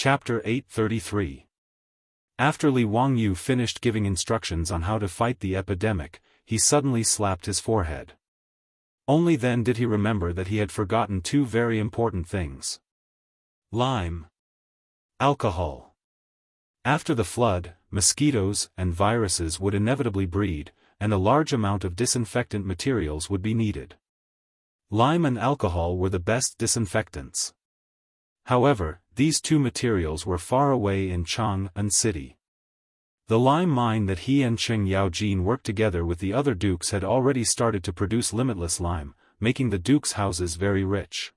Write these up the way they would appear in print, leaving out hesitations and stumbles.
Chapter 833. After Li Wangyu finished giving instructions on how to fight the epidemic, he suddenly slapped his forehead. Only then did he remember that he had forgotten two very important things. Lime. Alcohol. After the flood, mosquitoes and viruses would inevitably breed, and a large amount of disinfectant materials would be needed. Lime and alcohol were the best disinfectants. However, these two materials were far away in Chang'an City. The lime mine that he and Cheng Yaojin worked together with the other dukes had already started to produce limitless lime, making the dukes' houses very rich.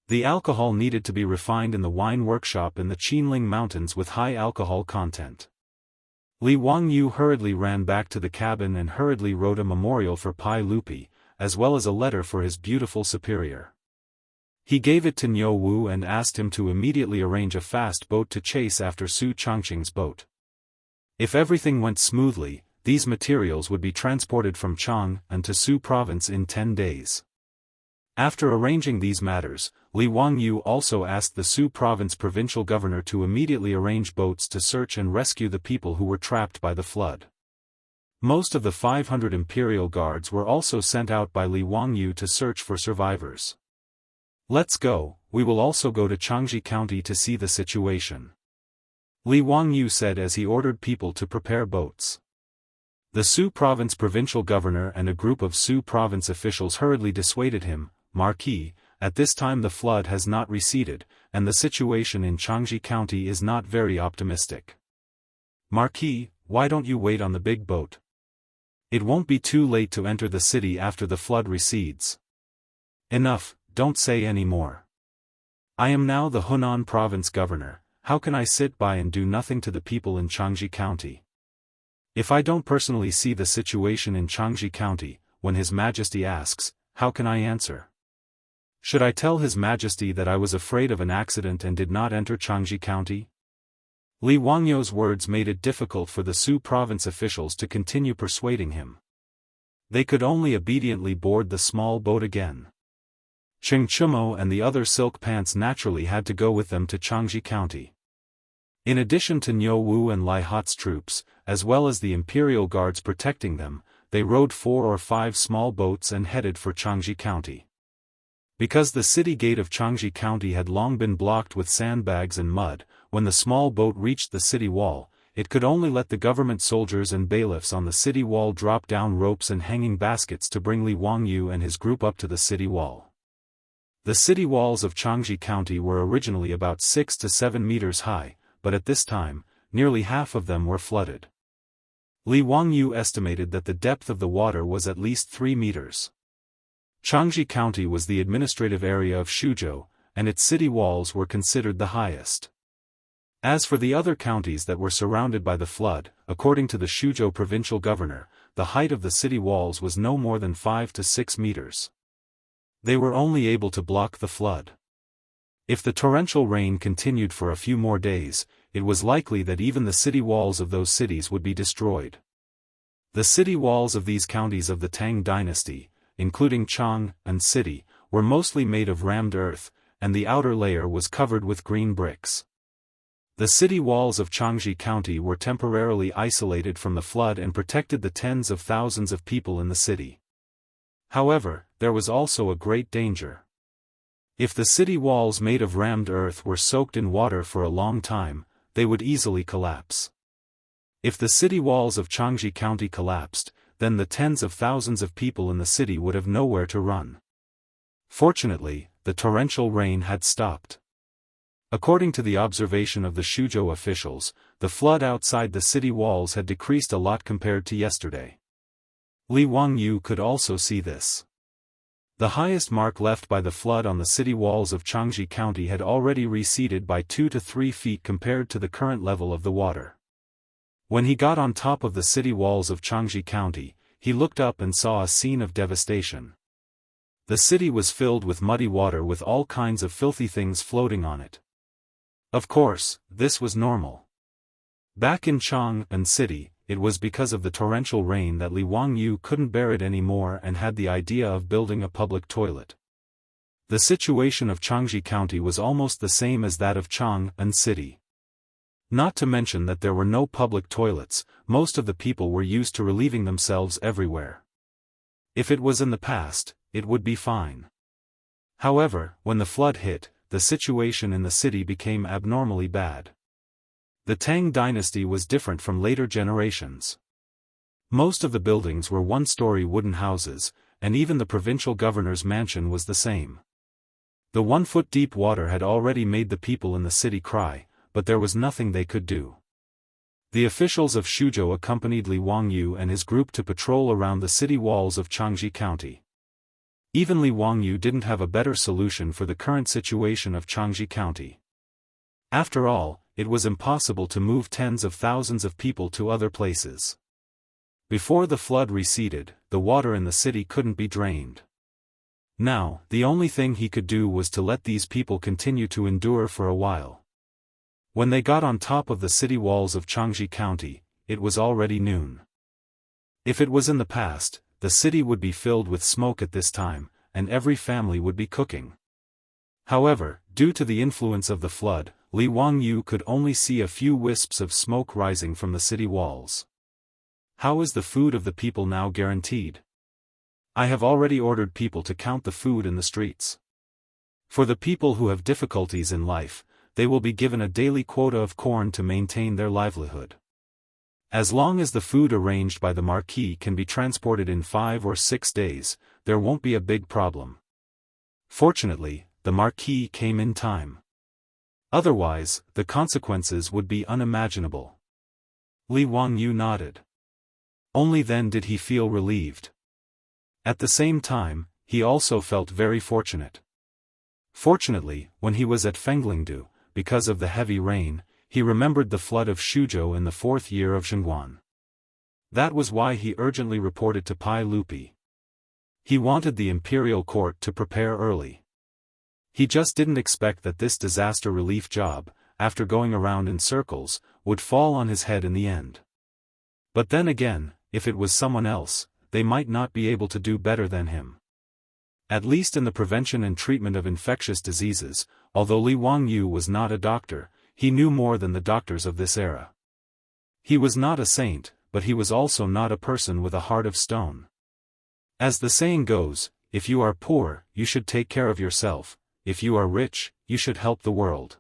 The alcohol needed to be refined in the wine workshop in the Qinling Mountains with high alcohol content. Li Wangyu hurriedly ran back to the cabin and hurriedly wrote a memorial for Pai Lupi, as well as a letter for his beautiful superior. He gave it to Niu Wu and asked him to immediately arrange a fast boat to chase after Su Changqing's boat. If everything went smoothly, these materials would be transported from Chang'an to Su province in 10 days. After arranging these matters, Li Wangyu also asked the Su province provincial governor to immediately arrange boats to search and rescue the people who were trapped by the flood. Most of the 500 imperial guards were also sent out by Li Wangyu to search for survivors. "Let's go, we will also go to Changji County to see the situation," Li Wangyu said as he ordered people to prepare boats. The Su province provincial governor and a group of Su province officials hurriedly dissuaded him. "Marquis, at this time the flood has not receded, and the situation in Changji County is not very optimistic. Marquis, why don't you wait on the big boat? It won't be too late to enter the city after the flood recedes." "Enough, don't say any more. I am now the Hunan province governor. How can I sit by and do nothing to the people in Changji County? If I don't personally see the situation in Changji County, when His Majesty asks, how can I answer? Should I tell His Majesty that I was afraid of an accident and did not enter Changji County?" Li Wangyu's words made it difficult for the Su province officials to continue persuading him. They could only obediently board the small boat again. Cheng Chumo and the other silk pants naturally had to go with them to Changji County. In addition to Niu Wu and Lai Hat's troops, as well as the imperial guards protecting them, they rowed 4 or 5 small boats and headed for Changji County. Because the city gate of Changji County had long been blocked with sandbags and mud, when the small boat reached the city wall, it could only let the government soldiers and bailiffs on the city wall drop down ropes and hanging baskets to bring Li Wangyu and his group up to the city wall. The city walls of Changji County were originally about 6 to 7 meters high, but at this time, nearly half of them were flooded. Li Wangyu estimated that the depth of the water was at least 3 meters. Changji County was the administrative area of Shuzhou, and its city walls were considered the highest. As for the other counties that were surrounded by the flood, according to the Shuzhou provincial governor, the height of the city walls was no more than 5 to 6 meters. They were only able to block the flood. If the torrential rain continued for a few more days, it was likely that even the city walls of those cities would be destroyed. The city walls of these counties of the Tang dynasty, including Chang'an City, were mostly made of rammed earth, and the outer layer was covered with green bricks. The city walls of Changji County were temporarily isolated from the flood and protected the tens of thousands of people in the city. However, there was also a great danger. If the city walls made of rammed earth were soaked in water for a long time, they would easily collapse. If the city walls of Changji County collapsed, then the tens of thousands of people in the city would have nowhere to run. Fortunately, the torrential rain had stopped. According to the observation of the Shuzhou officials, the flood outside the city walls had decreased a lot compared to yesterday. Li Wangyu could also see this. The highest mark left by the flood on the city walls of Changji County had already receded by 2 to 3 feet compared to the current level of the water. When he got on top of the city walls of Changji County, he looked up and saw a scene of devastation. The city was filled with muddy water with all kinds of filthy things floating on it. Of course, this was normal. Back in Chang'an City, it was because of the torrential rain that Li Wangyu couldn't bear it anymore and had the idea of building a public toilet. The situation of Changji County was almost the same as that of Chang'an City. Not to mention that there were no public toilets, most of the people were used to relieving themselves everywhere. If it was in the past, it would be fine. However, when the flood hit, the situation in the city became abnormally bad. The Tang dynasty was different from later generations. Most of the buildings were one-story wooden houses, and even the provincial governor's mansion was the same. The 1-foot-deep water had already made the people in the city cry, but there was nothing they could do. The officials of Shuzhou accompanied Li Wangyu and his group to patrol around the city walls of Changji County. Even Li Wangyu didn't have a better solution for the current situation of Changji County. After all, it was impossible to move tens of thousands of people to other places. Before the flood receded, the water in the city couldn't be drained. Now, the only thing he could do was to let these people continue to endure for a while. When they got on top of the city walls of Changji County, it was already noon. If it was in the past, the city would be filled with smoke at this time, and every family would be cooking. However, due to the influence of the flood, Li Wangyu could only see a few wisps of smoke rising from the city walls. How is the food of the people now guaranteed? I have already ordered people to count the food in the streets. For the people who have difficulties in life, they will be given a daily quota of corn to maintain their livelihood. As long as the food arranged by the marquis can be transported in 5 or 6 days, there won't be a big problem. Fortunately, the marquis came in time. Otherwise, the consequences would be unimaginable. Li Wangyu nodded. Only then did he feel relieved. At the same time, he also felt very fortunate. Fortunately, when he was at Fenglingdu, because of the heavy rain, he remembered the flood of Shuzhou in the 4th year of Zhengguan. That was why he urgently reported to Pai Lupi. He wanted the imperial court to prepare early. He just didn't expect that this disaster relief job, after going around in circles, would fall on his head in the end. But then again, if it was someone else, they might not be able to do better than him. At least in the prevention and treatment of infectious diseases, although Li Wangyu was not a doctor, he knew more than the doctors of this era. He was not a saint, but he was also not a person with a heart of stone. As the saying goes, if you are poor, you should take care of yourself, if you are rich, you should help the world.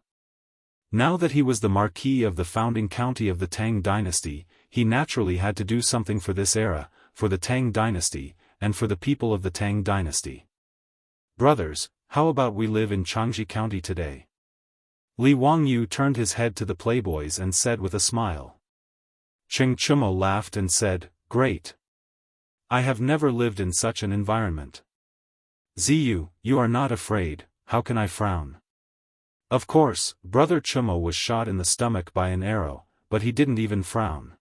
Now that he was the marquis of the founding county of the Tang dynasty, he naturally had to do something for this era, for the Tang dynasty, and for the people of the Tang dynasty. Brothers, how about we live in Changji County today? Li Wangyu turned his head to the playboys and said with a smile. Cheng Chumo laughed and said, "Great. I have never lived in such an environment." Ziyu, you are not afraid, how can I frown? Of course, Brother Chumo was shot in the stomach by an arrow, but he didn't even frown.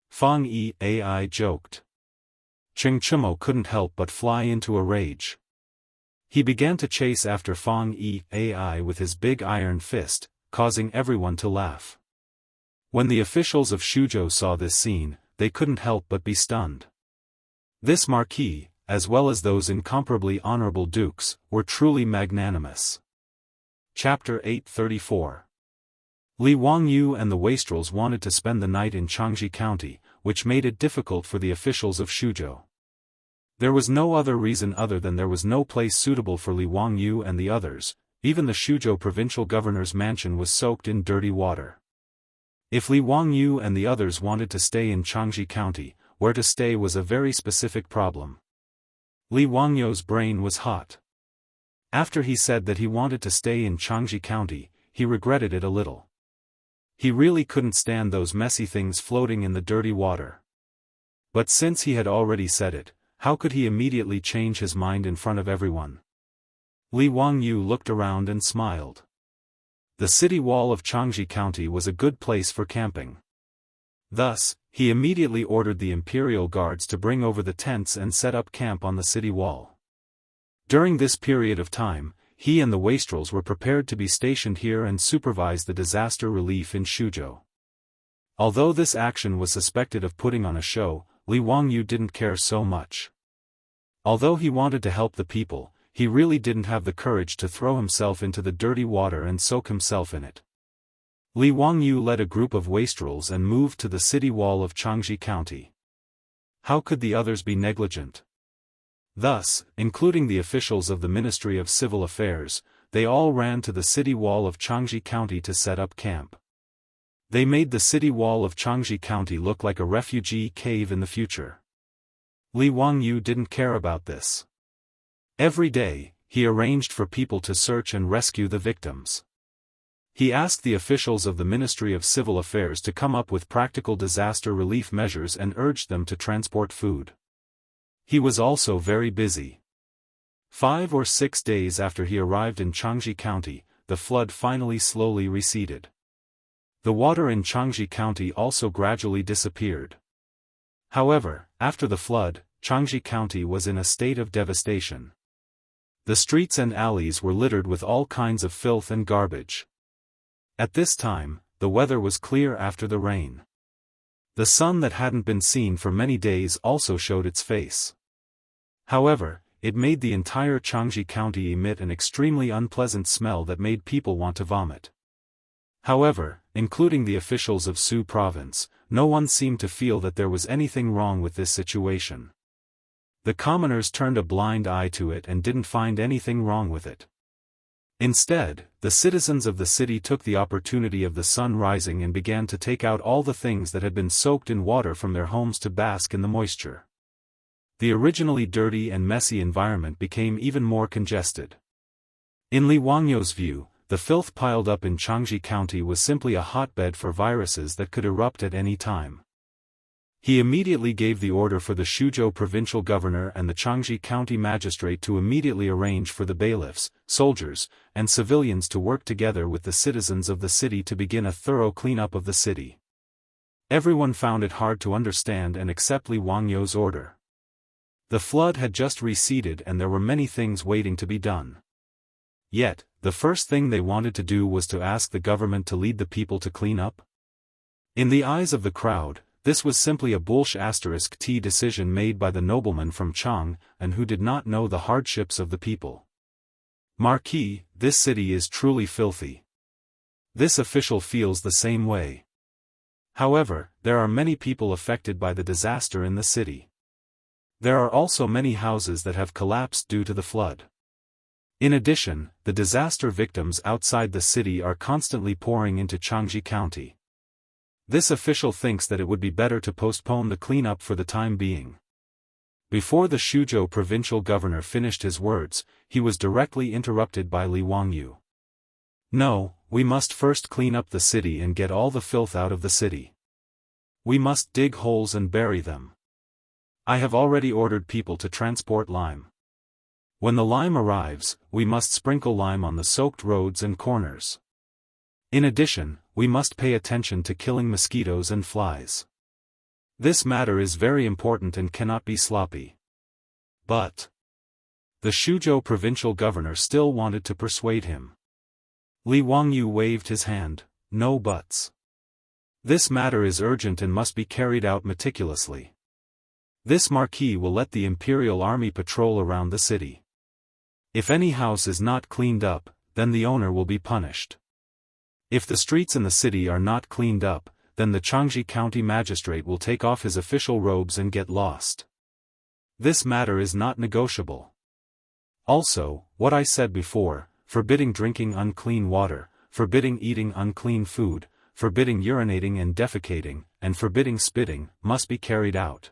Fang Yi Ai joked. Cheng Chumo couldn't help but fly into a rage. He began to chase after Fang Yi Ai with his big iron fist, causing everyone to laugh. When the officials of Shuzhou saw this scene, they couldn't help but be stunned. This marquis, as well as those incomparably honorable dukes, were truly magnanimous. Chapter 834. Li Wangyu and the wastrels wanted to spend the night in Changji County, which made it difficult for the officials of Shuzhou. There was no other reason other than there was no place suitable for Li Wangyu and the others. Even the Shuzhou provincial governor's mansion was soaked in dirty water. If Li Wangyu and the others wanted to stay in Changji County, where to stay was a very specific problem. Li Wangyu's brain was hot. After he said that he wanted to stay in Changji County, he regretted it a little. He really couldn't stand those messy things floating in the dirty water. But since he had already said it, how could he immediately change his mind in front of everyone? Li Wangyu looked around and smiled. The city wall of Changji County was a good place for camping. Thus, he immediately ordered the imperial guards to bring over the tents and set up camp on the city wall. During this period of time, he and the wastrels were prepared to be stationed here and supervise the disaster relief in Shuzhou. Although this action was suspected of putting on a show, Li Wangyu didn't care so much. Although he wanted to help the people, he really didn't have the courage to throw himself into the dirty water and soak himself in it. Li Wangyu led a group of wastrels and moved to the city wall of Jianghu County. How could the others be negligent? Thus, including the officials of the Ministry of Civil Affairs, they all ran to the city wall of Jianghu County to set up camp. They made the city wall of Jianghu County look like a refugee cave in the future. Li Wangyu didn't care about this. Every day, he arranged for people to search and rescue the victims. He asked the officials of the Ministry of Civil Affairs to come up with practical disaster relief measures and urged them to transport food. He was also very busy. 5 or 6 days after he arrived in Jianghu County, the flood finally slowly receded. The water in Jianghu County also gradually disappeared. However, after the flood, Jianghu County was in a state of devastation. The streets and alleys were littered with all kinds of filth and garbage. At this time, the weather was clear after the rain. The sun that hadn't been seen for many days also showed its face. However, it made the entire Jianghu County emit an extremely unpleasant smell that made people want to vomit. However, including the officials of Su Province, no one seemed to feel that there was anything wrong with this situation. The commoners turned a blind eye to it and didn't find anything wrong with it. Instead, the citizens of the city took the opportunity of the sun rising and began to take out all the things that had been soaked in water from their homes to bask in the moisture. The originally dirty and messy environment became even more congested. In Li Wangyu's view, the filth piled up in Jianghu County was simply a hotbed for viruses that could erupt at any time. He immediately gave the order for the Suzhou provincial governor and the Jianghu County magistrate to immediately arrange for the bailiffs, soldiers, and civilians to work together with the citizens of the city to begin a thorough cleanup of the city. Everyone found it hard to understand and accept Li Wangyu's order. The flood had just receded and there were many things waiting to be done. Yet, the first thing they wanted to do was to ask the government to lead the people to clean up. In the eyes of the crowd, this was simply a bullshit decision made by the nobleman from Chang, and who did not know the hardships of the people. Marquis, this city is truly filthy. This official feels the same way. However, there are many people affected by the disaster in the city. There are also many houses that have collapsed due to the flood. In addition, the disaster victims outside the city are constantly pouring into Jianghu County. This official thinks that it would be better to postpone the cleanup for the time being. Before the Suzhou provincial governor finished his words, he was directly interrupted by Li Wangyu. No, we must first clean up the city and get all the filth out of the city. We must dig holes and bury them. I have already ordered people to transport lime. When the lime arrives, we must sprinkle lime on the soaked roads and corners. In addition, we must pay attention to killing mosquitoes and flies. This matter is very important and cannot be sloppy. But the Suzhou provincial governor still wanted to persuade him. Li Wangyu waved his hand. No buts. This matter is urgent and must be carried out meticulously. This marquis will let the imperial army patrol around the city. If any house is not cleaned up, then the owner will be punished. If the streets in the city are not cleaned up, then the Jianghu County magistrate will take off his official robes and get lost. This matter is not negotiable. Also, what I said before, forbidding drinking unclean water, forbidding eating unclean food, forbidding urinating and defecating, and forbidding spitting, must be carried out.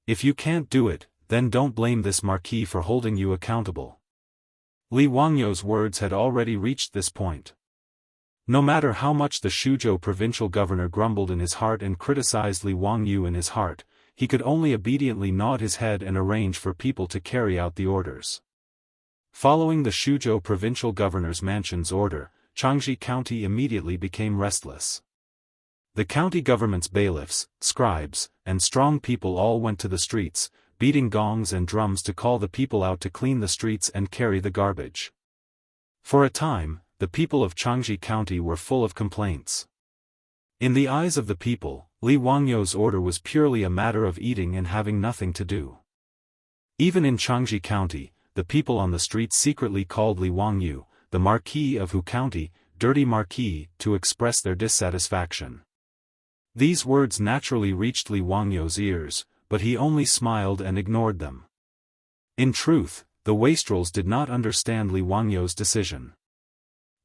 If you can't do it, then don't blame this marquis for holding you accountable. Li Wangyu's words had already reached this point. No matter how much the Suzhou provincial governor grumbled in his heart and criticized Li Wangyu in his heart, he could only obediently nod his head and arrange for people to carry out the orders. Following the Suzhou provincial governor's mansion's order, Jianghu County immediately became restless. The county government's bailiffs, scribes, and strong people all went to the streets, beating gongs and drums to call the people out to clean the streets and carry the garbage. For a time, the people of Jianghu County were full of complaints. In the eyes of the people, Li Wangyu's order was purely a matter of eating and having nothing to do. Even in Jianghu County, the people on the streets secretly called Li Wangyu, the Marquis of Hu County, Dirty Marquis, to express their dissatisfaction. These words naturally reached Li Wangyu's ears, but he only smiled and ignored them. In truth, the wastrels did not understand Li Wangyu's decision.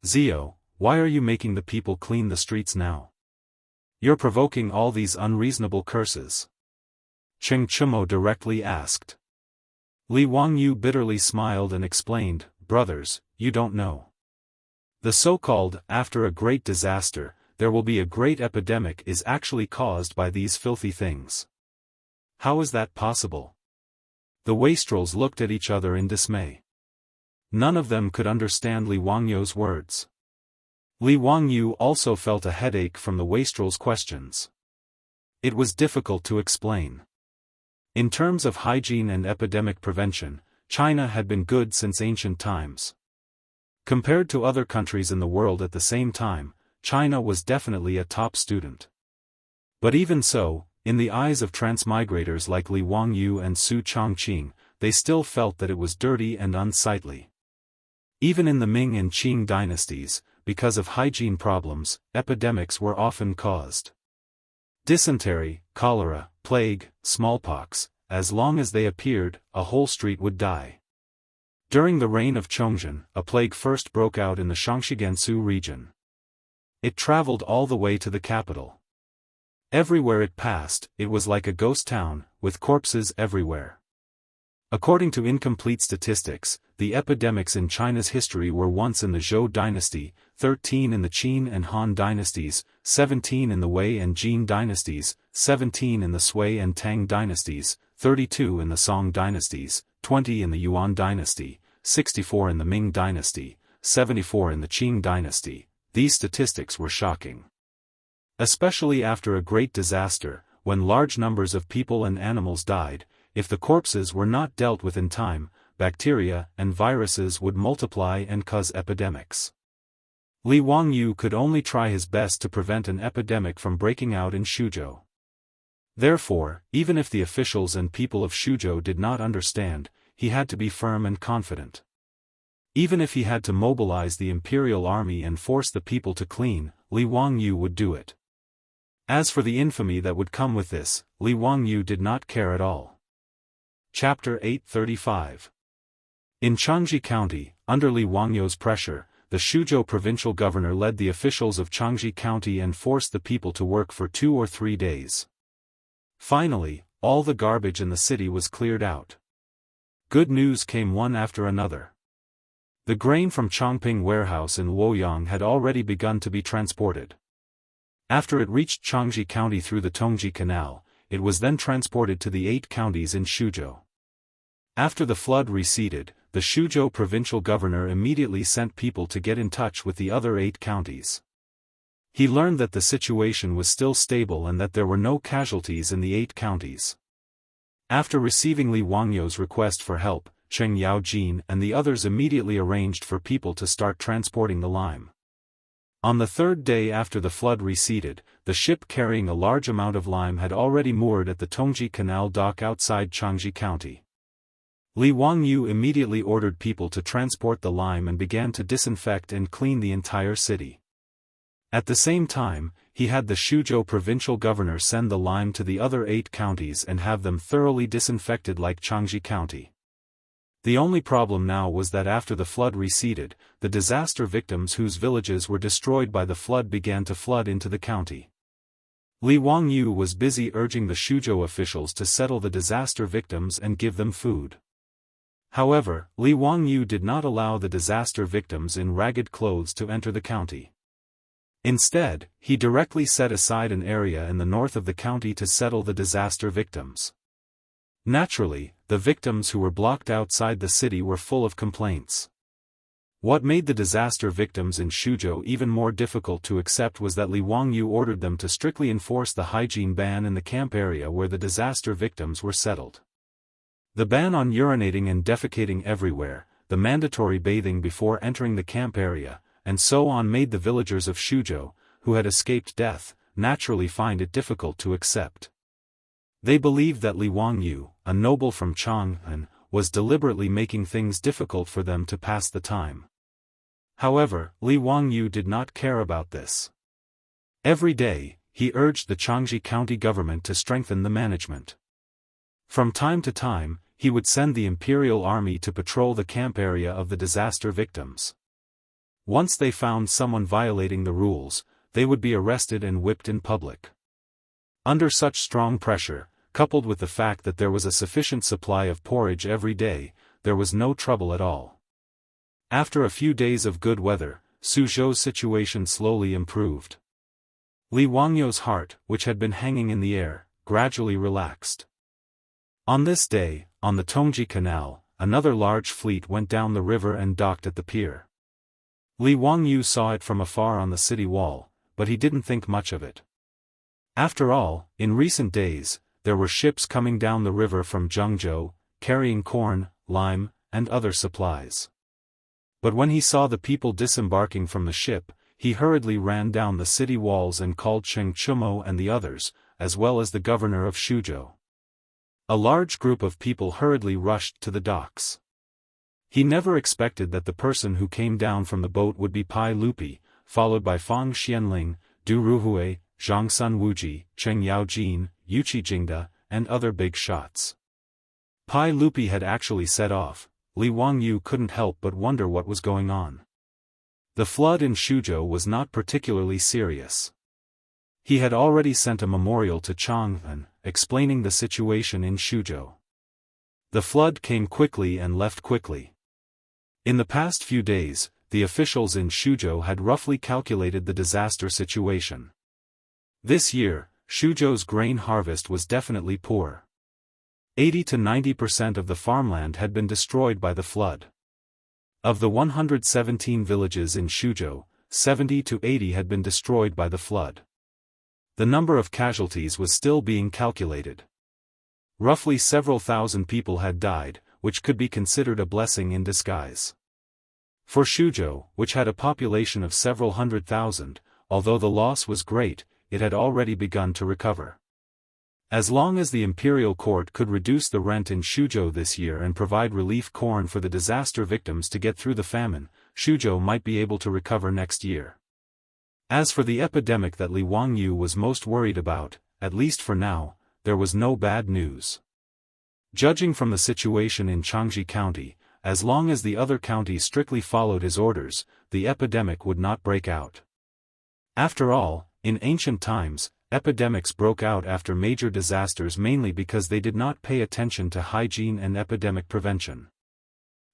"Zio, why are you making the people clean the streets now? You're provoking all these unreasonable curses," Cheng Chumo directly asked. Li Wangyu bitterly smiled and explained, "Brothers, you don't know. The so-called, after a great disaster, there will be a great epidemic is actually caused by these filthy things." "How is that possible?" The wastrels looked at each other in dismay. None of them could understand Li Wangyu's words. Li Wangyu also felt a headache from the wastrels' questions. It was difficult to explain. In terms of hygiene and epidemic prevention, China had been good since ancient times. Compared to other countries in the world at the same time, China was definitely a top student. But even so, in the eyes of transmigrators like Li Wangyu and Su Chongqing, they still felt that it was dirty and unsightly. Even in the Ming and Qing dynasties, because of hygiene problems, epidemics were often caused. Dysentery, cholera, plague, smallpox, as long as they appeared, a whole street would die. During the reign of Chongzhen, a plague first broke out in the Shaanxi region. It traveled all the way to the capital. Everywhere it passed, it was like a ghost town, with corpses everywhere. According to incomplete statistics, the epidemics in China's history were once in the Zhou dynasty, 13 in the Qin and Han dynasties, 17 in the Wei and Jin dynasties, 17 in the Sui and Tang dynasties, 32 in the Song dynasties, 20 in the Yuan dynasty, 64 in the Ming dynasty, 74 in the Qing dynasty. These statistics were shocking. Especially after a great disaster, when large numbers of people and animals died, if the corpses were not dealt with in time, bacteria and viruses would multiply and cause epidemics. Li Wangyu could only try his best to prevent an epidemic from breaking out in Shuzhou. Therefore, even if the officials and people of Shuzhou did not understand, he had to be firm and confident. Even if he had to mobilize the imperial army and force the people to clean, Li Wangyu would do it. As for the infamy that would come with this, Li Wangyu did not care at all. Chapter 835. In Changji County, under Li Wangyu's pressure, the Shuzhou provincial governor led the officials of Changji County and forced the people to work for 2 or 3 days. Finally, all the garbage in the city was cleared out. Good news came one after another. The grain from Chongping warehouse in Luoyang had already begun to be transported. After it reached Changji County through the Tongji Canal, it was then transported to the 8 counties in Shuzhou. After the flood receded, the Shuzhou provincial governor immediately sent people to get in touch with the other 8 counties. He learned that the situation was still stable and that there were no casualties in the 8 counties. After receiving Li Wangyu's request for help, Cheng Yaojin and the others immediately arranged for people to start transporting the lime. On the 3rd day after the flood receded, the ship carrying a large amount of lime had already moored at the Tongji Canal dock outside Changji County. Li Wangyu immediately ordered people to transport the lime and began to disinfect and clean the entire city. At the same time, he had the Shuzhou provincial governor send the lime to the other 8 counties and have them thoroughly disinfected like Changji County. The only problem now was that after the flood receded, the disaster victims whose villages were destroyed by the flood began to flood into the county. Li Wangyu was busy urging the Shuzhou officials to settle the disaster victims and give them food. However, Li Wangyu did not allow the disaster victims in ragged clothes to enter the county. Instead, he directly set aside an area in the north of the county to settle the disaster victims. Naturally, the victims who were blocked outside the city were full of complaints. What made the disaster victims in Shuzhou even more difficult to accept was that Li Wangyu ordered them to strictly enforce the hygiene ban in the camp area where the disaster victims were settled. The ban on urinating and defecating everywhere, the mandatory bathing before entering the camp area, and so on made the villagers of Shuzhou, who had escaped death, naturally find it difficult to accept. They believed that Li Wangyu, a noble from Chang'an, was deliberately making things difficult for them to pass the time. However, Li Wangyu did not care about this. Every day, he urged the Jianghu County government to strengthen the management. From time to time, he would send the imperial army to patrol the camp area of the disaster victims. Once they found someone violating the rules, they would be arrested and whipped in public. Under such strong pressure, coupled with the fact that there was a sufficient supply of porridge every day, there was no trouble at all. After a few days of good weather, Suzhou's situation slowly improved. Li Wangyu's heart, which had been hanging in the air, gradually relaxed. On this day, on the Tongji Canal, another large fleet went down the river and docked at the pier. Li Wangyu saw it from afar on the city wall, but he didn't think much of it. After all, in recent days, there were ships coming down the river from Jianghu, carrying corn, lime, and other supplies. But when he saw the people disembarking from the ship, he hurriedly ran down the city walls and called Cheng Chumo and the others, as well as the governor of Suzhou. A large group of people hurriedly rushed to the docks. He never expected that the person who came down from the boat would be Pai Lupi, followed by Fang Xianling, Du Ruhui, Zhang Sun Wuji, Cheng Yaojin, Yuqi Jingda, and other big shots. Pai Lupi had actually set off. Li Wangyu couldn't help but wonder what was going on. The flood in Suzhou was not particularly serious. He had already sent a memorial to Chang'an, explaining the situation in Suzhou. The flood came quickly and left quickly. In the past few days, the officials in Suzhou had roughly calculated the disaster situation. This year, Suzhou's grain harvest was definitely poor. 80 to 90% of the farmland had been destroyed by the flood. Of the 117 villages in Suzhou, 70 to 80 had been destroyed by the flood. The number of casualties was still being calculated. Roughly several thousand people had died, which could be considered a blessing in disguise. For Suzhou, which had a population of several hundred thousand, although the loss was great, it had already begun to recover. As long as the imperial court could reduce the rent in Suzhou this year and provide relief corn for the disaster victims to get through the famine, Suzhou might be able to recover next year. As for the epidemic that Li Wangyu was most worried about, at least for now, there was no bad news. Judging from the situation in Jianghu County, as long as the other counties strictly followed his orders, the epidemic would not break out. After all, in ancient times, epidemics broke out after major disasters mainly because they did not pay attention to hygiene and epidemic prevention.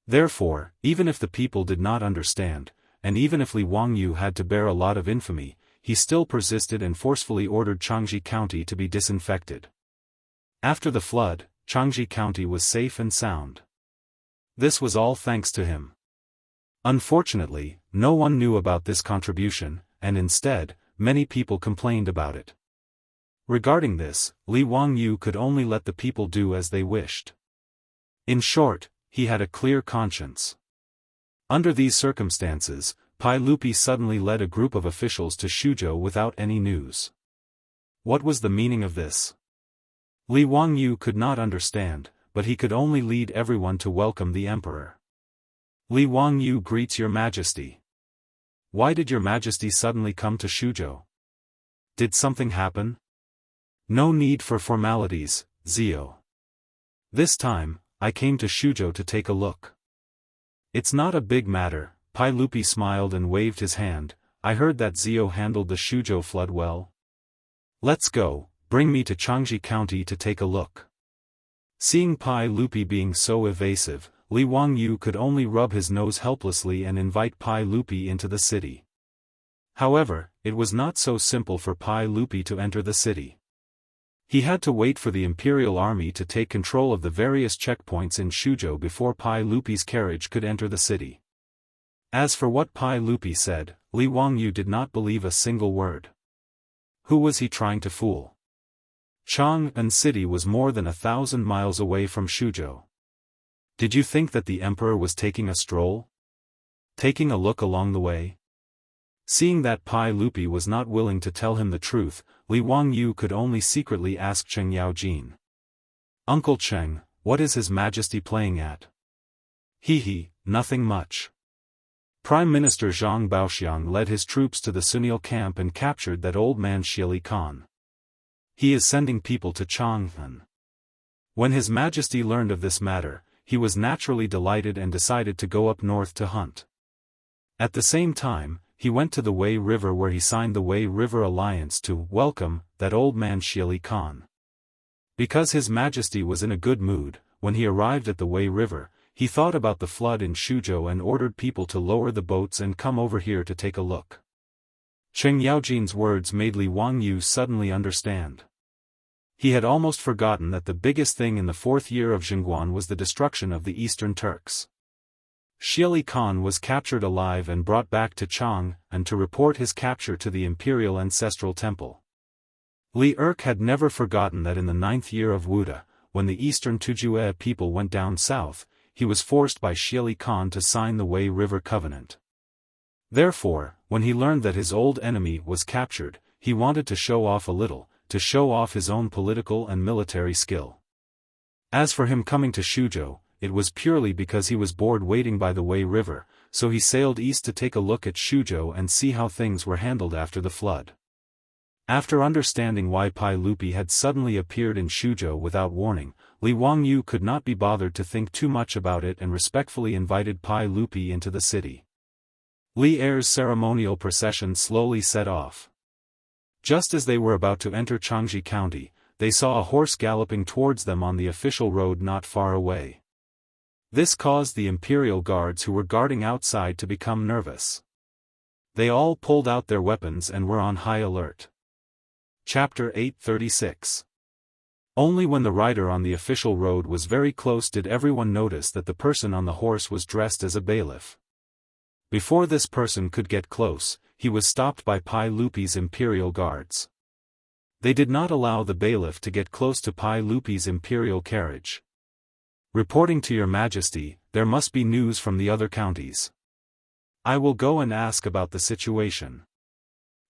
Therefore, even if the people did not understand, and even if Li Wangyu had to bear a lot of infamy, he still persisted and forcefully ordered Jianghu County to be disinfected. After the flood, Jianghu County was safe and sound. This was all thanks to him. Unfortunately, no one knew about this contribution, and instead, many people complained about it. Regarding this, Li Wangyu could only let the people do as they wished. In short, he had a clear conscience. Under these circumstances, Pai Lupi suddenly led a group of officials to Suzhou without any news. What was the meaning of this? Li Wangyu could not understand, but he could only lead everyone to welcome the emperor. Li Wangyu greets your majesty. Why did your majesty suddenly come to Suzhou? Did something happen? No need for formalities, Zio. This time, I came to Suzhou to take a look. It's not a big matter, Pai Lupi smiled and waved his hand. I heard that Zio handled the Suzhou flood well. Let's go, bring me to Jianghu County to take a look. Seeing Pai Lupi being so evasive, Li Wangyu could only rub his nose helplessly and invite Pai Lupi into the city. However, it was not so simple for Pai Lupi to enter the city. He had to wait for the imperial army to take control of the various checkpoints in Suzhou before Pai Lupi's carriage could enter the city. As for what Pai Lupi said, Li Wangyu did not believe a single word. Who was he trying to fool? Chang'an City was more than 1,000 miles away from Suzhou. Did you think that the emperor was taking a stroll? Taking a look along the way? Seeing that Pai Lupi was not willing to tell him the truth, Li Wangyu could only secretly ask Cheng Yaojin. Uncle Cheng, what is His Majesty playing at? He, nothing much. Prime Minister Zhang Baoxiang led his troops to the Sunil camp and captured that old man Shili Khan. He is sending people to Chang'an. When His Majesty learned of this matter, he was naturally delighted and decided to go up north to hunt. At the same time, he went to the Wei River where he signed the Wei River Alliance to welcome that old man Shili Khan. Because His Majesty was in a good mood, when he arrived at the Wei River, he thought about the flood in Shuzhou and ordered people to lower the boats and come over here to take a look. Cheng Yaojin's words made Li Wangyu suddenly understand. He had almost forgotten that the biggest thing in the 4th year of Zhengguan was the destruction of the Eastern Turks. Shili Khan was captured alive and brought back to Chang'an to report his capture to the Imperial Ancestral Temple. Li Erk had never forgotten that in the 9th year of Wuda, when the Eastern Tujue people went down south, he was forced by Shili Khan to sign the Wei River Covenant. Therefore, when he learned that his old enemy was captured, he wanted to show off a little, to show off his own political and military skill. As for him coming to Shuzhou, it was purely because he was bored waiting by the Wei River, so he sailed east to take a look at Shuzhou and see how things were handled after the flood. After understanding why Pai Lupi had suddenly appeared in Shuzhou without warning, Li Wangyu could not be bothered to think too much about it and respectfully invited Pai Lupi into the city. Li Er's ceremonial procession slowly set off. Just as they were about to enter Changji County, they saw a horse galloping towards them on the official road not far away. This caused the imperial guards who were guarding outside to become nervous. They all pulled out their weapons and were on high alert. Chapter 836. Only when the rider on the official road was very close did everyone notice that the person on the horse was dressed as a bailiff. Before this person could get close, he was stopped by Pai Lupi's imperial guards. They did not allow the bailiff to get close to Pai Lupi's imperial carriage. Reporting to Your Majesty, there must be news from the other counties. I will go and ask about the situation.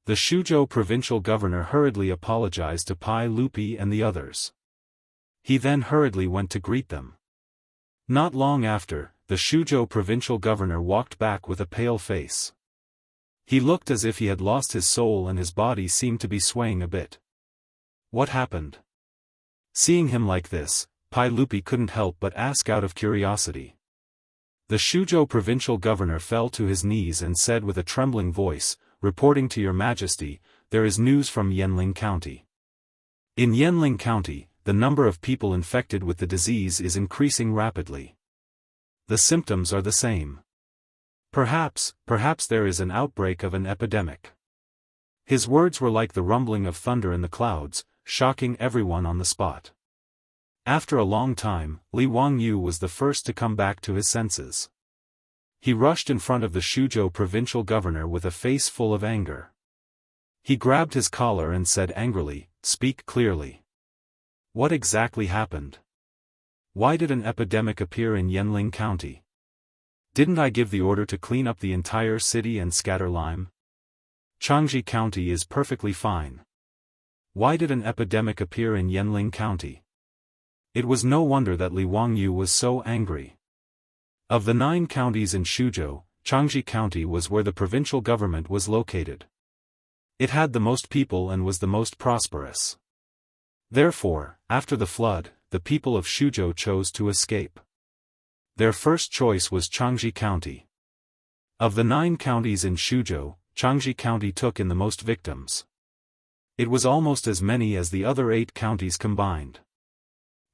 The Shuzhou provincial governor hurriedly apologized to Pai Lupi and the others. He then hurriedly went to greet them. Not long after, the Shuzhou provincial governor walked back with a pale face. He looked as if he had lost his soul and his body seemed to be swaying a bit. What happened? Seeing him like this, Pai Lupi couldn't help but ask out of curiosity. The Shuzhou provincial governor fell to his knees and said with a trembling voice, "Reporting to Your Majesty, there is news from Yanling County. In Yanling County, the number of people infected with the disease is increasing rapidly. The symptoms are the same. Perhaps there is an outbreak of an epidemic." His words were like the rumbling of thunder in the clouds, shocking everyone on the spot. After a long time, Li Wangyu was the first to come back to his senses. He rushed in front of the Shuzhou provincial governor with a face full of anger. He grabbed his collar and said angrily, "Speak clearly. What exactly happened? Why did an epidemic appear in Yanling County? Didn't I give the order to clean up the entire city and scatter lime? Changji County is perfectly fine. Why did an epidemic appear in Yanling County?" It was no wonder that Li Wangyu was so angry. Of the 9 counties in Shuzhou, Changji County was where the provincial government was located. It had the most people and was the most prosperous. Therefore, after the flood, the people of Shuzhou chose to escape. Their first choice was Changji County. Of the 9 counties in Shuzhou, Changji County took in the most victims. It was almost as many as the other 8 counties combined.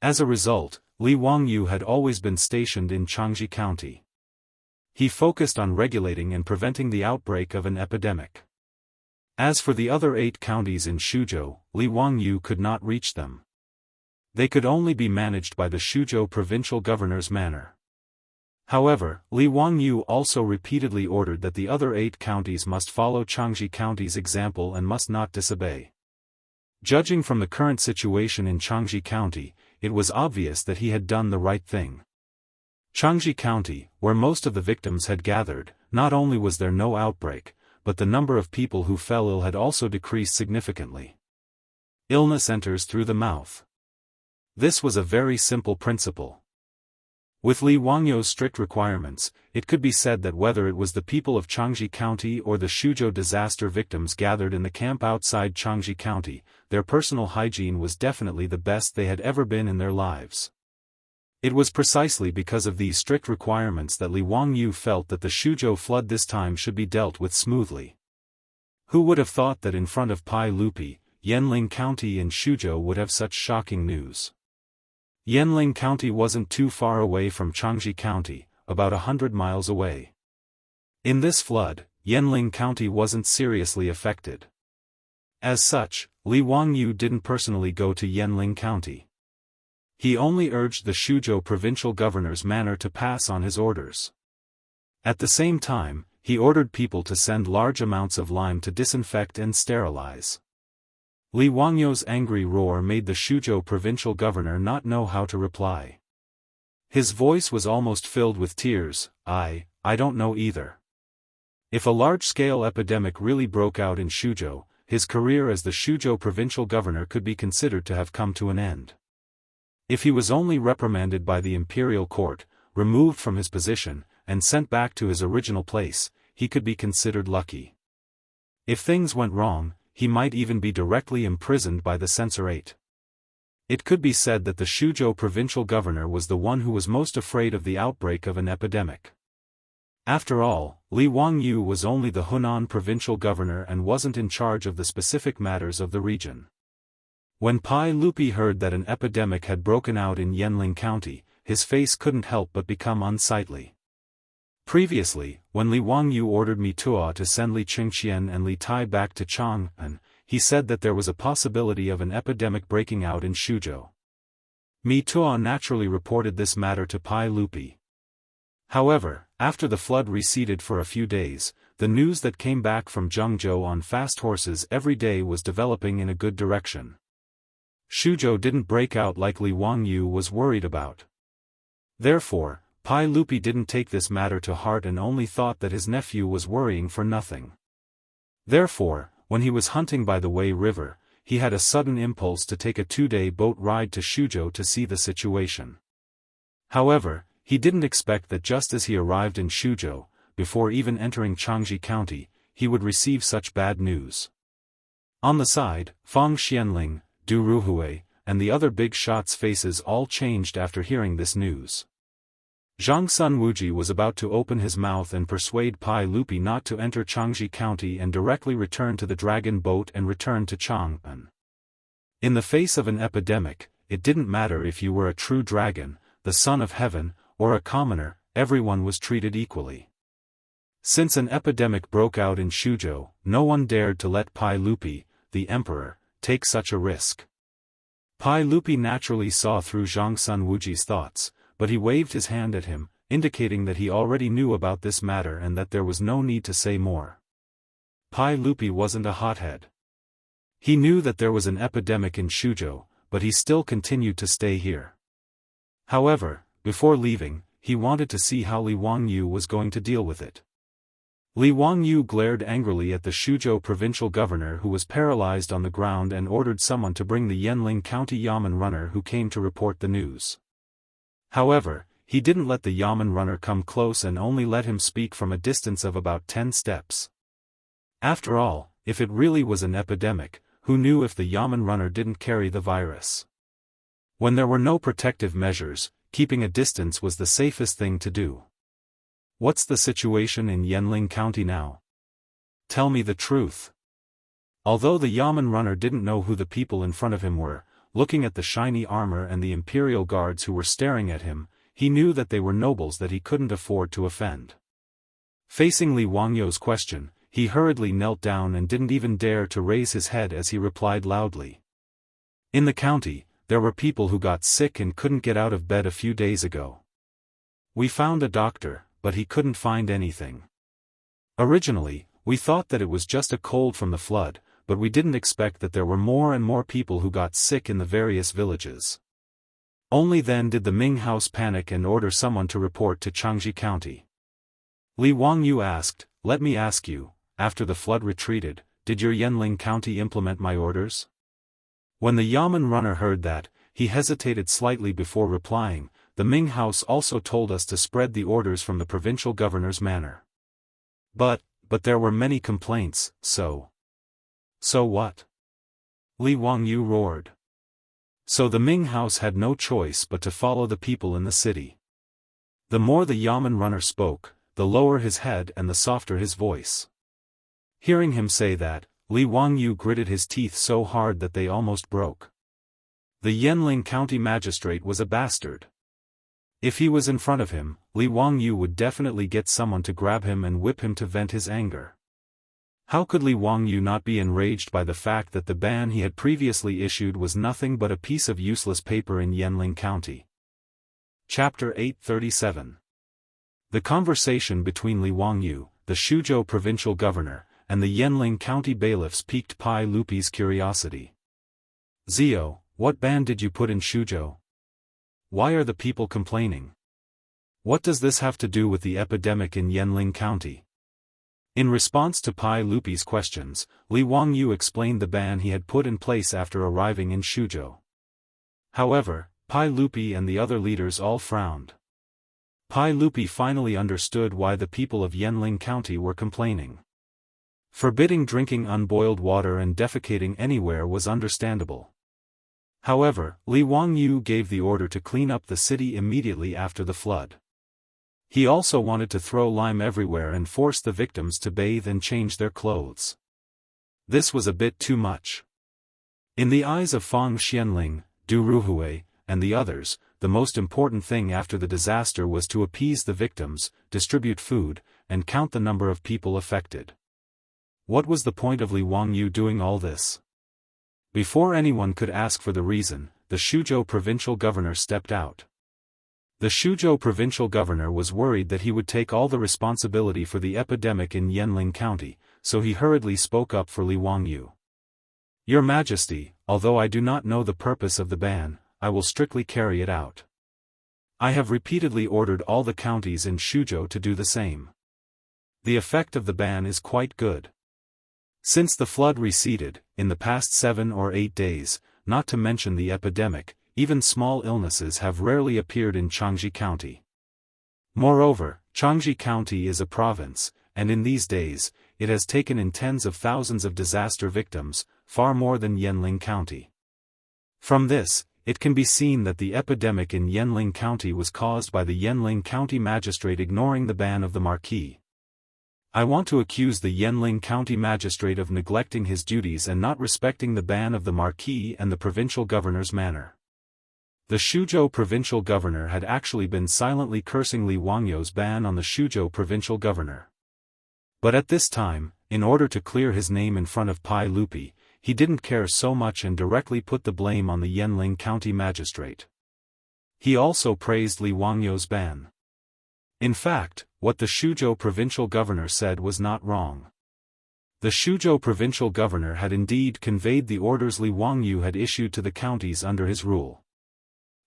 As a result, Li Wangyu had always been stationed in Changji County. He focused on regulating and preventing the outbreak of an epidemic. As for the other 8 counties in Shuzhou, Li Wangyu could not reach them. They could only be managed by the Shuzhou provincial governor's manor. However, Li Wangyu also repeatedly ordered that the other 8 counties must follow Changji County's example and must not disobey. Judging from the current situation in Changji County, it was obvious that he had done the right thing. Changji County, where most of the victims had gathered, not only was there no outbreak, but the number of people who fell ill had also decreased significantly. Illness enters through the mouth. This was a very simple principle. With Li Wangyou's strict requirements, it could be said that whether it was the people of Jianghu County or the Suzhou disaster victims gathered in the camp outside Jianghu County, their personal hygiene was definitely the best they had ever been in their lives. It was precisely because of these strict requirements that Li Wangyou felt that the Suzhou flood this time should be dealt with smoothly. Who would have thought that in front of Pai Lupi, Yanling County and Suzhou would have such shocking news? Yanling County wasn't too far away from Jianghu County, about 100 miles away. In this flood, Yanling County wasn't seriously affected. As such, Li Wangyou didn't personally go to Yanling County. He only urged the Suzhou provincial governor's manor to pass on his orders. At the same time, he ordered people to send large amounts of lime to disinfect and sterilize. Li Wangyou's angry roar made the Suzhou provincial governor not know how to reply. His voice was almost filled with tears. I don't know either. If a large-scale epidemic really broke out in Suzhou, his career as the Suzhou provincial governor could be considered to have come to an end. If he was only reprimanded by the imperial court, removed from his position, and sent back to his original place, he could be considered lucky. If things went wrong, he might even be directly imprisoned by the censorate. It could be said that the Suzhou provincial governor was the one who was most afraid of the outbreak of an epidemic. After all, Li Wangyou was only the Hunan provincial governor and wasn't in charge of the specific matters of the region. When Pai Lupi heard that an epidemic had broken out in Yanling County, his face couldn't help but become unsightly. Previously, when Li Wangyou ordered Mi Tuo to send Li Qingxian and Li Tai back to Chang'an, he said that there was a possibility of an epidemic breaking out in Suzhou. Mi Tuo naturally reported this matter to Pai Lupi. However, after the flood receded for a few days, the news that came back from Jianghu on fast horses every day was developing in a good direction. Suzhou didn't break out like Li Wangyou was worried about. Therefore, Pai Lupi didn't take this matter to heart and only thought that his nephew was worrying for nothing. Therefore, when he was hunting by the Wei River, he had a sudden impulse to take a 2-day boat ride to Suzhou to see the situation. However, he didn't expect that just as he arrived in Suzhou, before even entering Jianghu County, he would receive such bad news. On the side, Fang Xianling, Du Ruhui, and the other big shots' faces all changed after hearing this news. Zhang Sun Wuji was about to open his mouth and persuade Pai Lupi not to enter Jianghu County and directly return to the dragon boat and return to Chang'an. In the face of an epidemic, it didn't matter if you were a true dragon, the son of heaven, or a commoner, everyone was treated equally. Since an epidemic broke out in Suzhou, no one dared to let Pai Lupi, the emperor, take such a risk. Pai Lupi naturally saw through Zhang Sun Wuji's thoughts, but he waved his hand at him, indicating that he already knew about this matter and that there was no need to say more. Pai Lupi wasn't a hothead. He knew that there was an epidemic in Suzhou, but he still continued to stay here. However, before leaving, he wanted to see how Li Wangyou was going to deal with it. Li Wangyou glared angrily at the Suzhou provincial governor who was paralyzed on the ground and ordered someone to bring the Yanling County Yamen runner who came to report the news. However, he didn't let the Yamen runner come close and only let him speak from a distance of about 10 steps. After all, if it really was an epidemic, who knew if the Yamen runner didn't carry the virus? When there were no protective measures, keeping a distance was the safest thing to do. What's the situation in Yanling County now? Tell me the truth. Although the Yamen runner didn't know who the people in front of him were, looking at the shiny armor and the imperial guards who were staring at him, he knew that they were nobles that he couldn't afford to offend. Facing Li Wangyou's question, he hurriedly knelt down and didn't even dare to raise his head as he replied loudly. In the county, there were people who got sick and couldn't get out of bed a few days ago. We found a doctor, but he couldn't find anything. Originally, we thought that it was just a cold from the flood, but we didn't expect that there were more and more people who got sick in the various villages. Only then did the Ming house panic and order someone to report to Jianghu County. Li Wangyou asked, "Let me ask you, after the flood retreated, did your Yanling County implement my orders?" When the Yamen runner heard that, he hesitated slightly before replying, "The Ming House also told us to spread the orders from the provincial governor's manor. But there were many complaints, so..." "So what?" Li Wangyu roared. So the Ming House had no choice but to follow the people in the city. The more the Yamen runner spoke, the lower his head and the softer his voice. Hearing him say that, Li Wangyu gritted his teeth so hard that they almost broke. The Yanling County magistrate was a bastard. If he was in front of him, Li Wangyu would definitely get someone to grab him and whip him to vent his anger. How could Li Wangyu not be enraged by the fact that the ban he had previously issued was nothing but a piece of useless paper in Yanling County? Chapter 837. The conversation between Li Wangyu, the Shuzhou provincial governor, and the Yanling County bailiffs piqued Pai Lupi's curiosity. "Zio, what ban did you put in Shuzhou? Why are the people complaining? What does this have to do with the epidemic in Yanling County?" In response to Pai Lupi's questions, Li Wangyu explained the ban he had put in place after arriving in Shuzhou. However, Pai Lupi and the other leaders all frowned. Pai Lupi finally understood why the people of Yanling County were complaining. Forbidding drinking unboiled water and defecating anywhere was understandable. However, Li Wangyu gave the order to clean up the city immediately after the flood. He also wanted to throw lime everywhere and force the victims to bathe and change their clothes. This was a bit too much. In the eyes of Fang Xianling, Du Ruhui, and the others, the most important thing after the disaster was to appease the victims, distribute food, and count the number of people affected. What was the point of Li Wangyu doing all this? Before anyone could ask for the reason, the Shuzhou provincial governor stepped out. The Shuzhou provincial governor was worried that he would take all the responsibility for the epidemic in Yanling County, so he hurriedly spoke up for Li Wangyu. "Your Majesty, although I do not know the purpose of the ban, I will strictly carry it out. I have repeatedly ordered all the counties in Shuzhou to do the same. The effect of the ban is quite good. Since the flood receded, in the past 7 or 8 days, not to mention the epidemic, even small illnesses have rarely appeared in Jianghu County. Moreover, Jianghu County is a province, and in these days, it has taken in tens of thousands of disaster victims, far more than Yanling County. From this, it can be seen that the epidemic in Yanling County was caused by the Yanling County magistrate ignoring the ban of the Marquis. I want to accuse the Yanling County magistrate of neglecting his duties and not respecting the ban of the Marquis and the provincial governor's manor." The Shuzhou provincial governor had actually been silently cursing Li Wangyu's ban on the Shuzhou provincial governor. But at this time, in order to clear his name in front of Pai Lupi, he didn't care so much and directly put the blame on the Yanling County magistrate. He also praised Li Wangyu's ban. In fact, what the Shuzhou provincial governor said was not wrong. The Shuzhou provincial governor had indeed conveyed the orders Li Wangyu had issued to the counties under his rule.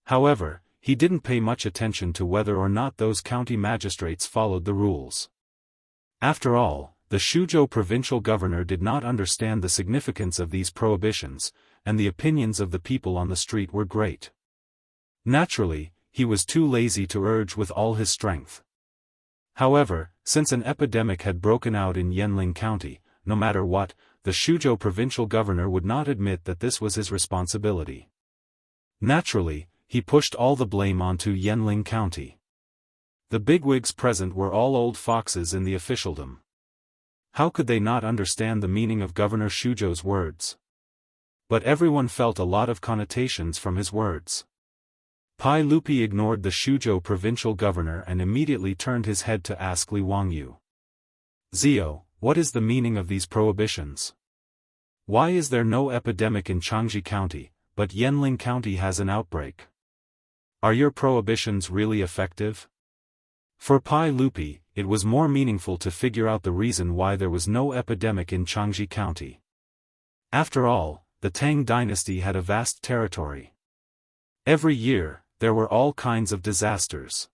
However, he didn't pay much attention to whether or not those county magistrates followed the rules. After all, the Shuzhou provincial governor did not understand the significance of these prohibitions, and the opinions of the people on the street were great. Naturally, he was too lazy to urge with all his strength. However, since an epidemic had broken out in Yanling County, no matter what, the Shuzhou provincial governor would not admit that this was his responsibility. Naturally, he pushed all the blame onto Yanling County. The bigwigs present were all old foxes in the officialdom. How could they not understand the meaning of Governor Shuzhou's words? But everyone felt a lot of connotations from his words. Pai Lupi ignored the Shuzhou provincial governor and immediately turned his head to ask Li Wangyu. "Zio, what is the meaning of these prohibitions? Why is there no epidemic in Jianghu County, but Yanling County has an outbreak? Are your prohibitions really effective?" For Pai Lupi, it was more meaningful to figure out the reason why there was no epidemic in Jianghu County. After all, the Tang dynasty had a vast territory. Every year, there were all kinds of disasters.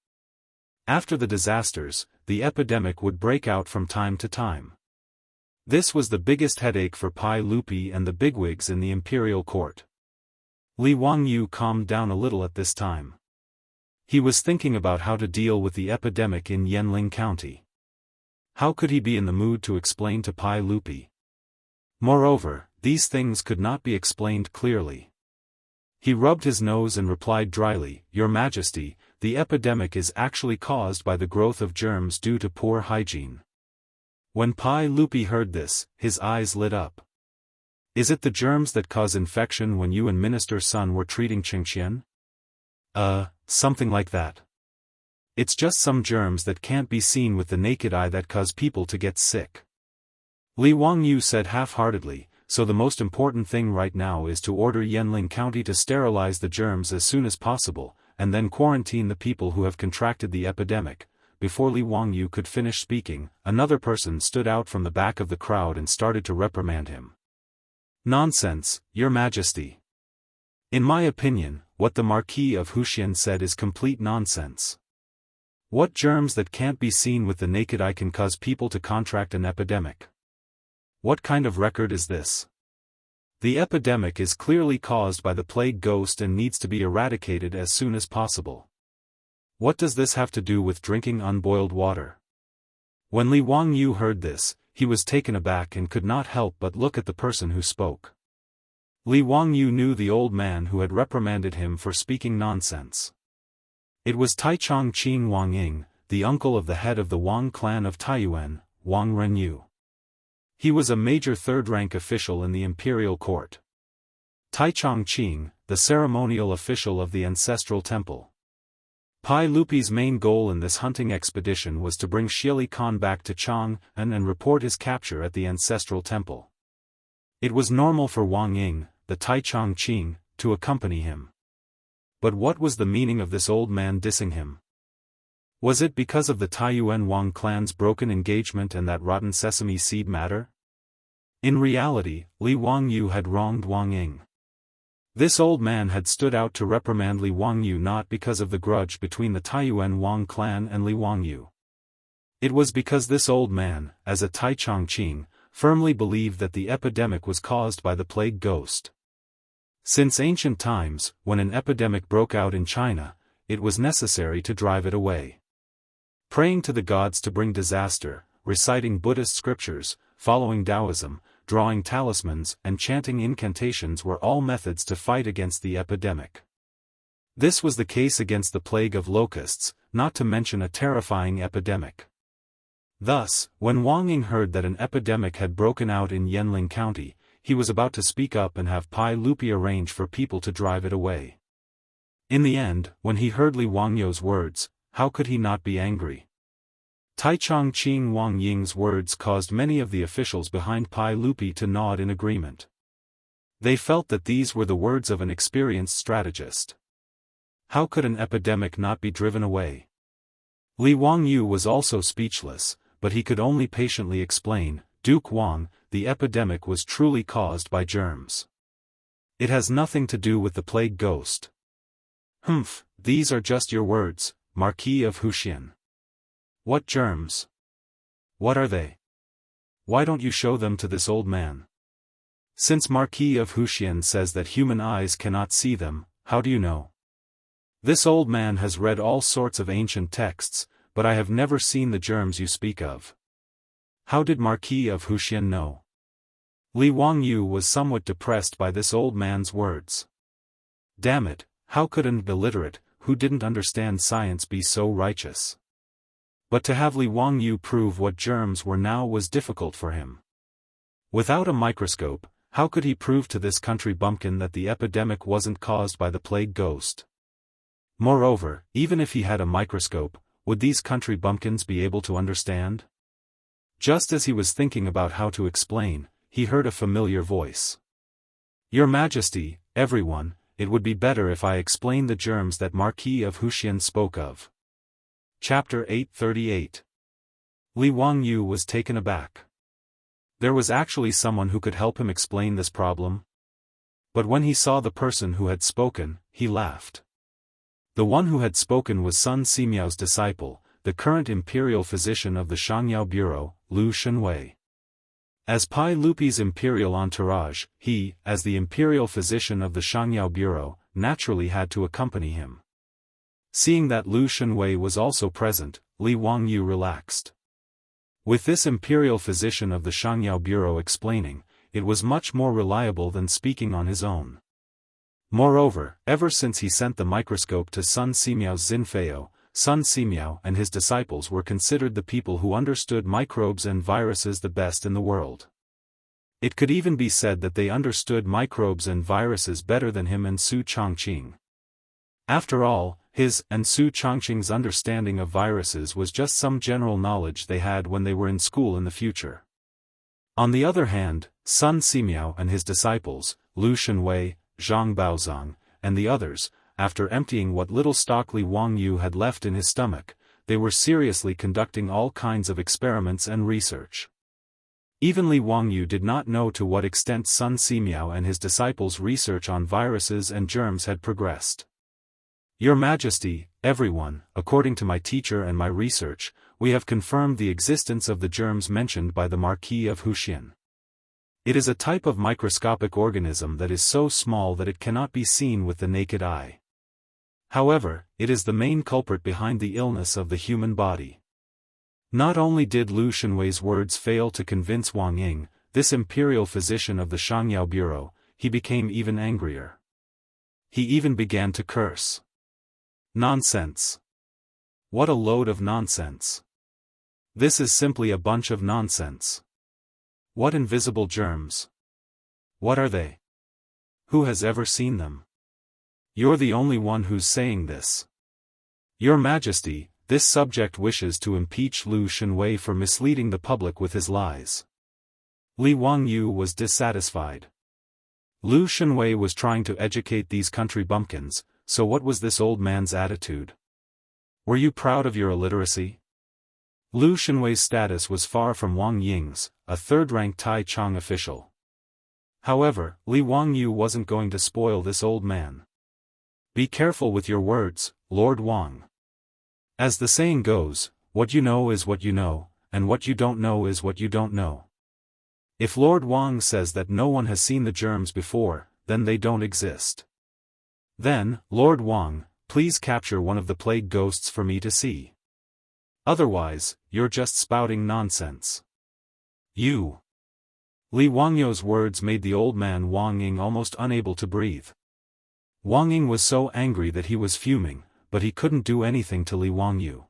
After the disasters, the epidemic would break out from time to time. This was the biggest headache for Pai Lupi and the bigwigs in the imperial court. Li Wangyu calmed down a little at this time. He was thinking about how to deal with the epidemic in Yanling County. How could he be in the mood to explain to Pai Lupi? Moreover, these things could not be explained clearly. He rubbed his nose and replied dryly, "Your Majesty, the epidemic is actually caused by the growth of germs due to poor hygiene." When Pai Lupi heard this, his eyes lit up. "Is it the germs that cause infection when you and Minister Sun were treating Qingqian?" Something like that. It's just some germs that can't be seen with the naked eye that cause people to get sick. Li Wangyu said half-heartedly, "So the most important thing right now is to order Yanling County to sterilize the germs as soon as possible, and then quarantine the people who have contracted the epidemic." Before Li Wangyu could finish speaking, another person stood out from the back of the crowd and started to reprimand him. "Nonsense, Your Majesty. In my opinion, what the Marquis of Huxian said is complete nonsense. What germs that can't be seen with the naked eye can cause people to contract an epidemic? What kind of record is this? The epidemic is clearly caused by the plague ghost and needs to be eradicated as soon as possible. What does this have to do with drinking unboiled water?" When Li Wangyu heard this, he was taken aback and could not help but look at the person who spoke. Li Wangyu knew the old man who had reprimanded him for speaking nonsense. It was Taichung Qing Wang Ying, the uncle of the head of the Wang clan of Taiyuan, Wang Renyu. He was a major third-rank official in the imperial court. Taichung Qing, the ceremonial official of the ancestral temple. Pai Lupi's main goal in this hunting expedition was to bring Shieli Khan back to Chang and report his capture at the ancestral temple. It was normal for Wang Ying, the Taichung Qing, to accompany him. But what was the meaning of this old man dissing him? Was it because of the Taiyuan Wang clan's broken engagement and that rotten sesame seed matter? In reality, Li Wangyu had wronged Wang Ying. This old man had stood out to reprimand Li Wangyu not because of the grudge between the Taiyuan Wang clan and Li Wangyu. It was because this old man, as a Taichung Qing, firmly believed that the epidemic was caused by the plague ghost. Since ancient times, when an epidemic broke out in China, it was necessary to drive it away. Praying to the gods to bring disaster, reciting Buddhist scriptures, following Taoism, drawing talismans and chanting incantations were all methods to fight against the epidemic. This was the case against the plague of locusts, not to mention a terrifying epidemic. Thus, when Wang Ying heard that an epidemic had broken out in Yanling County, he was about to speak up and have Pai Lupi arrange for people to drive it away. In the end, when he heard Li Wangyu's words, how could he not be angry? Taichung Qing Wang Ying's words caused many of the officials behind Pai Lupi to nod in agreement. They felt that these were the words of an experienced strategist. How could an epidemic not be driven away? Li Wangyu was also speechless, but he could only patiently explain, "Duke Wang, the epidemic was truly caused by germs. It has nothing to do with the plague ghost." "Humph, these are just your words, Marquis of Huxian. What germs? What are they? Why don't you show them to this old man? Since Marquis of Huxian says that human eyes cannot see them, how do you know? This old man has read all sorts of ancient texts, but I have never seen the germs you speak of. How did Marquis of Huxian know?" Li Wangyu was somewhat depressed by this old man's words. Damn it, how could an illiterate, who didn't understand science be so righteous? But to have Li Wangyu prove what germs were now was difficult for him. Without a microscope, how could he prove to this country bumpkin that the epidemic wasn't caused by the plague ghost? Moreover, even if he had a microscope, would these country bumpkins be able to understand? Just as he was thinking about how to explain, he heard a familiar voice. "Your Majesty, everyone, it would be better if I explain the germs that Marquis of Huxian spoke of." Chapter 838. Li Wangyu was taken aback. There was actually someone who could help him explain this problem. But when he saw the person who had spoken, he laughed. The one who had spoken was Sun Simiao's disciple, the current imperial physician of the Shangyao Bureau, Lu Shenwei. As Pai Lupi's imperial entourage, he, as the imperial physician of the Xiangyao Bureau, naturally had to accompany him. Seeing that Lu Shenwei was also present, Li Wangyu relaxed. With this imperial physician of the Xiangyao Bureau explaining, it was much more reliable than speaking on his own. Moreover, ever since he sent the microscope to Sun Simiao's Zinfei, Sun Simiao and his disciples were considered the people who understood microbes and viruses the best in the world. It could even be said that they understood microbes and viruses better than him and Su Chongqing. After all, his and Su Chongqing's understanding of viruses was just some general knowledge they had when they were in school in the future. On the other hand, Sun Simiao and his disciples, Lu Shenwei, Zhang Baozong, and the others, after emptying what little stock Li Wangyu had left in his stomach, they were seriously conducting all kinds of experiments and research. Even Li Wangyu did not know to what extent Sun Simiao and his disciples' research on viruses and germs had progressed. Your Majesty, everyone, according to my teacher and my research, we have confirmed the existence of the germs mentioned by the Marquis of Huxian. It is a type of microscopic organism that is so small that it cannot be seen with the naked eye. However, it is the main culprit behind the illness of the human body. Not only did Lu Shenwei's words fail to convince Wang Ying, this imperial physician of the Xiangyao Bureau, he became even angrier. He even began to curse. Nonsense. What a load of nonsense. This is simply a bunch of nonsense. What invisible germs? What are they? Who has ever seen them? You're the only one who's saying this. Your Majesty, this subject wishes to impeach Lu Shenwei for misleading the public with his lies. Li Wangyu was dissatisfied. Lu Shenwei was trying to educate these country bumpkins, so what was this old man's attitude? Were you proud of your illiteracy? Lu Shenwei's status was far from Wang Ying's, a third-rank Tai Chong official. However, Li Wangyu wasn't going to spoil this old man. Be careful with your words, Lord Wang. As the saying goes, what you know is what you know, and what you don't know is what you don't know. If Lord Wang says that no one has seen the germs before, then they don't exist. Then, Lord Wang, please capture one of the plague ghosts for me to see. Otherwise, you're just spouting nonsense. You. Li Wangyu's words made the old man Wang Ying almost unable to breathe. Wang Ying was so angry that he was fuming, but he couldn't do anything to Li Wangyu.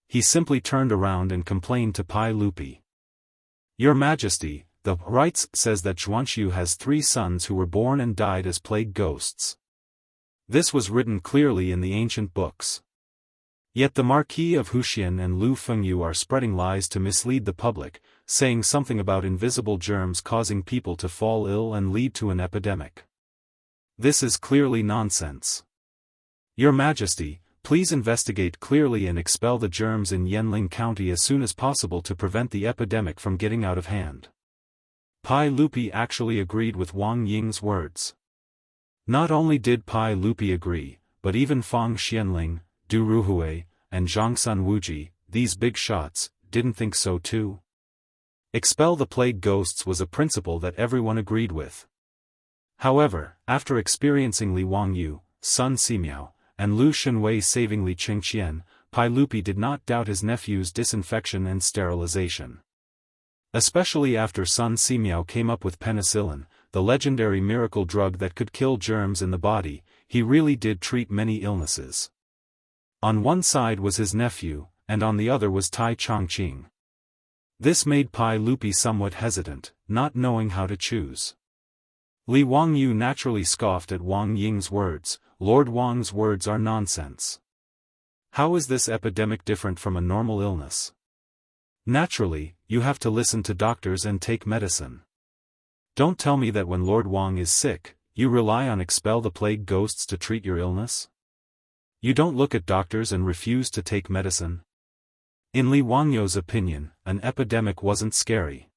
He simply turned around and complained to Pai Lupi. Your Majesty, the rites says that Zhuanxiu has 3 sons who were born and died as plague ghosts. This was written clearly in the ancient books. Yet the Marquis of Huxian and Lu Fengyu are spreading lies to mislead the public, saying something about invisible germs causing people to fall ill and lead to an epidemic. This is clearly nonsense. Your Majesty, please investigate clearly and expel the germs in Yanling County as soon as possible to prevent the epidemic from getting out of hand. Pai Lupi actually agreed with Wang Ying's words. Not only did Pai Lupi agree, but even Fang Xianling, Du Ruhui, and Zhangsun Wuji, these big shots, didn't think so too. Expel the plague ghosts was a principle that everyone agreed with. However, after experiencing Li Wangyu, Sun Simiao, and Lu Shenwei saving Li Qingqian, Pai Lupi did not doubt his nephew's disinfection and sterilization. Especially after Sun Simiao came up with penicillin, the legendary miracle drug that could kill germs in the body, he really did treat many illnesses. On one side was his nephew, and on the other was Tai Chongqing. This made Pai Lupi somewhat hesitant, not knowing how to choose. Li Wangyu naturally scoffed at Wang Ying's words. Lord Wang's words are nonsense. How is this epidemic different from a normal illness? Naturally, you have to listen to doctors and take medicine. Don't tell me that when Lord Wang is sick, you rely on expel the plague ghosts to treat your illness? You don't look at doctors and refuse to take medicine? In Li Wangyu's opinion, an epidemic wasn't scary.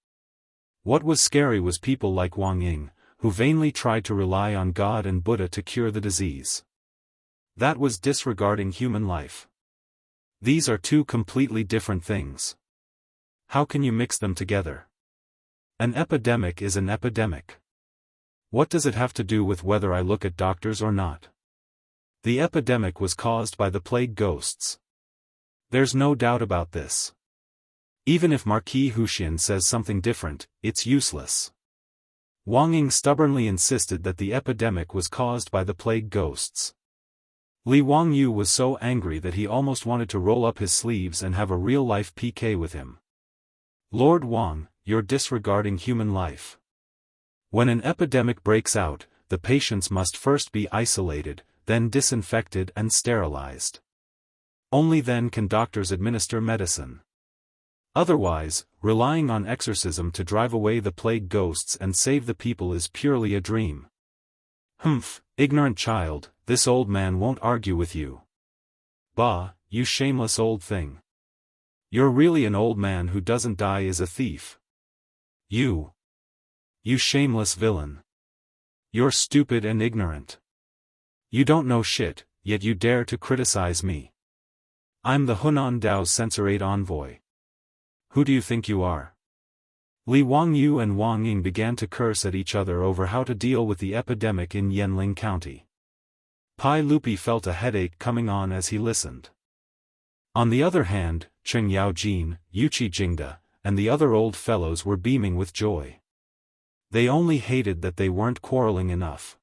What was scary was people like Wang Ying, who vainly tried to rely on God and Buddha to cure the disease. That was disregarding human life. These are two completely different things. How can you mix them together? An epidemic is an epidemic. What does it have to do with whether I look at doctors or not? The epidemic was caused by the plague ghosts. There's no doubt about this. Even if Marquis Huxian says something different, it's useless. Wang Ying stubbornly insisted that the epidemic was caused by the plague ghosts. Li Wangyu was so angry that he almost wanted to roll up his sleeves and have a real-life PK with him. Lord Wang, you're disregarding human life. When an epidemic breaks out, the patients must first be isolated, then disinfected and sterilized. Only then can doctors administer medicine. Otherwise, relying on exorcism to drive away the plague ghosts and save the people is purely a dream. Humph, ignorant child, this old man won't argue with you. Bah, you shameless old thing. You're really an old man who doesn't die is a thief. You shameless villain. You're stupid and ignorant. You don't know shit, yet you dare to criticize me. I'm the Hunan Dao's censorate envoy. Who do you think you are? Li Wangyu and Wang Ying began to curse at each other over how to deal with the epidemic in Yanling County. Pai Lupi felt a headache coming on as he listened. On the other hand, Cheng Yaojin, Yuchi Jingda, and the other old fellows were beaming with joy. They only hated that they weren't quarreling enough.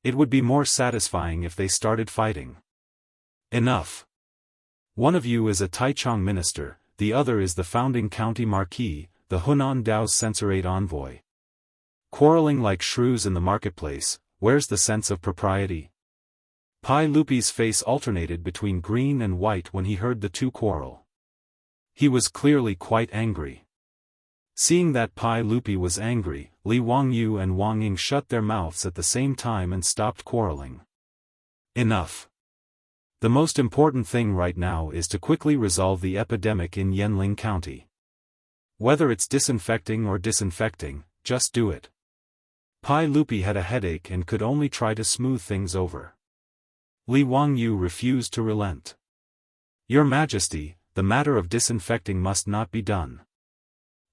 It would be more satisfying if they started fighting. Enough. One of you is a Taichung minister, the other is the founding county marquis, the Hunan Dao's censorate envoy. Quarreling like shrews in the marketplace, where's the sense of propriety? Pai Lupi's face alternated between green and white when he heard the two quarrel. He was clearly quite angry. Seeing that Pai Lupi was angry, Li Wangyu and Wang Ying shut their mouths at the same time and stopped quarreling. Enough. The most important thing right now is to quickly resolve the epidemic in Yanling County. Whether it's disinfecting or disinfecting, just do it. Pai Lupi had a headache and could only try to smooth things over. Li Wangyu refused to relent. Your Majesty, the matter of disinfecting must not be done.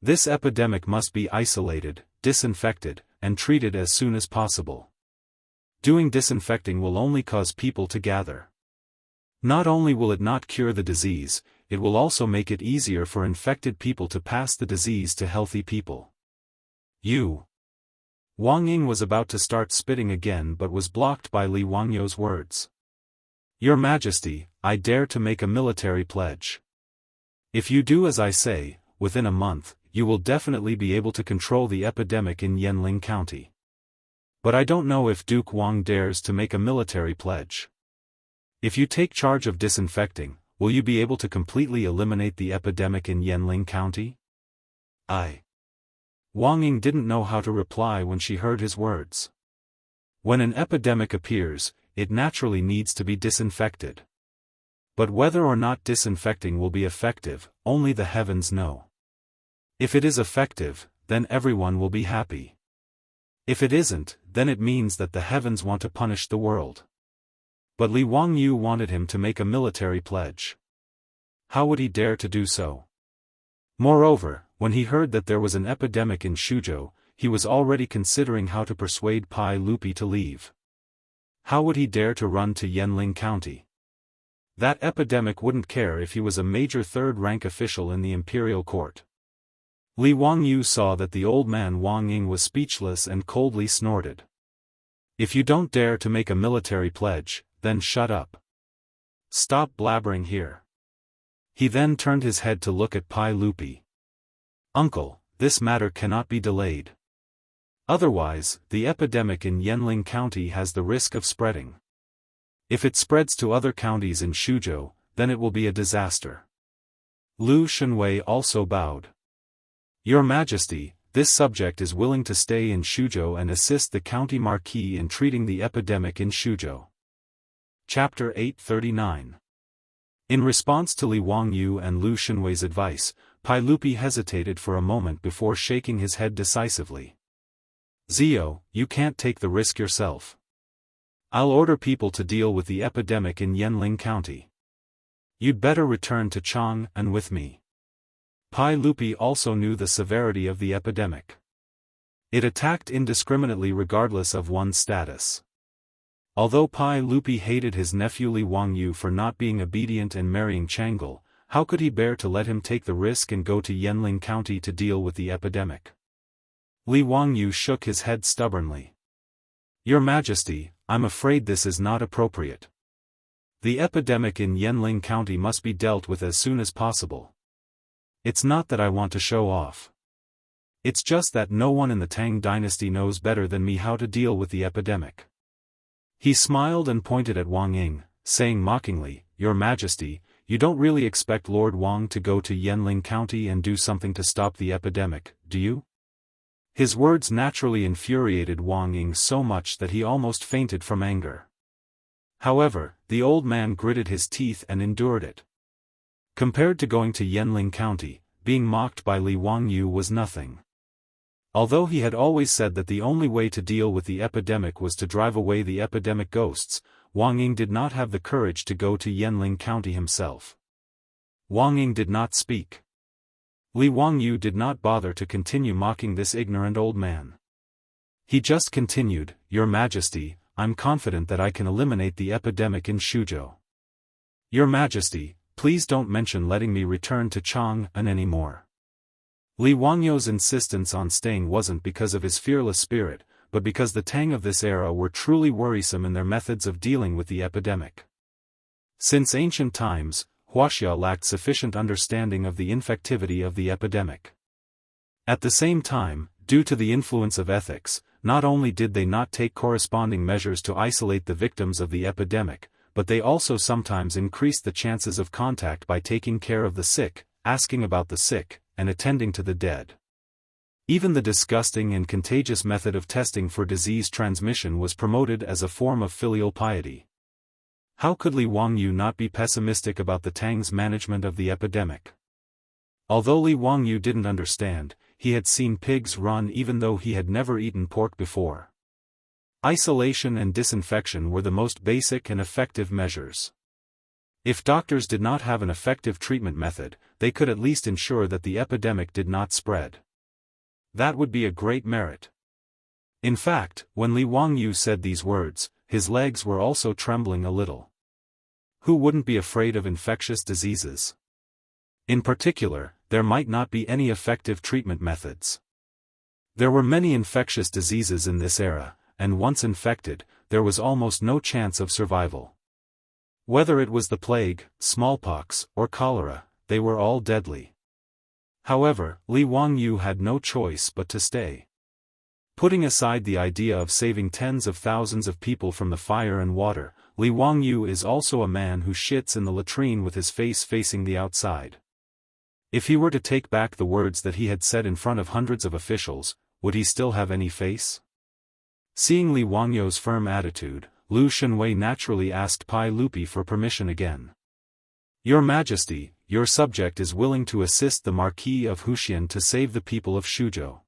This epidemic must be isolated, disinfected, and treated as soon as possible. Doing disinfecting will only cause people to gather. Not only will it not cure the disease, it will also make it easier for infected people to pass the disease to healthy people. Wang Ying was about to start spitting again but was blocked by Li Wangyu's words. Your Majesty, I dare to make a military pledge. If you do as I say, within a month, you will definitely be able to control the epidemic in Yanling County. But I don't know if Duke Wang dares to make a military pledge. If you take charge of disinfecting, will you be able to completely eliminate the epidemic in Yanling County? Wang Ying didn't know how to reply when she heard his words. When an epidemic appears, it naturally needs to be disinfected. But whether or not disinfecting will be effective, only the heavens know. If it is effective, then everyone will be happy. If it isn't, then it means that the heavens want to punish the world. But Li Wangyu wanted him to make a military pledge. How would he dare to do so? Moreover, when he heard that there was an epidemic in Shuzhou, he was already considering how to persuade Pai Lupi to leave. How would he dare to run to Yanling County? That epidemic wouldn't care if he was a major third-rank official in the imperial court. Li Wangyu saw that the old man Wang Ying was speechless and coldly snorted. If you don't dare to make a military pledge, then shut up. Stop blabbering here. He then turned his head to look at Pai Lupi. Uncle, this matter cannot be delayed. Otherwise, the epidemic in Yanling County has the risk of spreading. If it spreads to other counties in Shuzhou, then it will be a disaster. Lu Shenwei also bowed. Your Majesty, this subject is willing to stay in Shuzhou and assist the county marquis in treating the epidemic in Shuzhou. Chapter 839. In response to Li Wangyu and Lu Shenwei's advice, Pai Lupi hesitated for a moment before shaking his head decisively. Zio, you can't take the risk yourself. I'll order people to deal with the epidemic in Yanling County. You'd better return to Chang and with me. Pai Lupi also knew the severity of the epidemic. It attacked indiscriminately regardless of one's status. Although Pai Lupi hated his nephew Li Wangyu for not being obedient and marrying Changle, how could he bear to let him take the risk and go to Yanling County to deal with the epidemic? Li Wangyu shook his head stubbornly. Your Majesty, I'm afraid this is not appropriate. The epidemic in Yanling County must be dealt with as soon as possible. It's not that I want to show off. It's just that no one in the Tang dynasty knows better than me how to deal with the epidemic. He smiled and pointed at Wang Ying, saying mockingly, Your Majesty, you don't really expect Lord Wang to go to Yanling County and do something to stop the epidemic, do you? His words naturally infuriated Wang Ying so much that he almost fainted from anger. However, the old man gritted his teeth and endured it. Compared to going to Yanling County, being mocked by Li Wangyu was nothing. Although he had always said that the only way to deal with the epidemic was to drive away the epidemic ghosts, Wang Ying did not have the courage to go to Yanling County himself. Wang Ying did not speak. Li Wangyu did not bother to continue mocking this ignorant old man. He just continued, Your Majesty, I'm confident that I can eliminate the epidemic in Shuzhou. Your Majesty, please don't mention letting me return to Chang'an anymore. Li Wangyu's insistence on staying wasn't because of his fearless spirit, but because the Tang of this era were truly worrisome in their methods of dealing with the epidemic. Since ancient times, Wuxia lacked sufficient understanding of the infectivity of the epidemic. At the same time, due to the influence of ethics, not only did they not take corresponding measures to isolate the victims of the epidemic, but they also sometimes increased the chances of contact by taking care of the sick, asking about the sick, and attending to the dead. Even the disgusting and contagious method of testing for disease transmission was promoted as a form of filial piety. How could Li Wangyu not be pessimistic about the Tang's management of the epidemic? Although Li Wangyu didn't understand, he had seen pigs run even though he had never eaten pork before. Isolation and disinfection were the most basic and effective measures. If doctors did not have an effective treatment method, they could at least ensure that the epidemic did not spread. That would be a great merit. In fact, when Li Wangyu said these words, his legs were also trembling a little. Who wouldn't be afraid of infectious diseases? In particular, there might not be any effective treatment methods. There were many infectious diseases in this era, and once infected, there was almost no chance of survival. Whether it was the plague, smallpox, or cholera, they were all deadly. However, Li Wangyu had no choice but to stay. Putting aside the idea of saving tens of thousands of people from the fire and water, Li Wangyu is also a man who shits in the latrine with his face facing the outside. If he were to take back the words that he had said in front of hundreds of officials, would he still have any face? Seeing Li Wangyu's firm attitude, Lu Shenwei naturally asked Pai Lupi for permission again. Your Majesty, your subject is willing to assist the Marquis of Huxian to save the people of Shuzhou.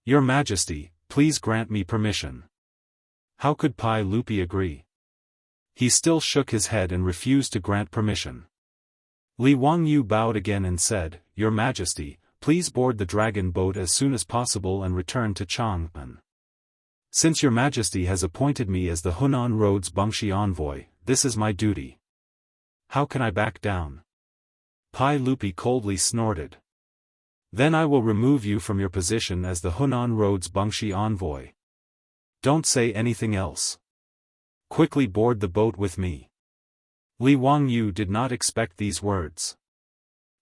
Your Majesty, please grant me permission. How could Pai Lupi agree? He still shook his head and refused to grant permission. Li Wangyu bowed again and said, Your Majesty, please board the dragon boat as soon as possible and return to Chang'an. Since Your Majesty has appointed me as the Hunan Road's Bangxi envoy, this is my duty. How can I back down? Pai Lupi coldly snorted. Then I will remove you from your position as the Hunan Road's Bangxi envoy. Don't say anything else. Quickly board the boat with me. Li Wangyu did not expect these words.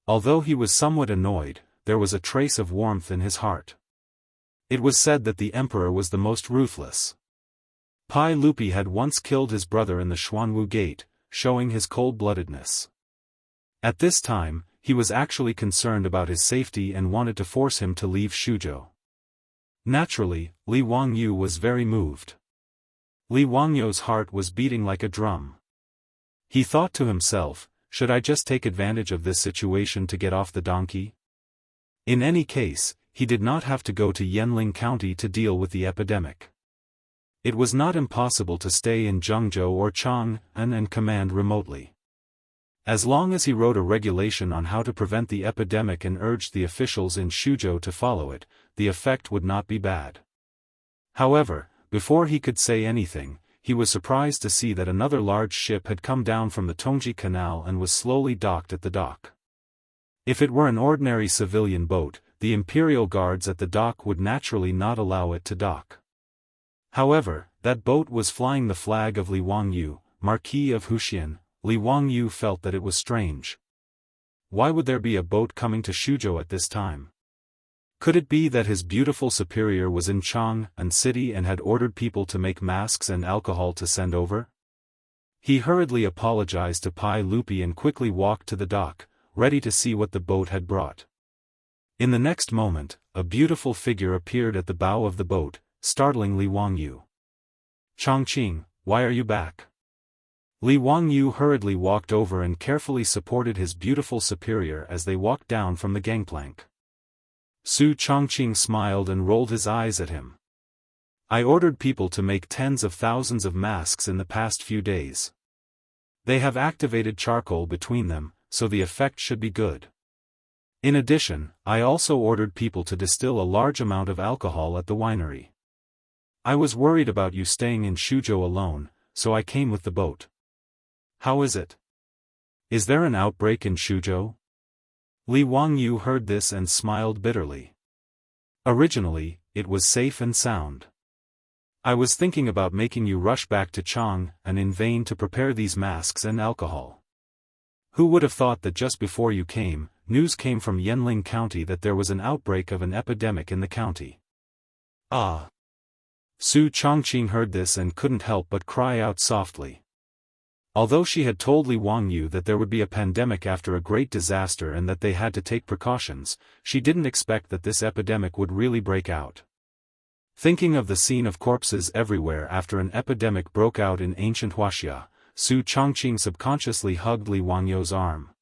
Although he was somewhat annoyed, there was a trace of warmth in his heart. It was said that the emperor was the most ruthless. Pai Lupi had once killed his brother in the Xuanwu Gate, showing his cold-bloodedness. At this time, he was actually concerned about his safety and wanted to force him to leave Shuzhou. Naturally, Li Wangyu was very moved. Li Wangyu's heart was beating like a drum. He thought to himself, should I just take advantage of this situation to get off the donkey? In any case, he did not have to go to Yanling County to deal with the epidemic. It was not impossible to stay in Jianghu or Chang'an and command remotely. As long as he wrote a regulation on how to prevent the epidemic and urged the officials in Shuzhou to follow it, the effect would not be bad. However, before he could say anything, he was surprised to see that another large ship had come down from the Tongji Canal and was slowly docked at the dock. If it were an ordinary civilian boat, the imperial guards at the dock would naturally not allow it to dock. However, that boat was flying the flag of Li Wangyu, Marquis of Huxian. Li Wangyu felt that it was strange. Why would there be a boat coming to Shuzhou at this time? Could it be that his beautiful superior was in Chang'an city and had ordered people to make masks and alcohol to send over? He hurriedly apologized to Pai Lupi and quickly walked to the dock, ready to see what the boat had brought. In the next moment, a beautiful figure appeared at the bow of the boat, startling Li Wangyu. "Chongqing, why are you back?" Li Wangyu hurriedly walked over and carefully supported his beautiful superior as they walked down from the gangplank. Su Chongqing smiled and rolled his eyes at him. "I ordered people to make tens of thousands of masks in the past few days. They have activated charcoal between them, so the effect should be good. In addition, I also ordered people to distill a large amount of alcohol at the winery. I was worried about you staying in Shuzhou alone, so I came with the boat. How is it? Is there an outbreak in Shuzhou?" Li Wangyu heard this and smiled bitterly. "Originally, it was safe and sound. I was thinking about making you rush back to Chang'an in vain to prepare these masks and alcohol. Who would have thought that just before you came, news came from Yanling County that there was an outbreak of an epidemic in the county." "Ah!" Su Chongqing heard this and couldn't help but cry out softly. Although she had told Li Wangyu that there would be a pandemic after a great disaster and that they had to take precautions, she didn't expect that this epidemic would really break out. Thinking of the scene of corpses everywhere after an epidemic broke out in ancient Wuxia, Su Chongqing subconsciously hugged Li Wangyu's arm.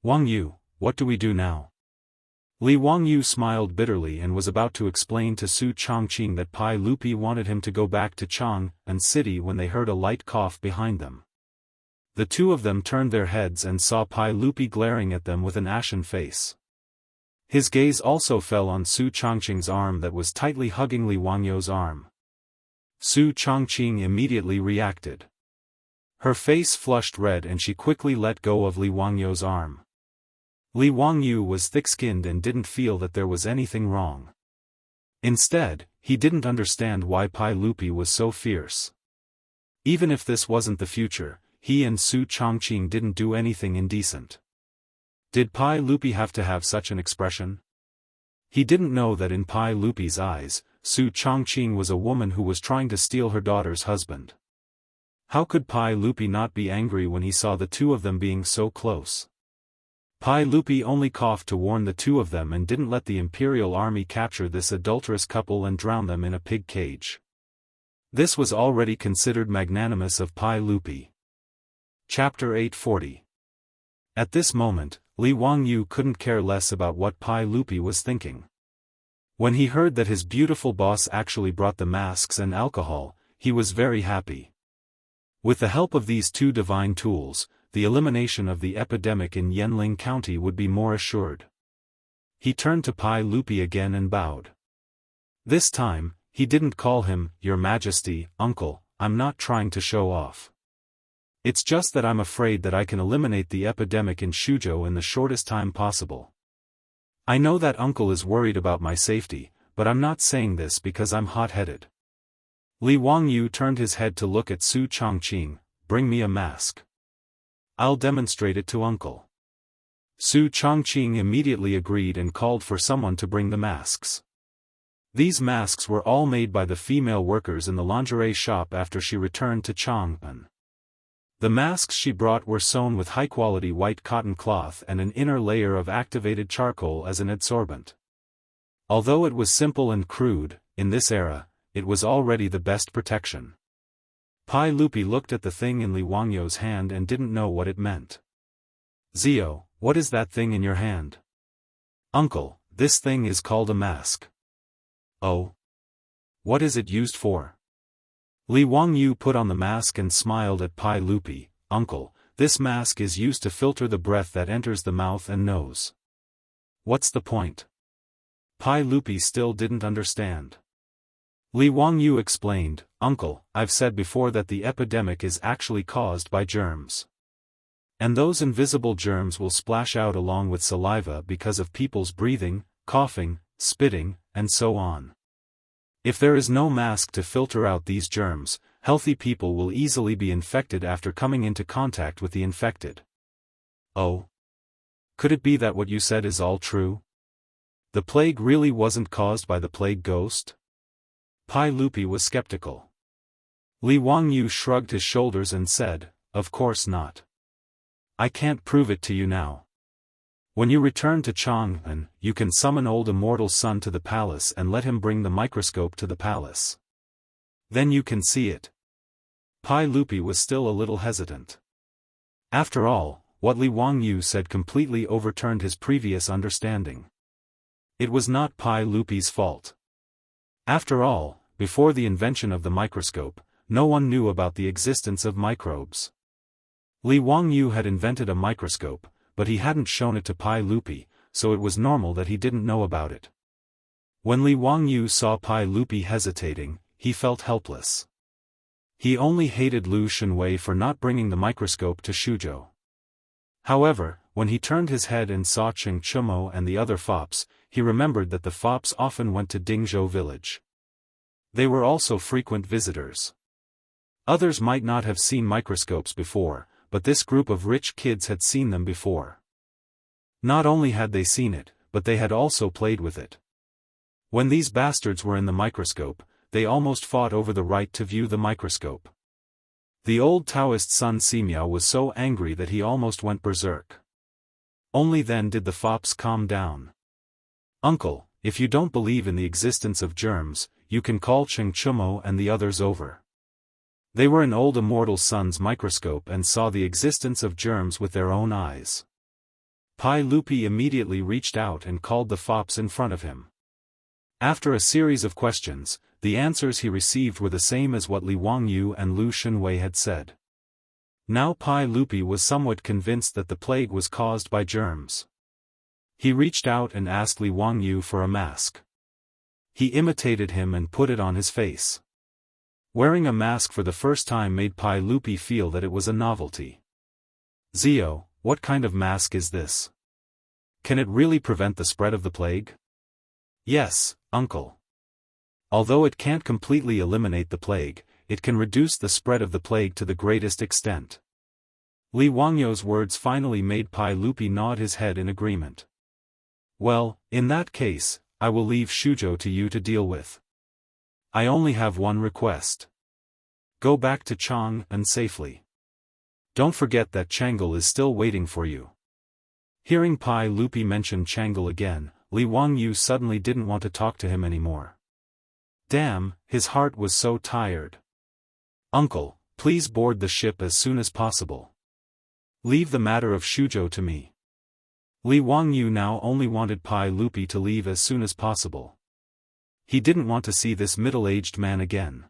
"Wangyu, what do we do now?" Li Wangyu smiled bitterly and was about to explain to Su Chongqing that Pai Lupi wanted him to go back to Chang'an city when they heard a light cough behind them. The two of them turned their heads and saw Pai Lupi glaring at them with an ashen face. His gaze also fell on Su Chongqing's arm that was tightly hugging Li Wangyu's arm. Su Chongqing immediately reacted. Her face flushed red and she quickly let go of Li Wangyu's arm. Li Wangyu was thick-skinned and didn't feel that there was anything wrong. Instead, he didn't understand why Pai Lupi was so fierce. Even if this wasn't the future, he and Su Chongqing didn't do anything indecent. Did Pai Lupi have to have such an expression? He didn't know that in Pai Lupi's eyes, Su Chongqing was a woman who was trying to steal her daughter's husband. How could Pai Lupi not be angry when he saw the two of them being so close? Pai Lupi only coughed to warn the two of them and didn't let the imperial army capture this adulterous couple and drown them in a pig cage. This was already considered magnanimous of Pai Lupi. Chapter 840. At this moment, Li Wangyu couldn't care less about what Pai Lupi was thinking. When he heard that his beautiful boss actually brought the masks and alcohol, he was very happy. With the help of these two divine tools, the elimination of the epidemic in Yanling County would be more assured. He turned to Pai Lupi again and bowed. This time, he didn't call him, "Your Majesty, Uncle." "I'm not trying to show off. It's just that I'm afraid that I can eliminate the epidemic in Shuzhou in the shortest time possible. I know that Uncle is worried about my safety, but I'm not saying this because I'm hot-headed." Li Wangyu turned his head to look at Su Chongqing. "Bring me a mask. I'll demonstrate it to Uncle." Su Chongqing immediately agreed and called for someone to bring the masks. These masks were all made by the female workers in the lingerie shop after she returned to Chang'an. The masks she brought were sewn with high-quality white cotton cloth and an inner layer of activated charcoal as an adsorbent. Although it was simple and crude, in this era, it was already the best protection. Pai Lupi looked at the thing in Li Wangyu's hand and didn't know what it meant. "Zio, what is that thing in your hand?" "Uncle, this thing is called a mask." "Oh? What is it used for?" Li Wangyu put on the mask and smiled at Pai Lupi. "Uncle, This mask is used to filter the breath that enters the mouth and nose. What's the point? Pai Lupi still didn't understand. Li Wangyu explained, Uncle, I've said before that the epidemic is actually caused by germs. And those invisible germs will splash out along with saliva because of people's breathing, coughing, spitting, and so on. If there is no mask to filter out these germs, healthy people will easily be infected after coming into contact with the infected. Oh? Could it be that what you said is all true? The plague really wasn't caused by the plague ghost? Pai Lupi was skeptical. Li Wangyu shrugged his shoulders and said, Of course not. I can't prove it to you now. When you return to Chang'an, you can summon old Immortal's son to the palace and let him bring the microscope to the palace. Then you can see it. Pai Lupi was still a little hesitant. After all, what Li Wangyu said completely overturned his previous understanding. It was not Pai Lupi's fault. After all, before the invention of the microscope, no one knew about the existence of microbes. Li Wangyu had invented a microscope, but he hadn't shown it to Pai Lupi, so it was normal that he didn't know about it. When Li Wangyu saw Pai Lupi hesitating, he felt helpless. He only hated Lu Xunwei for not bringing the microscope to Shuzhou. However, when he turned his head and saw Cheng Chumo and the other fops, he remembered that the fops often went to Dingzhou village. They were also frequent visitors. Others might not have seen microscopes before, but this group of rich kids had seen them before. Not only had they seen it, but they had also played with it. When these bastards were in the microscope, they almost fought over the right to view the microscope. The old Daoist son Simiao was so angry that he almost went berserk. Only then did the fops calm down. Uncle, if you don't believe in the existence of germs, you can call Cheng Chumo and the others over. They were in old Immortal son's microscope and saw the existence of germs with their own eyes. Pai Lupi immediately reached out and called the fops in front of him. After a series of questions, the answers he received were the same as what Li Wangyu and Lu Xunwei had said. Now Pai Lupi was somewhat convinced that the plague was caused by germs. He reached out and asked Li Wangyu for a mask. He imitated him and put it on his face. Wearing a mask for the first time made Pai Lupi feel that it was a novelty. Zio, what kind of mask is this? Can it really prevent the spread of the plague? Yes, uncle. Although it can't completely eliminate the plague, it can reduce the spread of the plague to the greatest extent. Li Wangyu's words finally made Pai Lupi nod his head in agreement. Well, in that case, I will leave Shuzhou to you to deal with. I only have one request. Go back to Chang'an safely. Don't forget that Chang'e is still waiting for you. Hearing Pai Lupi mention Chang'e again, Li Wangyu suddenly didn't want to talk to him anymore. Damn, his heart was so tired. Uncle, please board the ship as soon as possible. Leave the matter of Shuzhou to me. Li Wangyu now only wanted Pai Lupi to leave as soon as possible. He didn't want to see this middle-aged man again.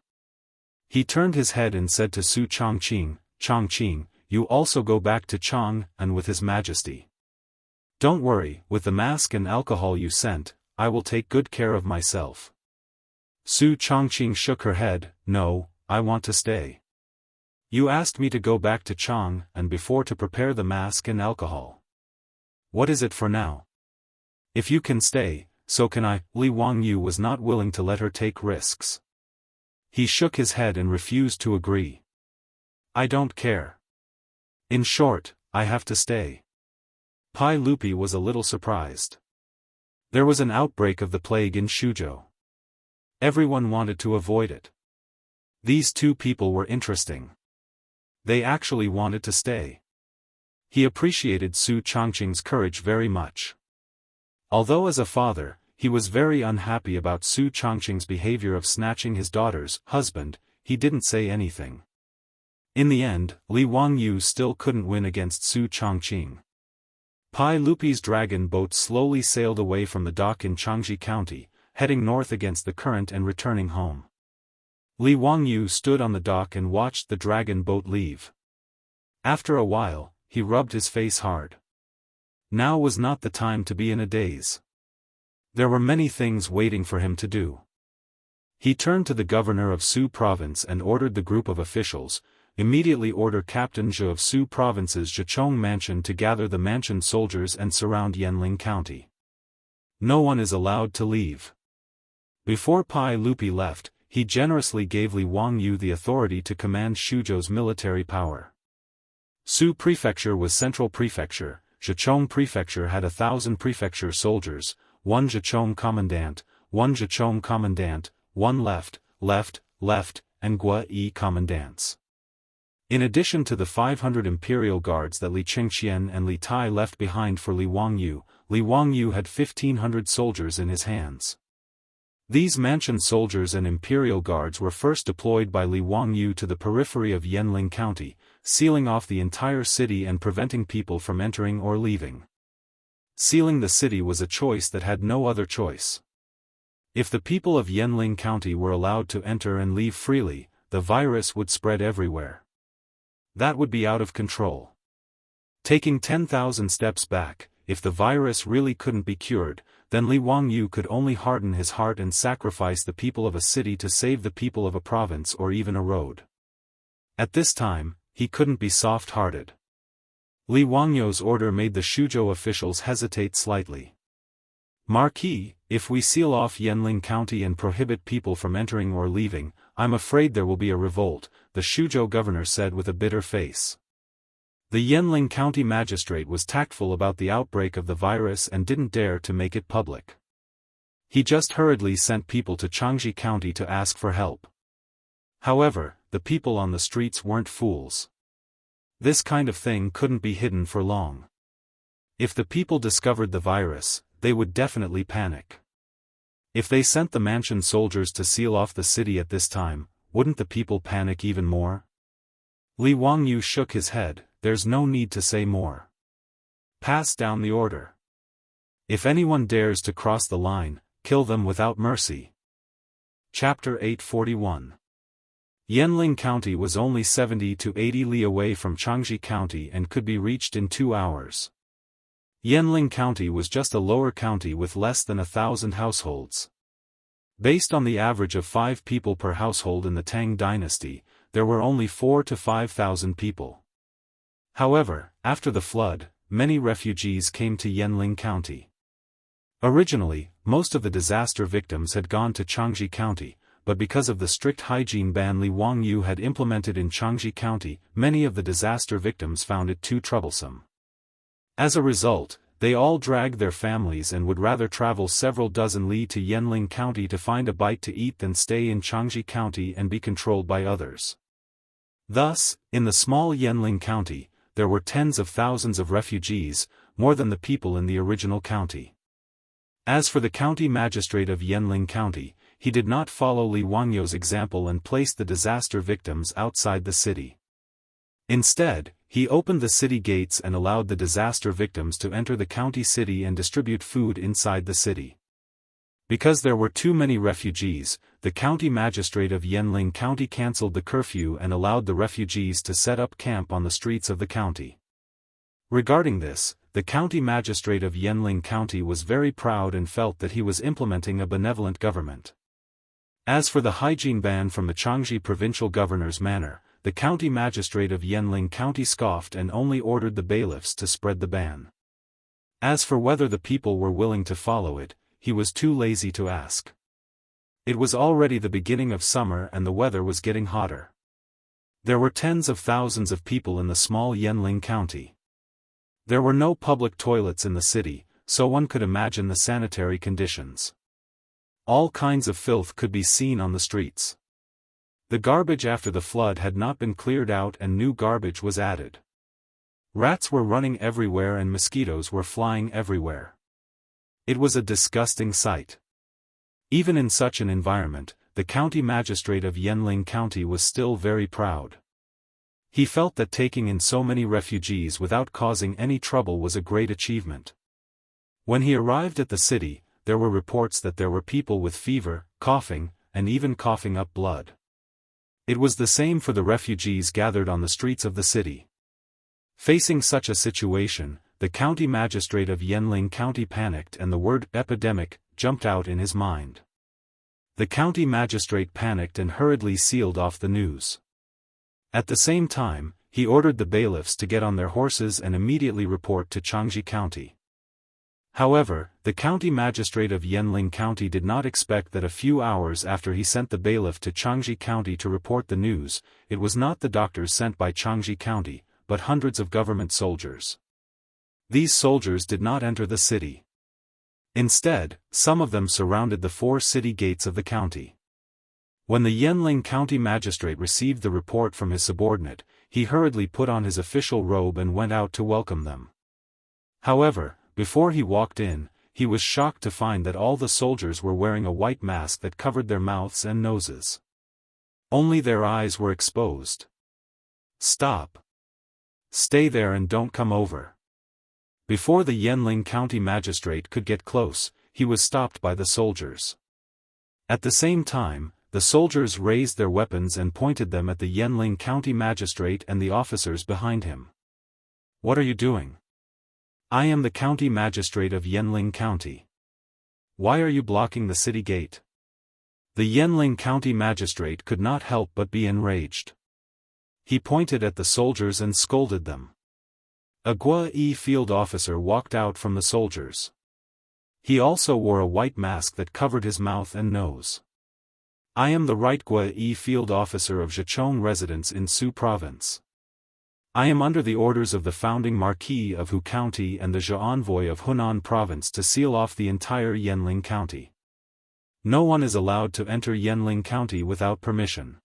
He turned his head and said to Su Chongqing, you also go back to Chang'an with His Majesty. Don't worry, with the mask and alcohol you sent, I will take good care of myself. Su Chongqing shook her head, no, I want to stay. You asked me to go back to Chang'an before to prepare the mask and alcohol. What is it for now? If you can stay, so can I. Li Wangyu was not willing to let her take risks. He shook his head and refused to agree. I don't care. In short, I have to stay. Pai Lupi was a little surprised. There was an outbreak of the plague in Shuzhou. Everyone wanted to avoid it. These two people were interesting. They actually wanted to stay. He appreciated Su Chongqing's courage very much. Although as a father, he was very unhappy about Su Chongqing's behavior of snatching his daughter's husband, he didn't say anything. In the end, Li Wangyu still couldn't win against Su Chongqing. Pai Lupi's dragon boat slowly sailed away from the dock in Changji County, heading north against the current and returning home. Li Wangyu stood on the dock and watched the dragon boat leave. After a while, he rubbed his face hard. Now was not the time to be in a daze. There were many things waiting for him to do. He turned to the governor of Su province and ordered the group of officials, immediately order Captain Zhe of Su province's Zhichong mansion to gather the mansion soldiers and surround Yanling County. No one is allowed to leave. Before Pai Lupi left, he generously gave Li Wangyu the authority to command Shuzhou's military power. Su Prefecture was central prefecture, Zhichong Prefecture had 1,000 prefecture soldiers, 1 Zhichong commandant, 1 Zhichong commandant, 1 left, and Gua-yi commandants. In addition to the 500 imperial guards that Li Qingxian and Li Tai left behind for Li Wangyu had 1,500 soldiers in his hands. These mansion soldiers and imperial guards were first deployed by Li Wangyu to the periphery of Yanling County, sealing off the entire city and preventing people from entering or leaving. Sealing the city was a choice that had no other choice. If the people of Yanling County were allowed to enter and leave freely, the virus would spread everywhere. That would be out of control. Taking 10,000 steps back, if the virus really couldn't be cured, then Li Wangyu could only harden his heart and sacrifice the people of a city to save the people of a province or even a road. At this time, he couldn't be soft-hearted. Li Wangyu's order made the Shuzhou officials hesitate slightly. Marquis, if we seal off Yanling County and prohibit people from entering or leaving, I'm afraid there will be a revolt, the Shuzhou governor said with a bitter face. The Yanling County magistrate was tactful about the outbreak of the virus and didn't dare to make it public. He just hurriedly sent people to Changji County to ask for help. However, the people on the streets weren't fools. This kind of thing couldn't be hidden for long. If the people discovered the virus, they would definitely panic. If they sent the mansion soldiers to seal off the city at this time, wouldn't the people panic even more? Li Wangyu shook his head. There's no need to say more. Pass down the order. If anyone dares to cross the line, kill them without mercy. Chapter 841. Yanling County was only 70 to 80 li away from Changji County and could be reached in 2 hours. Yanling County was just a lower county with less than 1,000 households. Based on the average of 5 people per household in the Tang dynasty, there were only 4,000 to 5,000 people. However, after the flood, many refugees came to Yanling County. Originally, most of the disaster victims had gone to Changji County, but because of the strict hygiene ban Li Wangyu had implemented in Changji County, many of the disaster victims found it too troublesome. As a result, they all dragged their families and would rather travel several dozen li to Yanling County to find a bite to eat than stay in Changji County and be controlled by others. Thus, in the small Yanling County, there were tens of thousands of refugees, more than the people in the original county. As for the county magistrate of Yanling County, he did not follow Li Wangyu's example and placed the disaster victims outside the city. Instead, he opened the city gates and allowed the disaster victims to enter the county city and distribute food inside the city. Because there were too many refugees, the county magistrate of Yanling County cancelled the curfew and allowed the refugees to set up camp on the streets of the county. Regarding this, the county magistrate of Yanling County was very proud and felt that he was implementing a benevolent government. As for the hygiene ban from the Changji provincial governor's manor, the county magistrate of Yanling County scoffed and only ordered the bailiffs to spread the ban. As for whether the people were willing to follow it, he was too lazy to ask. It was already the beginning of summer and the weather was getting hotter. There were tens of thousands of people in the small Yanling County. There were no public toilets in the city, so one could imagine the sanitary conditions. All kinds of filth could be seen on the streets. The garbage after the flood had not been cleared out and new garbage was added. Rats were running everywhere and mosquitoes were flying everywhere. It was a disgusting sight. Even in such an environment, the county magistrate of Yanling County was still very proud. He felt that taking in so many refugees without causing any trouble was a great achievement. When he arrived at the city, there were reports that there were people with fever, coughing, and even coughing up blood. It was the same for the refugees gathered on the streets of the city. Facing such a situation, the county magistrate of Yanling County panicked and the word epidemic jumped out in his mind. The county magistrate panicked and hurriedly sealed off the news. At the same time, he ordered the bailiffs to get on their horses and immediately report to Jianghu County. However, the county magistrate of Yanling County did not expect that a few hours after he sent the bailiff to Jianghu County to report the news, it was not the doctors sent by Jianghu County, but hundreds of government soldiers. These soldiers did not enter the city. Instead, some of them surrounded the 4 city gates of the county. When the Yanling County magistrate received the report from his subordinate, he hurriedly put on his official robe and went out to welcome them. However, before he walked in, he was shocked to find that all the soldiers were wearing a white mask that covered their mouths and noses. Only their eyes were exposed. "Stop. Stay there and don't come over." Before the Yanling County magistrate could get close, he was stopped by the soldiers. At the same time, the soldiers raised their weapons and pointed them at the Yanling County magistrate and the officers behind him. "What are you doing? I am the county magistrate of Yanling County. Why are you blocking the city gate?" The Yanling County magistrate could not help but be enraged. He pointed at the soldiers and scolded them. A Gua-yi field officer walked out from the soldiers. He also wore a white mask that covered his mouth and nose. "I am the right Gua-yi field officer of Zhejiang residence in Su province. I am under the orders of the founding Marquis of Hu County and the Zhe envoy of Hunan province to seal off the entire Yanling County. No one is allowed to enter Yanling County without permission.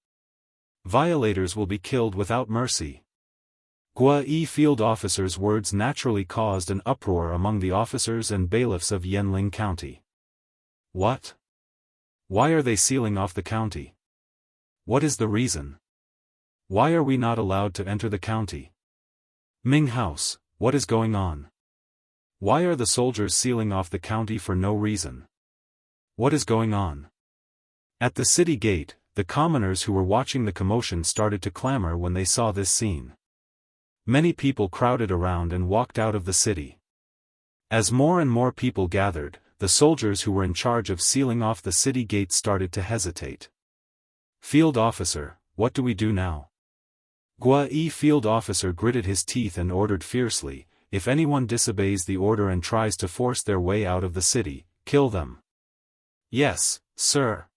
Violators will be killed without mercy." Gua-yi field officer's words naturally caused an uproar among the officers and bailiffs of Yanling County. "What? Why are they sealing off the county? What is the reason? Why are we not allowed to enter the county? Ming House, what is going on? Why are the soldiers sealing off the county for no reason? What is going on?" At the city gate, the commoners who were watching the commotion started to clamor when they saw this scene. Many people crowded around and walked out of the city. As more and more people gathered, the soldiers who were in charge of sealing off the city gates started to hesitate. "Field officer, what do we do now?" Gua-yi field officer gritted his teeth and ordered fiercely, "If anyone disobeys the order and tries to force their way out of the city, kill them." "Yes, sir."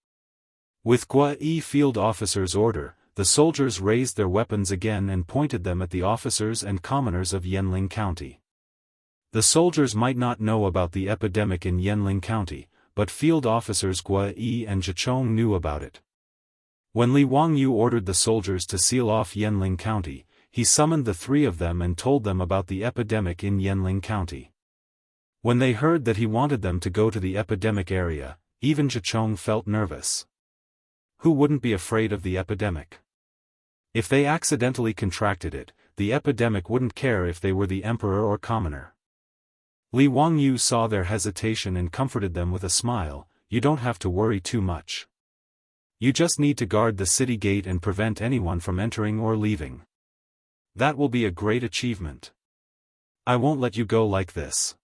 With Gua-yi field officer's order, the soldiers raised their weapons again and pointed them at the officers and commoners of Yanling County. The soldiers might not know about the epidemic in Yanling County, but field officers Gua-yi and Zhejiang knew about it. When Li Wangyu ordered the soldiers to seal off Yanling County, he summoned the 3 of them and told them about the epidemic in Yanling County. When they heard that he wanted them to go to the epidemic area, even Zhejiang felt nervous. Who wouldn't be afraid of the epidemic? If they accidentally contracted it, the epidemic wouldn't care if they were the emperor or commoner. Li Wangyu saw their hesitation and comforted them with a smile. "You don't have to worry too much. You just need to guard the city gate and prevent anyone from entering or leaving. That will be a great achievement. I won't let you go like this.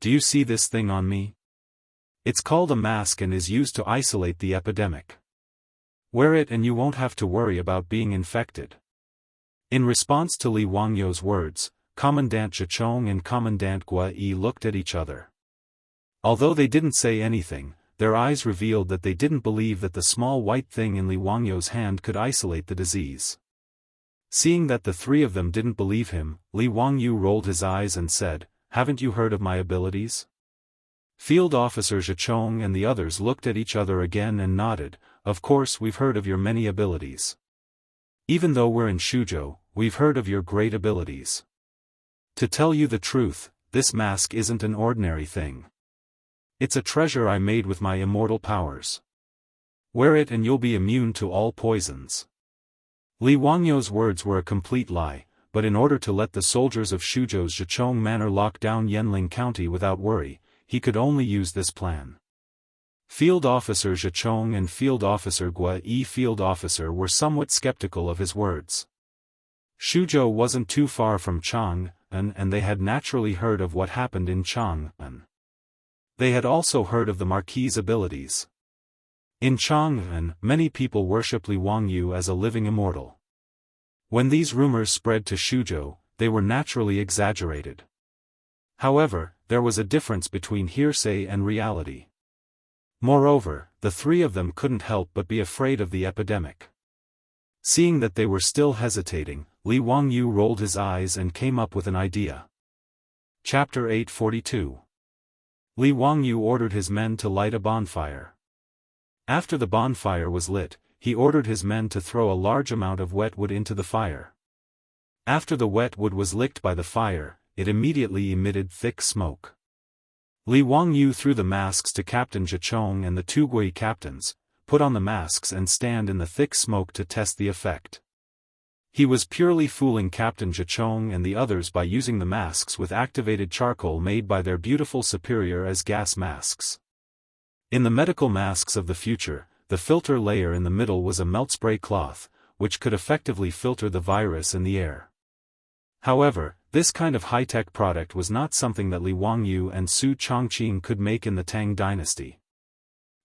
Do you see this thing on me? It's called a mask and is used to isolate the epidemic. Wear it and you won't have to worry about being infected." In response to Li Wangyu's words, Commandant Zhejiang and Commandant Gua-yi looked at each other. Although they didn't say anything, their eyes revealed that they didn't believe that the small white thing in Li Wangyu's hand could isolate the disease. Seeing that the 3 of them didn't believe him, Li Wangyu rolled his eyes and said, "Haven't you heard of my abilities?" Field Officer Zhejiang and the others looked at each other again and nodded. "Of course we've heard of your many abilities. Even though we're in Shuzhou, we've heard of your great abilities. To tell you the truth, this mask isn't an ordinary thing. It's a treasure I made with my immortal powers. Wear it and you'll be immune to all poisons." Li Wangyu's words were a complete lie, but in order to let the soldiers of Shuzhou's Zhejiang Manor lock down Yanling County without worry, he could only use this plan. Field Officer Zhejiang and Field Officer Gua-yi field officer were somewhat skeptical of his words. Shuzhou wasn't too far from Chang'an, and they had naturally heard of what happened in Chang'an. They had also heard of the Marquis's abilities. In Chang'an, many people worshipped Li Wangyu as a living immortal. When these rumors spread to Shuzhou, they were naturally exaggerated. However, there was a difference between hearsay and reality. Moreover, the three of them couldn't help but be afraid of the epidemic. Seeing that they were still hesitating, Li Wangyu rolled his eyes and came up with an idea. Chapter 842. Li Wangyu ordered his men to light a bonfire. After the bonfire was lit, he ordered his men to throw a large amount of wet wood into the fire. After the wet wood was licked by the fire, it immediately emitted thick smoke. Li Wangyu threw the masks to Captain Zhichong and the two Gui captains, put on the masks and stand in the thick smoke to test the effect. He was purely fooling Captain Zhichong and the others by using the masks with activated charcoal made by their beautiful superior as gas masks. In the medical masks of the future, the filter layer in the middle was a melt-spray cloth, which could effectively filter the virus in the air. However, this kind of high-tech product was not something that Li Wangyu and Su Chongqing could make in the Tang dynasty.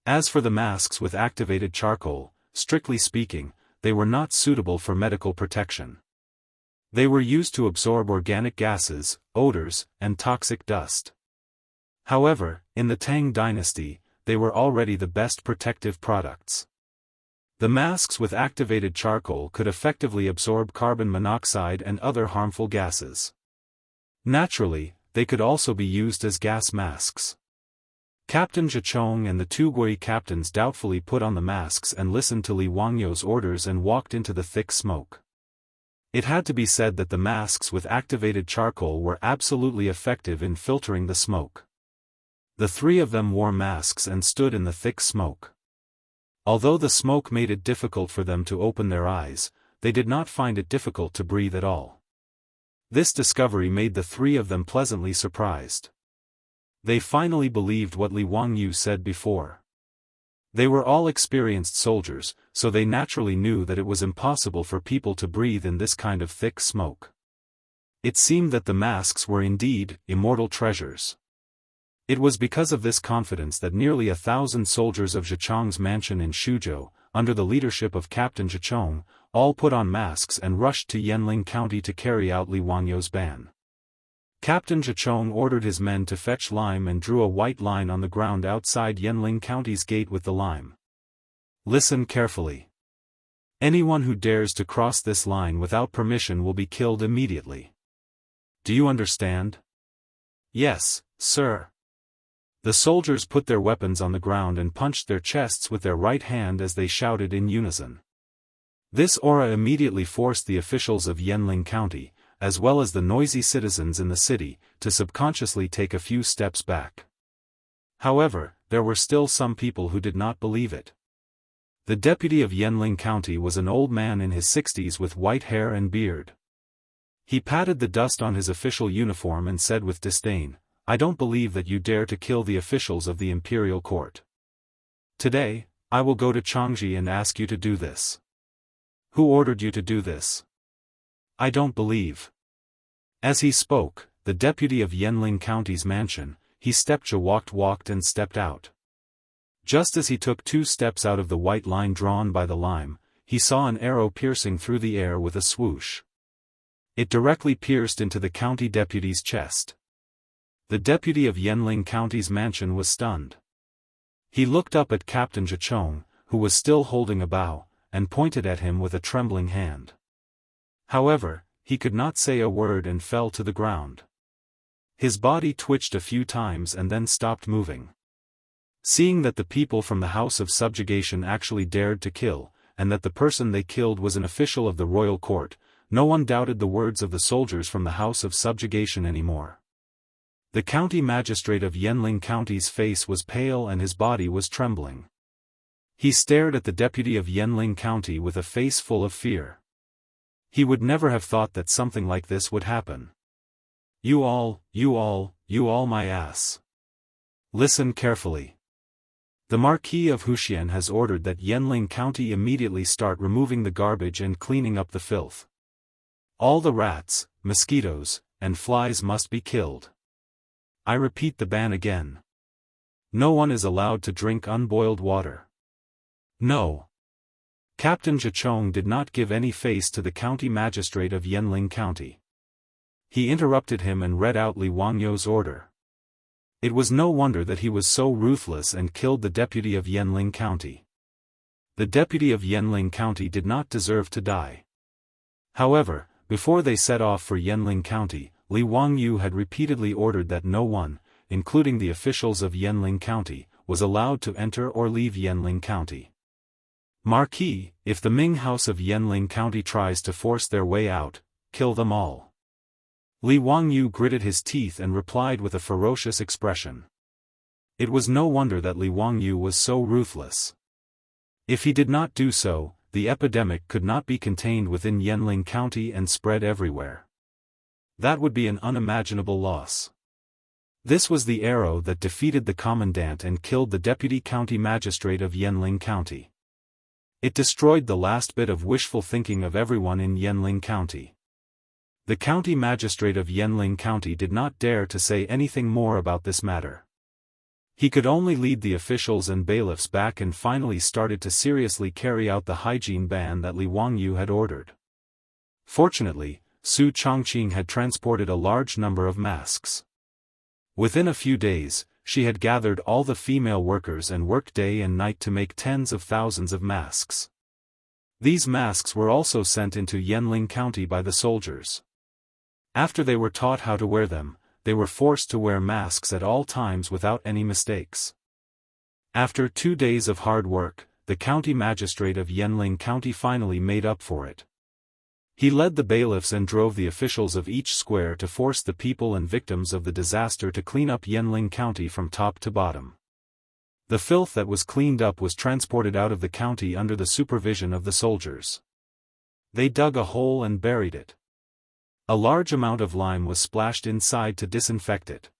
As for the masks with activated charcoal, strictly speaking, they were not suitable for medical protection. They were used to absorb organic gases, odors, and toxic dust. However, in the Tang dynasty, they were already the best protective products. The masks with activated charcoal could effectively absorb carbon monoxide and other harmful gases. Naturally, they could also be used as gas masks. Captain Zhichong and the two Gui captains doubtfully put on the masks and listened to Li Wangyu's orders and walked into the thick smoke. It had to be said that the masks with activated charcoal were absolutely effective in filtering the smoke. The three of them wore masks and stood in the thick smoke. Although the smoke made it difficult for them to open their eyes, they did not find it difficult to breathe at all. This discovery made the three of them pleasantly surprised. They finally believed what Li Wangyu said before. They were all experienced soldiers, so they naturally knew that it was impossible for people to breathe in this kind of thick smoke. It seemed that the masks were indeed immortal treasures. It was because of this confidence that nearly 1,000 soldiers of Zhichong's mansion in Shuzhou, under the leadership of Captain Zhichong, all put on masks and rushed to Yanling County to carry out Li Wangyu's ban. Captain Zhichong ordered his men to fetch lime and drew a white line on the ground outside Yanling County's gate with the lime. Listen carefully. Anyone who dares to cross this line without permission will be killed immediately. Do you understand? Yes, sir. The soldiers put their weapons on the ground and punched their chests with their right hand as they shouted in unison. This aura immediately forced the officials of Yanling County, as well as the noisy citizens in the city, to subconsciously take a few steps back. However, there were still some people who did not believe it. The deputy of Yanling County was an old man in his 60s with white hair and beard. He patted the dust on his official uniform and said with disdain, "I don't believe that you dare to kill the officials of the imperial court. Today, I will go to Changji and ask you to do this." "Who ordered you to do this?" "I don't believe." As he spoke, the deputy of Yanling County's mansion, he walked and stepped out. Just as he took 2 steps out of the white line drawn by the lime, he saw an arrow piercing through the air with a swoosh. It directly pierced into the county deputy's chest. The deputy of Yanling County's mansion was stunned. He looked up at Captain Zhichong, who was still holding a bow, and pointed at him with a trembling hand. However, he could not say a word and fell to the ground. His body twitched a few times and then stopped moving. Seeing that the people from the House of Subjugation actually dared to kill, and that the person they killed was an official of the royal court, no one doubted the words of the soldiers from the House of Subjugation anymore. The county magistrate of Yanling County's face was pale and his body was trembling. He stared at the deputy of Yanling County with a face full of fear. He would never have thought that something like this would happen. You all my ass. Listen carefully. The Marquis of Huxian has ordered that Yanling County immediately start removing the garbage and cleaning up the filth. All the rats, mosquitoes, and flies must be killed. I repeat the ban again. No one is allowed to drink unboiled water. No. Captain Zhichong did not give any face to the county magistrate of Yanling County. He interrupted him and read out Li Wangyou's order. It was no wonder that he was so ruthless and killed the deputy of Yanling County. The deputy of Yanling County did not deserve to die. However, before they set off for Yanling County, Li Wangyou had repeatedly ordered that no one, including the officials of Yanling County, was allowed to enter or leave Yanling County. Marquis, if the Ming House of Yanling County tries to force their way out, kill them all. Li Wangyou gritted his teeth and replied with a ferocious expression. It was no wonder that Li Wangyou was so ruthless. If he did not do so, the epidemic could not be contained within Yanling County and spread everywhere. That would be an unimaginable loss. This was the arrow that defeated the commandant and killed the deputy county magistrate of Yanling County. It destroyed the last bit of wishful thinking of everyone in Yanling County. The county magistrate of Yanling County did not dare to say anything more about this matter. He could only lead the officials and bailiffs back and finally started to seriously carry out the hygiene ban that Li Wangyou had ordered. Fortunately, Su Chongqing had transported a large number of masks. Within a few days, she had gathered all the female workers and worked day and night to make tens of thousands of masks. These masks were also sent into Yanling County by the soldiers. After they were taught how to wear them, they were forced to wear masks at all times without any mistakes. After 2 days of hard work, the county magistrate of Yanling County finally made up for it. He led the bailiffs and drove the officials of each square to force the people and victims of the disaster to clean up Yanling County from top to bottom. The filth that was cleaned up was transported out of the county under the supervision of the soldiers. They dug a hole and buried it. A large amount of lime was splashed inside to disinfect it.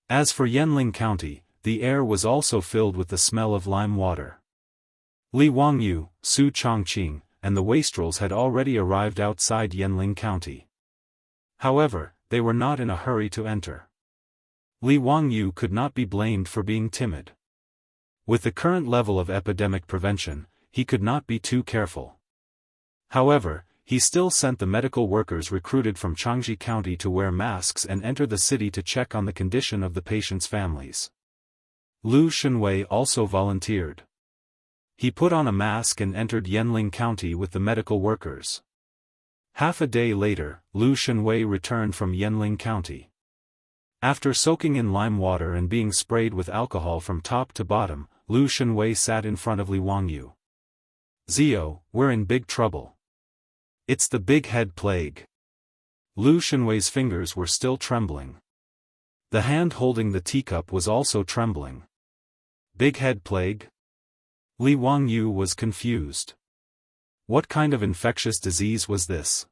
As for Yanling County, the air was also filled with the smell of lime water. Li Wangyou, Su Chongqing, and the wastrels had already arrived outside Yanling County. However, they were not in a hurry to enter. Li Wangyou could not be blamed for being timid. With the current level of epidemic prevention, he could not be too careful. However, he still sent the medical workers recruited from Changji County to wear masks and enter the city to check on the condition of the patients' families. Lu Shenwei also volunteered. He put on a mask and entered Yanling County with the medical workers. Half a day later, Lu Shenwei returned from Yanling County. After soaking in lime water and being sprayed with alcohol from top to bottom, Lu Shenwei sat in front of Li Wangyou. "Zio, we're in big trouble. It's the big head plague." Lu Shenwei's fingers were still trembling. The hand holding the teacup was also trembling. Big head plague? Li Wangyou was confused. What kind of infectious disease was this?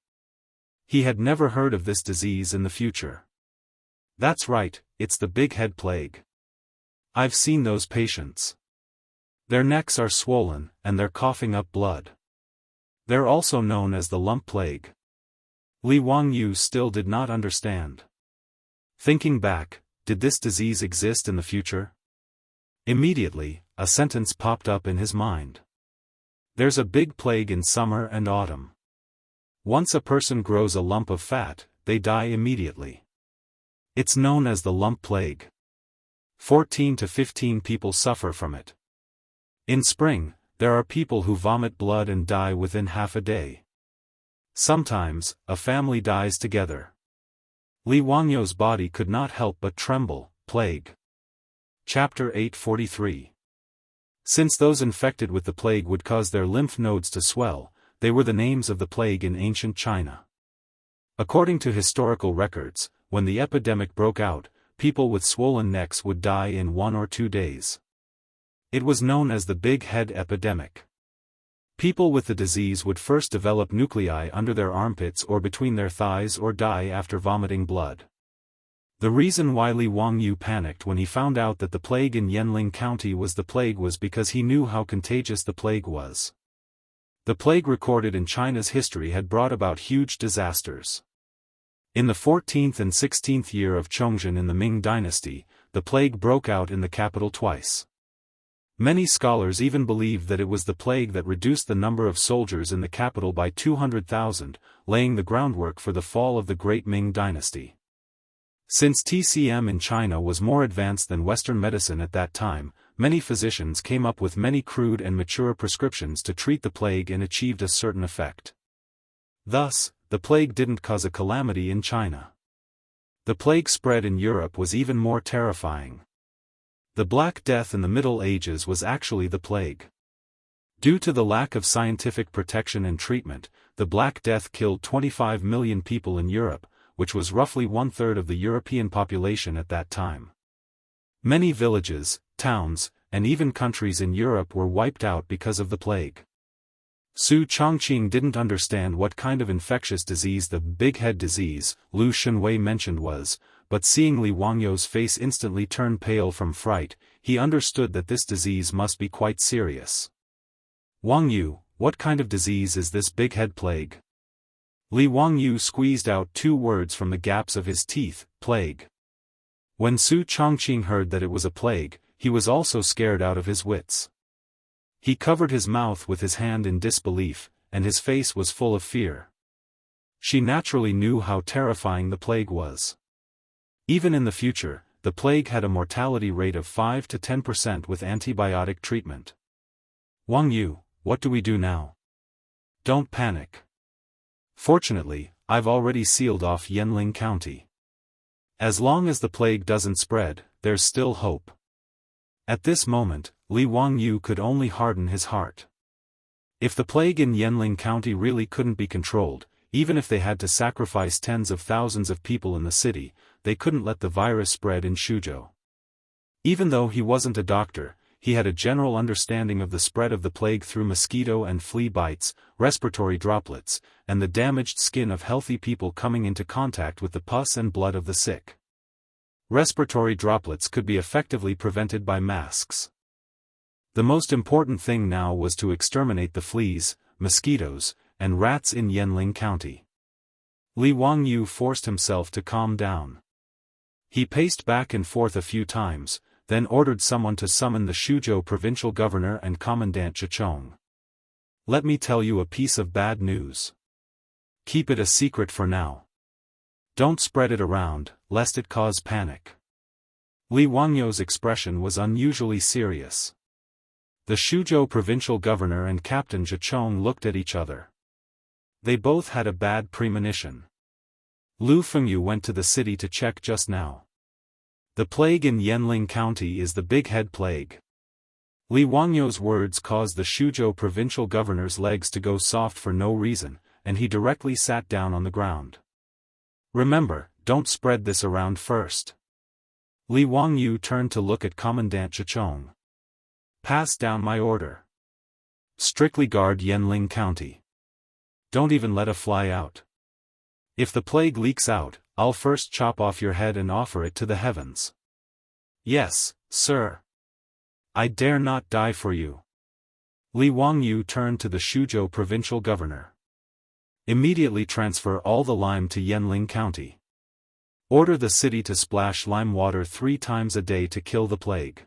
He had never heard of this disease in the future. That's right, it's the big head plague. I've seen those patients. Their necks are swollen, and they're coughing up blood. They're also known as the lump plague. Li Wangyou still did not understand. Thinking back, did this disease exist in the future? Immediately, a sentence popped up in his mind. There's a big plague in summer and autumn. Once a person grows a lump of fat, they die immediately. It's known as the lump plague. 14 to 15 people suffer from it. In spring, there are people who vomit blood and die within half a day. Sometimes, a family dies together. Li Wangyou's body could not help but tremble. Plague. Chapter 843. Since those infected with the plague would cause their lymph nodes to swell, they were the names of the plague in ancient China. According to historical records, when the epidemic broke out, people with swollen necks would die in 1 or 2 days. It was known as the big head epidemic. People with the disease would first develop nuclei under their armpits or between their thighs or die after vomiting blood. The reason why Li Wangyou panicked when he found out that the plague in Yanling County was the plague was because he knew how contagious the plague was. The plague recorded in China's history had brought about huge disasters. In the 14th and 16th year of Chongzhen in the Ming dynasty, the plague broke out in the capital twice. Many scholars even believed that it was the plague that reduced the number of soldiers in the capital by 200,000, laying the groundwork for the fall of the Great Ming dynasty. Since TCM in China was more advanced than Western medicine at that time, many physicians came up with many crude and mature prescriptions to treat the plague and achieved a certain effect. Thus, the plague didn't cause a calamity in China. The plague spread in Europe was even more terrifying. The Black Death in the Middle Ages was actually the plague. Due to the lack of scientific protection and treatment, the Black Death killed 25 million people in Europe, which was roughly one-third of the European population at that time. Many villages, towns, and even countries in Europe were wiped out because of the plague. Su Chongqing didn't understand what kind of infectious disease the big head disease Lu Shenwei mentioned was, but seeing Li Wangyou's face instantly turn pale from fright, he understood that this disease must be quite serious. Wangyou, what kind of disease is this big head plague? Li Wangyou squeezed out 2 words from the gaps of his teeth, plague. When Su Chongqing heard that it was a plague, he was also scared out of his wits. He covered his mouth with his hand in disbelief, and his face was full of fear. She naturally knew how terrifying the plague was. Even in the future, the plague had a mortality rate of 5 to 10% with antibiotic treatment. Wangyou, what do we do now? Don't panic. Fortunately, I've already sealed off Yanling County. As long as the plague doesn't spread, there's still hope. At this moment, Li Wangyou could only harden his heart. If the plague in Yanling County really couldn't be controlled, even if they had to sacrifice tens of thousands of people in the city, they couldn't let the virus spread in Shuzhou. Even though he wasn't a doctor, he had a general understanding of the spread of the plague through mosquito and flea bites, respiratory droplets, and the damaged skin of healthy people coming into contact with the pus and blood of the sick. Respiratory droplets could be effectively prevented by masks. The most important thing now was to exterminate the fleas, mosquitoes, and rats in Yanling County. Li Wangyou forced himself to calm down. He paced back and forth a few times, then ordered someone to summon the Shuzhou provincial governor and commandant Zhichong. Let me tell you a piece of bad news. Keep it a secret for now. Don't spread it around, lest it cause panic. Li Wangyou's expression was unusually serious. The Shuzhou provincial governor and Captain Zhichong looked at each other. They both had a bad premonition. Lu Fengyu went to the city to check just now. The plague in Yanling County is the big head plague. Li Wangyou's words caused the Shuzhou provincial governor's legs to go soft for no reason, and he directly sat down on the ground. Remember, don't spread this around first. Li Wangyou turned to look at Commandant Zhichong. Pass down my order. Strictly guard Yanling County. Don't even let a fly out. If the plague leaks out, I'll first chop off your head and offer it to the heavens. Yes, sir. I dare not die for you. Li Wangyou turned to the Shuzhou provincial governor. Immediately transfer all the lime to Yanling County. Order the city to splash lime water 3 times a day to kill the plague.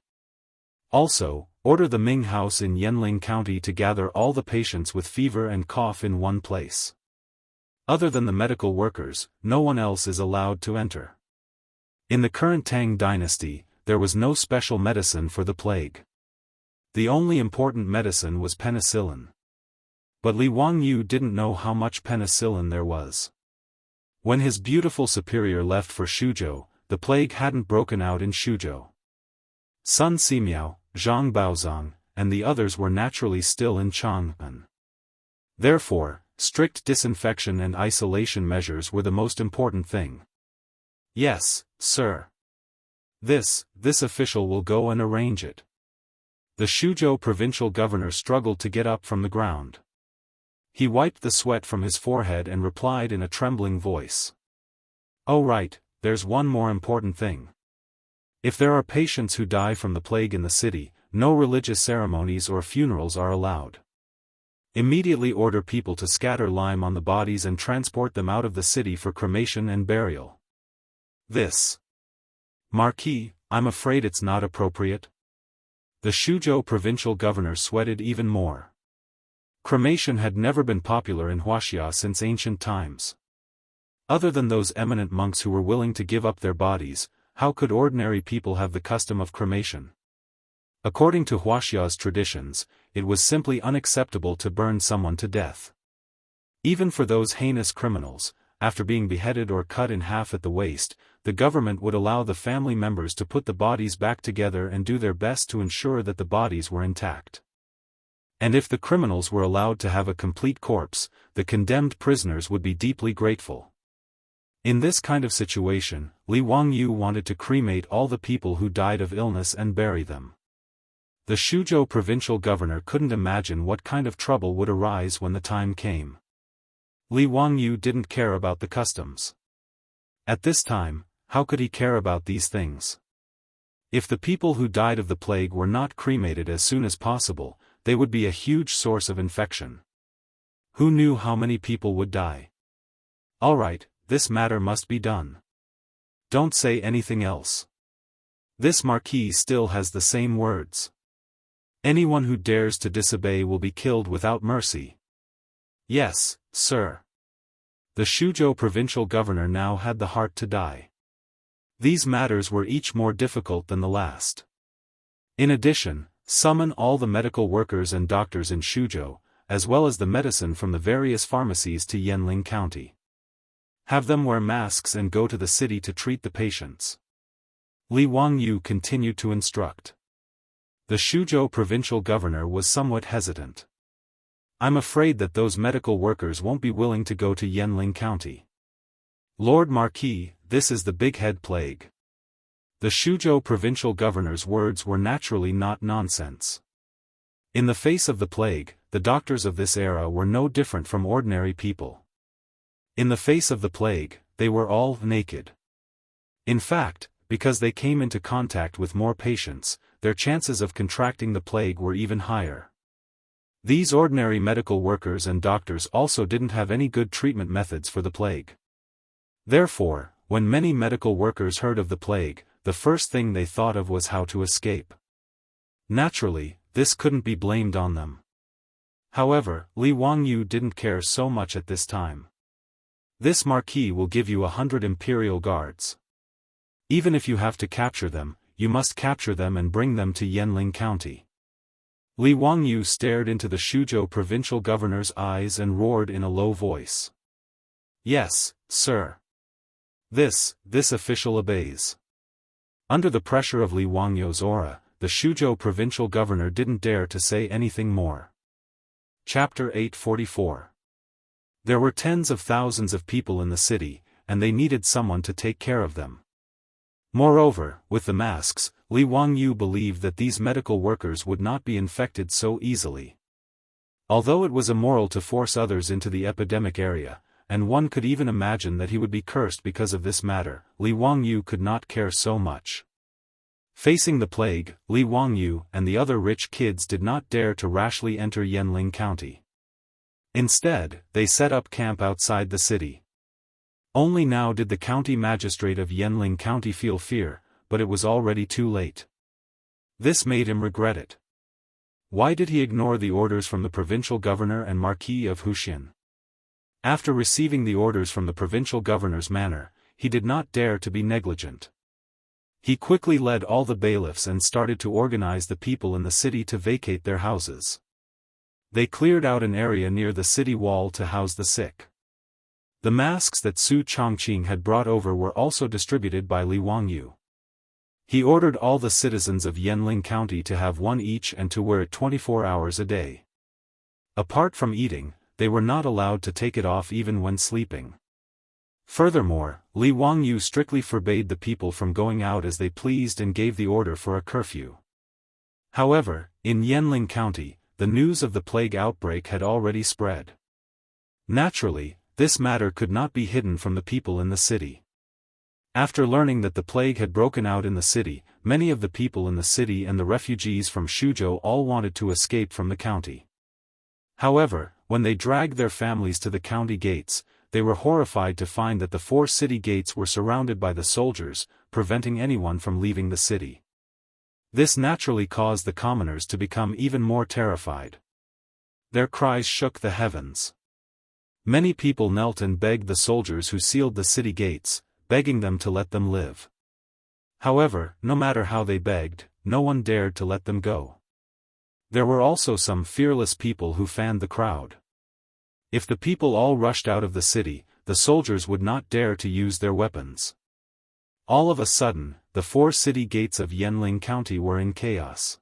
Also, order the Ming House in Yanling County to gather all the patients with fever and cough in one place. Other than the medical workers, no one else is allowed to enter. In the current Tang dynasty, there was no special medicine for the plague. The only important medicine was penicillin. But Li Wangyou didn't know how much penicillin there was. When his beautiful superior left for Shuzhou, the plague hadn't broken out in Shuzhou. Sun Simiao, Zhang Baozong, and the others were naturally still in Chang'an. Therefore, strict disinfection and isolation measures were the most important thing. Yes, sir. This official will go and arrange it. The Shuzhou provincial governor struggled to get up from the ground. He wiped the sweat from his forehead and replied in a trembling voice. Oh right, there's one more important thing. If there are patients who die from the plague in the city, no religious ceremonies or funerals are allowed. Immediately order people to scatter lime on the bodies and transport them out of the city for cremation and burial. This. Marquis, I'm afraid it's not appropriate. The Shuzhou provincial governor sweated even more. Cremation had never been popular in Wuxia since ancient times. Other than those eminent monks who were willing to give up their bodies, how could ordinary people have the custom of cremation? According to Wuxia's traditions, it was simply unacceptable to burn someone to death. Even for those heinous criminals, after being beheaded or cut in half at the waist, the government would allow the family members to put the bodies back together and do their best to ensure that the bodies were intact. And if the criminals were allowed to have a complete corpse, the condemned prisoners would be deeply grateful. In this kind of situation, Li Wangyu wanted to cremate all the people who died of illness and bury them. The Shuzhou provincial governor couldn't imagine what kind of trouble would arise when the time came. Li Wangyu didn't care about the customs. At this time, how could he care about these things? If the people who died of the plague were not cremated as soon as possible, they would be a huge source of infection. Who knew how many people would die? All right, this matter must be done. Don't say anything else. This marquis still has the same words. Anyone who dares to disobey will be killed without mercy. Yes, sir. The Shuzhou provincial governor now had the heart to die. These matters were each more difficult than the last. In addition, summon all the medical workers and doctors in Shuzhou, as well as the medicine from the various pharmacies to Yanling County. Have them wear masks and go to the city to treat the patients. Li Wangyu continued to instruct. The Shuzhou provincial governor was somewhat hesitant. I'm afraid that those medical workers won't be willing to go to Yanling County. Lord Marquis, this is the big head plague. The Shuzhou provincial governor's words were naturally not nonsense. In the face of the plague, the doctors of this era were no different from ordinary people. In the face of the plague, they were all naked. In fact, because they came into contact with more patients, their chances of contracting the plague were even higher. These ordinary medical workers and doctors also didn't have any good treatment methods for the plague. Therefore, when many medical workers heard of the plague, the first thing they thought of was how to escape. Naturally, this couldn't be blamed on them. However, Li Wangyu didn't care so much at this time. This marquis will give you 100 imperial guards. Even if you have to capture them, you must capture them and bring them to Yanling County. Li Wangyu stared into the Shuzhou provincial governor's eyes and roared in a low voice. Yes, sir. This official obeys. Under the pressure of Li Wangyu's aura, the Shuzhou provincial governor didn't dare to say anything more. Chapter 844. There were tens of thousands of people in the city, and they needed someone to take care of them. Moreover, with the masks, Li Wangyu believed that these medical workers would not be infected so easily. Although it was immoral to force others into the epidemic area, and one could even imagine that he would be cursed because of this matter, Li Wangyu could not care so much. Facing the plague, Li Wangyu and the other rich kids did not dare to rashly enter Yanling County. Instead, they set up camp outside the city. Only now did the county magistrate of Yanling County feel fear, but it was already too late. This made him regret it. Why did he ignore the orders from the provincial governor and Marquis of Huxian? After receiving the orders from the provincial governor's manor, he did not dare to be negligent. He quickly led all the bailiffs and started to organize the people in the city to vacate their houses. They cleared out an area near the city wall to house the sick. The masks that Su Chongqing had brought over were also distributed by Li Wangyu. He ordered all the citizens of Yanling County to have one each and to wear it 24 hours a day. Apart from eating, they were not allowed to take it off even when sleeping. Furthermore, Li Wangyu strictly forbade the people from going out as they pleased and gave the order for a curfew. However, in Yanling County, the news of the plague outbreak had already spread. Naturally, this matter could not be hidden from the people in the city. After learning that the plague had broken out in the city, many of the people in the city and the refugees from Shuzhou all wanted to escape from the county. However, when they dragged their families to the county gates, they were horrified to find that the 4 city gates were surrounded by the soldiers, preventing anyone from leaving the city. This naturally caused the commoners to become even more terrified. Their cries shook the heavens. Many people knelt and begged the soldiers who sealed the city gates, begging them to let them live. However, no matter how they begged, no one dared to let them go. There were also some fearless people who fanned the crowd. If the people all rushed out of the city, the soldiers would not dare to use their weapons. All of a sudden, the 4 city gates of Yanling County were in chaos.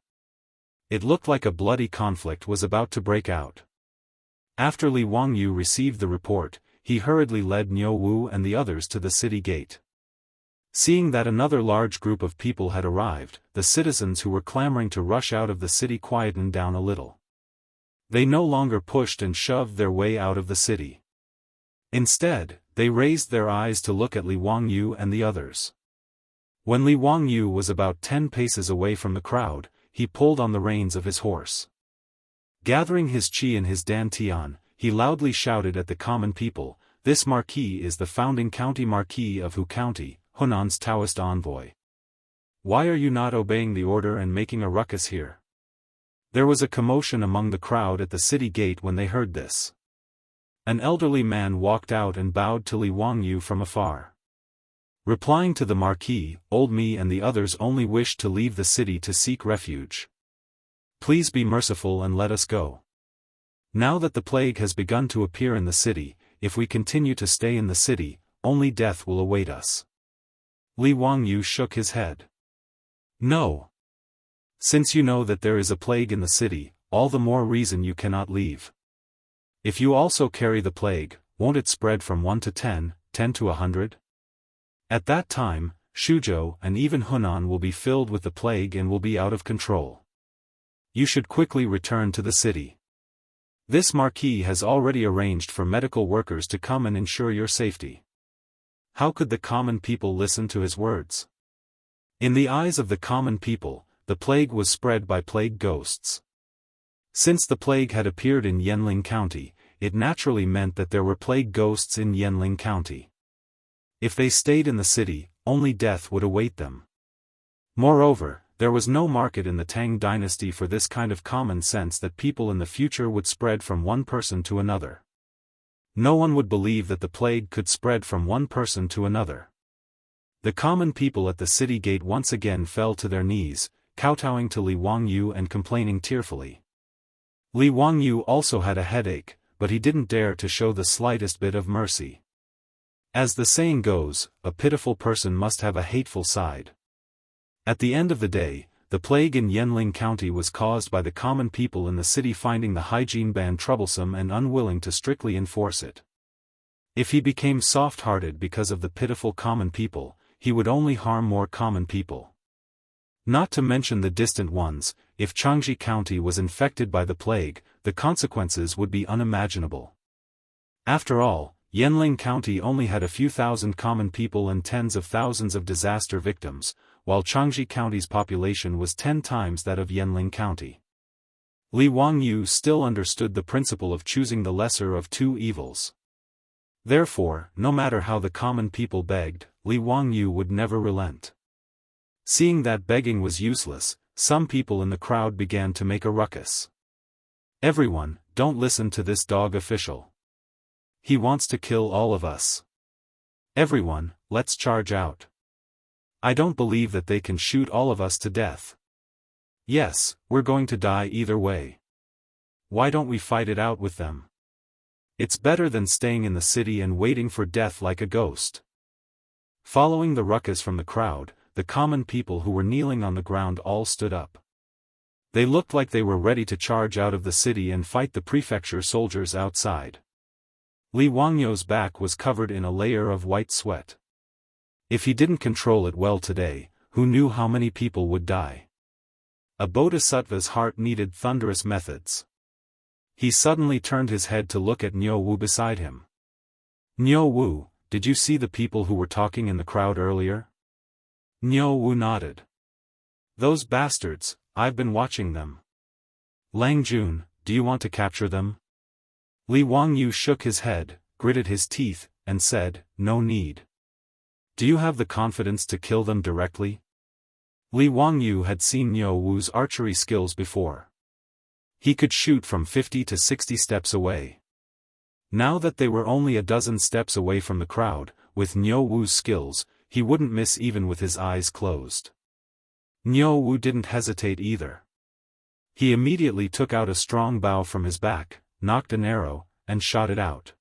It looked like a bloody conflict was about to break out. After Li Wangyu received the report, he hurriedly led Niu Wu and the others to the city gate. Seeing that another large group of people had arrived, the citizens who were clamoring to rush out of the city quietened down a little. They no longer pushed and shoved their way out of the city. Instead, they raised their eyes to look at Li Wangyu and the others. When Li Wangyu was about 10 paces away from the crowd, he pulled on the reins of his horse. Gathering his qi in his dantian, he loudly shouted at the common people, "This marquis is the founding county marquis of Hu County, Hunan's Taoist envoy. Why are you not obeying the order and making a ruckus here?" There was a commotion among the crowd at the city gate when they heard this. An elderly man walked out and bowed to Li Wangyu from afar. Replying to the marquis, "Old me and the others only wished to leave the city to seek refuge. Please be merciful and let us go. Now that the plague has begun to appear in the city, if we continue to stay in the city, only death will await us." Li Wangyu shook his head. "No. Since you know that there is a plague in the city, all the more reason you cannot leave. If you also carry the plague, won't it spread from 1 to 10, 10 to 100? At that time, Shuzhou and even Hunan will be filled with the plague and will be out of control. You should quickly return to the city. This marquis has already arranged for medical workers to come and ensure your safety." How could the common people listen to his words? In the eyes of the common people, the plague was spread by plague ghosts. Since the plague had appeared in Yanling County, it naturally meant that there were plague ghosts in Yanling County. If they stayed in the city, only death would await them. Moreover, there was no market in the Tang dynasty for this kind of common sense that people in the future would spread from one person to another. No one would believe that the plague could spread from one person to another. The common people at the city gate once again fell to their knees, kowtowing to Li Wangyu and complaining tearfully. Li Wangyu also had a headache, but he didn't dare to show the slightest bit of mercy. As the saying goes, a pitiful person must have a hateful side. At the end of the day, the plague in Yanling County was caused by the common people in the city finding the hygiene ban troublesome and unwilling to strictly enforce it. If he became soft-hearted because of the pitiful common people, he would only harm more common people. Not to mention the distant ones, if Jianghu County was infected by the plague, the consequences would be unimaginable. After all, Yanling County only had a few thousand common people and tens of thousands of disaster victims, while Jianghu County's population was 10 times that of Yanling County. Li Wangyu still understood the principle of choosing the lesser of two evils. Therefore, no matter how the common people begged, Li Wangyu would never relent. Seeing that begging was useless, some people in the crowd began to make a ruckus. "Everyone, don't listen to this dog official. He wants to kill all of us. Everyone, let's charge out. I don't believe that they can shoot all of us to death. Yes, we're going to die either way. Why don't we fight it out with them? It's better than staying in the city and waiting for death like a ghost." Following the ruckus from the crowd, the common people who were kneeling on the ground all stood up. They looked like they were ready to charge out of the city and fight the prefecture soldiers outside. Li Wangyu's back was covered in a layer of white sweat. If he didn't control it well today, who knew how many people would die? A bodhisattva's heart needed thunderous methods. He suddenly turned his head to look at Niu Wu beside him. "Niu Wu, did you see the people who were talking in the crowd earlier?" Niu Wu nodded. "Those bastards, I've been watching them. Lang Jun, do you want to capture them?" Li Wangyu shook his head, gritted his teeth, and said, "No need. Do you have the confidence to kill them directly?" Li Wangyu had seen Niu Wu's archery skills before. He could shoot from 50 to 60 steps away. Now that they were only a dozen steps away from the crowd, with Niu Wu's skills, he wouldn't miss even with his eyes closed. Niu Wu didn't hesitate either. He immediately took out a strong bow from his back, nocked an arrow, and shot it out.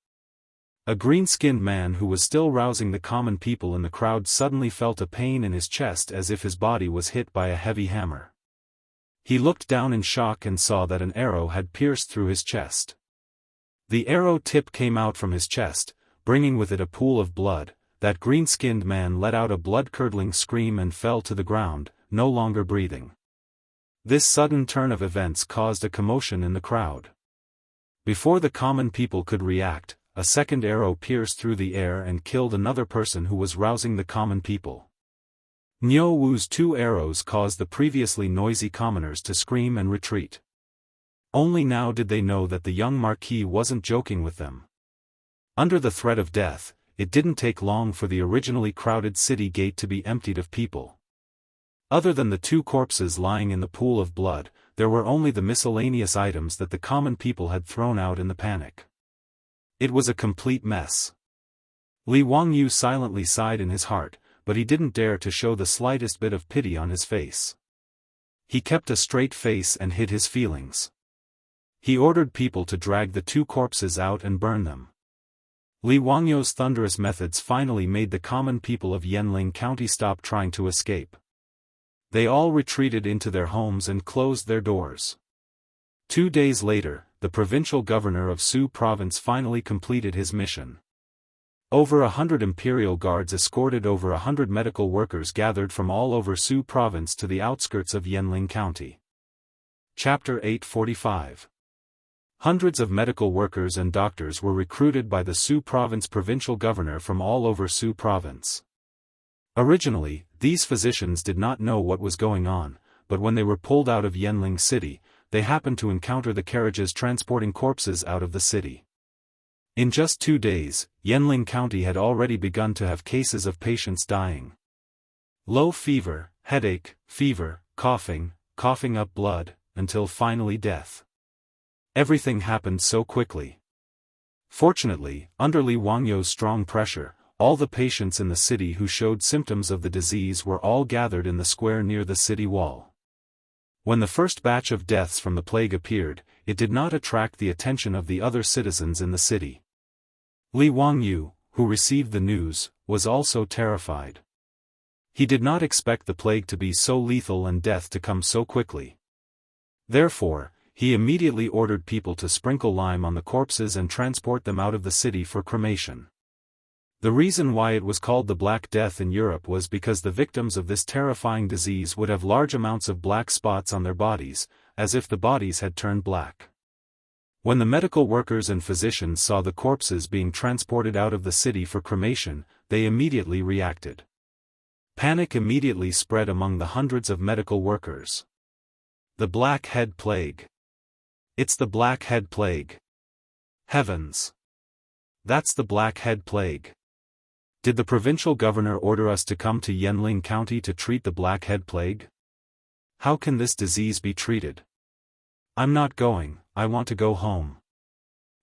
A green-skinned man who was still rousing the common people in the crowd suddenly felt a pain in his chest as if his body was hit by a heavy hammer. He looked down in shock and saw that an arrow had pierced through his chest. The arrow tip came out from his chest, bringing with it a pool of blood. That green-skinned man let out a blood-curdling scream and fell to the ground, no longer breathing. This sudden turn of events caused a commotion in the crowd. Before the common people could react, a second arrow pierced through the air and killed another person who was rousing the common people. Niu Wu's 2 arrows caused the previously noisy commoners to scream and retreat. Only now did they know that the young marquis wasn't joking with them. Under the threat of death, it didn't take long for the originally crowded city gate to be emptied of people. Other than the 2 corpses lying in the pool of blood, there were only the miscellaneous items that the common people had thrown out in the panic. It was a complete mess. Li Wangyu silently sighed in his heart, but he didn't dare to show the slightest bit of pity on his face. He kept a straight face and hid his feelings. He ordered people to drag the 2 corpses out and burn them. Li Wangyu's thunderous methods finally made the common people of Yanling County stop trying to escape. They all retreated into their homes and closed their doors. 2 days later, the provincial governor of Su province finally completed his mission. Over 100 imperial guards escorted over 100 medical workers gathered from all over Su province to the outskirts of Yanling County. Chapter 845. Hundreds of medical workers and doctors were recruited by the Su province provincial governor from all over Su province. Originally, these physicians did not know what was going on, but when they were pulled out of Yanling City, they happened to encounter the carriages transporting corpses out of the city. In just 2 days, Yanling County had already begun to have cases of patients dying. Low fever, headache, fever, coughing up blood, until finally death. Everything happened so quickly. Fortunately, under Li Wangyu's strong pressure, all the patients in the city who showed symptoms of the disease were all gathered in the square near the city wall. When the first batch of deaths from the plague appeared, it did not attract the attention of the other citizens in the city. Li Wangyu, who received the news, was also terrified. He did not expect the plague to be so lethal and death to come so quickly. Therefore, he immediately ordered people to sprinkle lime on the corpses and transport them out of the city for cremation. The reason why it was called the Black Death in Europe was because the victims of this terrifying disease would have large amounts of black spots on their bodies, as if the bodies had turned black. When the medical workers and physicians saw the corpses being transported out of the city for cremation, they immediately reacted. Panic immediately spread among the hundreds of medical workers. The Black Head Plague. It's the Black Head Plague. Heavens! That's the Black Head Plague. Did the provincial governor order us to come to Yanling County to treat the Black Head Plague? How can this disease be treated? I'm not going, I want to go home.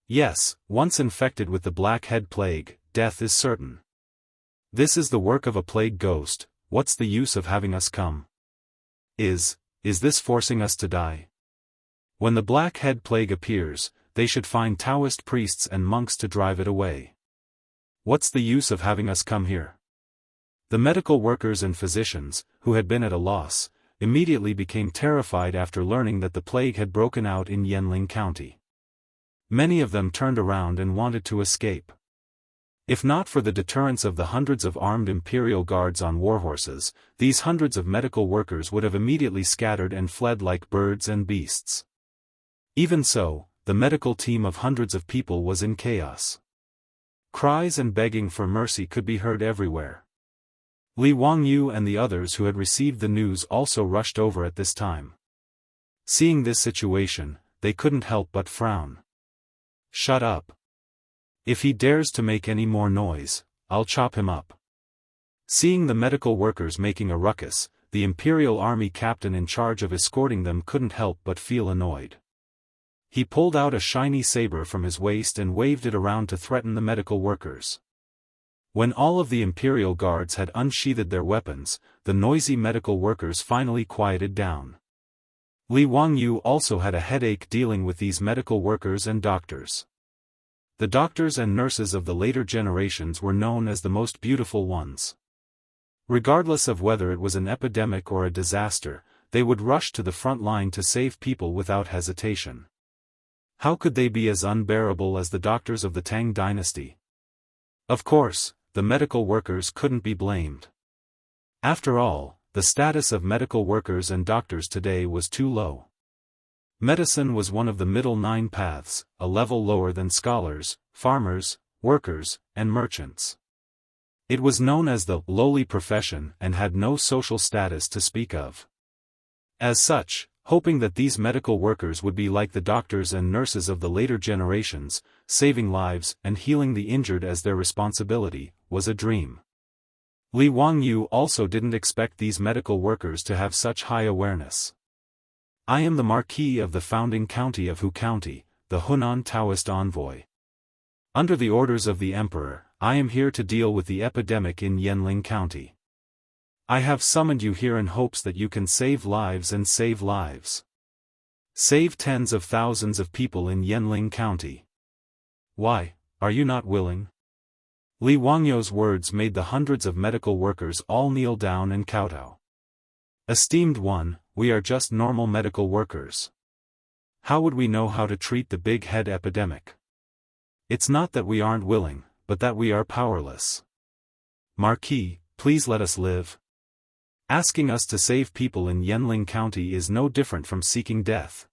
Yes, once infected with the Black Head Plague, death is certain. This is the work of a plague ghost, what's the use of having us come? Is this forcing us to die? When the Black Head Plague appears, they should find Daoist priests and monks to drive it away. What's the use of having us come here? The medical workers and physicians, who had been at a loss, immediately became terrified after learning that the plague had broken out in Yanling County. Many of them turned around and wanted to escape. If not for the deterrence of the hundreds of armed imperial guards on warhorses, these hundreds of medical workers would have immediately scattered and fled like birds and beasts. Even so, the medical team of hundreds of people was in chaos. Cries and begging for mercy could be heard everywhere. Li Wangyu and the others who had received the news also rushed over at this time. Seeing this situation, they couldn't help but frown. Shut up. If he dares to make any more noise, I'll chop him up. Seeing the medical workers making a ruckus, the Imperial Army captain in charge of escorting them couldn't help but feel annoyed. He pulled out a shiny saber from his waist and waved it around to threaten the medical workers. When all of the Imperial guards had unsheathed their weapons, the noisy medical workers finally quieted down. Li Wangyu also had a headache dealing with these medical workers and doctors. The doctors and nurses of the later generations were known as the most beautiful ones. Regardless of whether it was an epidemic or a disaster, they would rush to the front line to save people without hesitation. How could they be as unbearable as the doctors of the Tang dynasty? Of course, the medical workers couldn't be blamed. After all, the status of medical workers and doctors today was too low. Medicine was one of the middle 9 paths, a level lower than scholars, farmers, workers, and merchants. It was known as the lowly profession and had no social status to speak of. As such, hoping that these medical workers would be like the doctors and nurses of the later generations, saving lives and healing the injured as their responsibility, was a dream. Li Wangyu also didn't expect these medical workers to have such high awareness. I am the Marquis of the founding county of Hu County, the Hunan Taoist envoy. Under the orders of the Emperor, I am here to deal with the epidemic in Yanling County. I have summoned you here in hopes that you can save lives and save lives. Save tens of thousands of people in Yanling County. Why, are you not willing? Li Wangyu's words made the hundreds of medical workers all kneel down and kowtow. Esteemed one, we are just normal medical workers. How would we know how to treat the big head epidemic? It's not that we aren't willing, but that we are powerless. Marquis, please let us live. Asking us to save people in Yanling County is no different from seeking death.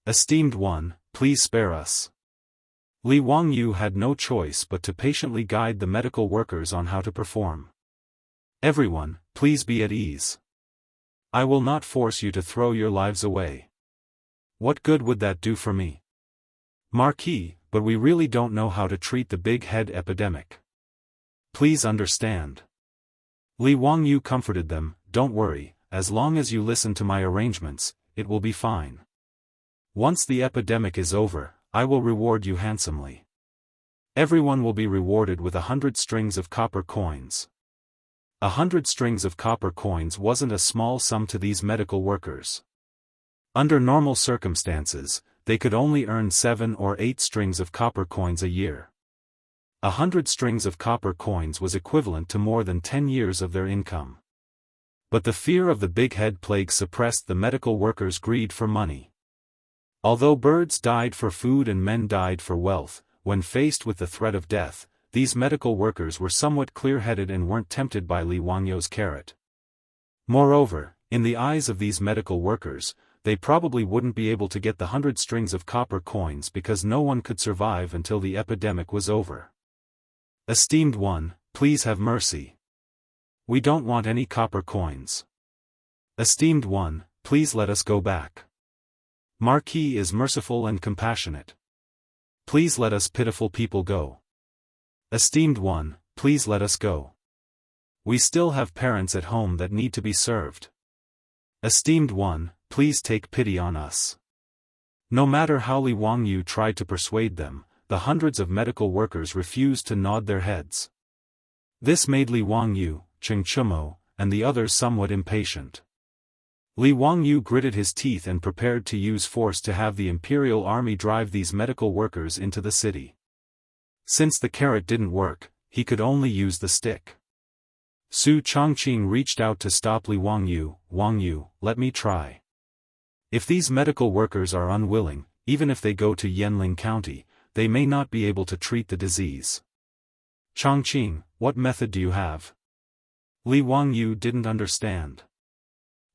Esteemed one, please spare us. Li Wangyu had no choice but to patiently guide the medical workers on how to perform. Everyone, please be at ease. I will not force you to throw your lives away. What good would that do for me? Marquis, but we really don't know how to treat the big head epidemic. Please understand. Li Wangyu comforted them, don't worry, as long as you listen to my arrangements, it will be fine. Once the epidemic is over, I will reward you handsomely. Everyone will be rewarded with 100 strings of copper coins. 100 strings of copper coins wasn't a small sum to these medical workers. Under normal circumstances, they could only earn 7 or 8 strings of copper coins a year. 100 strings of copper coins was equivalent to more than 10 years of their income. But the fear of the big head plague suppressed the medical workers' greed for money. Although birds died for food and men died for wealth, when faced with the threat of death, these medical workers were somewhat clear-headed and weren't tempted by Li Wangyu's carrot. Moreover, in the eyes of these medical workers, they probably wouldn't be able to get the 100 strings of copper coins because no one could survive until the epidemic was over. Esteemed one, please have mercy. We don't want any copper coins. Esteemed one, please let us go back. Marquis is merciful and compassionate. Please let us pitiful people go. Esteemed one, please let us go. We still have parents at home that need to be served. Esteemed one, please take pity on us. No matter how Li Wangyu tried to persuade them, the hundreds of medical workers refused to nod their heads. This made Li Wangyu, Cheng Chumo, and the others somewhat impatient. Li Wangyu gritted his teeth and prepared to use force to have the Imperial Army drive these medical workers into the city. Since the carrot didn't work, he could only use the stick. Su Chongqing reached out to stop Li Wangyu. Wangyu, let me try. If these medical workers are unwilling, even if they go to Yanling County, they may not be able to treat the disease. Chongqing, what method do you have? Li Wangyu didn't understand.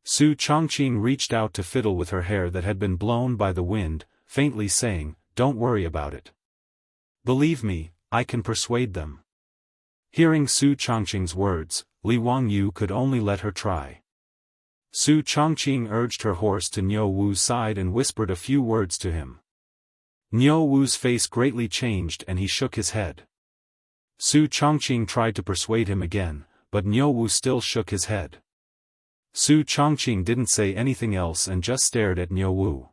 Su Chongqing reached out to fiddle with her hair that had been blown by the wind, faintly saying, don't worry about it. Believe me, I can persuade them. Hearing Su Chongqing's words, Li Wangyu could only let her try. Su Chongqing urged her horse to Niu Wu's side and whispered a few words to him. Niu Wu's face greatly changed and he shook his head. Su Chongqing tried to persuade him again, but Niu Wu still shook his head. Su Chongqing didn't say anything else and just stared at Niu Wu.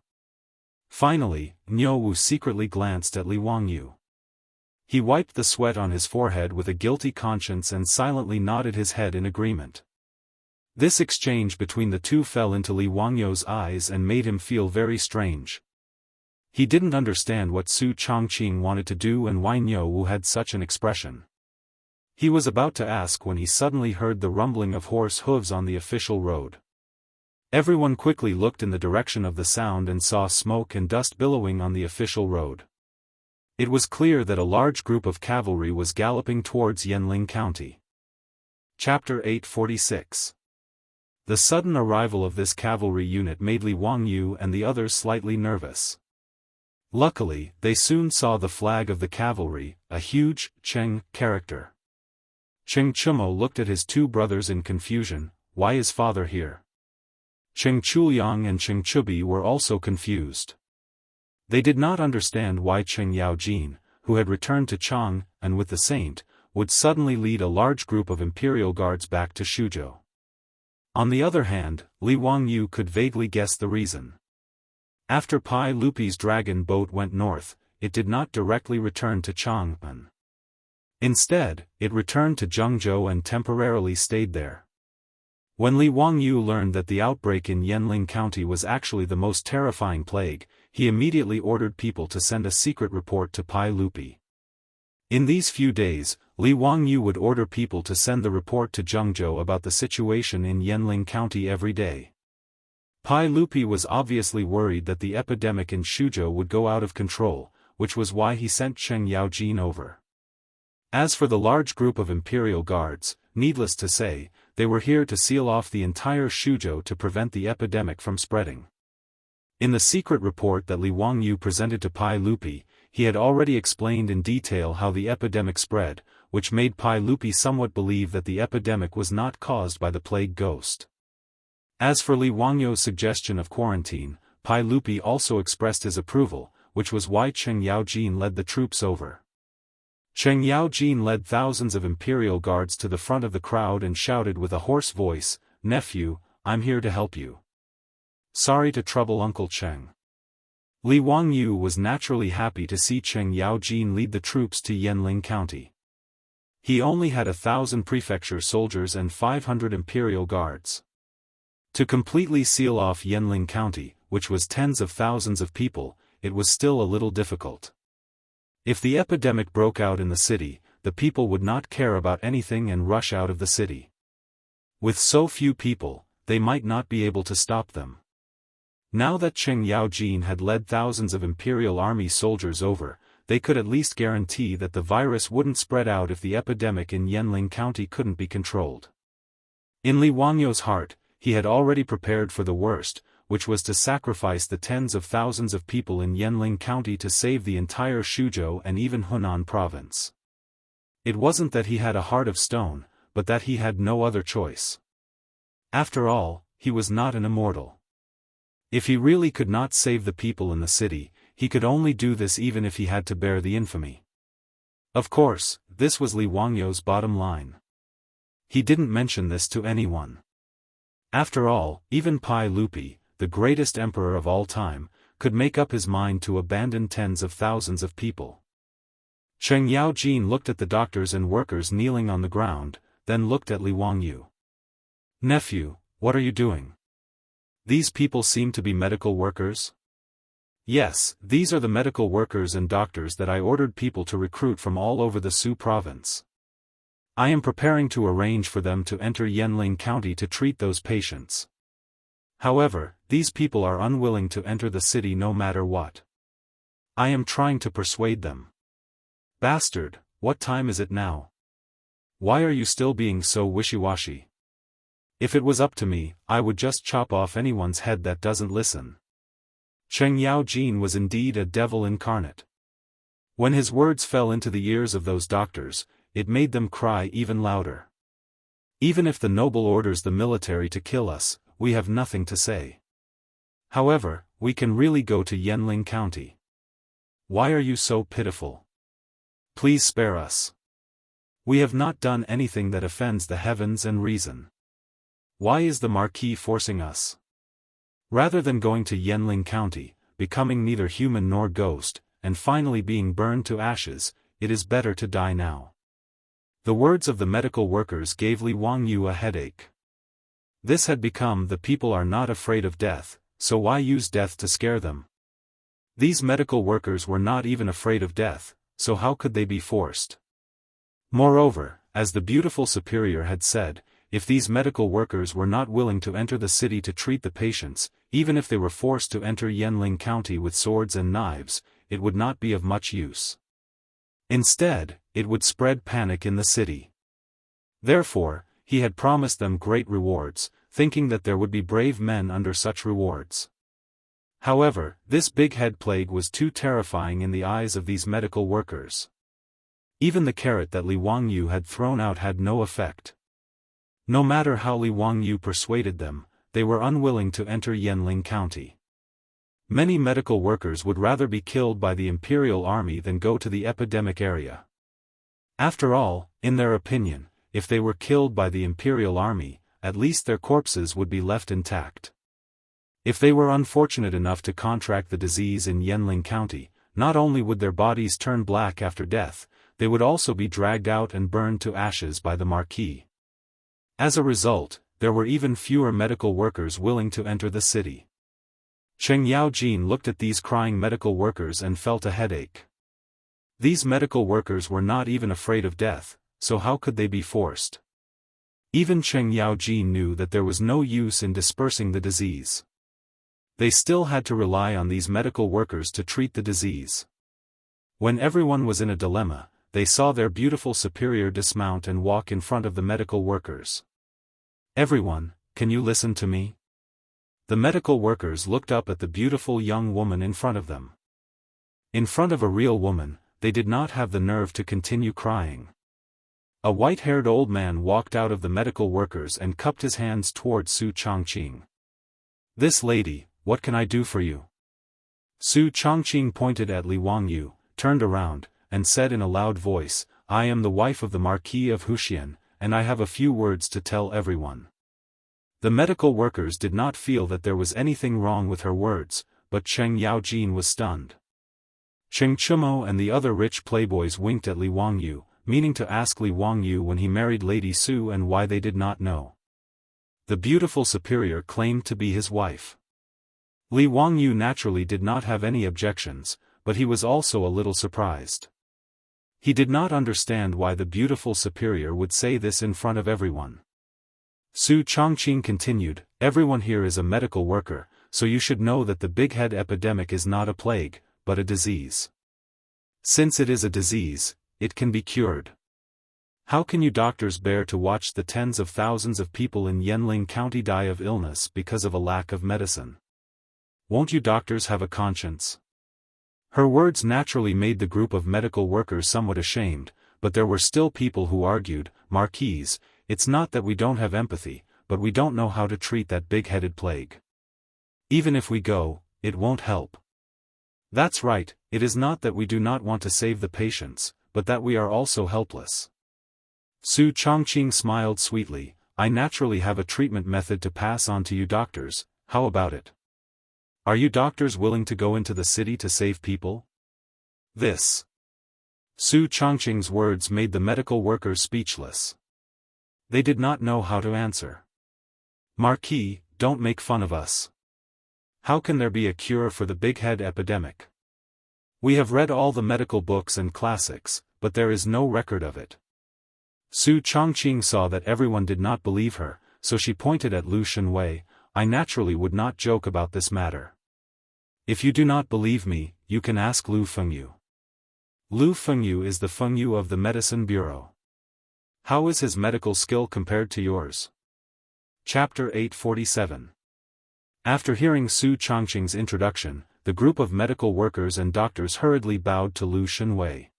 Finally, Niu Wu secretly glanced at Li Wangyu. He wiped the sweat on his forehead with a guilty conscience and silently nodded his head in agreement. This exchange between the two fell into Li Wangyu's eyes and made him feel very strange. He didn't understand what Su Chongqing wanted to do and why Niu Wu had such an expression. He was about to ask when he suddenly heard the rumbling of horse hooves on the official road. Everyone quickly looked in the direction of the sound and saw smoke and dust billowing on the official road. It was clear that a large group of cavalry was galloping towards Yanling County. Chapter 846. The sudden arrival of this cavalry unit made Li Wangyu and the others slightly nervous. Luckily, they soon saw the flag of the cavalry, a huge, Cheng character. Cheng Chumo looked at his two brothers in confusion. Why is father here? Cheng Chuliang and Cheng Chubi were also confused. They did not understand why Cheng Yaojin, who had returned to Chang, and with the saint, would suddenly lead a large group of imperial guards back to Shuzhou. On the other hand, Li Wangyu could vaguely guess the reason. After Pai Lupi's dragon boat went north, it did not directly return to Chang'an. Instead, it returned to Zhengzhou and temporarily stayed there. When Li Wangyu learned that the outbreak in Yanling County was actually the most terrifying plague, he immediately ordered people to send a secret report to Pai Lupi. In these few days, Li Wangyu would order people to send the report to Zhengzhou about the situation in Yanling County every day. Pai Lupi was obviously worried that the epidemic in Shuzhou would go out of control, which was why he sent Cheng Yaojin over. As for the large group of imperial guards, needless to say, they were here to seal off the entire Shuzhou to prevent the epidemic from spreading. In the secret report that Li Wangyu presented to Pai Lupi, he had already explained in detail how the epidemic spread, which made Pai Lupi somewhat believe that the epidemic was not caused by the plague ghost. As for Li Wangyu's suggestion of quarantine, Pai Lupi also expressed his approval, which was why Cheng Yaojin led the troops over. Cheng Yaojin led thousands of imperial guards to the front of the crowd and shouted with a hoarse voice, "Nephew, I'm here to help you. Sorry to trouble Uncle Cheng." Li Wangyu was naturally happy to see Cheng Yaojin lead the troops to Yanling County. He only had 1,000 prefecture soldiers and 500 imperial guards. To completely seal off Yanling County, which was tens of thousands of people, it was still a little difficult. If the epidemic broke out in the city, the people would not care about anything and rush out of the city. With so few people, they might not be able to stop them. Now that Cheng Yaojin had led thousands of imperial army soldiers over, they could at least guarantee that the virus wouldn't spread out if the epidemic in Yanling County couldn't be controlled. In Li Wangyu's heart, he had already prepared for the worst, which was to sacrifice the tens of thousands of people in Yanling County to save the entire Shuzhou and even Hunan province. It wasn't that he had a heart of stone, but that he had no other choice. After all, he was not an immortal. If he really could not save the people in the city, he could only do this even if he had to bear the infamy. Of course, this was Li Wangyu's bottom line. He didn't mention this to anyone. After all, even Pai Lupi, the greatest emperor of all time, could make up his mind to abandon tens of thousands of people. Cheng Yaojin looked at the doctors and workers kneeling on the ground, then looked at Li Wangyu. "Nephew, what are you doing? These people seem to be medical workers?" "Yes, these are the medical workers and doctors that I ordered people to recruit from all over the Su province. I am preparing to arrange for them to enter Yanling County to treat those patients. However, these people are unwilling to enter the city no matter what. I am trying to persuade them." "Bastard, what time is it now? Why are you still being so wishy-washy? If it was up to me, I would just chop off anyone's head that doesn't listen." Cheng Yaojin was indeed a devil incarnate. When his words fell into the ears of those doctors, it made them cry even louder. "Even if the noble orders the military to kill us, we have nothing to say. However, we can really go to Yanling County. Why are you so pitiful? Please spare us. We have not done anything that offends the heavens and reason. Why is the Marquis forcing us? Rather than going to Yanling County, becoming neither human nor ghost, and finally being burned to ashes, it is better to die now. The words of the medical workers gave Li Wangyu a headache. This had become the people are not afraid of death, so why use death to scare them? These medical workers were not even afraid of death, so how could they be forced? Moreover, as the beautiful superior had said, if these medical workers were not willing to enter the city to treat the patients, even if they were forced to enter Yanling County with swords and knives, it would not be of much use. Instead, it would spread panic in the city. Therefore, he had promised them great rewards, thinking that there would be brave men under such rewards. However, this big head plague was too terrifying in the eyes of these medical workers. Even the carrot that Li Wangyu had thrown out had no effect. No matter how Li Wangyu persuaded them, they were unwilling to enter Yanling County. Many medical workers would rather be killed by the imperial army than go to the epidemic area. After all, in their opinion, if they were killed by the imperial army, at least their corpses would be left intact. If they were unfortunate enough to contract the disease in Yanling County, not only would their bodies turn black after death, they would also be dragged out and burned to ashes by the Marquis. As a result, there were even fewer medical workers willing to enter the city. Cheng Yaojin looked at these crying medical workers and felt a headache. These medical workers were not even afraid of death, so how could they be forced? Even Cheng Yaojin knew that there was no use in dispersing the disease. They still had to rely on these medical workers to treat the disease. When everyone was in a dilemma, they saw their beautiful superior dismount and walk in front of the medical workers. Everyone, can you listen to me? The medical workers looked up at the beautiful young woman in front of them. In front of a real woman, they did not have the nerve to continue crying. A white-haired old man walked out of the medical workers and cupped his hands towards Su Chongqing. "This lady, what can I do for you?" Su Chongqing pointed at Li Wangyu, turned around, and said in a loud voice, "I am the wife of the Marquis of Huxian, and I have a few words to tell everyone." The medical workers did not feel that there was anything wrong with her words, but Cheng Yaojin was stunned. Cheng Chumo and the other rich playboys winked at Li Wangyu, meaning to ask Li Wangyu when he married Lady Su and why they did not know. The beautiful superior claimed to be his wife. Li Wangyu naturally did not have any objections, but he was also a little surprised. He did not understand why the beautiful superior would say this in front of everyone. Su Chongqing continued, "Everyone here is a medical worker, so you should know that the big head epidemic is not a plague, but a disease. Since it is a disease, it can be cured. How can you doctors bear to watch the tens of thousands of people in Yanling County die of illness because of a lack of medicine? Won't you doctors have a conscience?" Her words naturally made the group of medical workers somewhat ashamed, but there were still people who argued, "Marquise, it's not that we don't have empathy, but we don't know how to treat that big-headed plague. Even if we go, it won't help." "That's right, it is not that we do not want to save the patients, but that we are also helpless." Su Chongqing smiled sweetly, "I naturally have a treatment method to pass on to you doctors, how about it? Are you doctors willing to go into the city to save people?" This. Su Chongqing's words made the medical workers speechless. They did not know how to answer. "Marquis, don't make fun of us. How can there be a cure for the big head epidemic? We have read all the medical books and classics, but there is no record of it." Su Chongqing saw that everyone did not believe her, so she pointed at Lu Shenwei, "I naturally would not joke about this matter. If you do not believe me, you can ask Lu Fengyu. Lu Fengyu is the Fengyu of the Medicine Bureau. How is his medical skill compared to yours?" Chapter 847. After hearing Su Chongqing's introduction, the group of medical workers and doctors hurriedly bowed to Lu Shenwei.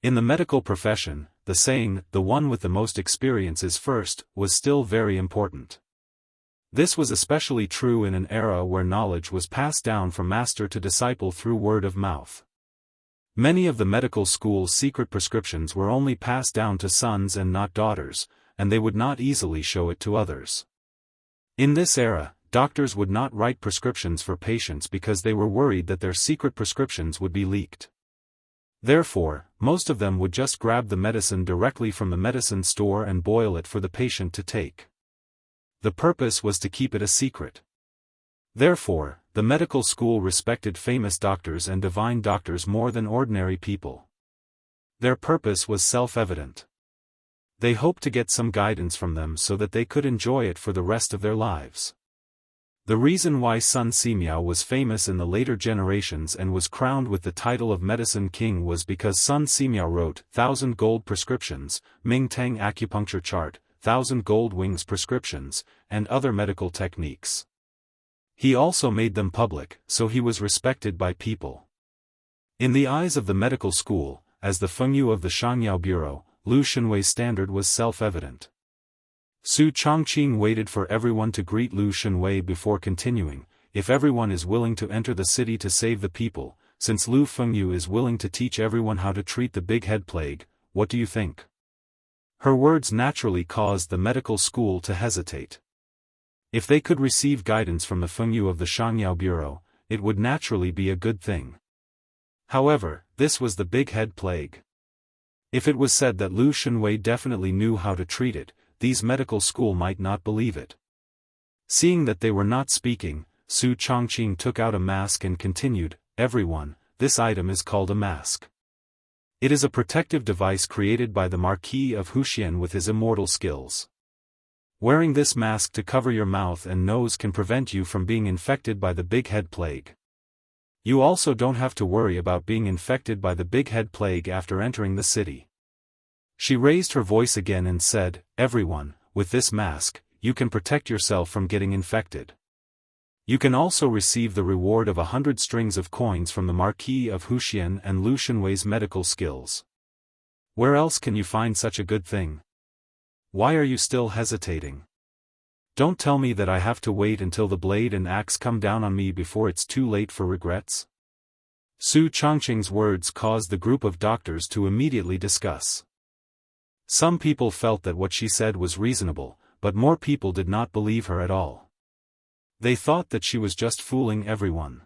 In the medical profession, the saying, "the one with the most experience is first," was still very important. This was especially true in an era where knowledge was passed down from master to disciple through word of mouth. Many of the medical school's secret prescriptions were only passed down to sons and not daughters, and they would not easily show it to others. In this era, doctors would not write prescriptions for patients because they were worried that their secret prescriptions would be leaked. Therefore, most of them would just grab the medicine directly from the medicine store and boil it for the patient to take. The purpose was to keep it a secret. Therefore, the medical school respected famous doctors and divine doctors more than ordinary people. Their purpose was self-evident. They hoped to get some guidance from them so that they could enjoy it for the rest of their lives. The reason why Sun Simiao was famous in the later generations and was crowned with the title of Medicine King was because Sun Simiao wrote 1,000 gold prescriptions, Ming Tang acupuncture chart, 1,000 gold wings prescriptions, and other medical techniques. He also made them public, so he was respected by people. In the eyes of the medical school, as the Fengyu of the Shangyao Bureau, Lu Shenwei's standard was self-evident. Su Chongqing waited for everyone to greet Lu Shenwei before continuing. If everyone is willing to enter the city to save the people, since Lu Fengyu is willing to teach everyone how to treat the big head plague, what do you think? Her words naturally caused the medical school to hesitate. If they could receive guidance from the Fengyu of the Shangyao Bureau, it would naturally be a good thing. However, this was the big head plague. If it was said that Lu Shenwei definitely knew how to treat it, these medical school might not believe it. Seeing that they were not speaking, Su Chongqing took out a mask and continued, "Everyone, this item is called a mask. It is a protective device created by the Marquis of Huxian with his immortal skills. Wearing this mask to cover your mouth and nose can prevent you from being infected by the big head plague. You also don't have to worry about being infected by the big head plague after entering the city." She raised her voice again and said, "Everyone, with this mask, you can protect yourself from getting infected. You can also receive the reward of 100 strings of coins from the Marquis of Huxian and Lu Shenwei's medical skills. Where else can you find such a good thing? Why are you still hesitating? Don't tell me that I have to wait until the blade and axe come down on me before it's too late for regrets." Su Chongqing's words caused the group of doctors to immediately discuss. Some people felt that what she said was reasonable, but more people did not believe her at all. They thought that she was just fooling everyone.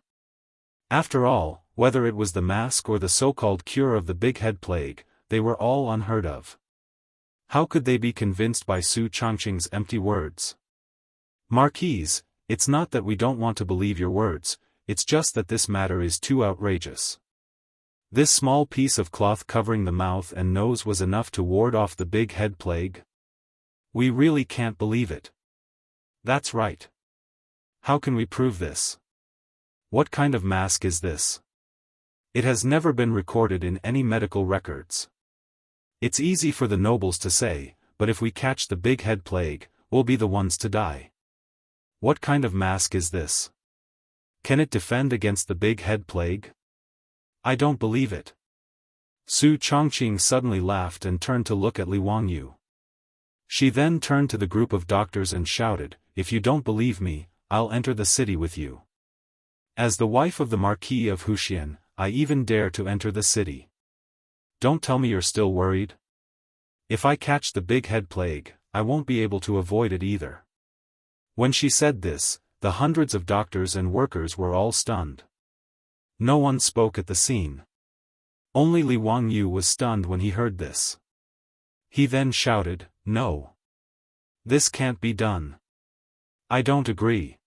After all, whether it was the mask or the so-called cure of the big head plague, they were all unheard of. How could they be convinced by Su Chongqing's empty words? "Marquise, it's not that we don't want to believe your words, it's just that this matter is too outrageous. This small piece of cloth covering the mouth and nose was enough to ward off the big head plague? We really can't believe it." "That's right. How can we prove this? What kind of mask is this? It has never been recorded in any medical records. It's easy for the nobles to say, but if we catch the big head plague, we'll be the ones to die. What kind of mask is this? Can it defend against the big head plague? I don't believe it." Su Chongqing suddenly laughed and turned to look at Li Wangyu. She then turned to the group of doctors and shouted, "If you don't believe me, I'll enter the city with you. As the wife of the Marquis of Huxian, I even dare to enter the city. Don't tell me you're still worried. If I catch the big head plague, I won't be able to avoid it either." When she said this, the hundreds of doctors and workers were all stunned. No one spoke at the scene. Only Li Wangyu was stunned when he heard this. He then shouted, "No. This can't be done. I don't agree."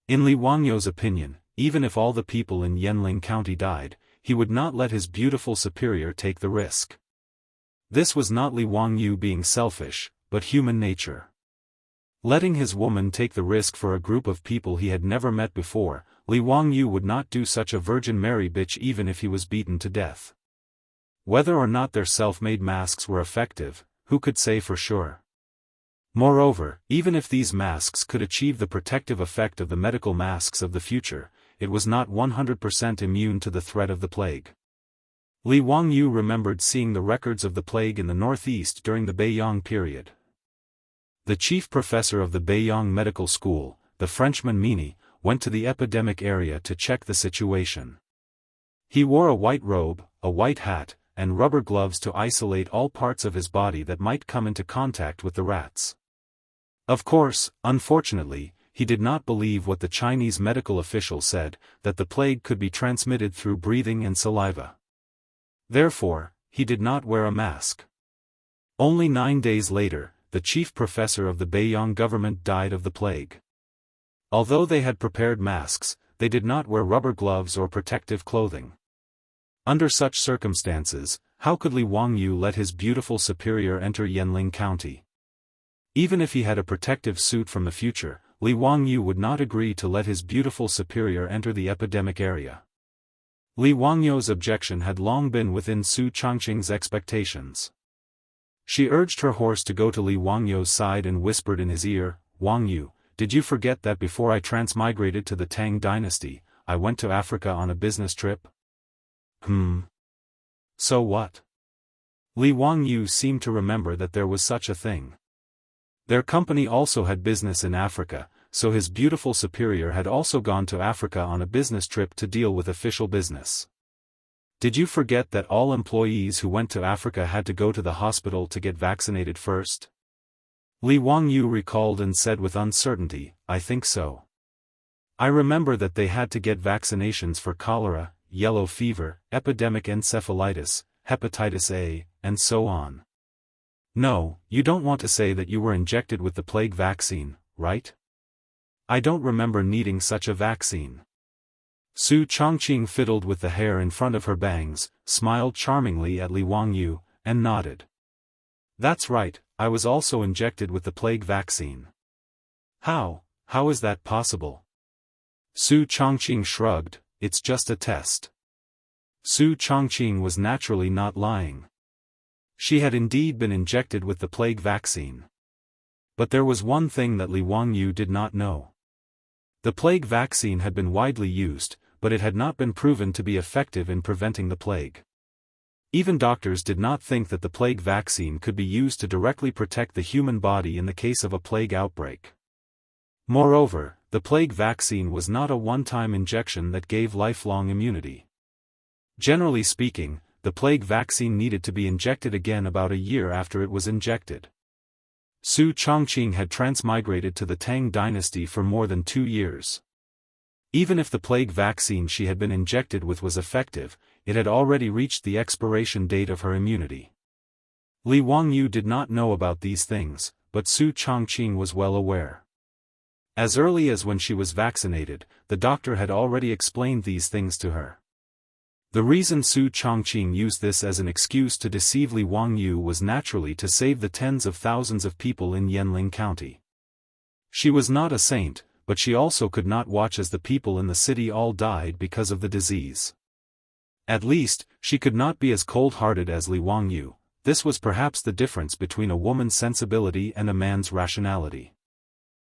In Li Wangyu's opinion, even if all the people in Yanling County died, he would not let his beautiful superior take the risk. This was not Li Wangyu being selfish, but human nature. Letting his woman take the risk for a group of people he had never met before, Li Wangyu would not do such a Virgin Mary bitch even if he was beaten to death. Whether or not their self-made masks were effective, who could say for sure? Moreover, even if these masks could achieve the protective effect of the medical masks of the future, it was not 100% immune to the threat of the plague. Li Wangyu remembered seeing the records of the plague in the northeast during the Beiyang period. The chief professor of the Beiyang Medical School, the Frenchman Mini, went to the epidemic area to check the situation. He wore a white robe, a white hat, and rubber gloves to isolate all parts of his body that might come into contact with the rats. Of course, unfortunately, he did not believe what the Chinese medical official said, that the plague could be transmitted through breathing and saliva. Therefore, he did not wear a mask. Only 9 days later, the chief professor of the Beiyang government died of the plague. Although they had prepared masks, they did not wear rubber gloves or protective clothing. Under such circumstances, how could Li Wangyu let his beautiful superior enter Yanling County? Even if he had a protective suit from the future, Li Wangyu would not agree to let his beautiful superior enter the epidemic area. Li Wangyu's objection had long been within Su Changqing's expectations. She urged her horse to go to Li Wangyu's side and whispered in his ear, "Wangyu, did you forget that before I transmigrated to the Tang dynasty, I went to Africa on a business trip?" So what? Li Wangyu seemed to remember that there was such a thing. Their company also had business in Africa, so his beautiful superior had also gone to Africa on a business trip to deal with official business. Did you forget that all employees who went to Africa had to go to the hospital to get vaccinated first? Li Wangyu recalled and said with uncertainty, "I think so. I remember that they had to get vaccinations for cholera, yellow fever, epidemic encephalitis, hepatitis A, and so on." No, you don't want to say that you were injected with the plague vaccine, right? I don't remember needing such a vaccine. Su Changqing fiddled with the hair in front of her bangs, smiled charmingly at Li Wangyu, and nodded. That's right, I was also injected with the plague vaccine. How is that possible? Su Changqing shrugged, it's just a test. Su Changqing was naturally not lying. She had indeed been injected with the plague vaccine. But there was one thing that Li Wangyu did not know. The plague vaccine had been widely used, but it had not been proven to be effective in preventing the plague. Even doctors did not think that the plague vaccine could be used to directly protect the human body in the case of a plague outbreak. Moreover, the plague vaccine was not a one-time injection that gave lifelong immunity. Generally speaking, the plague vaccine needed to be injected again about a year after it was injected. Su Changqing had transmigrated to the Tang dynasty for more than 2 years. Even if the plague vaccine she had been injected with was effective, it had already reached the expiration date of her immunity. Li Wangyu did not know about these things, but Su Changqing was well aware. As early as when she was vaccinated, the doctor had already explained these things to her. The reason Su Changqing used this as an excuse to deceive Li Wangyu was naturally to save the tens of thousands of people in Yanling County. She was not a saint, but she also could not watch as the people in the city all died because of the disease. At least, she could not be as cold-hearted as Li Wangyu. This was perhaps the difference between a woman's sensibility and a man's rationality.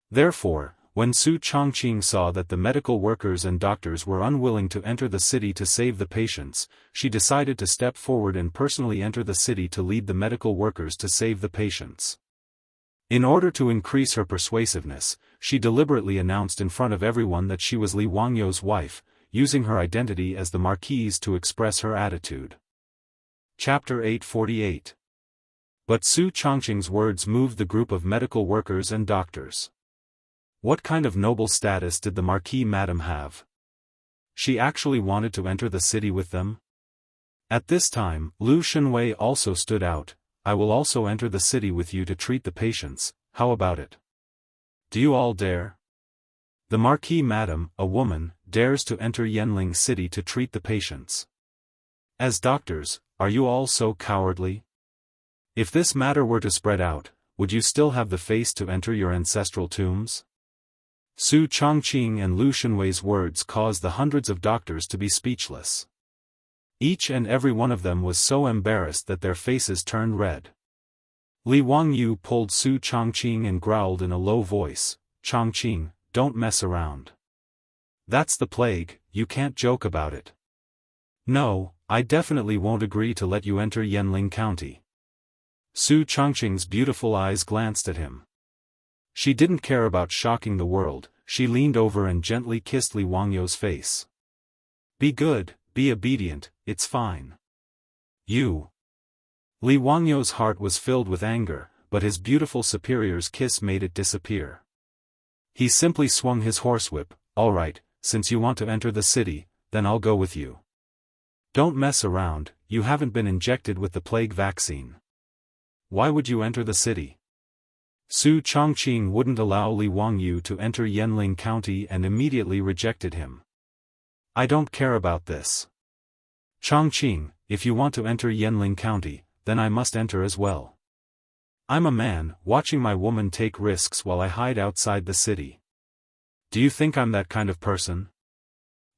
Therefore, when Su Changqing saw that the medical workers and doctors were unwilling to enter the city to save the patients, she decided to step forward and personally enter the city to lead the medical workers to save the patients. In order to increase her persuasiveness, she deliberately announced in front of everyone that she was Li Wangyu's wife, using her identity as the Marquise to express her attitude. Chapter 848. But Su Changqing's words moved the group of medical workers and doctors. What kind of noble status did the Marquise Madam have? She actually wanted to enter the city with them? At this time, Lu Shenwei also stood out. "I will also enter the city with you to treat the patients, how about it? Do you all dare?" The Marquise Madam, a woman, dares to enter Yanling City to treat the patients. As doctors, are you all so cowardly? If this matter were to spread out, would you still have the face to enter your ancestral tombs? Su Changqing and Lu Shenwei's words caused the hundreds of doctors to be speechless. Each and every one of them was so embarrassed that their faces turned red. Li Wangyu pulled Su Changqing and growled in a low voice, "Changqing, don't mess around. That's the plague, you can't joke about it." "No, I definitely won't agree to let you enter Yanling County." Su Changqing's beautiful eyes glanced at him. She didn't care about shocking the world. She leaned over and gently kissed Li Wangyu's face. "Be good, be obedient, it's fine. You. Li Wangyou's heart was filled with anger, but his beautiful superior's kiss made it disappear. He simply swung his horsewhip. All right, since you want to enter the city, then I'll go with you. Don't mess around, you haven't been injected with the plague vaccine. Why would you enter the city? Su Chongqing wouldn't allow Li Wangyou to enter Yanling County and immediately rejected him. I don't care about this. Chongqing, if you want to enter Yanling County, then I must enter as well. I'm a man, watching my woman take risks while I hide outside the city. Do you think I'm that kind of person?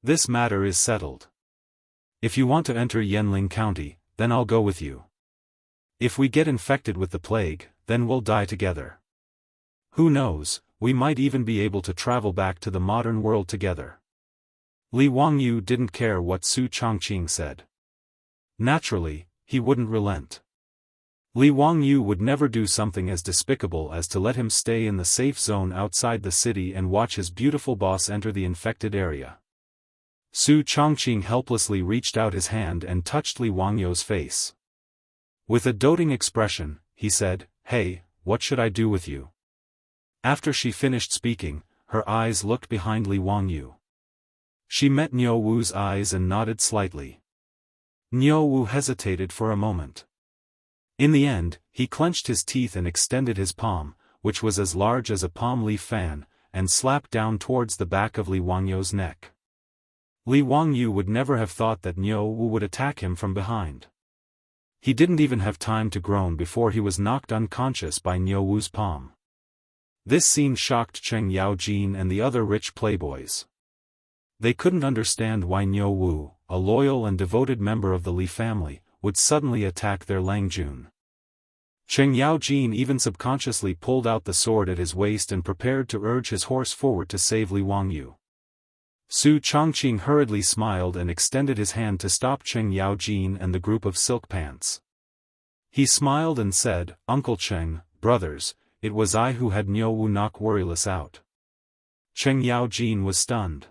This matter is settled. If you want to enter Yanling County, then I'll go with you. If we get infected with the plague, then we'll die together. Who knows, we might even be able to travel back to the modern world together. Li Wangyou didn't care what Su Chongqing said. Naturally, he wouldn't relent. Li Wangyou would never do something as despicable as to let him stay in the safe zone outside the city and watch his beautiful boss enter the infected area. Su Chongqing helplessly reached out his hand and touched Li Wangyou's face. With a doting expression, he said, "Hey, what should I do with you?" After she finished speaking, her eyes looked behind Li Wangyou. She met Niu Wu's eyes and nodded slightly. Niu Wu hesitated for a moment. In the end, he clenched his teeth and extended his palm, which was as large as a palm leaf fan, and slapped down towards the back of Li Wangyou's neck. Li Wangyou would never have thought that Niu Wu would attack him from behind. He didn't even have time to groan before he was knocked unconscious by Niu Wu's palm. This scene shocked Cheng Yaojin and the other rich playboys. They couldn't understand why Niu Wu, a loyal and devoted member of the Li family, would suddenly attack their Langjun. Cheng Yaojin even subconsciously pulled out the sword at his waist and prepared to urge his horse forward to save Li Wangyou. Su Chongqing hurriedly smiled and extended his hand to stop Cheng Yaojin and the group of silk pants. He smiled and said, "Uncle Cheng, brothers, it was I who had Niu Wu knock Worryless out." Cheng Yaojin was stunned.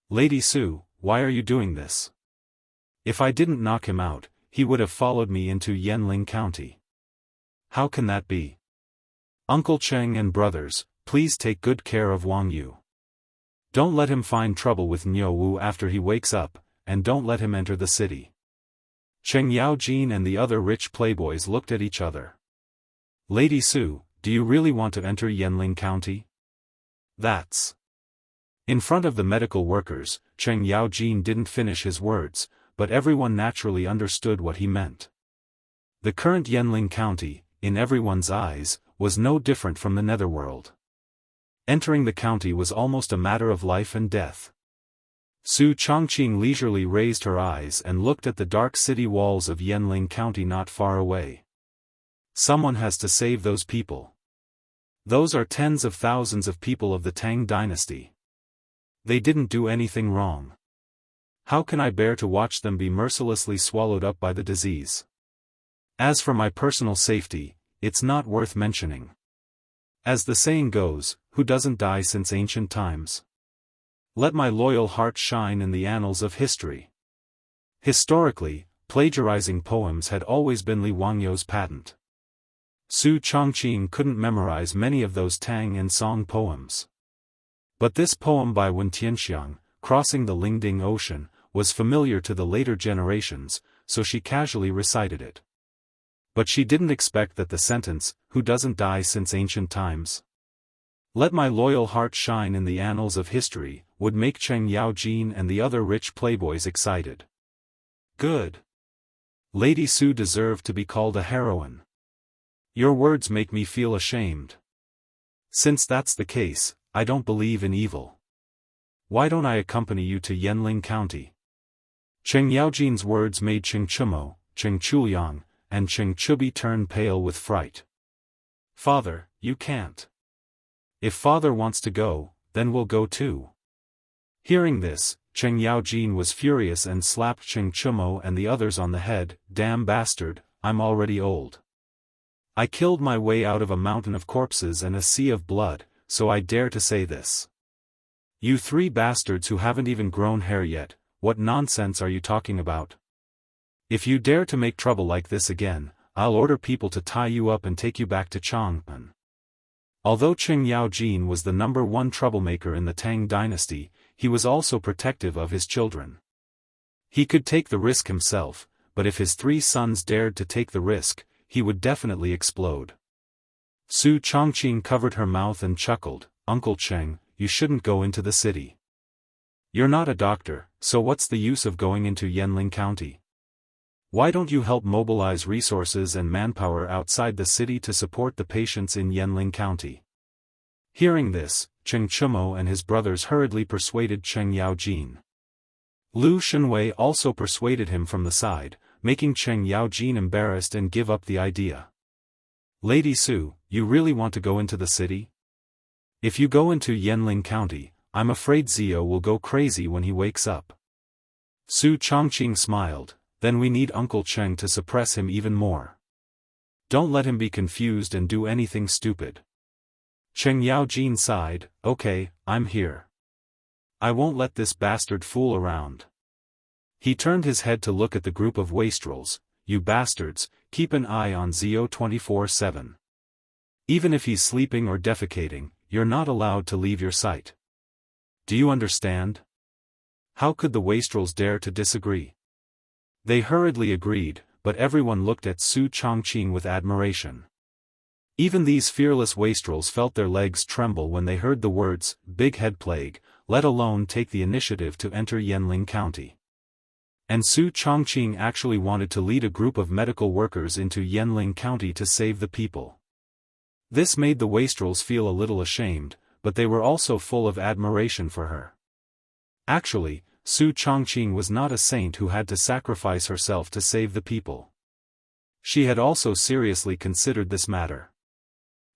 "Lady Su, why are you doing this? If I didn't knock him out, he would have followed me into Yanling County. How can that be? Uncle Cheng and brothers, please take good care of Wangyou. Don't let him find trouble with Niu Wu after he wakes up, and don't let him enter the city." Cheng Yaojin and the other rich playboys looked at each other. "Lady Su, do you really want to enter Yanling County?" "That's..." In front of the medical workers, Cheng Yaojin didn't finish his words, but everyone naturally understood what he meant. The current Yanling County, in everyone's eyes, was no different from the netherworld. Entering the county was almost a matter of life and death. Su Chongqing leisurely raised her eyes and looked at the dark city walls of Yanling County not far away. Someone has to save those people. Those are tens of thousands of people of the Tang dynasty. They didn't do anything wrong. How can I bear to watch them be mercilessly swallowed up by the disease? As for my personal safety, it's not worth mentioning. As the saying goes, who doesn't die since ancient times? Let my loyal heart shine in the annals of history. Historically, plagiarizing poems had always been Li Wangyou's patent. Su Chongqing couldn't memorize many of those Tang and Song poems. But this poem by Wen Tianxiang, Crossing the Lingding Ocean, was familiar to the later generations, so she casually recited it. But she didn't expect that the sentence, "Who doesn't die since ancient times? Let my loyal heart shine in the annals of history," would make Cheng Yaojin and the other rich playboys excited. Good. Lady Su deserved to be called a heroine. Your words make me feel ashamed. Since that's the case, I don't believe in evil. Why don't I accompany you to Yanling County? Cheng Yaojin's words made Cheng Chumo, Cheng Chuliang, and Cheng Chubi turn pale with fright. "Father, you can't. If father wants to go, then we'll go too." Hearing this, Cheng Yaojin was furious and slapped Cheng Chumo and the others on the head. "Damn bastard, I'm already old. I killed my way out of a mountain of corpses and a sea of blood, so I dare to say this. You three bastards who haven't even grown hair yet, what nonsense are you talking about? If you dare to make trouble like this again, I'll order people to tie you up and take you back to Chang'an. Although Qing Yaojin was the #1 troublemaker in the Tang dynasty, he was also protective of his children. He could take the risk himself, but if his 3 sons dared to take the risk, he would definitely explode. Su Chongqing covered her mouth and chuckled, "Uncle Cheng, you shouldn't go into the city. You're not a doctor, so what's the use of going into Yanling County? Why don't you help mobilize resources and manpower outside the city to support the patients in Yanling County?" Hearing this, Cheng Chumo and his brothers hurriedly persuaded Cheng Yaojin. Lu Shenwei also persuaded him from the side, making Cheng Yaojin embarrassed and give up the idea. "Lady Su, you really want to go into the city? If you go into Yanling County, I'm afraid Zio will go crazy when he wakes up." Su Chongqing smiled, "Then we need Uncle Cheng to suppress him even more. Don't let him be confused and do anything stupid." Cheng Yaojin sighed, "Okay, I'm here. I won't let this bastard fool around." He turned his head to look at the group of wastrels. "You bastards, keep an eye on Zio 24/7. Even if he's sleeping or defecating, you're not allowed to leave your sight. Do you understand?" How could the wastrels dare to disagree? They hurriedly agreed, but everyone looked at Su Chongqing with admiration. Even these fearless wastrels felt their legs tremble when they heard the words, "Big Head Plague," let alone take the initiative to enter Yanling County. And Su Chongqing actually wanted to lead a group of medical workers into Yanling County to save the people. This made the wastrels feel a little ashamed, but they were also full of admiration for her. Actually, Su Chongqing was not a saint who had to sacrifice herself to save the people. She had also seriously considered this matter.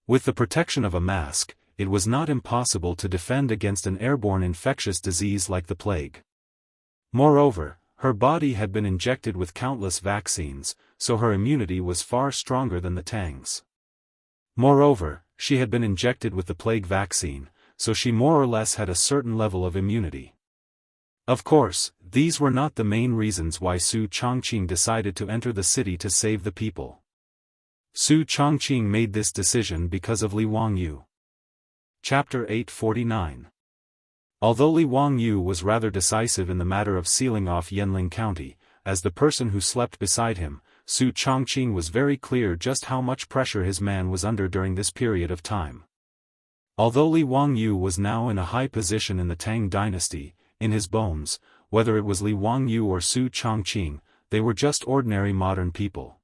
With the protection of a mask, it was not impossible to defend against an airborne infectious disease like the plague. Moreover, her body had been injected with countless vaccines, so her immunity was far stronger than the Tang's. Moreover, she had been injected with the plague vaccine, so she more or less had a certain level of immunity. Of course, these were not the main reasons why Su Chongqing decided to enter the city to save the people. Su Chongqing made this decision because of Li Wangyu. Chapter 849. Although Li Wangyu was rather decisive in the matter of sealing off Yanling County, as the person who slept beside him, Su Chongqing was very clear just how much pressure his man was under during this period of time. Although Li Wangyu was now in a high position in the Tang dynasty, in his bones, whether it was Li Wangyu or Su Chongqing, they were just ordinary modern people.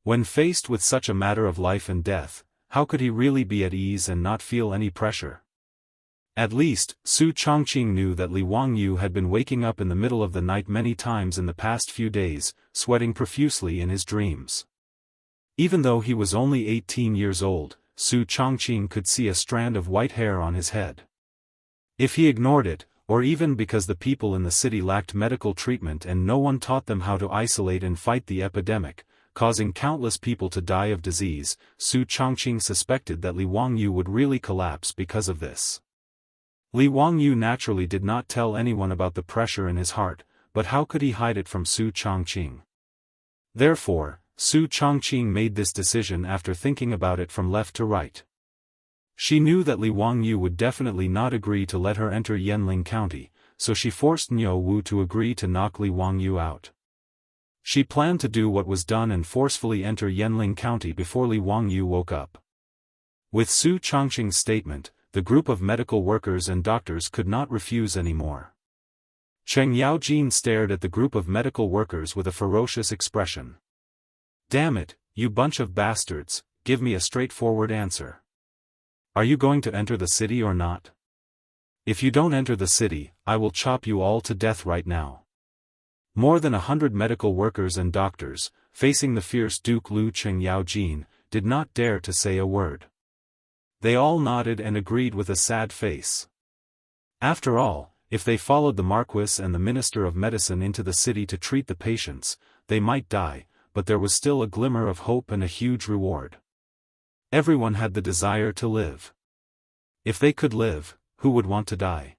When faced with such a matter of life and death, how could he really be at ease and not feel any pressure? At least, Su Chongqing knew that Li Wangyu had been waking up in the middle of the night many times in the past few days, sweating profusely in his dreams. Even though he was only 18 years old, Su Chongqing could see a strand of white hair on his head. If he ignored it, or even because the people in the city lacked medical treatment and no one taught them how to isolate and fight the epidemic, causing countless people to die of disease, Su Chongqing suspected that Li Wangyu would really collapse because of this. Li Wangyu naturally did not tell anyone about the pressure in his heart, but how could he hide it from Su Chongqing? Therefore, Su Chongqing made this decision after thinking about it from left to right. She knew that Li Wangyu would definitely not agree to let her enter Yanling County, so she forced Niu Wu to agree to knock Li Wangyu out. She planned to do what was done and forcefully enter Yanling County before Li Wangyu woke up. With Su Chongqing's statement, the group of medical workers and doctors could not refuse anymore. Cheng Yaojin stared at the group of medical workers with a ferocious expression. "Damn it, you bunch of bastards, give me a straightforward answer. Are you going to enter the city or not? If you don't enter the city, I will chop you all to death right now." More than 100 medical workers and doctors, facing the fierce Duke Lu Cheng Yaojin, did not dare to say a word. They all nodded and agreed with a sad face. After all, if they followed the Marquis and the Minister of Medicine into the city to treat the patients, they might die, but there was still a glimmer of hope and a huge reward. Everyone had the desire to live. If they could live, who would want to die?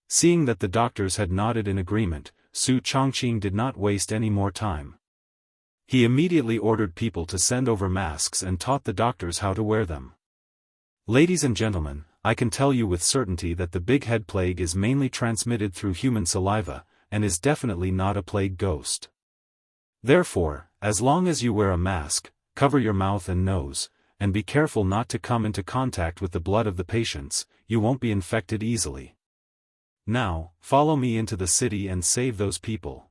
Seeing that the doctors had nodded in agreement, Su Chongqing did not waste any more time. He immediately ordered people to send over masks and taught the doctors how to wear them. Ladies and gentlemen, I can tell you with certainty that the big head plague is mainly transmitted through human saliva, and is definitely not a plague ghost. Therefore, as long as you wear a mask, cover your mouth and nose, and be careful not to come into contact with the blood of the patients, you won't be infected easily. Now, follow me into the city and save those people.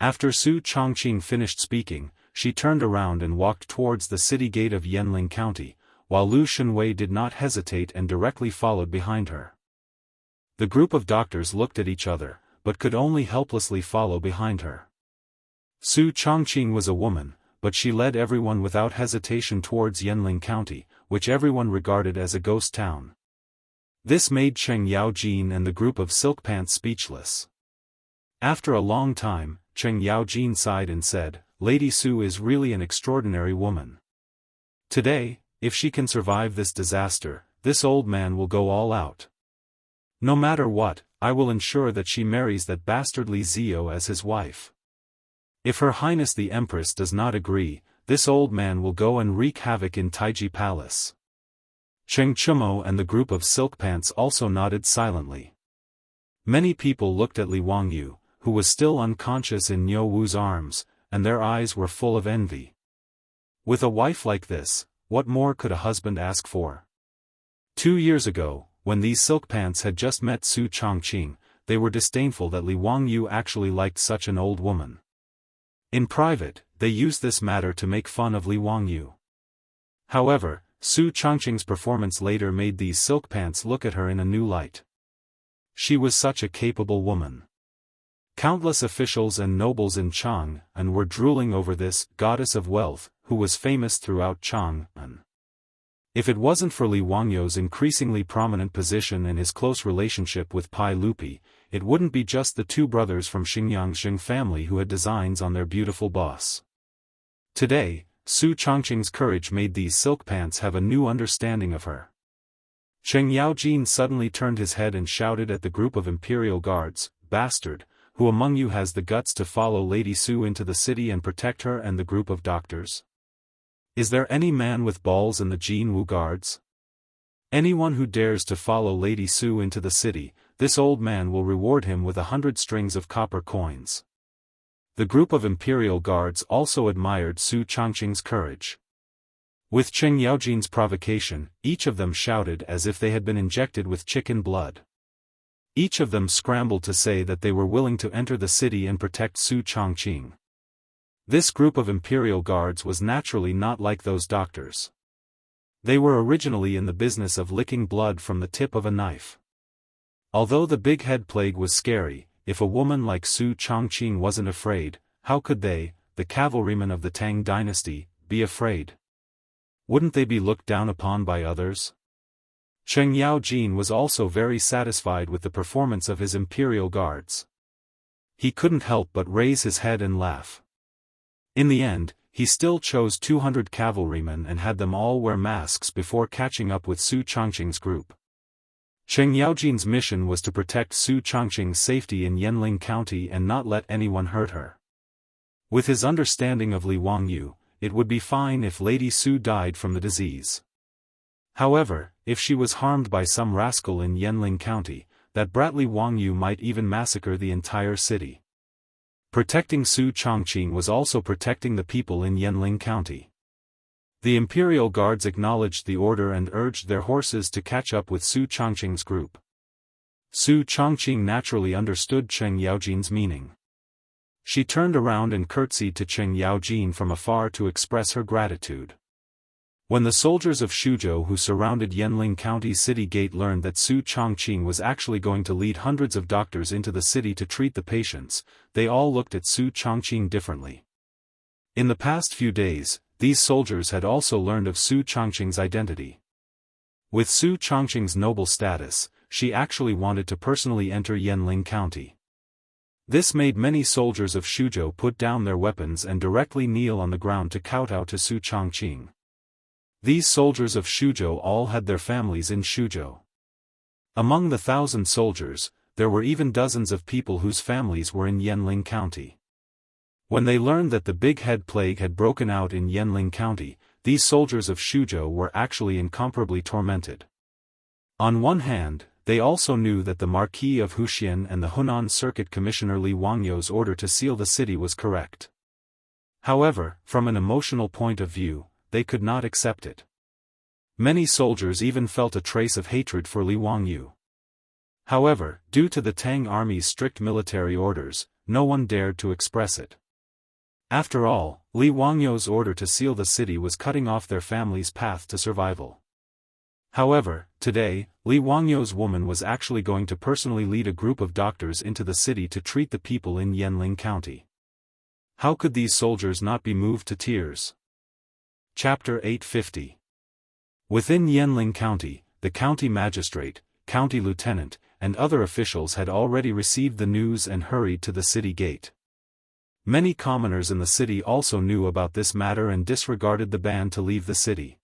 After Su Chongqing finished speaking, she turned around and walked towards the city gate of Yanling County, while Lu Shenwei did not hesitate and directly followed behind her. The group of doctors looked at each other, but could only helplessly follow behind her. Su Chongqing was a woman, but she led everyone without hesitation towards Yanling County, which everyone regarded as a ghost town. This made Cheng Yaojin and the group of silkpants speechless. After a long time, Cheng Yaojin sighed and said, "Lady Su is really an extraordinary woman. Today, if she can survive this disaster, this old man will go all out. No matter what, I will ensure that she marries that bastard Li Zio as his wife. If Her Highness the Empress does not agree, this old man will go and wreak havoc in Taiji Palace." Cheng Chumo and the group of silkpants also nodded silently. Many people looked at Li Wangyu, who was still unconscious in Niu Wu's arms, and their eyes were full of envy. With a wife like this, what more could a husband ask for? 2 years ago, when these silkpants had just met Su Chongqing, they were disdainful that Li Wangyu actually liked such an old woman. In private, they used this matter to make fun of Li Wangyu. However, Su Chongqing's performance later made these silkpants look at her in a new light. She was such a capable woman. Countless officials and nobles in Chang'an were drooling over this goddess of wealth, who was famous throughout Chang'an. If it wasn't for Li Wangyu's increasingly prominent position and his close relationship with Pai Lupi, it wouldn't be just the two brothers from Xinjiang family who had designs on their beautiful boss. Today, Su Chongqing's courage made these silkpants have a new understanding of her. Cheng Yaojin suddenly turned his head and shouted at the group of imperial guards, "Bastard, who among you has the guts to follow Lady Su into the city and protect her and the group of doctors? Is there any man with balls in the Jianghu guards? Anyone who dares to follow Lady Su into the city, this old man will reward him with 100 strings of copper coins." The group of imperial guards also admired Su Chongqing's courage. With Cheng Yaojin's provocation, each of them shouted as if they had been injected with chicken blood. Each of them scrambled to say that they were willing to enter the city and protect Su Chongqing. This group of imperial guards was naturally not like those doctors. They were originally in the business of licking blood from the tip of a knife. Although the big head plague was scary, if a woman like Su Chongqing wasn't afraid, how could they, the cavalrymen of the Tang dynasty, be afraid? Wouldn't they be looked down upon by others? Cheng Yaojin was also very satisfied with the performance of his imperial guards. He couldn't help but raise his head and laugh. In the end, he still chose 200 cavalrymen and had them all wear masks before catching up with Su Chongqing's group. Cheng Yaojin's mission was to protect Su Chongqing's safety in Yanling County and not let anyone hurt her. With his understanding of Li Wangyu, it would be fine if Lady Su died from the disease. However, if she was harmed by some rascal in Yanling County, that brat Li Wangyu might even massacre the entire city. Protecting Su Chongqing was also protecting the people in Yanling County. The imperial guards acknowledged the order and urged their horses to catch up with Su Chongqing's group. Su Chongqing naturally understood Cheng Yaojin's meaning. She turned around and curtsied to Cheng Yaojin from afar to express her gratitude. When the soldiers of Shuzhou who surrounded Yanling County city gate learned that Su Chongqing was actually going to lead hundreds of doctors into the city to treat the patients, they all looked at Su Chongqing differently. In the past few days, these soldiers had also learned of Su Chongqing's identity. With Su Chongqing's noble status, she actually wanted to personally enter Yanling County. This made many soldiers of Shuzhou put down their weapons and directly kneel on the ground to kowtow to Su Chongqing. These soldiers of Shuzhou all had their families in Shuzhou. Among the 1,000 soldiers, there were even dozens of people whose families were in Yanling County. When they learned that the Big Head Plague had broken out in Yanling County, these soldiers of Shuzhou were actually incomparably tormented. On one hand, they also knew that the Marquis of Huxian and the Hunan Circuit Commissioner Li Wangyou's order to seal the city was correct. However, from an emotional point of view, they could not accept it. Many soldiers even felt a trace of hatred for Li Wangyou. However, due to the Tang army's strict military orders, no one dared to express it. After all, Li Wangyou's order to seal the city was cutting off their family's path to survival. However, today, Li Wangyou's woman was actually going to personally lead a group of doctors into the city to treat the people in Yanling County. How could these soldiers not be moved to tears? Chapter 850. Within Yanling County, the county magistrate, county lieutenant, and other officials had already received the news and hurried to the city gate. Many commoners in the city also knew about this matter and disregarded the ban to leave the city.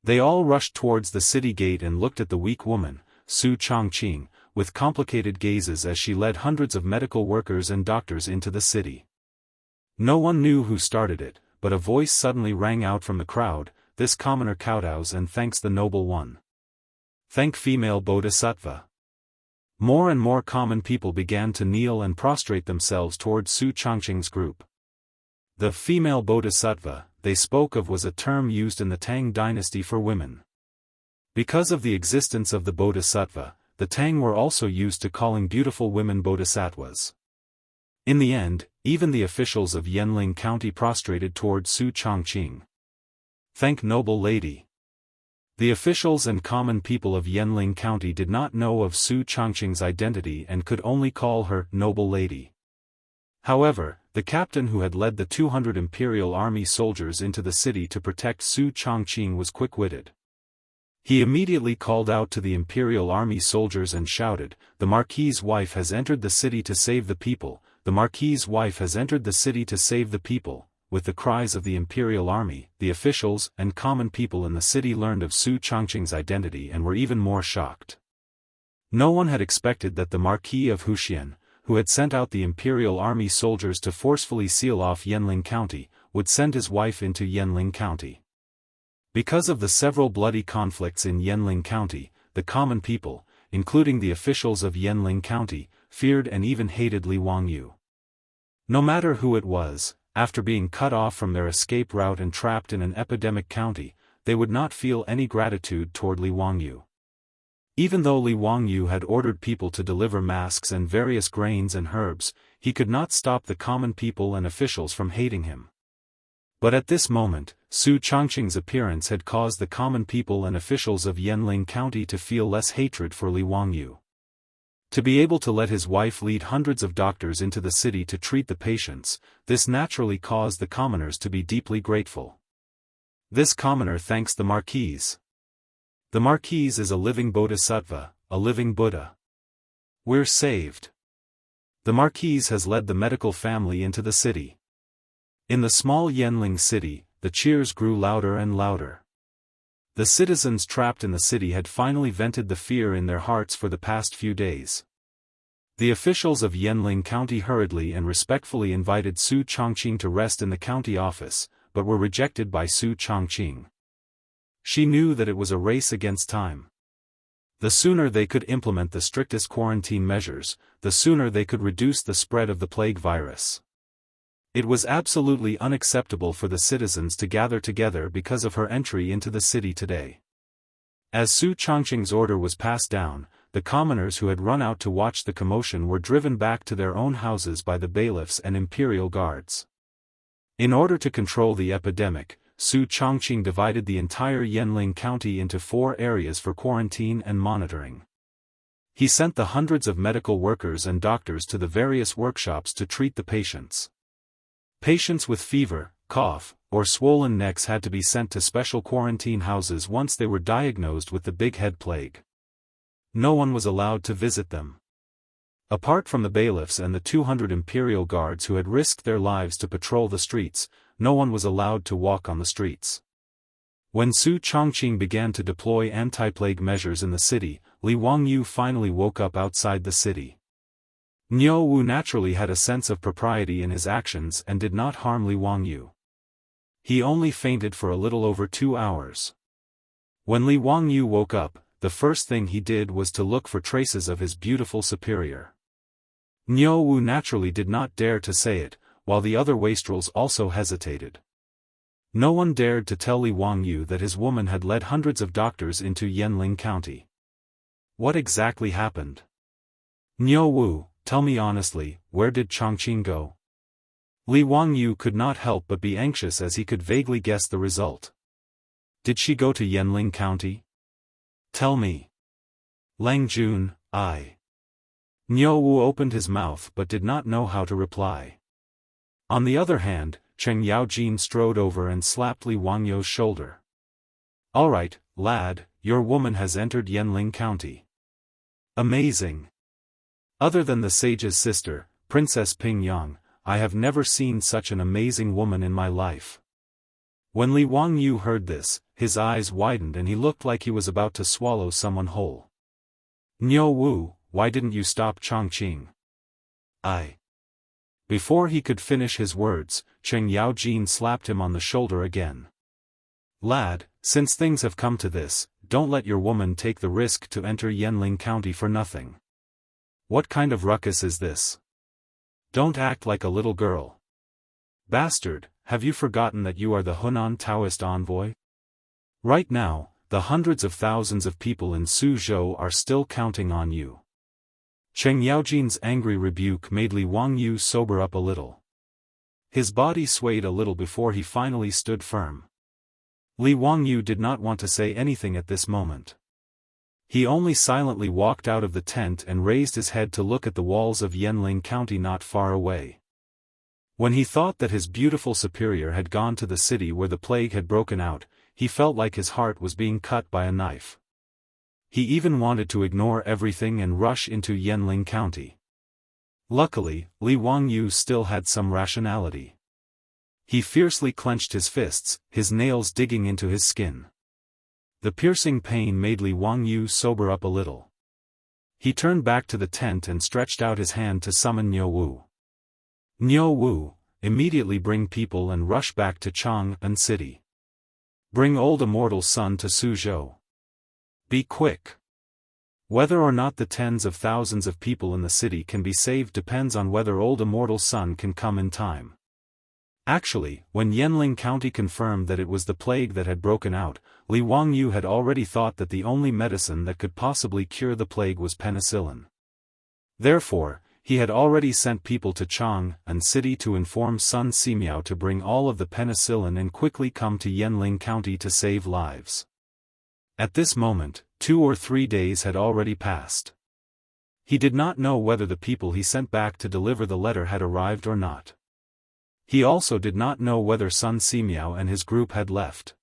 They all rushed towards the city gate and looked at the weak woman, Su Chongqing, with complicated gazes as she led hundreds of medical workers and doctors into the city. No one knew who started it, but a voice suddenly rang out from the crowd, "This commoner kowtows and thanks the noble one. Thank female Bodhisattva." More and more common people began to kneel and prostrate themselves towards Su Chongqing's group. The female Bodhisattva they spoke of was a term used in the Tang dynasty for women. Because of the existence of the Bodhisattva, the Tang were also used to calling beautiful women Bodhisattvas. In the end, even the officials of Yanling County prostrated towards Su Chongqing. "Thank noble lady." The officials and common people of Yanling County did not know of Su Chongqing's identity and could only call her noble lady. However, the captain who had led the 200 Imperial Army soldiers into the city to protect Su Chongqing was quick-witted. He immediately called out to the Imperial Army soldiers and shouted, "The Marquis's wife has entered the city to save the people, the Marquis's wife has entered the city to save the people." With the cries of the Imperial Army, the officials and common people in the city learned of Su Chongqing's identity and were even more shocked. No one had expected that the Marquis of Huxian, who had sent out the Imperial Army soldiers to forcefully seal off Yanling County, would send his wife into Yanling County. Because of the several bloody conflicts in Yanling County, the common people, including the officials of Yanling County, feared and even hated Li Wangyou. No matter who it was, after being cut off from their escape route and trapped in an epidemic county, they would not feel any gratitude toward Li Wangyou. Even though Li Wangyou had ordered people to deliver masks and various grains and herbs, he could not stop the common people and officials from hating him. But at this moment, Su Chongqing's appearance had caused the common people and officials of Yanling County to feel less hatred for Li Wangyou. To be able to let his wife lead hundreds of doctors into the city to treat the patients, this naturally caused the commoners to be deeply grateful. This commoner thanks the Marquis. The Marquis is a living Bodhisattva, a living Buddha. We're saved. The Marquis has led the medical family into the city. In the small Yanling city, the cheers grew louder and louder. The citizens trapped in the city had finally vented the fear in their hearts for the past few days. The officials of Yanling County hurriedly and respectfully invited Su Chongqing to rest in the county office, but were rejected by Su Chongqing. She knew that it was a race against time. The sooner they could implement the strictest quarantine measures, the sooner they could reduce the spread of the plague virus. It was absolutely unacceptable for the citizens to gather together because of her entry into the city today. As Su Chongqing's order was passed down, the commoners who had run out to watch the commotion were driven back to their own houses by the bailiffs and imperial guards. In order to control the epidemic, Su Chongqing divided the entire Yanling County into 4 areas for quarantine and monitoring. He sent the hundreds of medical workers and doctors to the various workshops to treat the patients. Patients with fever, cough, or swollen necks had to be sent to special quarantine houses once they were diagnosed with the Big Head Plague. No one was allowed to visit them. Apart from the bailiffs and the 200 imperial guards who had risked their lives to patrol the streets, no one was allowed to walk on the streets. When Su Chongqing began to deploy anti-plague measures in the city, Li Wangyu finally woke up outside the city. Niu Wu naturally had a sense of propriety in his actions and did not harm Li Wangyu. He only fainted for a little over 2 hours. When Li Wangyu woke up, the first thing he did was to look for traces of his beautiful superior. Niu Wu naturally did not dare to say it, while the other wastrels also hesitated. No one dared to tell Li Wangyu that his woman had led hundreds of doctors into Yanling County. What exactly happened? Niu Wu, tell me honestly, where did Chongqing go? Li Wangyu could not help but be anxious as he could vaguely guess the result. Did she go to Yanling County? Tell me. Lang Jun, I. Niu Wu opened his mouth but did not know how to reply. On the other hand, Cheng Yaojin strode over and slapped Li Wangyu's shoulder. Alright, lad, your woman has entered Yanling County. Amazing. Other than the sage's sister, Princess Ping Yang, I have never seen such an amazing woman in my life. When Li Wangyu heard this, his eyes widened and he looked like he was about to swallow someone whole. Niu Wu, why didn't you stop Chongqing? Before he could finish his words, Cheng Yaojin slapped him on the shoulder again. Lad, since things have come to this, don't let your woman take the risk to enter Yanling County for nothing. What kind of ruckus is this? Don't act like a little girl. Bastard, have you forgotten that you are the Hunan Taoist envoy? Right now, the hundreds of thousands of people in Suzhou are still counting on you. Cheng Yaojin's angry rebuke made Li Wangyu sober up a little. His body swayed a little before he finally stood firm. Li Wangyu did not want to say anything at this moment. He only silently walked out of the tent and raised his head to look at the walls of Yanling County not far away. When he thought that his beautiful superior had gone to the city where the plague had broken out, he felt like his heart was being cut by a knife. He even wanted to ignore everything and rush into Yanling County. Luckily, Li Wangyu still had some rationality. He fiercely clenched his fists, his nails digging into his skin. The piercing pain made Li Wangyu sober up a little. He turned back to the tent and stretched out his hand to summon Niu Wu. Niu Wu, immediately bring people and rush back to Chang'an City. Bring old Immortal's son to Suzhou. Be quick. Whether or not the tens of thousands of people in the city can be saved depends on whether old Immortal's son can come in time. Actually, when Yanling County confirmed that it was the plague that had broken out, Li Wangyu had already thought that the only medicine that could possibly cure the plague was penicillin. Therefore, he had already sent people to Chang'an City to inform Sun Simiao to bring all of the penicillin and quickly come to Yanling County to save lives. At this moment, 2 or 3 days had already passed. He did not know whether the people he sent back to deliver the letter had arrived or not. He also did not know whether Sun Simiao and his group had left.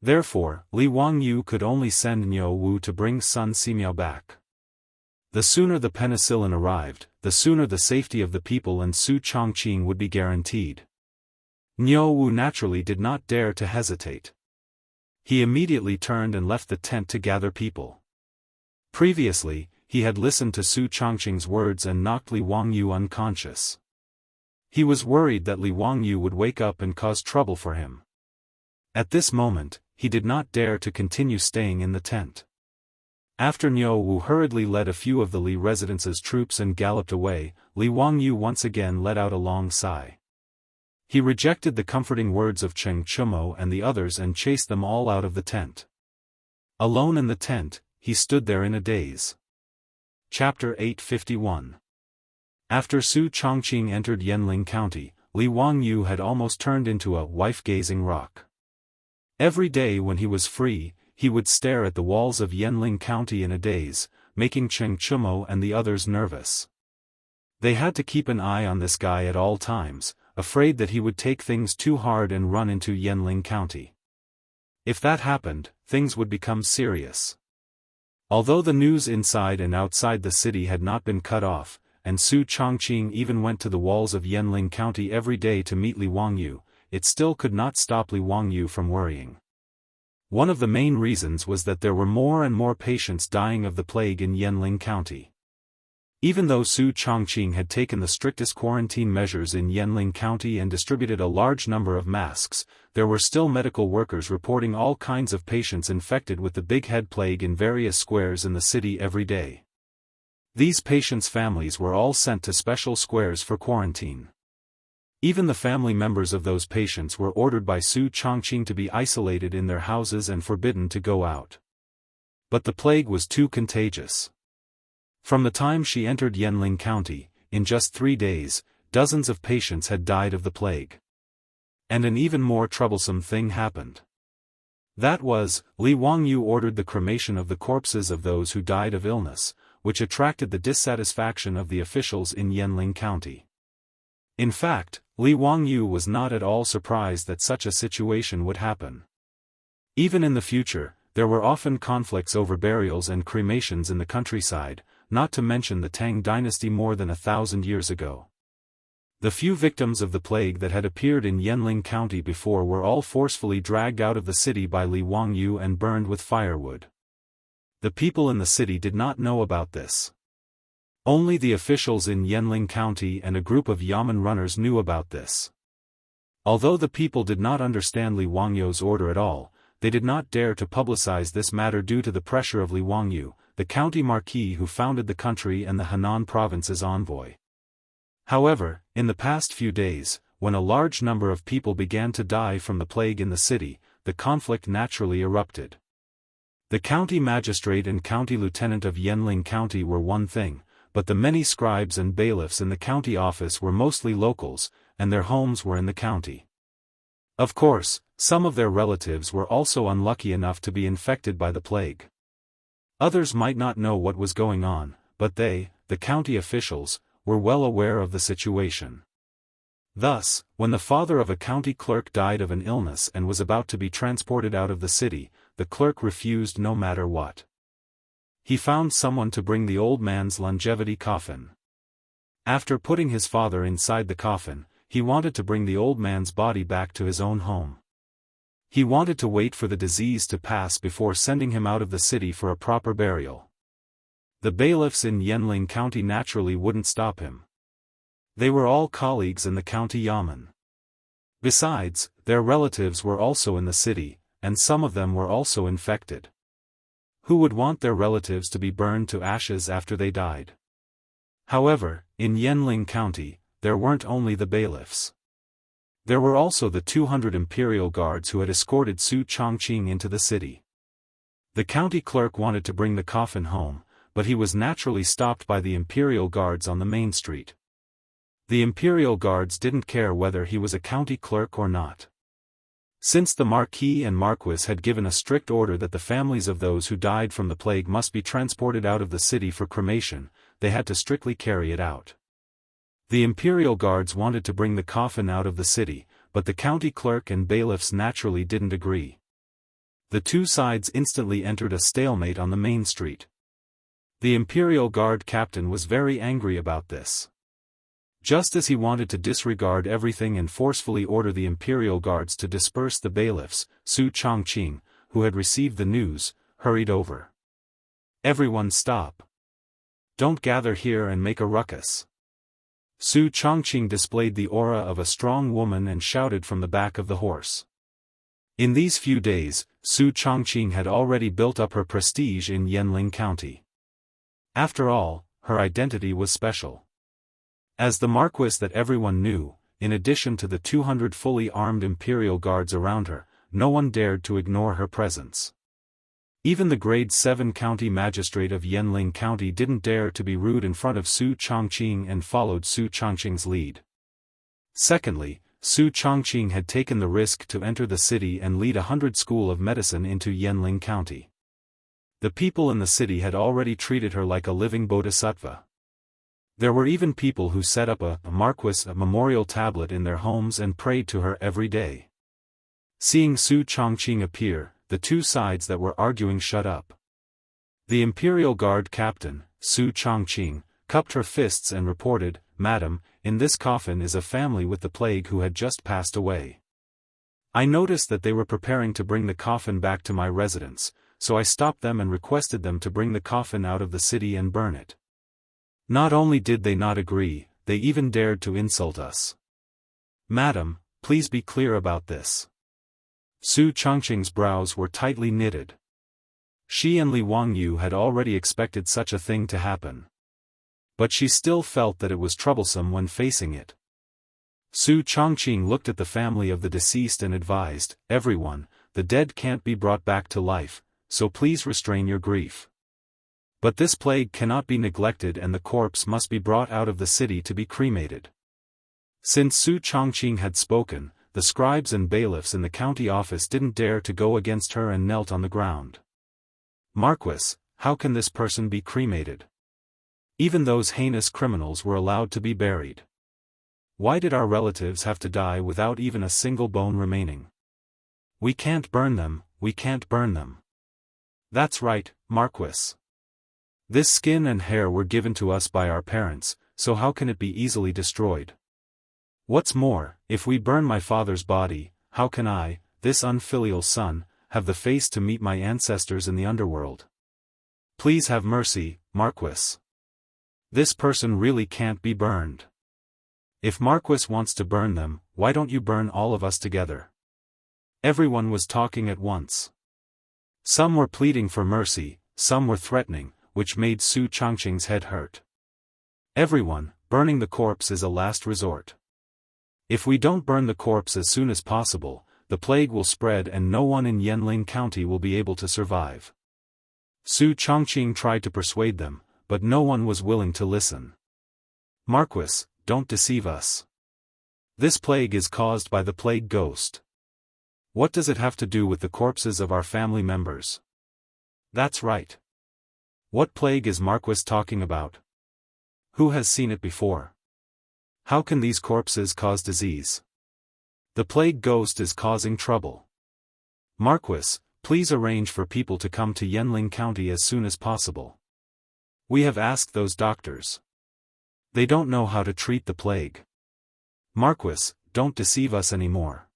Therefore, Li Wangyu could only send Niu Wu to bring Sun Simiao back. The sooner the penicillin arrived, the sooner the safety of the people and Su Chongqing would be guaranteed. Niu Wu naturally did not dare to hesitate. He immediately turned and left the tent to gather people. Previously, he had listened to Su Chongqing's words and knocked Li Wangyu unconscious. He was worried that Li Wangyu would wake up and cause trouble for him. At this moment, he did not dare to continue staying in the tent. After Niu Wu hurriedly led a few of the Li residence's troops and galloped away, Li Wangyu once again let out a long sigh. He rejected the comforting words of Cheng Chumo and the others and chased them all out of the tent. Alone in the tent, he stood there in a daze. Chapter 851. After Su Chongqing entered Yanling County, Li Wangyu had almost turned into a wife-gazing rock. Every day when he was free, he would stare at the walls of Yanling County in a daze, making Cheng Chumo and the others nervous. They had to keep an eye on this guy at all times, afraid that he would take things too hard and run into Yanling County. If that happened, things would become serious. Although the news inside and outside the city had not been cut off, and Su Chongqing even went to the walls of Yanling County every day to meet Li Wangyu, it still could not stop Li Wangyu from worrying. One of the main reasons was that there were more and more patients dying of the plague in Yanling County. Even though Su Chongqing had taken the strictest quarantine measures in Yanling County and distributed a large number of masks, there were still medical workers reporting all kinds of patients infected with the big head plague in various squares in the city every day. These patients' families were all sent to special squares for quarantine. Even the family members of those patients were ordered by Su Chongqing to be isolated in their houses and forbidden to go out. But the plague was too contagious. From the time she entered Yanling County, in just 3 days, dozens of patients had died of the plague. And an even more troublesome thing happened. That was, Li Wangyu ordered the cremation of the corpses of those who died of illness, which attracted the dissatisfaction of the officials in Yanling County. In fact, Li Wangyu was not at all surprised that such a situation would happen. Even in the future, there were often conflicts over burials and cremations in the countryside, not to mention the Tang dynasty more than 1,000 years ago. The few victims of the plague that had appeared in Yanling County before were all forcefully dragged out of the city by Li Wangyu and burned with firewood. The people in the city did not know about this. Only the officials in Yanling County and a group of yamen runners knew about this. Although the people did not understand Li Wangyu's order at all, they did not dare to publicize this matter due to the pressure of Li Wangyu, the county marquis who founded the country and the Henan province's envoy. However, in the past few days, when a large number of people began to die from the plague in the city, the conflict naturally erupted. The county magistrate and county lieutenant of Yanling County were one thing, but the many scribes and bailiffs in the county office were mostly locals, and their homes were in the county. Of course, some of their relatives were also unlucky enough to be infected by the plague. Others might not know what was going on, but they, the county officials, were well aware of the situation. Thus, when the father of a county clerk died of an illness and was about to be transported out of the city, the clerk refused no matter what. He found someone to bring the old man's longevity coffin. After putting his father inside the coffin, he wanted to bring the old man's body back to his own home. He wanted to wait for the disease to pass before sending him out of the city for a proper burial. The bailiffs in Yanling County naturally wouldn't stop him. They were all colleagues in the county yamen. Besides, their relatives were also in the city, and some of them were also infected. Who would want their relatives to be burned to ashes after they died? However, in Yanling County, there weren't only the bailiffs. There were also the 200 imperial guards who had escorted Su Chongqing into the city. The county clerk wanted to bring the coffin home, but he was naturally stopped by the imperial guards on the main street. The imperial guards didn't care whether he was a county clerk or not. Since the marquis and marquis had given a strict order that the families of those who died from the plague must be transported out of the city for cremation, they had to strictly carry it out. The imperial guards wanted to bring the coffin out of the city, but the county clerk and bailiffs naturally didn't agree. The two sides instantly entered a stalemate on the main street. The imperial guard captain was very angry about this. Just as he wanted to disregard everything and forcefully order the imperial guards to disperse the bailiffs, Su Chongqing, who had received the news, hurried over. "Everyone stop. Don't gather here and make a ruckus." Su Chongqing displayed the aura of a strong woman and shouted from the back of the horse. In these few days, Su Chongqing had already built up her prestige in Yanling County. After all, her identity was special. As the marquis that everyone knew, in addition to the 200 fully armed imperial guards around her, no one dared to ignore her presence. Even the grade 7 county magistrate of Yanling County didn't dare to be rude in front of Su Chongqing and followed Su Chongqing's lead. Secondly, Su Chongqing had taken the risk to enter the city and lead 100 schools of medicine into Yanling County. The people in the city had already treated her like a living bodhisattva. There were even people who set up a memorial tablet in their homes and prayed to her every day. Seeing Su Chongqing appear, the two sides that were arguing shut up. The Imperial Guard captain, Su Chongqing, cupped her fists and reported, "Madam, in this coffin is a family with the plague who had just passed away. I noticed that they were preparing to bring the coffin back to my residence, so I stopped them and requested them to bring the coffin out of the city and burn it. Not only did they not agree, they even dared to insult us. Madam, please be clear about this. Su Changqing's brows were tightly knitted. She and Li Wangyu had already expected such a thing to happen. But she still felt that it was troublesome when facing it. Su Changqing looked at the family of the deceased and advised, "Everyone, the dead can't be brought back to life, so please restrain your grief. But this plague cannot be neglected and the corpse must be brought out of the city to be cremated." Since Su Changqing had spoken, the scribes and bailiffs in the county office didn't dare to go against her and knelt on the ground. "Marquis, how can this person be cremated? Even those heinous criminals were allowed to be buried. Why did our relatives have to die without even a single bone remaining? We can't burn them, we can't burn them." "That's right, Marquis. This skin and hair were given to us by our parents, so how can it be easily destroyed? What's more, if we burn my father's body, how can I, this unfilial son, have the face to meet my ancestors in the underworld? Please have mercy, Marquis. This person really can't be burned. If Marquis wants to burn them, why don't you burn all of us together?" Everyone was talking at once. Some were pleading for mercy, some were threatening, which made Su Changqing's head hurt. "Everyone, burning the corpse is a last resort. If we don't burn the corpse as soon as possible, the plague will spread and no one in Yanling County will be able to survive." Su Changqing tried to persuade them, but no one was willing to listen. "Marquis, don't deceive us. This plague is caused by the plague ghost. What does it have to do with the corpses of our family members?" "That's right. What plague is Marquis talking about? Who has seen it before? How can these corpses cause disease? The plague ghost is causing trouble. Marquis, please arrange for people to come to Yanling County as soon as possible. We have asked those doctors. They don't know how to treat the plague. Marquis, don't deceive us anymore."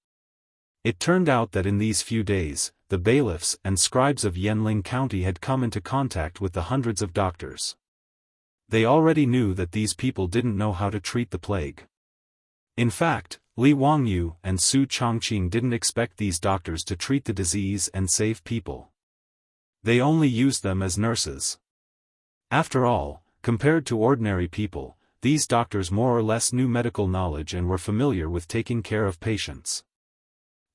It turned out that in these few days, the bailiffs and scribes of Yanling County had come into contact with the hundreds of doctors. They already knew that these people didn't know how to treat the plague. In fact, Li Wangyu and Su Changqing didn't expect these doctors to treat the disease and save people. They only used them as nurses. After all, compared to ordinary people, these doctors more or less knew medical knowledge and were familiar with taking care of patients.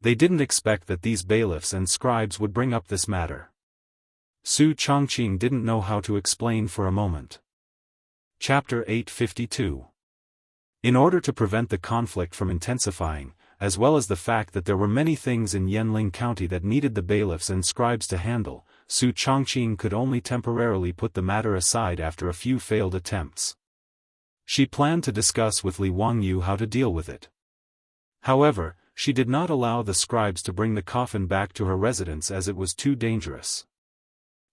They didn't expect that these bailiffs and scribes would bring up this matter. Su Changqing didn't know how to explain for a moment. Chapter 852. In order to prevent the conflict from intensifying, as well as the fact that there were many things in Yanling County that needed the bailiffs and scribes to handle, Su Changqing could only temporarily put the matter aside after a few failed attempts. She planned to discuss with Li Wangyu how to deal with it. However, she did not allow the scribes to bring the coffin back to her residence as it was too dangerous.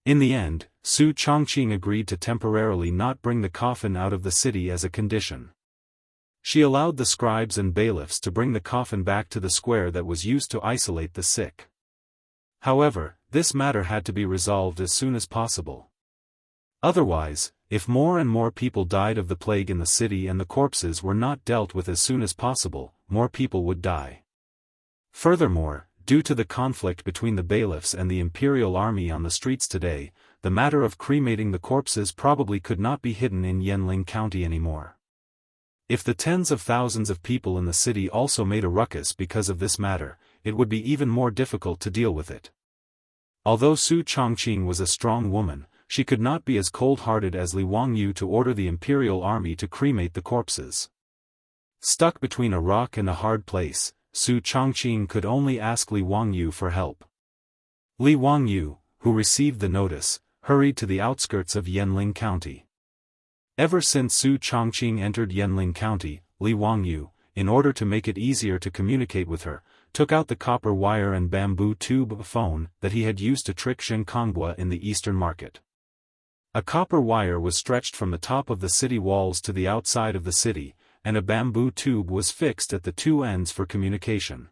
In the end, Su Changqing agreed to temporarily not bring the coffin out of the city as a condition. She allowed the scribes and bailiffs to bring the coffin back to the square that was used to isolate the sick. However, this matter had to be resolved as soon as possible. Otherwise, if more and more people died of the plague in the city and the corpses were not dealt with as soon as possible, more people would die. Furthermore, due to the conflict between the bailiffs and the imperial army on the streets today, the matter of cremating the corpses probably could not be hidden in Yanling County anymore. If the tens of thousands of people in the city also made a ruckus because of this matter, it would be even more difficult to deal with it. Although Su Changqing was a strong woman, she could not be as cold-hearted as Li Wangyu to order the imperial army to cremate the corpses. Stuck between a rock and a hard place, Su Changqing could only ask Li Wangyu for help. Li Wangyu, who received the notice, hurried to the outskirts of Yanling County. Ever since Su Changqing entered Yanling County, Li Wangyu, in order to make it easier to communicate with her, took out the copper wire and bamboo tube phone that he had used to trick Shen Kongbua in the eastern market. A copper wire was stretched from the top of the city walls to the outside of the city, and a bamboo tube was fixed at the two ends for communication.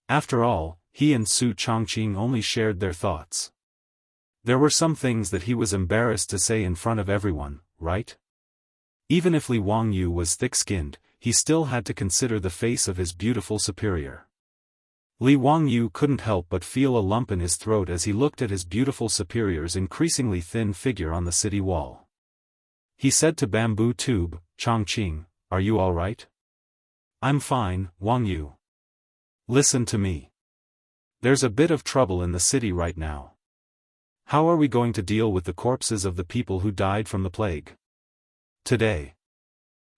After all, he and Su Chongqing only shared their thoughts. There were some things that he was embarrassed to say in front of everyone, right? Even if Li Wangyu was thick-skinned, he still had to consider the face of his beautiful superior. Li Wangyu couldn't help but feel a lump in his throat as he looked at his beautiful superior's increasingly thin figure on the city wall. He said to Bamboo Tube, "Chongqing, are you all right?" "I'm fine, Wangyu. Listen to me. There's a bit of trouble in the city right now. How are we going to deal with the corpses of the people who died from the plague today?"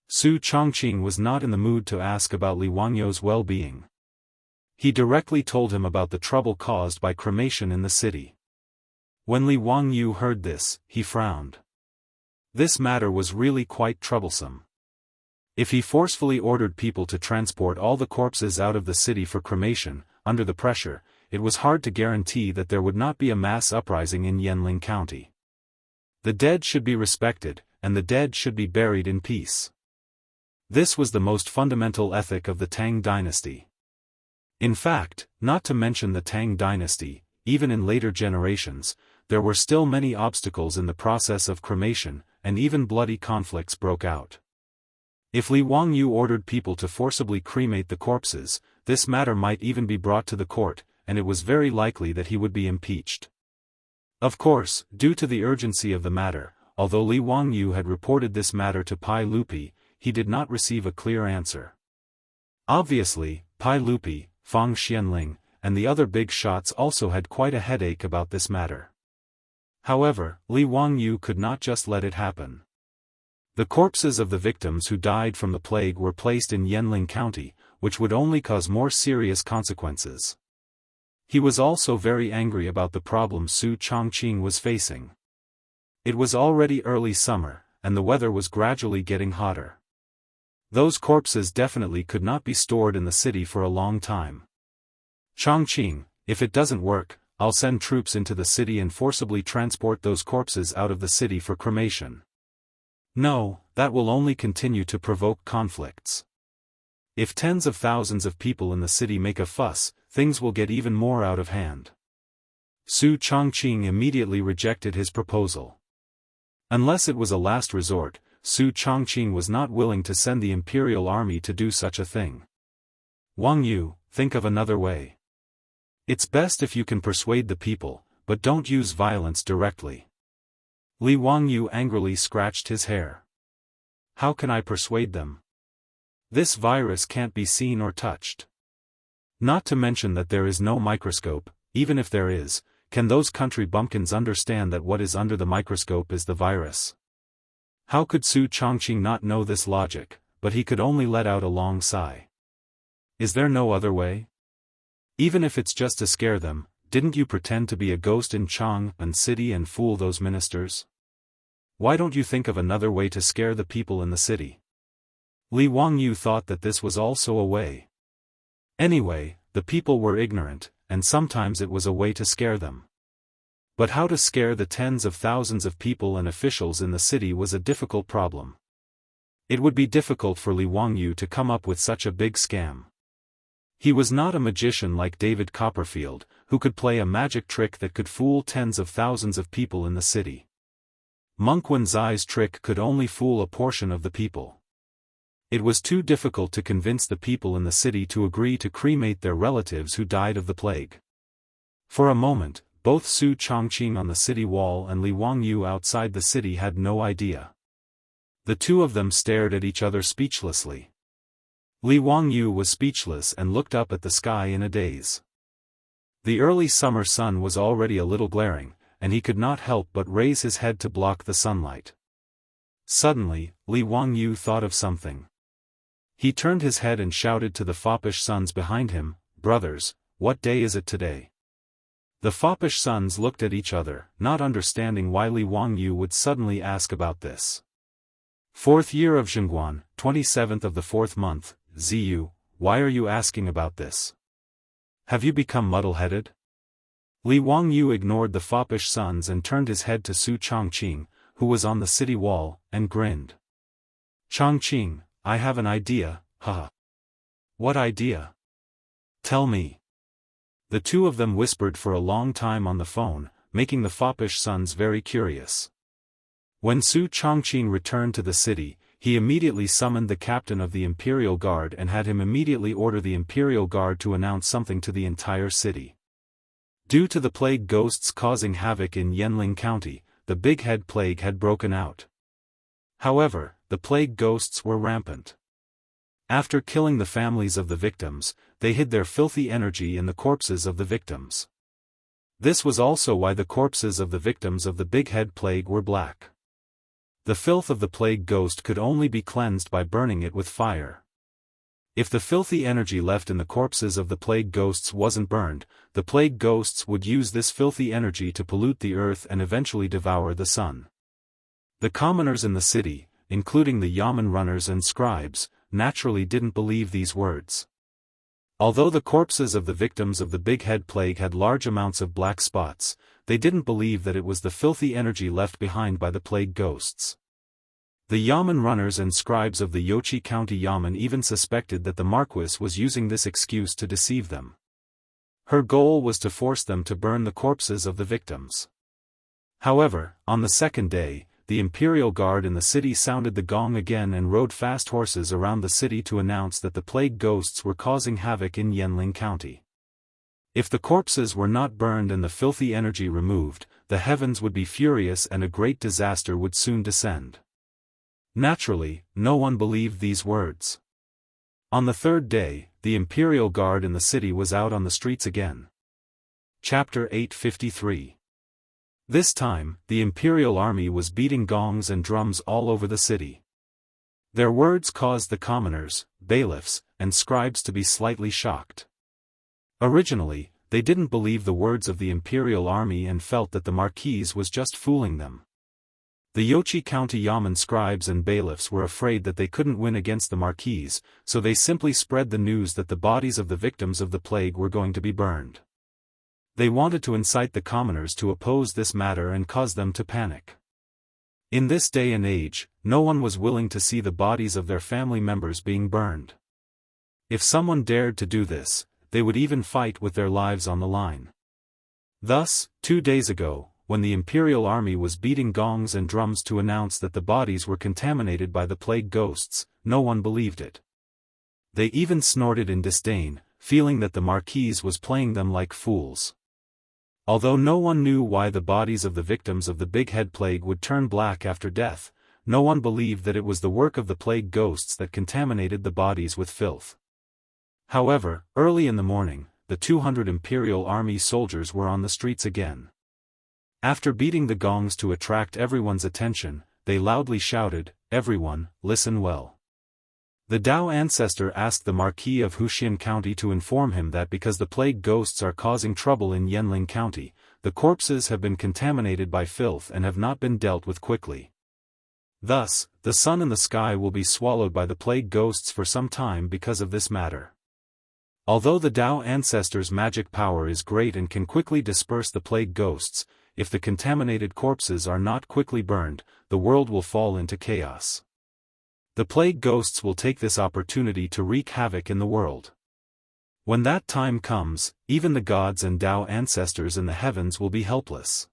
Su Chongqing was not in the mood to ask about Li Wangyu's well-being. He directly told him about the trouble caused by cremation in the city. When Li Wangyu heard this, he frowned. This matter was really quite troublesome. If he forcefully ordered people to transport all the corpses out of the city for cremation, under the pressure, it was hard to guarantee that there would not be a mass uprising in Yanling County. The dead should be respected, and the dead should be buried in peace. This was the most fundamental ethic of the Tang dynasty. In fact, not to mention the Tang dynasty, even in later generations, there were still many obstacles in the process of cremation, and even bloody conflicts broke out. If Li Wangyu ordered people to forcibly cremate the corpses, this matter might even be brought to the court, and it was very likely that he would be impeached. Of course, due to the urgency of the matter, although Li Wangyu had reported this matter to Pai Lupi, he did not receive a clear answer. Obviously, Pai Lupi, Fang Xianling, and the other big shots also had quite a headache about this matter. However, Li Wangyu could not just let it happen. The corpses of the victims who died from the plague were placed in Yanling County, which would only cause more serious consequences. He was also very angry about the problem Su Chongqing was facing. It was already early summer, and the weather was gradually getting hotter. Those corpses definitely could not be stored in the city for a long time. "Chongqing, if it doesn't work, I'll send troops into the city and forcibly transport those corpses out of the city for cremation." "No, that will only continue to provoke conflicts. If tens of thousands of people in the city make a fuss, things will get even more out of hand." Su Chongqing immediately rejected his proposal. Unless it was a last resort, Su Chongqing was not willing to send the imperial army to do such a thing. "Wangyu, think of another way. It's best if you can persuade the people, but don't use violence directly." Li Wangyu angrily scratched his hair. "How can I persuade them? This virus can't be seen or touched. Not to mention that there is no microscope. Even if there is, can those country bumpkins understand that what is under the microscope is the virus?" How could Su Chongqing not know this logic, but he could only let out a long sigh. "Is there no other way? Even if it's just to scare them, didn't you pretend to be a ghost in Chang'an City and fool those ministers? Why don't you think of another way to scare the people in the city?" Li Wangyu thought that this was also a way. Anyway, the people were ignorant, and sometimes it was a way to scare them. But how to scare the tens of thousands of people and officials in the city was a difficult problem. It would be difficult for Li Wangyu to come up with such a big scam. He was not a magician like David Copperfield, who could play a magic trick that could fool tens of thousands of people in the city. Monk Wenzai's trick could only fool a portion of the people. It was too difficult to convince the people in the city to agree to cremate their relatives who died of the plague. For a moment, both Su Chongqing on the city wall and Li Wangyu outside the city had no idea. The two of them stared at each other speechlessly. Li Wangyu was speechless and looked up at the sky in a daze. The early summer sun was already a little glaring, and he could not help but raise his head to block the sunlight. Suddenly, Li Wangyu thought of something. He turned his head and shouted to the foppish sons behind him, "Brothers, what day is it today?" The foppish sons looked at each other, not understanding why Li Wangyu would suddenly ask about this. "Fourth year of Zhengguan, 27th of the 4th month, Ziyu, why are you asking about this? Have you become muddle-headed?" Li Wangyu ignored the foppish sons and turned his head to Su Chongqing, who was on the city wall, and grinned. "Chongqing, I have an idea, haha." "What idea? Tell me." The two of them whispered for a long time on the phone, making the foppish sons very curious. When Su Chongqing returned to the city, he immediately summoned the captain of the Imperial Guard and had him immediately order the Imperial Guard to announce something to the entire city. Due to the plague ghosts causing havoc in Yanling County, the Big Head Plague had broken out. However, the plague ghosts were rampant. After killing the families of the victims, they hid their filthy energy in the corpses of the victims. This was also why the corpses of the victims of the Big Head Plague were black. The filth of the plague ghost could only be cleansed by burning it with fire. If the filthy energy left in the corpses of the plague ghosts wasn't burned, the plague ghosts would use this filthy energy to pollute the earth and eventually devour the sun. The commoners in the city, including the yamen runners and scribes, naturally didn't believe these words. Although the corpses of the victims of the Big Head Plague had large amounts of black spots, they didn't believe that it was the filthy energy left behind by the plague ghosts. The yamen runners and scribes of the Wuxia County Yamen even suspected that the Marquis was using this excuse to deceive them. Her goal was to force them to burn the corpses of the victims. However, on the second day, the Imperial Guard in the city sounded the gong again and rode fast horses around the city to announce that the plague ghosts were causing havoc in Yanling County. If the corpses were not burned and the filthy energy removed, the heavens would be furious and a great disaster would soon descend. Naturally, no one believed these words. On the third day, the Imperial Guard in the city was out on the streets again. Chapter 853. This time, the Imperial Army was beating gongs and drums all over the city. Their words caused the commoners, bailiffs, and scribes to be slightly shocked. Originally, they didn't believe the words of the Imperial Army and felt that the Marquise was just fooling them. The Wuxia County Yamen scribes and bailiffs were afraid that they couldn't win against the Marquise, so they simply spread the news that the bodies of the victims of the plague were going to be burned. They wanted to incite the commoners to oppose this matter and cause them to panic. In this day and age, no one was willing to see the bodies of their family members being burned. If someone dared to do this, they would even fight with their lives on the line. Thus, 2 days ago, when the Imperial Army was beating gongs and drums to announce that the bodies were contaminated by the plague ghosts, no one believed it. They even snorted in disdain, feeling that the Marquise was playing them like fools. Although no one knew why the bodies of the victims of the Big Head Plague would turn black after death, no one believed that it was the work of the plague ghosts that contaminated the bodies with filth. However, early in the morning, the 200 Imperial Army soldiers were on the streets again. After beating the gongs to attract everyone's attention, they loudly shouted, "Everyone, listen well." The Dao ancestor asked the Marquis of Wuxia County to inform him that because the plague ghosts are causing trouble in Yanling County, the corpses have been contaminated by filth and have not been dealt with quickly. Thus, the sun and the sky will be swallowed by the plague ghosts for some time because of this matter. Although the Dao ancestor's magic power is great and can quickly disperse the plague ghosts, if the contaminated corpses are not quickly burned, the world will fall into chaos. The plague ghosts will take this opportunity to wreak havoc in the world. When that time comes, even the gods and Dao ancestors in the heavens will be helpless.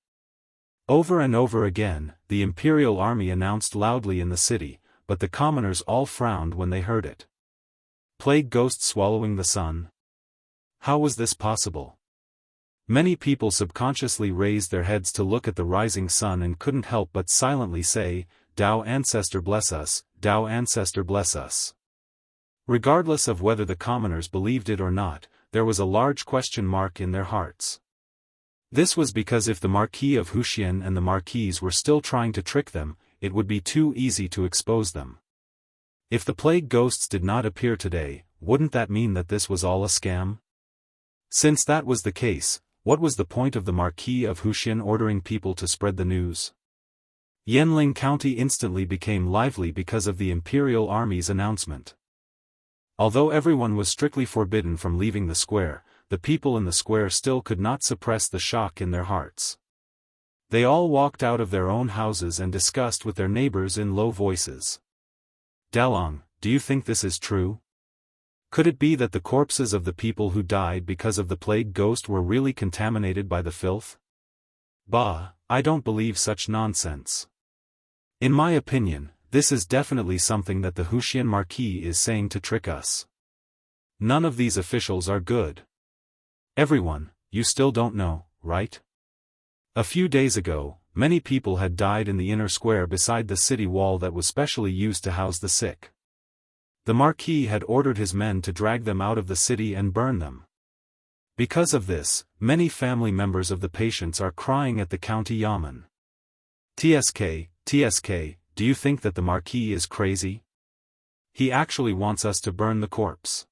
Over and over again, the Imperial Army announced loudly in the city, but the commoners all frowned when they heard it. Plague ghosts swallowing the sun? How was this possible? Many people subconsciously raised their heads to look at the rising sun and couldn't help but silently say, "Dao ancestor bless us, Dao ancestor bless us." Regardless of whether the commoners believed it or not, there was a large question mark in their hearts. This was because if the Marquis of Wuxia and the Marquise were still trying to trick them, it would be too easy to expose them. If the plague ghosts did not appear today, wouldn't that mean that this was all a scam? Since that was the case, what was the point of the Marquis of Wuxia ordering people to spread the news? Yanling County instantly became lively because of the Imperial Army's announcement. Although everyone was strictly forbidden from leaving the square, the people in the square still could not suppress the shock in their hearts. They all walked out of their own houses and discussed with their neighbors in low voices. "Dalong, do you think this is true?" Could it be that the corpses of the people who died because of the plague ghost were really contaminated by the filth? Bah, I don't believe such nonsense. In my opinion, this is definitely something that the Huxian Marquis is saying to trick us. None of these officials are good. Everyone, you still don't know, right? A few days ago, many people had died in the inner square beside the city wall that was specially used to house the sick. The Marquis had ordered his men to drag them out of the city and burn them. Because of this, many family members of the patients are crying at the county yamen. TSK, do you think that the Marquis is crazy? He actually wants us to burn the corpse.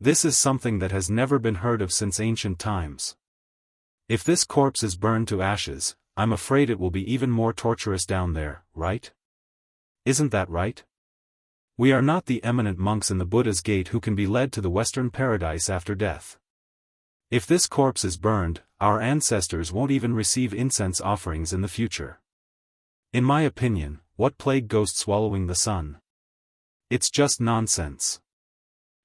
This is something that has never been heard of since ancient times. If this corpse is burned to ashes, I'm afraid it will be even more torturous down there, right? Isn't that right? We are not the eminent monks in the Buddha's gate who can be led to the Western paradise after death. If this corpse is burned, our ancestors won't even receive incense offerings in the future. In my opinion, what plague ghost swallowing the sun? It's just nonsense.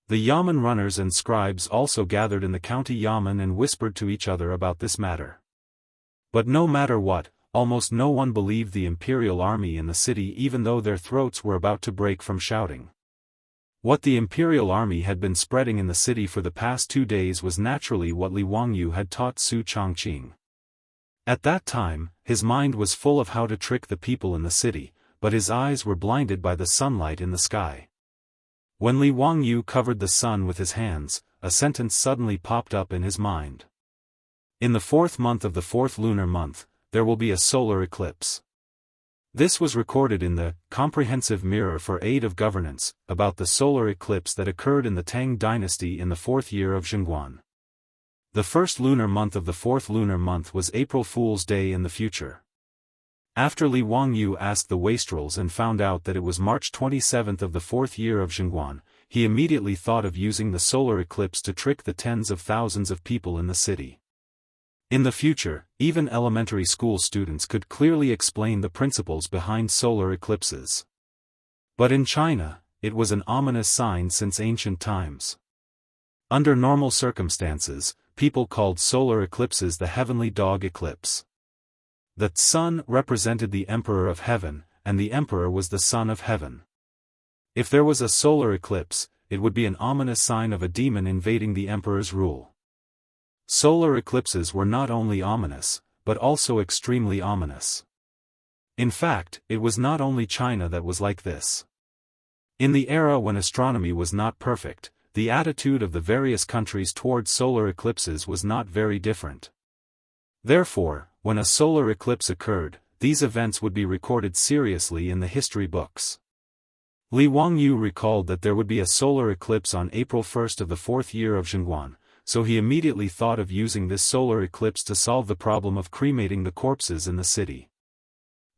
The yamen runners and scribes also gathered in the county yamen and whispered to each other about this matter. But no matter what, almost no one believed the imperial army in the city even though their throats were about to break from shouting. What the imperial army had been spreading in the city for the past 2 days was naturally what Li Wangyu had taught Su Chongqing. At that time, his mind was full of how to trick the people in the city, but his eyes were blinded by the sunlight in the sky. When Li Wangyu covered the sun with his hands, a sentence suddenly popped up in his mind. In the 4th month of the 4th lunar month, there will be a solar eclipse. This was recorded in the Comprehensive Mirror for Aid of Governance, about the solar eclipse that occurred in the Tang dynasty in the 4th year of Jianghu. The 1st lunar month of the 4th lunar month was April Fool's Day in the future. After Li Wangyu asked the wastrels and found out that it was March 27th of the 4th year of Jianghu, he immediately thought of using the solar eclipse to trick the tens of thousands of people in the city. In the future, even elementary school students could clearly explain the principles behind solar eclipses. But in China, it was an ominous sign since ancient times. Under normal circumstances, people called solar eclipses the heavenly dog eclipse. The sun represented the emperor of heaven, and the emperor was the son of heaven. If there was a solar eclipse, it would be an ominous sign of a demon invading the emperor's rule. Solar eclipses were not only ominous, but also extremely ominous. In fact, it was not only China that was like this. In the era when astronomy was not perfect, the attitude of the various countries towards solar eclipses was not very different. Therefore, when a solar eclipse occurred, these events would be recorded seriously in the history books. Li Wangyu recalled that there would be a solar eclipse on April 1st of the 4th year of Jianghu, so he immediately thought of using this solar eclipse to solve the problem of cremating the corpses in the city.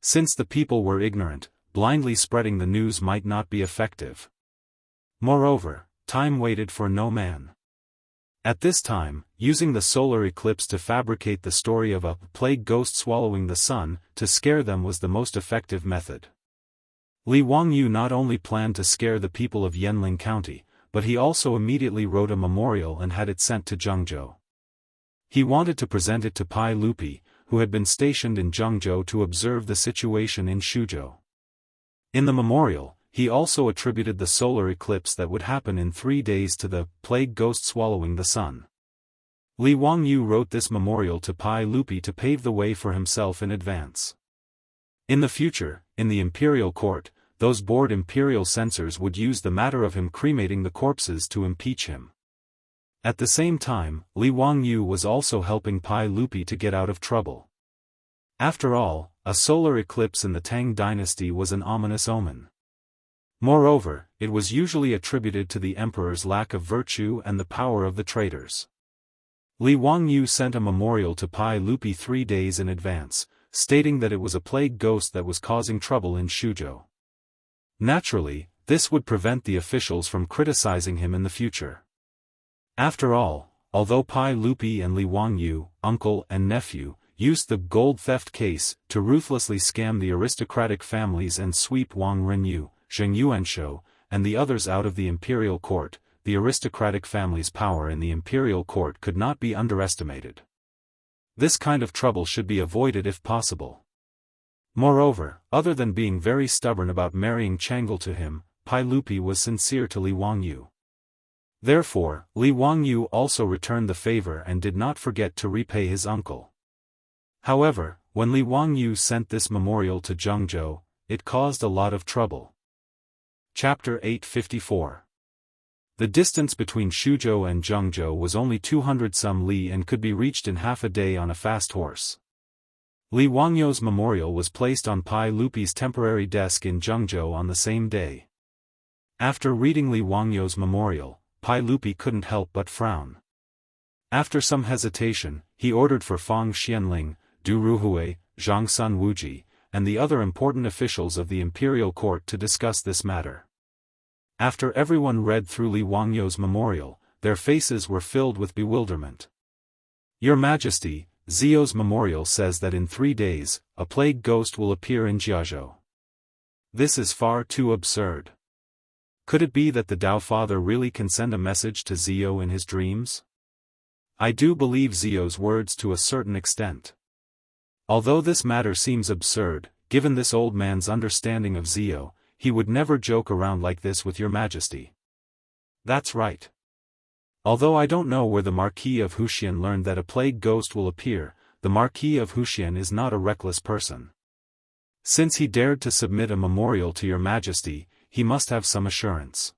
Since the people were ignorant, blindly spreading the news might not be effective. Moreover, time waited for no man. At this time, using the solar eclipse to fabricate the story of a plague ghost swallowing the sun, to scare them was the most effective method. Li Wangyu not only planned to scare the people of Yanling County, but he also immediately wrote a memorial and had it sent to Jianghu. He wanted to present it to Pai Lupi, who had been stationed in Jianghu to observe the situation in Shuzhou. In the memorial, he also attributed the solar eclipse that would happen in 3 days to the plague ghost swallowing the sun. Li Wangyu wrote this memorial to Pai Lupi to pave the way for himself in advance. In the future, in the imperial court, those bored imperial censors would use the matter of him cremating the corpses to impeach him. At the same time, Li Wangyu was also helping Pai Lupi to get out of trouble. After all, a solar eclipse in the Tang dynasty was an ominous omen. Moreover, it was usually attributed to the emperor's lack of virtue and the power of the traitors. Li Wangyu sent a memorial to Pai Lupi 3 days in advance, stating that it was a plague ghost that was causing trouble in Shuzhou. Naturally, this would prevent the officials from criticizing him in the future. After all, although Pai Lupi and Li Wangyu, uncle and nephew, used the gold theft case to ruthlessly scam the aristocratic families and sweep Wang Renyu, Zheng Yuanshou, and the others out of the imperial court, the aristocratic family's power in the imperial court could not be underestimated. This kind of trouble should be avoided if possible. Moreover, other than being very stubborn about marrying Changle to him, Pai Lupi was sincere to Li Wangyu. Therefore, Li Wangyu also returned the favor and did not forget to repay his uncle. However, when Li Wangyu sent this memorial to Jianghu, it caused a lot of trouble. Chapter 854. The distance between Shuzhou and Jianghu was only 200 some li and could be reached in half a day on a fast horse. Li Wangyu's memorial was placed on Pai Lupi's temporary desk in Jianghu on the same day. After reading Li Wangyu's memorial, Pai Lupi couldn't help but frown. After some hesitation, he ordered for Fang Xianling, Du Ruhui, Zhang Sun Wuji, and the other important officials of the imperial court to discuss this matter. After everyone read through Li Wangyu's memorial, their faces were filled with bewilderment. Your Majesty, Zio's memorial says that in 3 days, a plague ghost will appear in Jianghu. This is far too absurd. Could it be that the Dao Father really can send a message to Zio in his dreams? I do believe Zio's words to a certain extent. Although this matter seems absurd, given this old man's understanding of Zio, he would never joke around like this with Your Majesty. That's right. Although I don't know where the Marquis of Huxian learned that a plague ghost will appear, the Marquis of Huxian is not a reckless person. Since he dared to submit a memorial to Your Majesty, he must have some assurance.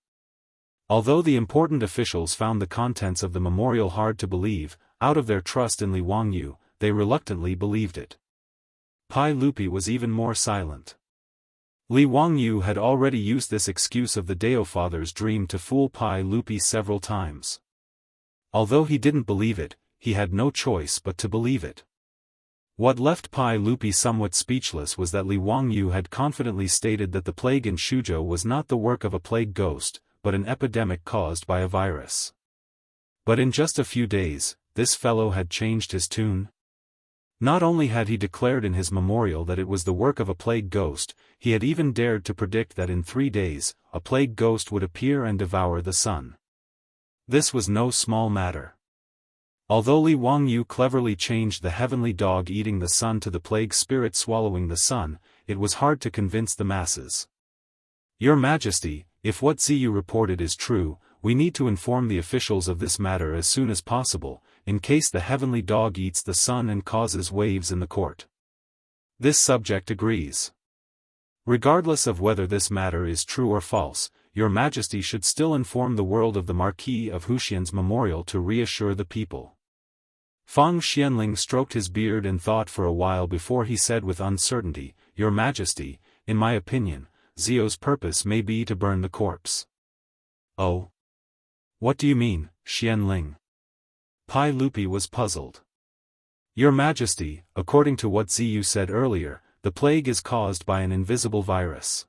Although the important officials found the contents of the memorial hard to believe, out of their trust in Li Wangyu, they reluctantly believed it. Pai Lupi was even more silent. Li Wangyu had already used this excuse of the Dao Father's dream to fool Pai Lupi several times. Although he didn't believe it, he had no choice but to believe it. What left Pai Lupi somewhat speechless was that Li Wangyu had confidently stated that the plague in Shuzhou was not the work of a plague ghost, but an epidemic caused by a virus. But in just a few days, this fellow had changed his tune. Not only had he declared in his memorial that it was the work of a plague ghost, he had even dared to predict that in 3 days, a plague ghost would appear and devour the sun. This was no small matter. Although Li Wangyu cleverly changed the heavenly dog eating the sun to the plague spirit swallowing the sun, it was hard to convince the masses. Your Majesty, if what Ziyu reported is true, we need to inform the officials of this matter as soon as possible, in case the heavenly dog eats the sun and causes waves in the court. This subject agrees. Regardless of whether this matter is true or false, Your Majesty should still inform the world of the Marquis of Huxian's memorial to reassure the people. Fang Xianling stroked his beard and thought for a while before he said with uncertainty, Your Majesty, in my opinion, Zio's purpose may be to burn the corpse. Oh? What do you mean, Xianling? Pai Lupi was puzzled. Your Majesty, according to what Ziyu said earlier, the plague is caused by an invisible virus.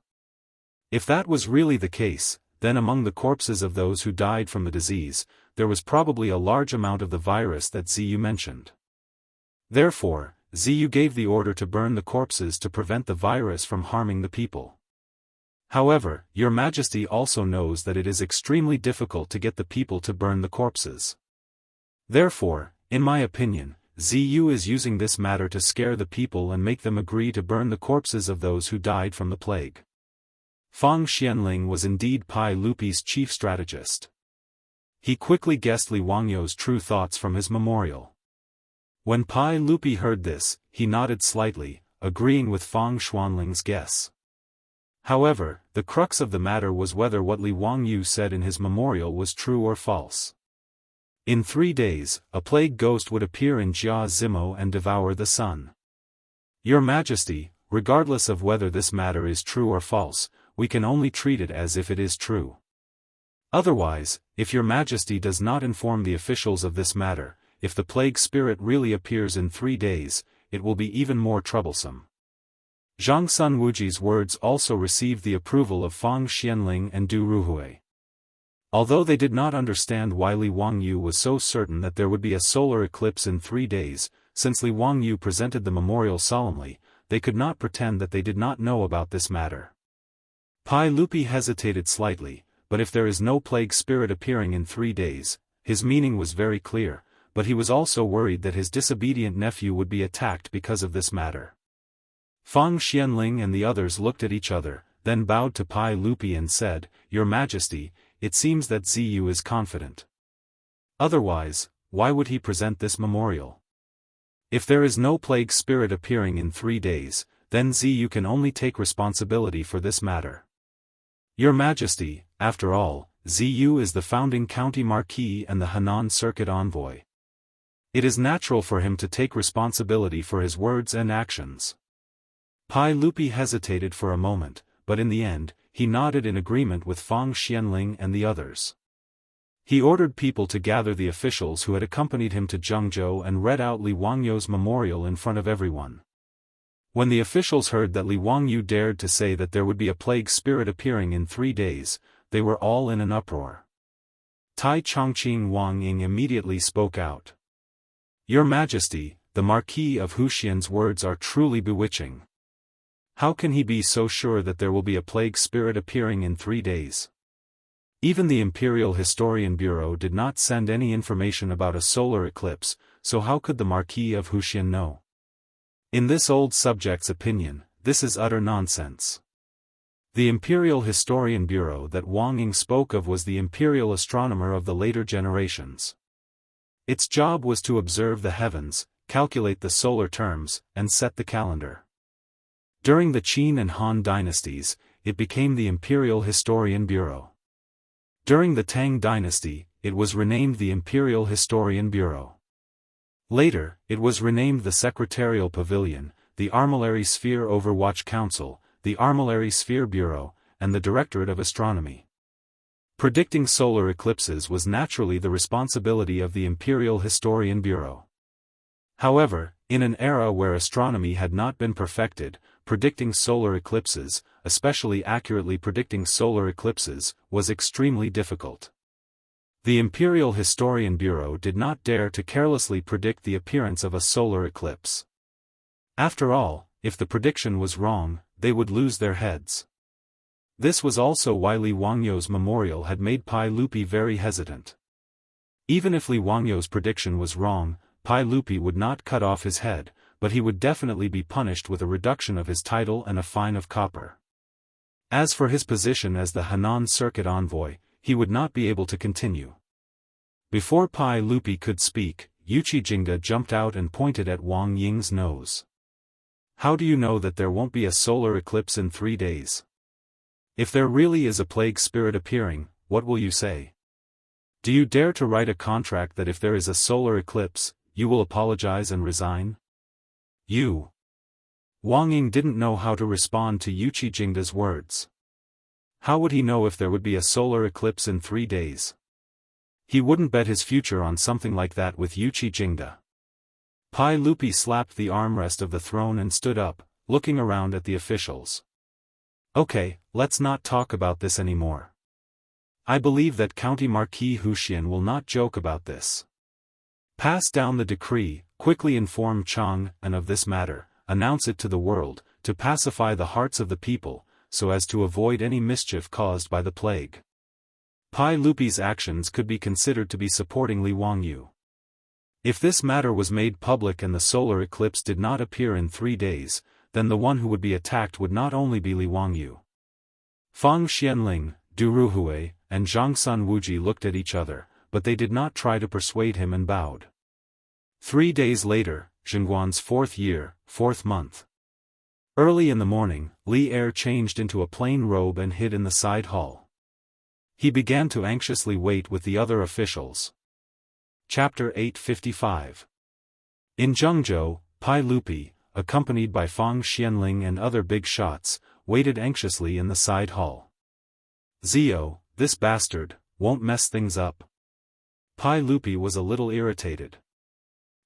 If that was really the case, then among the corpses of those who died from the disease, there was probably a large amount of the virus that Ziyu mentioned. Therefore, Ziyu gave the order to burn the corpses to prevent the virus from harming the people. However, Your Majesty also knows that it is extremely difficult to get the people to burn the corpses. Therefore, in my opinion, Ziyu is using this matter to scare the people and make them agree to burn the corpses of those who died from the plague. Fang Xianling was indeed Pai Lupi's chief strategist. He quickly guessed Li Wangyu's true thoughts from his memorial. When Pai Lupi heard this, he nodded slightly, agreeing with Fang Xianling's guess. However, the crux of the matter was whether what Li Wangyu said in his memorial was true or false. In 3 days, a plague ghost would appear in Jia Zimo and devour the sun. Your Majesty, regardless of whether this matter is true or false, we can only treat it as if it is true. Otherwise, if Your Majesty does not inform the officials of this matter, if the plague spirit really appears in 3 days, it will be even more troublesome. Zhang Sun Wuji's words also received the approval of Fang Xianling and Du Ruhui. Although they did not understand why Li Wangyu was so certain that there would be a solar eclipse in 3 days, since Li Wangyu presented the memorial solemnly, they could not pretend that they did not know about this matter. Pai Lupi hesitated slightly, but if there is no plague spirit appearing in 3 days, his meaning was very clear, but he was also worried that his disobedient nephew would be attacked because of this matter. Fang Xianling and the others looked at each other, then bowed to Pai Lupi and said, "Your Majesty, it seems that Ziyu is confident. Otherwise, why would he present this memorial? If there is no plague spirit appearing in 3 days, then Ziyu can only take responsibility for this matter. Your Majesty, after all, Ziyu is the founding county marquis and the Henan circuit envoy. It is natural for him to take responsibility for his words and actions." Pai Lupi hesitated for a moment, but in the end, he nodded in agreement with Fang Xianling and the others. He ordered people to gather the officials who had accompanied him to Jianghu and read out Li Wangyu's memorial in front of everyone. When the officials heard that Li Wangyu dared to say that there would be a plague spirit appearing in 3 days, they were all in an uproar. Tai Chongqing Wang Ying immediately spoke out. "Your Majesty, the Marquis of Huxian's words are truly bewitching. How can he be so sure that there will be a plague spirit appearing in 3 days? Even the Imperial Historian Bureau did not send any information about a solar eclipse, so how could the Marquis of Huxian know? In this old subject's opinion, this is utter nonsense." The Imperial Historian Bureau that Wang Ying spoke of was the imperial astronomer of the later generations. Its job was to observe the heavens, calculate the solar terms, and set the calendar. During the Qin and Han dynasties, it became the Imperial Historian Bureau. During the Tang dynasty, it was renamed the Imperial Historian Bureau. Later, it was renamed the Secretarial Pavilion, the Armillary Sphere Overwatch Council, the Armillary Sphere Bureau, and the Directorate of Astronomy. Predicting solar eclipses was naturally the responsibility of the Imperial Historian Bureau. However, in an era where astronomy had not been perfected, predicting solar eclipses, especially accurately predicting solar eclipses, was extremely difficult. The Imperial Historian Bureau did not dare to carelessly predict the appearance of a solar eclipse. After all, if the prediction was wrong, they would lose their heads. This was also why Li Wangyu's memorial had made Pai Lupi very hesitant. Even if Li Wangyu's prediction was wrong, Pai Lupi would not cut off his head, but he would definitely be punished with a reduction of his title and a fine of copper. As for his position as the Henan circuit envoy, he would not be able to continue. Before Pai Lupi could speak, Wuxia Xianxia jumped out and pointed at Wang Ying's nose. "How do you know that there won't be a solar eclipse in 3 days? If there really is a plague spirit appearing, what will you say? Do you dare to write a contract that if there is a solar eclipse, you will apologize and resign?" "You." Wang Ying didn't know how to respond to Wuxia Xianxia's words. How would he know if there would be a solar eclipse in 3 days? He wouldn't bet his future on something like that with Wuxia Xianxia. Pai Lupi slapped the armrest of the throne and stood up, looking around at the officials. "Okay, let's not talk about this anymore. I believe that County Marquis Huxian will not joke about this. Pass down the decree, quickly inform Chang and of this matter, announce it to the world, to pacify the hearts of the people, so as to avoid any mischief caused by the plague." Pai Lupi's actions could be considered to be supporting Li Wangyu. If this matter was made public and the solar eclipse did not appear in 3 days, then the one who would be attacked would not only be Li Wangyu. Fang Xianling, Du Ruhui, and Zhangsun Wuji looked at each other, but they did not try to persuade him and bowed. 3 days later, Zhengguan's 4th year, 4th month. Early in the morning, Li Er changed into a plain robe and hid in the side hall. He began to anxiously wait with the other officials. Chapter 855. In Jianghu, Pai Lupi, accompanied by Fang Xianling and other big shots, waited anxiously in the side hall. "Zio, this bastard, won't mess things up." Pai Lupi was a little irritated.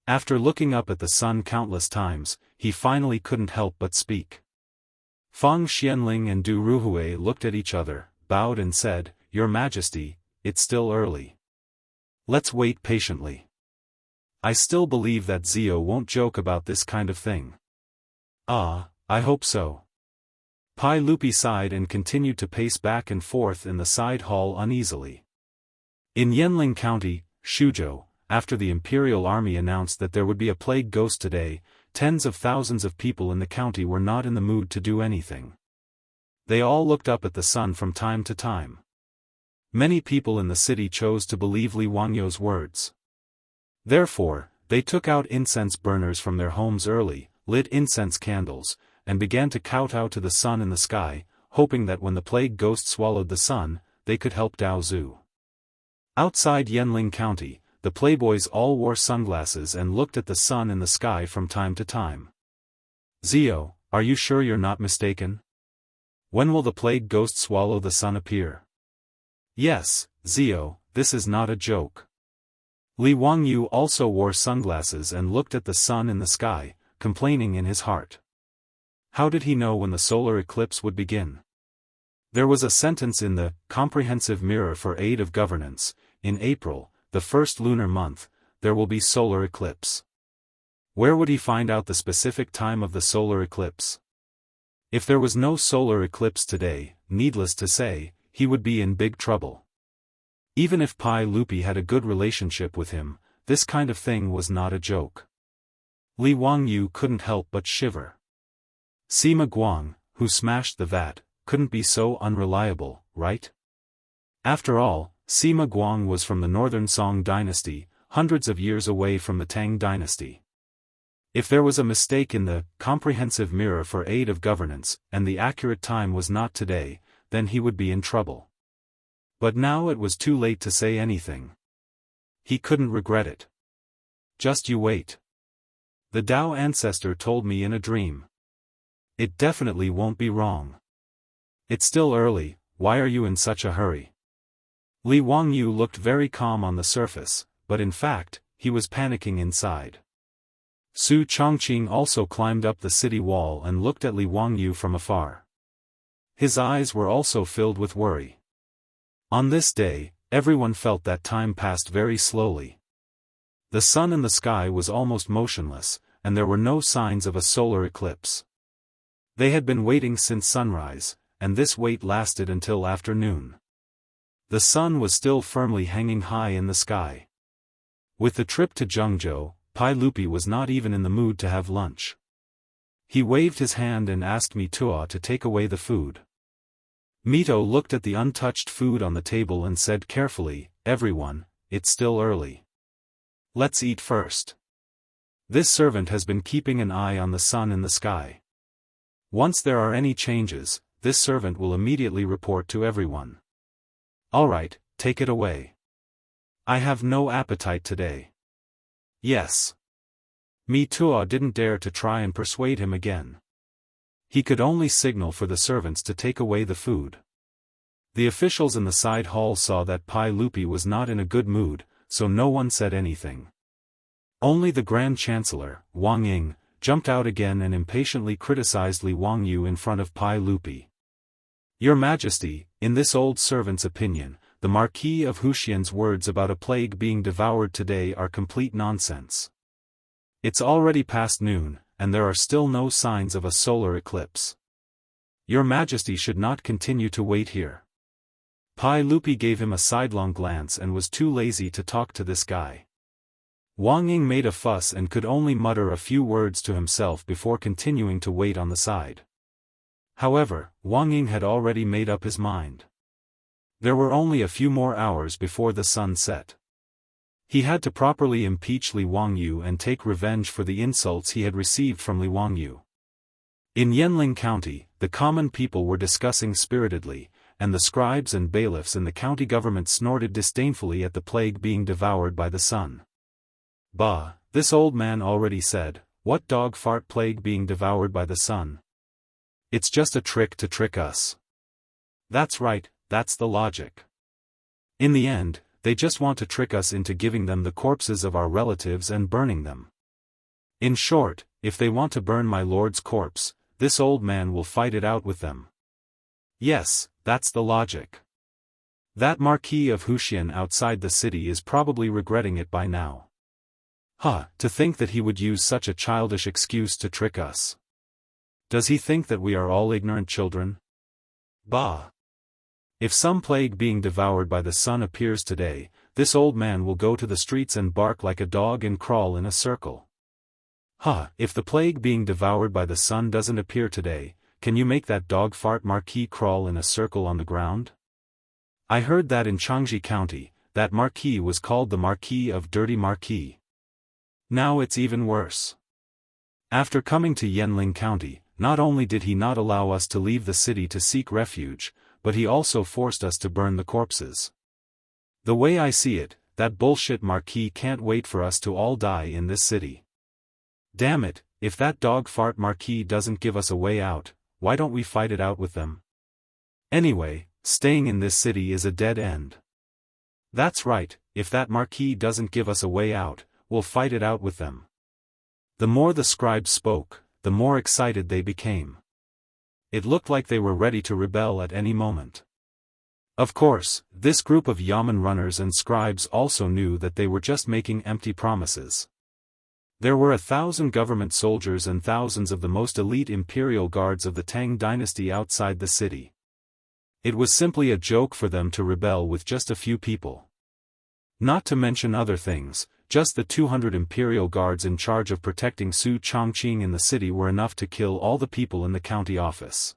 After looking up at the sun countless times, he finally couldn't help but speak. Fang Xianling and Du Ruhui looked at each other, bowed and said, "Your Majesty, it's still early. Let's wait patiently. I still believe that Zio won't joke about this kind of thing." "Ah, I hope so." Pai Lupi sighed and continued to pace back and forth in the side hall uneasily. In Yanling County, Shuzhou, after the Imperial Army announced that there would be a plague ghost today, tens of thousands of people in the county were not in the mood to do anything. They all looked up at the sun from time to time. Many people in the city chose to believe Li Wangyu's words. Therefore, they took out incense burners from their homes early, lit incense candles, and began to kowtow to the sun in the sky, hoping that when the plague ghost swallowed the sun, they could help Dao Zhu. Outside Yanling County, the playboys all wore sunglasses and looked at the sun in the sky from time to time. Zio, are you sure you're not mistaken? When will the plague ghost swallow the sun appear? Yes, Zio, this is not a joke. Li Wangyu also wore sunglasses and looked at the sun in the sky, complaining in his heart. How did he know when the solar eclipse would begin? There was a sentence in the Comprehensive Mirror for Aid of Governance: in April, the first lunar month, there will be solar eclipse. Where would he find out the specific time of the solar eclipse? If there was no solar eclipse today, needless to say, he would be in big trouble. Even if Pai Lupi had a good relationship with him, this kind of thing was not a joke. Li Wangyu couldn't help but shiver. Sima Guang, who smashed the vat, couldn't be so unreliable, right? After all, Sima Guang was from the northern Song dynasty, hundreds of years away from the Tang dynasty. If there was a mistake in the Comprehensive Mirror for Aid of Governance, and the accurate time was not today, then he would be in trouble. But now it was too late to say anything. He couldn't regret it. Just you wait. The Dao ancestor told me in a dream. It definitely won't be wrong. It's still early, why are you in such a hurry? Li Wangyu looked very calm on the surface, but in fact, he was panicking inside. Su Chongqing also climbed up the city wall and looked at Li Wangyu from afar. His eyes were also filled with worry. On this day, everyone felt that time passed very slowly. The sun in the sky was almost motionless, and there were no signs of a solar eclipse. They had been waiting since sunrise, and this wait lasted until afternoon. The sun was still firmly hanging high in the sky. With the trip to Jianghu, Pai Lupi was not even in the mood to have lunch. He waved his hand and asked Mitua to take away the food. Mito looked at the untouched food on the table and said carefully, "Everyone, it's still early. Let's eat first. This servant has been keeping an eye on the sun in the sky. Once there are any changes, this servant will immediately report to everyone. Alright, take it away. I have no appetite today." Yes. Mitua didn't dare to try and persuade him again. He could only signal for the servants to take away the food. The officials in the side hall saw that Pai Lupi was not in a good mood, so no one said anything. Only the Grand Chancellor, Wang Ying, jumped out again and impatiently criticized Li Wangyu in front of Pai Lupi. "Your Majesty, in this old servant's opinion, the Marquis of Huxian's words about a plague being devoured today are complete nonsense. It's already past noon, and there are still no signs of a solar eclipse. Your Majesty should not continue to wait here." Pai Lupi gave him a sidelong glance and was too lazy to talk to this guy. Wang Ying made a fuss and could only mutter a few words to himself before continuing to wait on the side. However, Wang Ying had already made up his mind. There were only a few more hours before the sun set. He had to properly impeach Li Wangyu and take revenge for the insults he had received from Li Wangyu. In Yanling County, the common people were discussing spiritedly, and the scribes and bailiffs in the county government snorted disdainfully at the plague being devoured by the sun. "Bah, this old man already said, what dog fart plague being devoured by the sun? It's just a trick to trick us. That's right, that's the logic. In the end, they just want to trick us into giving them the corpses of our relatives and burning them. In short, if they want to burn my lord's corpse, this old man will fight it out with them. Yes, that's the logic. That Marquis of Huxian outside the city is probably regretting it by now. To think that he would use such a childish excuse to trick us. Does he think that we are all ignorant children? Bah! If some plague being devoured by the sun appears today, this old man will go to the streets and bark like a dog and crawl in a circle. If the plague being devoured by the sun doesn't appear today, can you make that dog fart marquis crawl in a circle on the ground? I heard that in Jianghu County, that marquis was called the Marquis of Dirty Marquis. Now it's even worse. After coming to Yanling County, not only did he not allow us to leave the city to seek refuge, but he also forced us to burn the corpses. The way I see it, that bullshit marquis can't wait for us to all die in this city. Damn it, if that dog fart marquis doesn't give us a way out, why don't we fight it out with them? Anyway, staying in this city is a dead end. That's right, if that marquis doesn't give us a way out, we'll fight it out with them. The more the scribes spoke, the more excited they became. It looked like they were ready to rebel at any moment. Of course, this group of yamen runners and scribes also knew that they were just making empty promises. There were 1,000 government soldiers and thousands of the most elite imperial guards of the Tang dynasty outside the city. It was simply a joke for them to rebel with just a few people. Not to mention other things, just the 200 imperial guards in charge of protecting Su Chongqing in the city were enough to kill all the people in the county office.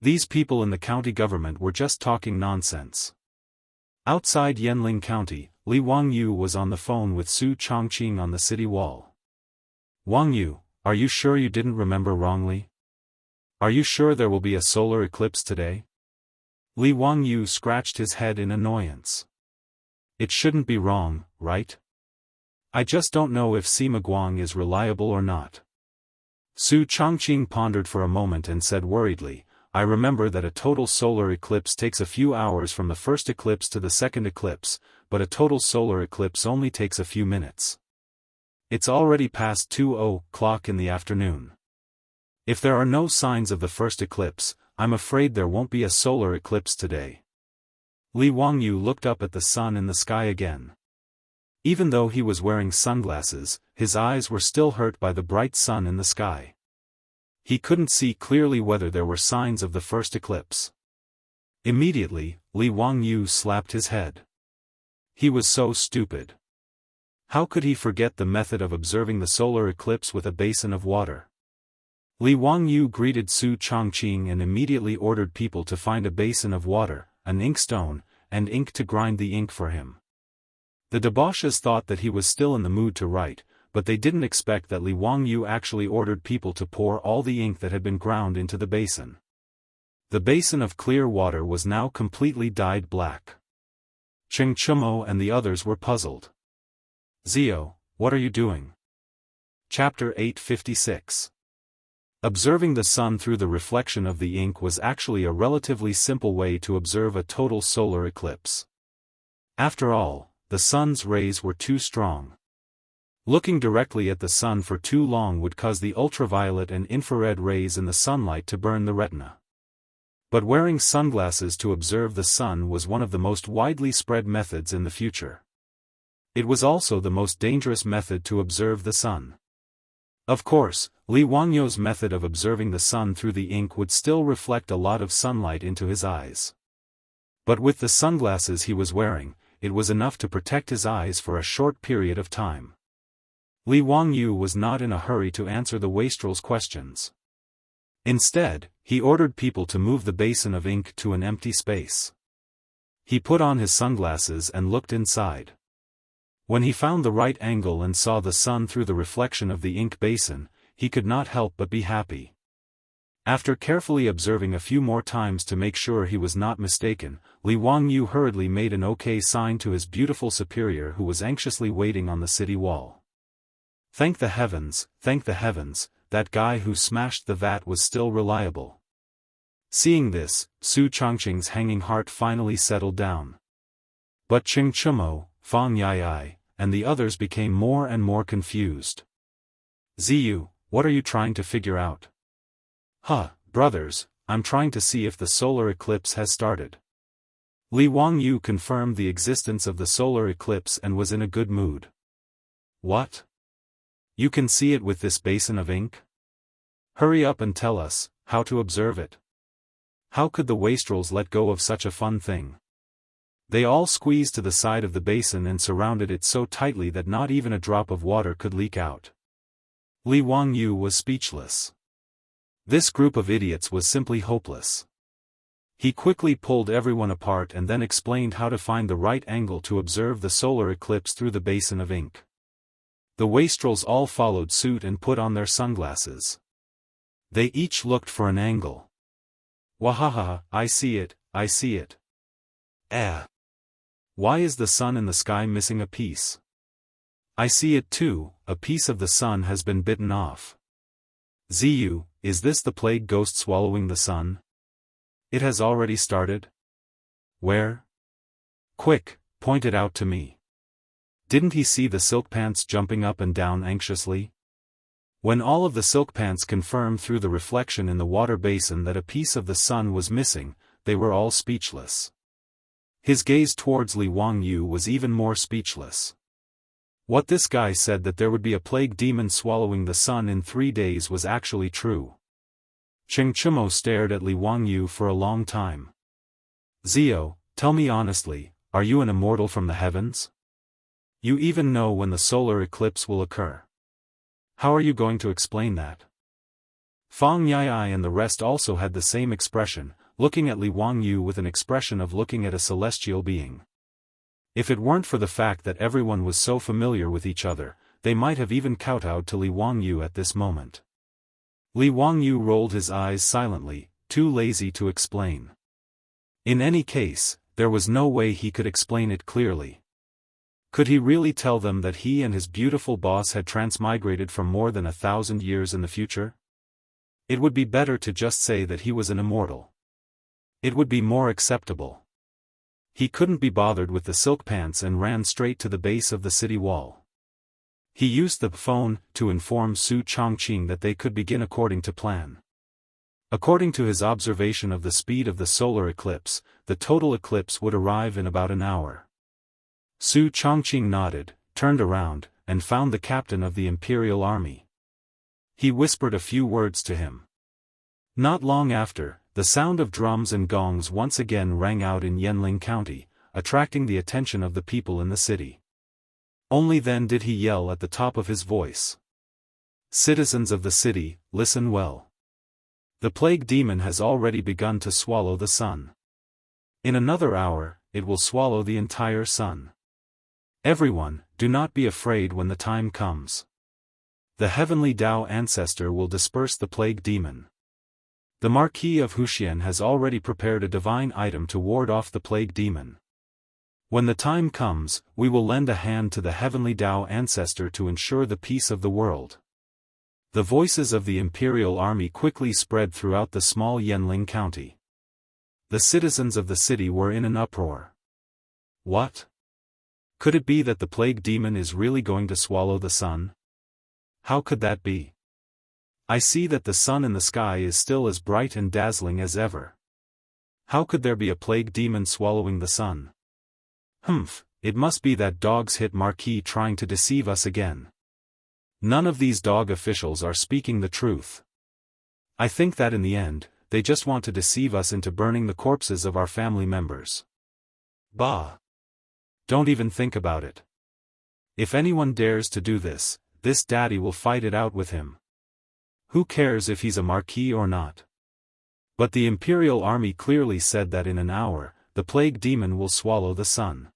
These people in the county government were just talking nonsense. Outside Yanling County, Li Wangyu was on the phone with Su Chongqing on the city wall. Wangyu, are you sure you didn't remember wrongly? Are you sure there will be a solar eclipse today? Li Wangyu scratched his head in annoyance. It shouldn't be wrong, right? I just don't know if Sima Guang is reliable or not. Su Chongqing pondered for a moment and said worriedly, I remember that a total solar eclipse takes a few hours from the first eclipse to the second eclipse, but a total solar eclipse only takes a few minutes. It's already past 2:00 in the afternoon. If there are no signs of the first eclipse, I'm afraid there won't be a solar eclipse today. Li Wangyu looked up at the sun in the sky again. Even though he was wearing sunglasses, his eyes were still hurt by the bright sun in the sky. He couldn't see clearly whether there were signs of the first eclipse. Immediately, Li Wangyu slapped his head. He was so stupid. How could he forget the method of observing the solar eclipse with a basin of water? Li Wangyu greeted Su Chongqing and immediately ordered people to find a basin of water, an inkstone, and ink to grind the ink for him. The debauches thought that he was still in the mood to write, but they didn't expect that Li Wangyu actually ordered people to pour all the ink that had been ground into the basin. The basin of clear water was now completely dyed black. Cheng Chumo and the others were puzzled. Zio, what are you doing? Chapter 856. Observing the sun through the reflection of the ink was actually a relatively simple way to observe a total solar eclipse. After all, the sun's rays were too strong. Looking directly at the sun for too long would cause the ultraviolet and infrared rays in the sunlight to burn the retina. But wearing sunglasses to observe the sun was one of the most widely spread methods in the future. It was also the most dangerous method to observe the sun. Of course, Li Wangyu's method of observing the sun through the ink would still reflect a lot of sunlight into his eyes. But with the sunglasses he was wearing, it was enough to protect his eyes for a short period of time. Li Wangyu was not in a hurry to answer the wastrel's questions. Instead, he ordered people to move the basin of ink to an empty space. He put on his sunglasses and looked inside. When he found the right angle and saw the sun through the reflection of the ink basin, he could not help but be happy. After carefully observing a few more times to make sure he was not mistaken, Li Wangyu hurriedly made an OK sign to his beautiful superior who was anxiously waiting on the city wall. Thank the heavens, that guy who smashed the vat was still reliable. Seeing this, Su Chongqing's hanging heart finally settled down. But Cheng Chumo, Fang Yai, and the others became more and more confused. Ziyu, what are you trying to figure out? Brothers, I'm trying to see if the solar eclipse has started. Li Wangyu confirmed the existence of the solar eclipse and was in a good mood. What? You can see it with this basin of ink? Hurry up and tell us how to observe it. How could the wastrels let go of such a fun thing? They all squeezed to the side of the basin and surrounded it so tightly that not even a drop of water could leak out. Li Wangyu was speechless. This group of idiots was simply hopeless. He quickly pulled everyone apart and then explained how to find the right angle to observe the solar eclipse through the basin of ink. The wastrels all followed suit and put on their sunglasses. They each looked for an angle. Wahaha, I see it, I see it. Why is the sun in the sky missing a piece? I see it too, a piece of the sun has been bitten off. Ziyu, is this the plague ghost swallowing the sun? It has already started? Where? Quick, point it out to me. Didn't he see the silk pants jumping up and down anxiously? When all of the silk pants confirmed through the reflection in the water basin that a piece of the sun was missing, they were all speechless. His gaze towards Li Wangyu was even more speechless. What this guy said that there would be a plague demon swallowing the sun in 3 days was actually true. Cheng Chumo stared at Li Wangyu for a long time. Zio, tell me honestly, are you an immortal from the heavens? You even know when the solar eclipse will occur. How are you going to explain that? Fang Yai and the rest also had the same expression, looking at Li Wangyu with an expression of looking at a celestial being. If it weren't for the fact that everyone was so familiar with each other, they might have even kowtowed to Li Wangyu at this moment. Li Wangyu rolled his eyes silently, too lazy to explain. In any case, there was no way he could explain it clearly. Could he really tell them that he and his beautiful boss had transmigrated from more than 1,000 years in the future? It would be better to just say that he was an immortal. It would be more acceptable. He couldn't be bothered with the silk pants and ran straight to the base of the city wall. He used the phone to inform Su Chongqing that they could begin according to plan. According to his observation of the speed of the solar eclipse, the total eclipse would arrive in about an hour. Su Chongqing nodded, turned around, and found the captain of the Imperial Army. He whispered a few words to him. Not long after, the sound of drums and gongs once again rang out in Yanling County, attracting the attention of the people in the city. Only then did he yell at the top of his voice. Citizens of the city, listen well. The plague demon has already begun to swallow the sun. In another hour, it will swallow the entire sun. Everyone, do not be afraid when the time comes. The heavenly Dao ancestor will disperse the plague demon. The Marquis of Huxian has already prepared a divine item to ward off the plague demon. When the time comes, we will lend a hand to the heavenly Dao ancestor to ensure the peace of the world. The voices of the Imperial Army quickly spread throughout the small Yanling County. The citizens of the city were in an uproar. What? Could it be that the plague demon is really going to swallow the sun? How could that be? I see that the sun in the sky is still as bright and dazzling as ever. How could there be a plague demon swallowing the sun? It must be that dog's hit Marquis trying to deceive us again. None of these dog officials are speaking the truth. I think that in the end, they just want to deceive us into burning the corpses of our family members. Bah! Don't even think about it. If anyone dares to do this, this daddy will fight it out with him. Who cares if he's a Marquis or not? But the Imperial Army clearly said that in an hour, the plague demon will swallow the sun.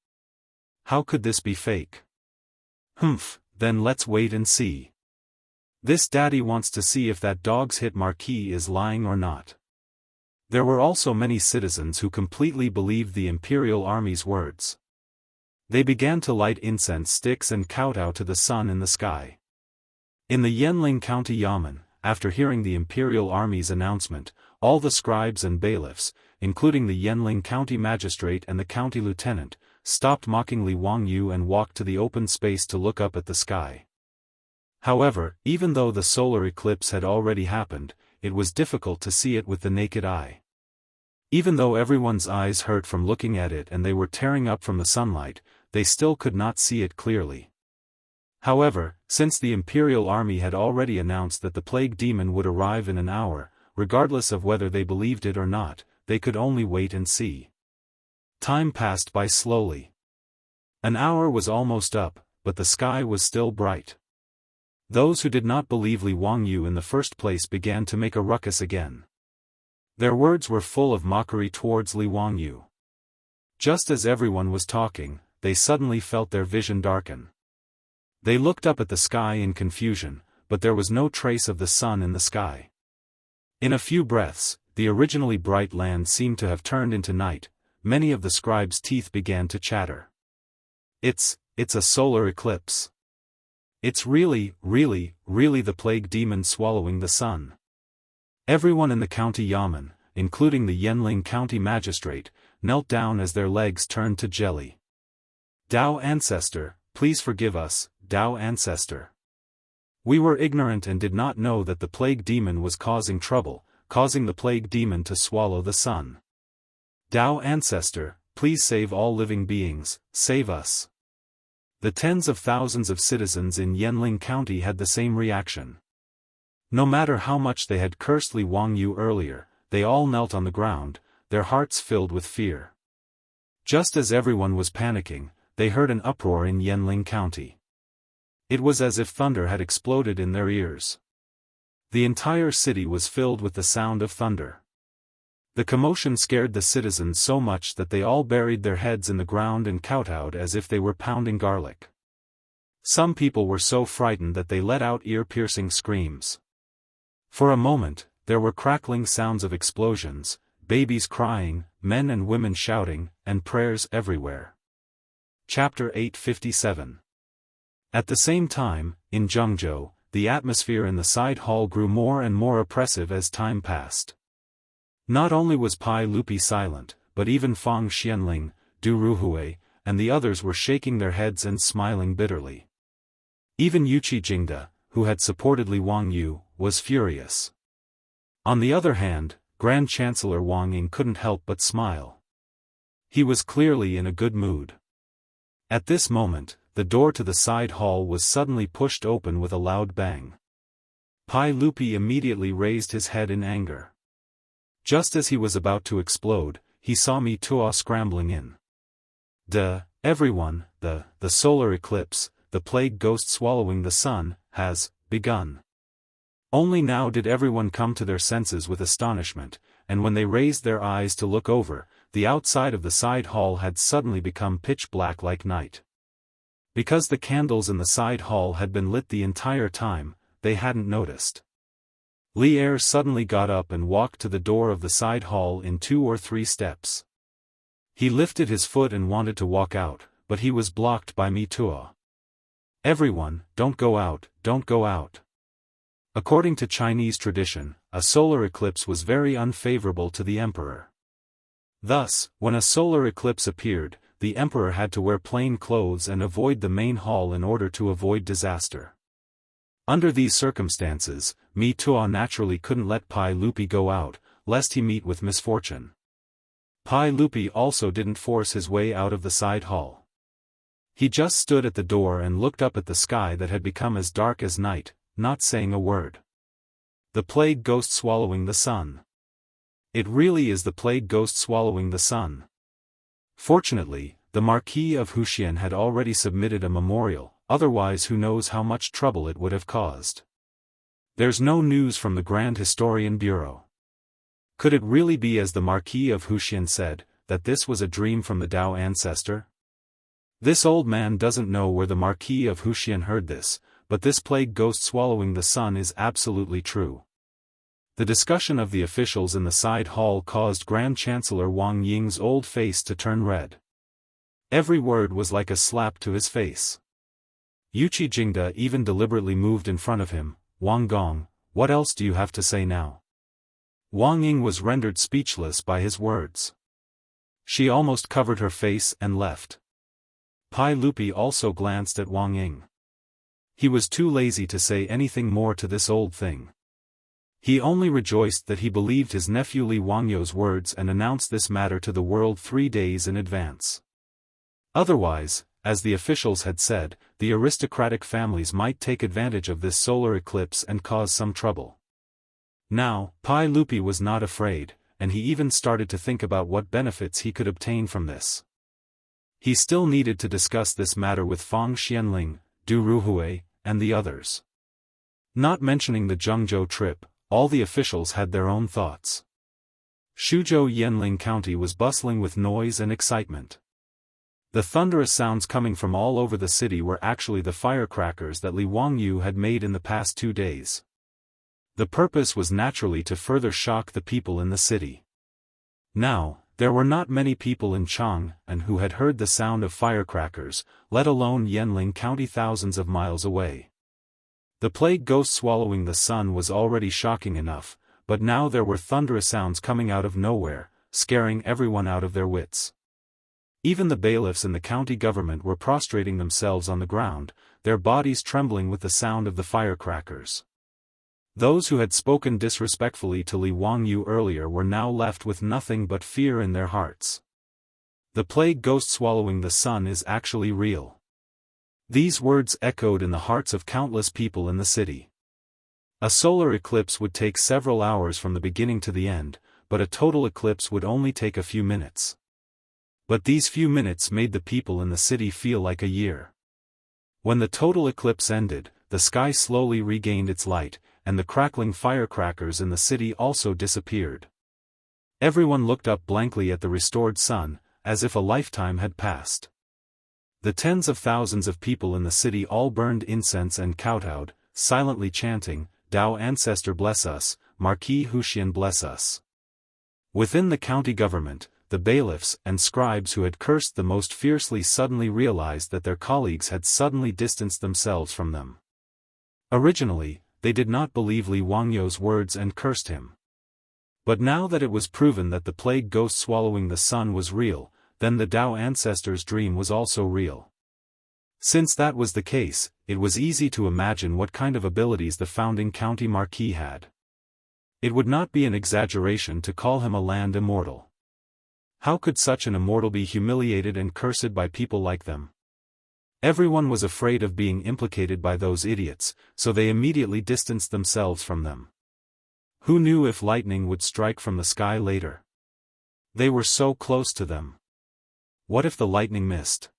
How could this be fake? Then let's wait and see. This daddy wants to see if that dog's hit Marquis is lying or not. There were also many citizens who completely believed the Imperial Army's words. They began to light incense sticks and kowtow to the sun in the sky. In the Yanling County Yamen, after hearing the Imperial Army's announcement, all the scribes and bailiffs, including the Yanling County Magistrate and the County Lieutenant, stopped mocking Li Wangyu and walked to the open space to look up at the sky. However, even though the solar eclipse had already happened, it was difficult to see it with the naked eye. Even though everyone's eyes hurt from looking at it and they were tearing up from the sunlight, they still could not see it clearly. However, since the imperial army had already announced that the plague demon would arrive in an hour, regardless of whether they believed it or not, they could only wait and see. Time passed by slowly. An hour was almost up, but the sky was still bright. Those who did not believe Li Wangyu in the first place began to make a ruckus again. Their words were full of mockery towards Li Wangyu. Just as everyone was talking, they suddenly felt their vision darken. They looked up at the sky in confusion, but there was no trace of the sun in the sky. In a few breaths, the originally bright land seemed to have turned into night. Many of the scribes' teeth began to chatter. It's a solar eclipse. It's really the plague demon swallowing the sun. Everyone in the county yamen, including the Yanling county magistrate, knelt down as their legs turned to jelly. Dao Ancestor, please forgive us, Dao Ancestor. We were ignorant and did not know that the plague demon was causing trouble, causing the plague demon to swallow the sun. Dao Ancestor, please save all living beings, save us. The tens of thousands of citizens in Yanling County had the same reaction. No matter how much they had cursed Li Wangyu earlier, they all knelt on the ground, their hearts filled with fear. Just as everyone was panicking, they heard an uproar in Yanling County. It was as if thunder had exploded in their ears. The entire city was filled with the sound of thunder. The commotion scared the citizens so much that they all buried their heads in the ground and kowtowed as if they were pounding garlic. Some people were so frightened that they let out ear-piercing screams. For a moment, there were crackling sounds of explosions, babies crying, men and women shouting, and prayers everywhere. Chapter 857. At the same time, in Jianghu, the atmosphere in the side hall grew more and more oppressive as time passed. Not only was Pai Lupi silent, but even Fang Xianling, Du Ruhui, and the others were shaking their heads and smiling bitterly. Even Wuxia Xianxia, who had supported Li Wangyu, was furious. On the other hand, Grand Chancellor Wang Ying couldn't help but smile. He was clearly in a good mood. At this moment, the door to the side hall was suddenly pushed open with a loud bang. Pai Lupi immediately raised his head in anger. Just as he was about to explode, he saw Mi Tuo scrambling in. Everyone, the solar eclipse, the plague ghost swallowing the sun, has begun. Only now did everyone come to their senses with astonishment, and when they raised their eyes to look over, the outside of the side hall had suddenly become pitch black like night. Because the candles in the side hall had been lit the entire time, they hadn't noticed. Li Er suddenly got up and walked to the door of the side hall in 2 or 3 steps. He lifted his foot and wanted to walk out, but he was blocked by Mi Tuo. Everyone, don't go out, don't go out. According to Chinese tradition, a solar eclipse was very unfavorable to the emperor. Thus, when a solar eclipse appeared, the emperor had to wear plain clothes and avoid the main hall in order to avoid disaster. Under these circumstances, Mi Tuo naturally couldn't let Pai Lupi go out, lest he meet with misfortune. Pai Lupi also didn't force his way out of the side hall. He just stood at the door and looked up at the sky that had become as dark as night, not saying a word. The plague ghost swallowing the sun. It really is the plague ghost swallowing the sun. Fortunately, the Marquis of Huxian had already submitted a memorial, otherwise who knows how much trouble it would have caused. There's no news from the Grand Historian Bureau. Could it really be as the Marquis of Huxian said, that this was a dream from the Dao Ancestor? This old man doesn't know where the Marquis of Huxian heard this, but this plague ghost swallowing the sun is absolutely true. The discussion of the officials in the side hall caused Grand Chancellor Wang Ying's old face to turn red. Every word was like a slap to his face. Wuxia Xianxia even deliberately moved in front of him. Wang Gong, what else do you have to say now? Wang Ying was rendered speechless by his words. She almost covered her face and left. Pai Lupi also glanced at Wang Ying. He was too lazy to say anything more to this old thing. He only rejoiced that he believed his nephew Li Wangyu's words and announced this matter to the world 3 days in advance. Otherwise, as the officials had said, the aristocratic families might take advantage of this solar eclipse and cause some trouble. Now, Pai Lupi was not afraid, and he even started to think about what benefits he could obtain from this. He still needed to discuss this matter with Fang Xianling, Du Ruhui, and the others. Not mentioning the Zhengzhou trip, all the officials had their own thoughts. Shuzhou Yanling County was bustling with noise and excitement. The thunderous sounds coming from all over the city were actually the firecrackers that Li Wangyu had made in the past 2 days. The purpose was naturally to further shock the people in the city. Now, there were not many people in Chang and who had heard the sound of firecrackers, let alone Yanling County thousands of miles away. The plague ghost swallowing the sun was already shocking enough, but now there were thunderous sounds coming out of nowhere, scaring everyone out of their wits. Even the bailiffs in the county government were prostrating themselves on the ground, their bodies trembling with the sound of the firecrackers. Those who had spoken disrespectfully to Li Wangyu earlier were now left with nothing but fear in their hearts. The plague ghost swallowing the sun is actually real. These words echoed in the hearts of countless people in the city. A solar eclipse would take several hours from the beginning to the end, but a total eclipse would only take a few minutes. But these few minutes made the people in the city feel like a year. When the total eclipse ended, the sky slowly regained its light, and the crackling firecrackers in the city also disappeared. Everyone looked up blankly at the restored sun, as if a lifetime had passed. The tens of thousands of people in the city all burned incense and kowtowed, silently chanting, "Dao Ancestor bless us, Marquis Huxian bless us." Within the county government, the bailiffs and scribes who had cursed the most fiercely suddenly realized that their colleagues had suddenly distanced themselves from them. Originally, they did not believe Li Wangyu's words and cursed him. But now that it was proven that the plague ghost swallowing the sun was real, then the Dao ancestor's dream was also real. Since that was the case, it was easy to imagine what kind of abilities the founding county marquis had. It would not be an exaggeration to call him a land immortal. How could such an immortal be humiliated and cursed by people like them? Everyone was afraid of being implicated by those idiots, so they immediately distanced themselves from them. Who knew if lightning would strike from the sky later? They were so close to them. What if the lightning missed?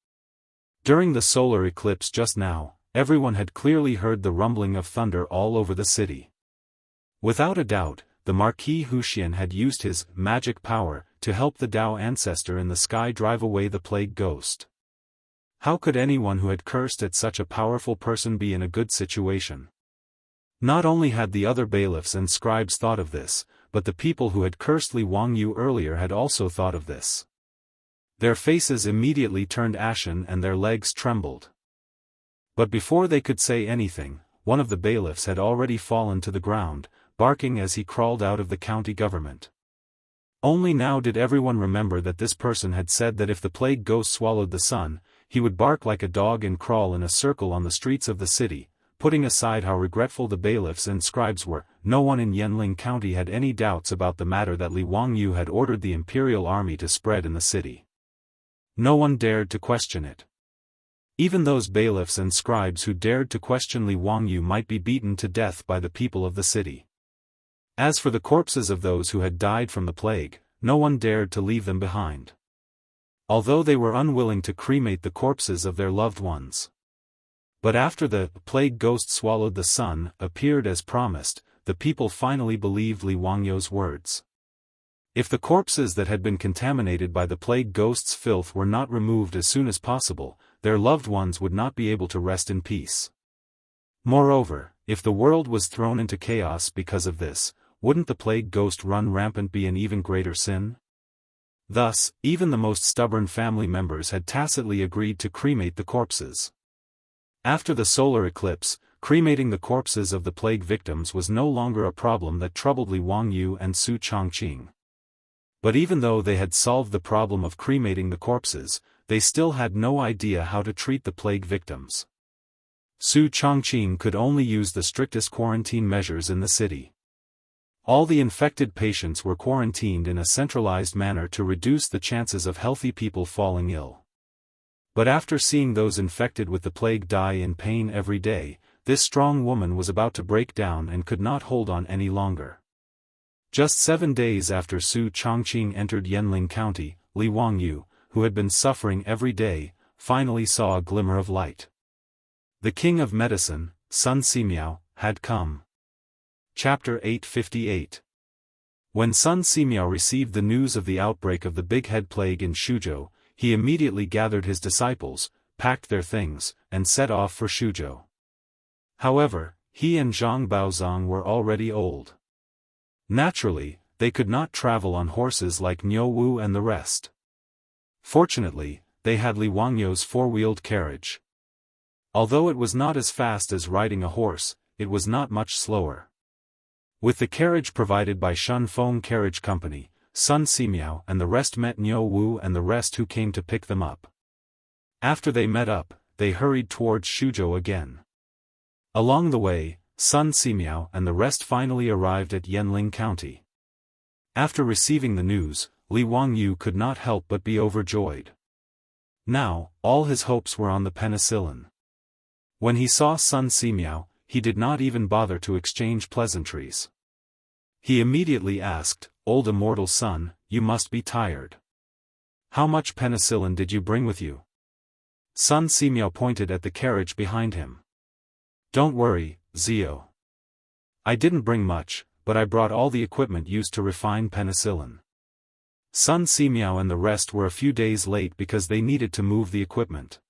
During the solar eclipse just now, everyone had clearly heard the rumbling of thunder all over the city. Without a doubt, the Marquis Huxian had used his magic power to help the Dao ancestor in the sky drive away the plague ghost. How could anyone who had cursed at such a powerful person be in a good situation? Not only had the other bailiffs and scribes thought of this, but the people who had cursed Li Wangyu earlier had also thought of this. Their faces immediately turned ashen and their legs trembled. But before they could say anything, one of the bailiffs had already fallen to the ground, barking as he crawled out of the county government. Only now did everyone remember that this person had said that if the plague ghost swallowed the sun, he would bark like a dog and crawl in a circle on the streets of the city. Putting aside how regretful the bailiffs and scribes were, no one in Yanling County had any doubts about the matter that Li Wangyu had ordered the imperial army to spread in the city. No one dared to question it. Even those bailiffs and scribes who dared to question Li Wangyu might be beaten to death by the people of the city. As for the corpses of those who had died from the plague, no one dared to leave them behind. Although they were unwilling to cremate the corpses of their loved ones. But after the plague ghost swallowed the sun appeared as promised, the people finally believed Li Wangyu's words. If the corpses that had been contaminated by the plague ghost's filth were not removed as soon as possible, their loved ones would not be able to rest in peace. Moreover, if the world was thrown into chaos because of this, wouldn't the plague ghost run rampant be an even greater sin? Thus, even the most stubborn family members had tacitly agreed to cremate the corpses. After the solar eclipse, cremating the corpses of the plague victims was no longer a problem that troubled Li Wangyu and Su Chongqing. But even though they had solved the problem of cremating the corpses, they still had no idea how to treat the plague victims. Su Chongqing could only use the strictest quarantine measures in the city. All the infected patients were quarantined in a centralized manner to reduce the chances of healthy people falling ill. But after seeing those infected with the plague die in pain every day, this strong woman was about to break down and could not hold on any longer. Just 7 days after Su Chongqing entered Yanling County, Li Wangyu, who had been suffering every day, finally saw a glimmer of light. The king of medicine, Sun Simiao, had come. Chapter 858. When Sun Simiao received the news of the outbreak of the Big Head Plague in Shuzhou, he immediately gathered his disciples, packed their things, and set off for Shuzhou. However, he and Zhang Baozong were already old. Naturally, they could not travel on horses like Niu Wu and the rest. Fortunately, they had Li Wangyu's four-wheeled carriage. Although it was not as fast as riding a horse, it was not much slower. With the carriage provided by Shun Feng Carriage Company, Sun Simiao and the rest met Niu Wu and the rest who came to pick them up. After they met up, they hurried towards Shuzhou again. Along the way, Sun Simiao and the rest finally arrived at Yanling County. After receiving the news, Li Wangyu could not help but be overjoyed. Now, all his hopes were on the penicillin. When he saw Sun Simiao, he did not even bother to exchange pleasantries. He immediately asked, "Old immortal son, you must be tired. How much penicillin did you bring with you?" Sun Simiao pointed at the carriage behind him. "Don't worry, Zio. I didn't bring much, but I brought all the equipment used to refine penicillin." Sun Simiao and the rest were a few days late because they needed to move the equipment.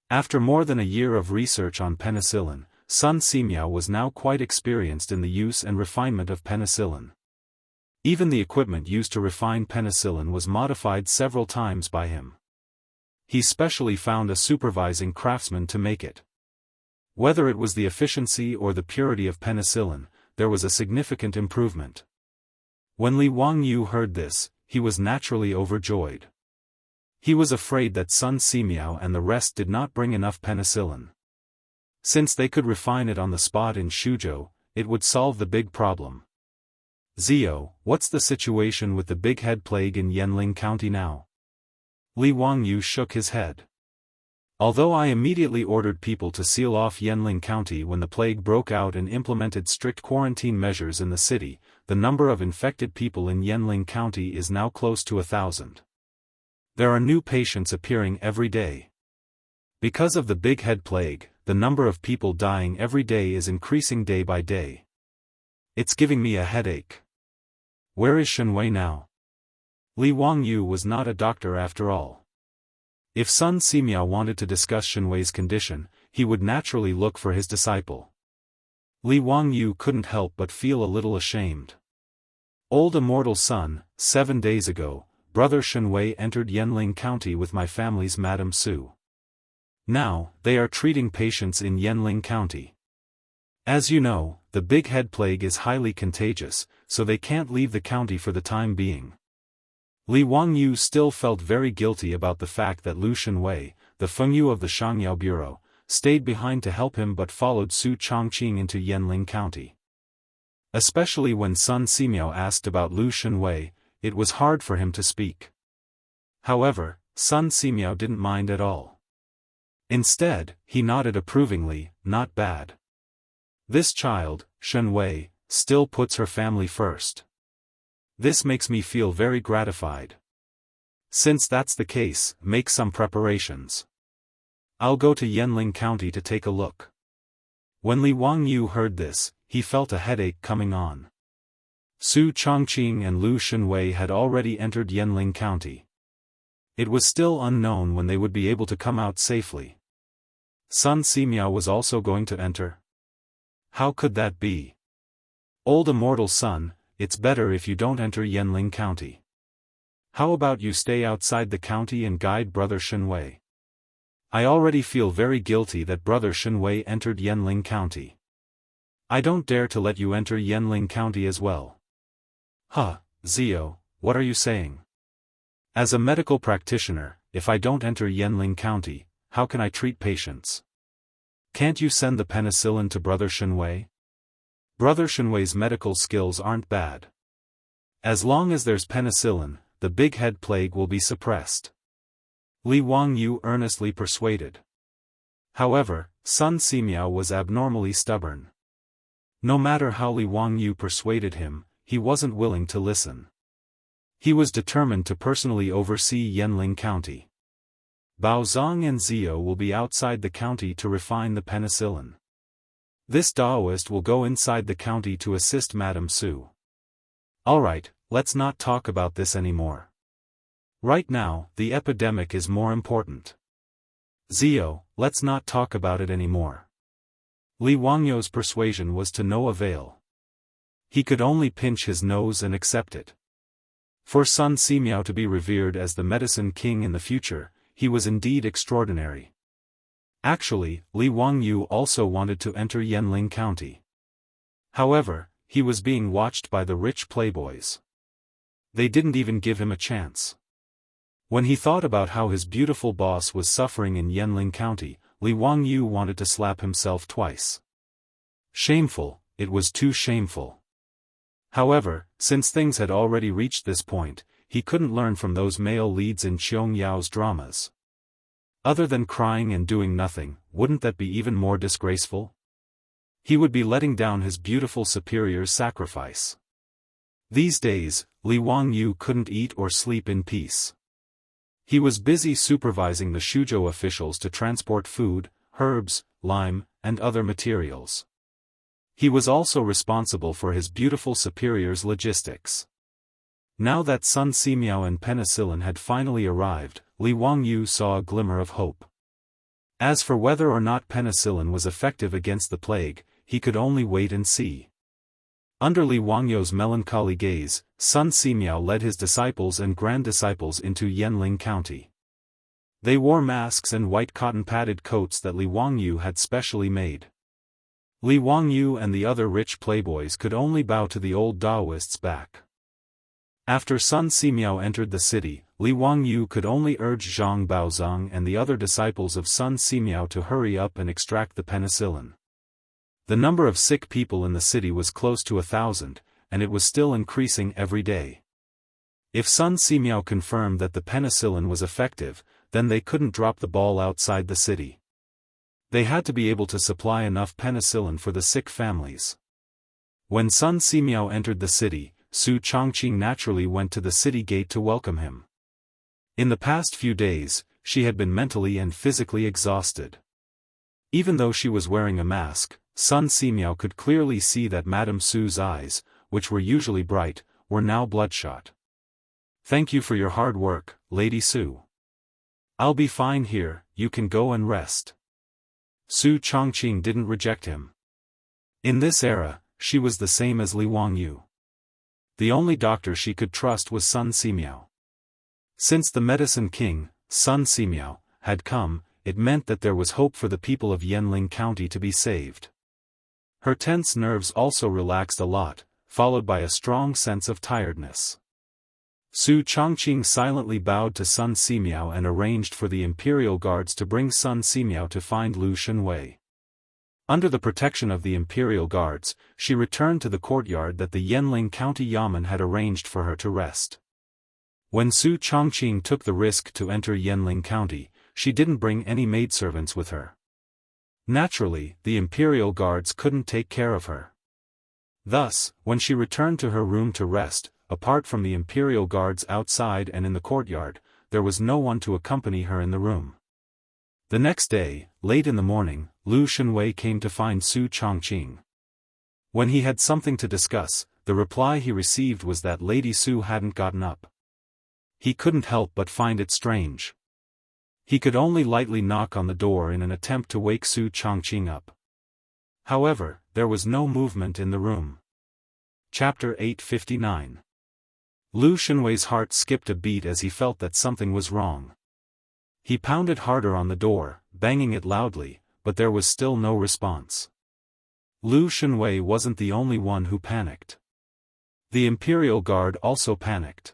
After more than a year of research on penicillin, Sun Simiao was now quite experienced in the use and refinement of penicillin. Even the equipment used to refine penicillin was modified several times by him. He specially found a supervising craftsman to make it. Whether it was the efficiency or the purity of penicillin, there was a significant improvement. When Li Wangyu heard this, he was naturally overjoyed. He was afraid that Sun Simiao and the rest did not bring enough penicillin. Since they could refine it on the spot in Shuzhou, it would solve the big problem. "Zio, what's the situation with the Big Head Plague in Yanling County now?" Li Wangyu shook his head. "Although I immediately ordered people to seal off Yanling County when the plague broke out and implemented strict quarantine measures in the city, the number of infected people in Yanling County is now close to 1,000. There are new patients appearing every day. Because of the Big Head Plague, the number of people dying every day is increasing day by day. It's giving me a headache. Where is Shenwei now?" Li Wangyu was not a doctor after all. If Sun Simiao wanted to discuss Shenwei's condition, he would naturally look for his disciple. Li Wangyu couldn't help but feel a little ashamed. "Old immortal son, 7 days ago, brother Shenwei entered Yanling County with my family's Madame Su. Now, they are treating patients in Yanling County. As you know, the Big Head Plague is highly contagious, so they can't leave the county for the time being." Li Wangyu still felt very guilty about the fact that Lu Shenwei, the Fengyu of the Shangyao Bureau, stayed behind to help him but followed Su Chongqing into Yanling County. Especially when Sun Simiao asked about Lu Shenwei, it was hard for him to speak. However, Sun Simiao didn't mind at all. Instead, he nodded approvingly, "Not bad. This child, Shenwei, still puts her family first. This makes me feel very gratified. Since that's the case, make some preparations. I'll go to Yanling County to take a look." When Li Wangyu heard this, he felt a headache coming on. Su Chongqing and Lu Shenwei had already entered Yanling County. It was still unknown when they would be able to come out safely. Sun Simiao was also going to enter. How could that be? "Old immortal son, it's better if you don't enter Yanling County. How about you stay outside the county and guide brother Shenwei? I already feel very guilty that brother Shenwei entered Yanling County. I don't dare to let you enter Yanling County as well." "Huh, Zio, what are you saying? As a medical practitioner, if I don't enter Yanling County, how can I treat patients? Can't you send the penicillin to brother Shenwei? Brother Shenwei's medical skills aren't bad. As long as there's penicillin, the Big Head Plague will be suppressed." Li Wangyu earnestly persuaded. However, Sun Simiao was abnormally stubborn. No matter how Li Wangyu persuaded him, he wasn't willing to listen. He was determined to personally oversee Yanling County. Baozong and Zio will be outside the county to refine the penicillin. This Daoist will go inside the county to assist Madame Su. Alright, let's not talk about this anymore. Right now, the epidemic is more important. Zio, let's not talk about it anymore. Li Wangyu's persuasion was to no avail. He could only pinch his nose and accept it. For Sun Simiao to be revered as the medicine king in the future, he was indeed extraordinary. Actually, Li Wangyu also wanted to enter Yanling County. However, he was being watched by the rich playboys. They didn't even give him a chance. When he thought about how his beautiful boss was suffering in Yanling County, Li Wangyu wanted to slap himself twice. Shameful, it was too shameful. However, since things had already reached this point, he couldn't learn from those male leads in Qiong Yao's dramas. Other than crying and doing nothing, wouldn't that be even more disgraceful? He would be letting down his beautiful superior's sacrifice. These days, Li Wangyu couldn't eat or sleep in peace. He was busy supervising the Shuzhou officials to transport food, herbs, lime, and other materials. He was also responsible for his beautiful superior's logistics. Now that Sun Simiao and penicillin had finally arrived, Li Wangyu saw a glimmer of hope. As for whether or not penicillin was effective against the plague, he could only wait and see. Under Li Wangyu's melancholy gaze, Sun Simiao led his disciples and grand-disciples into Yanling County. They wore masks and white cotton-padded coats that Li Wangyu had specially made. Li Wangyu and the other rich playboys could only bow to the old Daoist's back. After Sun Simiao entered the city, Li Wangyu could only urge Zhang Baozong and the other disciples of Sun Simiao to hurry up and extract the penicillin. The number of sick people in the city was close to 1,000, and it was still increasing every day. If Sun Simiao confirmed that the penicillin was effective, then they couldn't drop the ball outside the city. They had to be able to supply enough penicillin for the sick families. When Sun Simiao entered the city, Su Chongqing naturally went to the city gate to welcome him. In the past few days, she had been mentally and physically exhausted. Even though she was wearing a mask, Sun Simiao could clearly see that Madame Su's eyes, which were usually bright, were now bloodshot. "Thank you for your hard work, Lady Su. I'll be fine here, you can go and rest." Su Chongqing didn't reject him. In this era, she was the same as Li Wangyu. The only doctor she could trust was Sun Simiao. Since the medicine king, Sun Simiao, had come, it meant that there was hope for the people of Yanling County to be saved. Her tense nerves also relaxed a lot, followed by a strong sense of tiredness. Su Chongqing silently bowed to Sun Simiao and arranged for the imperial guards to bring Sun Simiao to find Lu Shenwei. Under the protection of the imperial guards, she returned to the courtyard that the Yanling County Yamen had arranged for her to rest. When Su Chongqing took the risk to enter Yanling County, she didn't bring any maidservants with her. Naturally, the imperial guards couldn't take care of her. Thus, when she returned to her room to rest, apart from the imperial guards outside and in the courtyard, there was no one to accompany her in the room. The next day, late in the morning, Lu Shenwei came to find Su Chongqing. When he had something to discuss, the reply he received was that Lady Su hadn't gotten up. He couldn't help but find it strange. He could only lightly knock on the door in an attempt to wake Su Chongqing up. However, there was no movement in the room. Chapter 859. Lu Shenwei's heart skipped a beat as he felt that something was wrong. He pounded harder on the door, banging it loudly, but there was still no response. Lu Shenwei wasn't the only one who panicked. The Imperial Guard also panicked.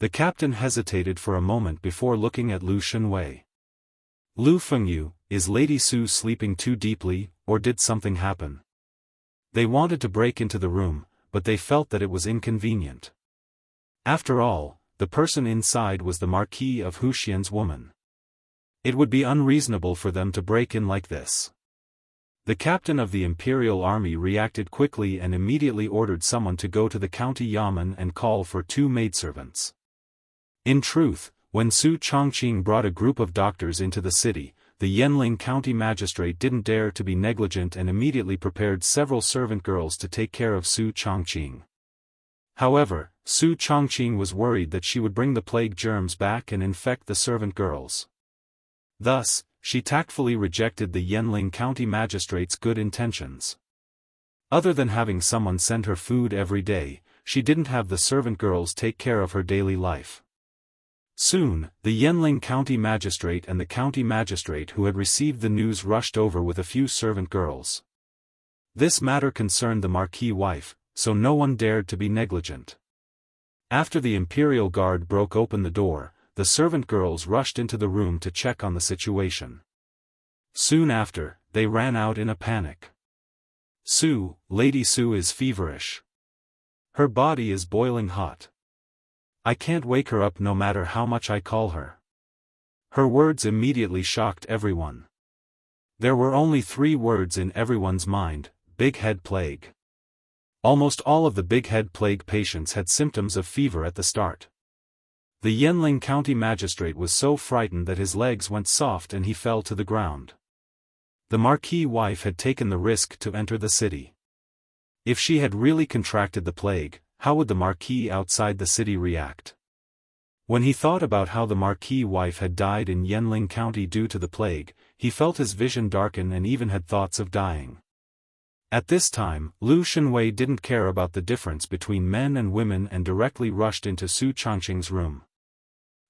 The captain hesitated for a moment before looking at Lu Shenwei. "Lu Fengyu, is Lady Su sleeping too deeply, or did something happen?" They wanted to break into the room, but they felt that it was inconvenient. After all, the person inside was the Marquis of Huxian's woman. It would be unreasonable for them to break in like this. The captain of the imperial army reacted quickly and immediately ordered someone to go to the county yamen and call for 2 maidservants. In truth, when Su Chongqing brought a group of doctors into the city, the Yanling county magistrate didn't dare to be negligent and immediately prepared several servant girls to take care of Su Chongqing. However, Su Chongqing was worried that she would bring the plague germs back and infect the servant girls. Thus, she tactfully rejected the Yanling county magistrate's good intentions. Other than having someone send her food every day, she didn't have the servant girls take care of her daily life. Soon, the Yanling county magistrate and the county magistrate who had received the news rushed over with a few servant girls. This matter concerned the Marquis wife, so no one dared to be negligent. After the imperial guard broke open the door, the servant girls rushed into the room to check on the situation. Soon after, they ran out in a panic. Lady Su is feverish. Her body is boiling hot. I can't wake her up no matter how much I call her. Her words immediately shocked everyone. There were only 3 words in everyone's mind: big head plague. Almost all of the big head plague patients had symptoms of fever at the start. The Yanling county magistrate was so frightened that his legs went soft and he fell to the ground. The Marquis wife had taken the risk to enter the city. If she had really contracted the plague, how would the Marquis outside the city react? When he thought about how the Marquis wife had died in Yanling County due to the plague, he felt his vision darken and even had thoughts of dying. At this time, Lu Shenwei didn't care about the difference between men and women and directly rushed into Su Chongqing's room.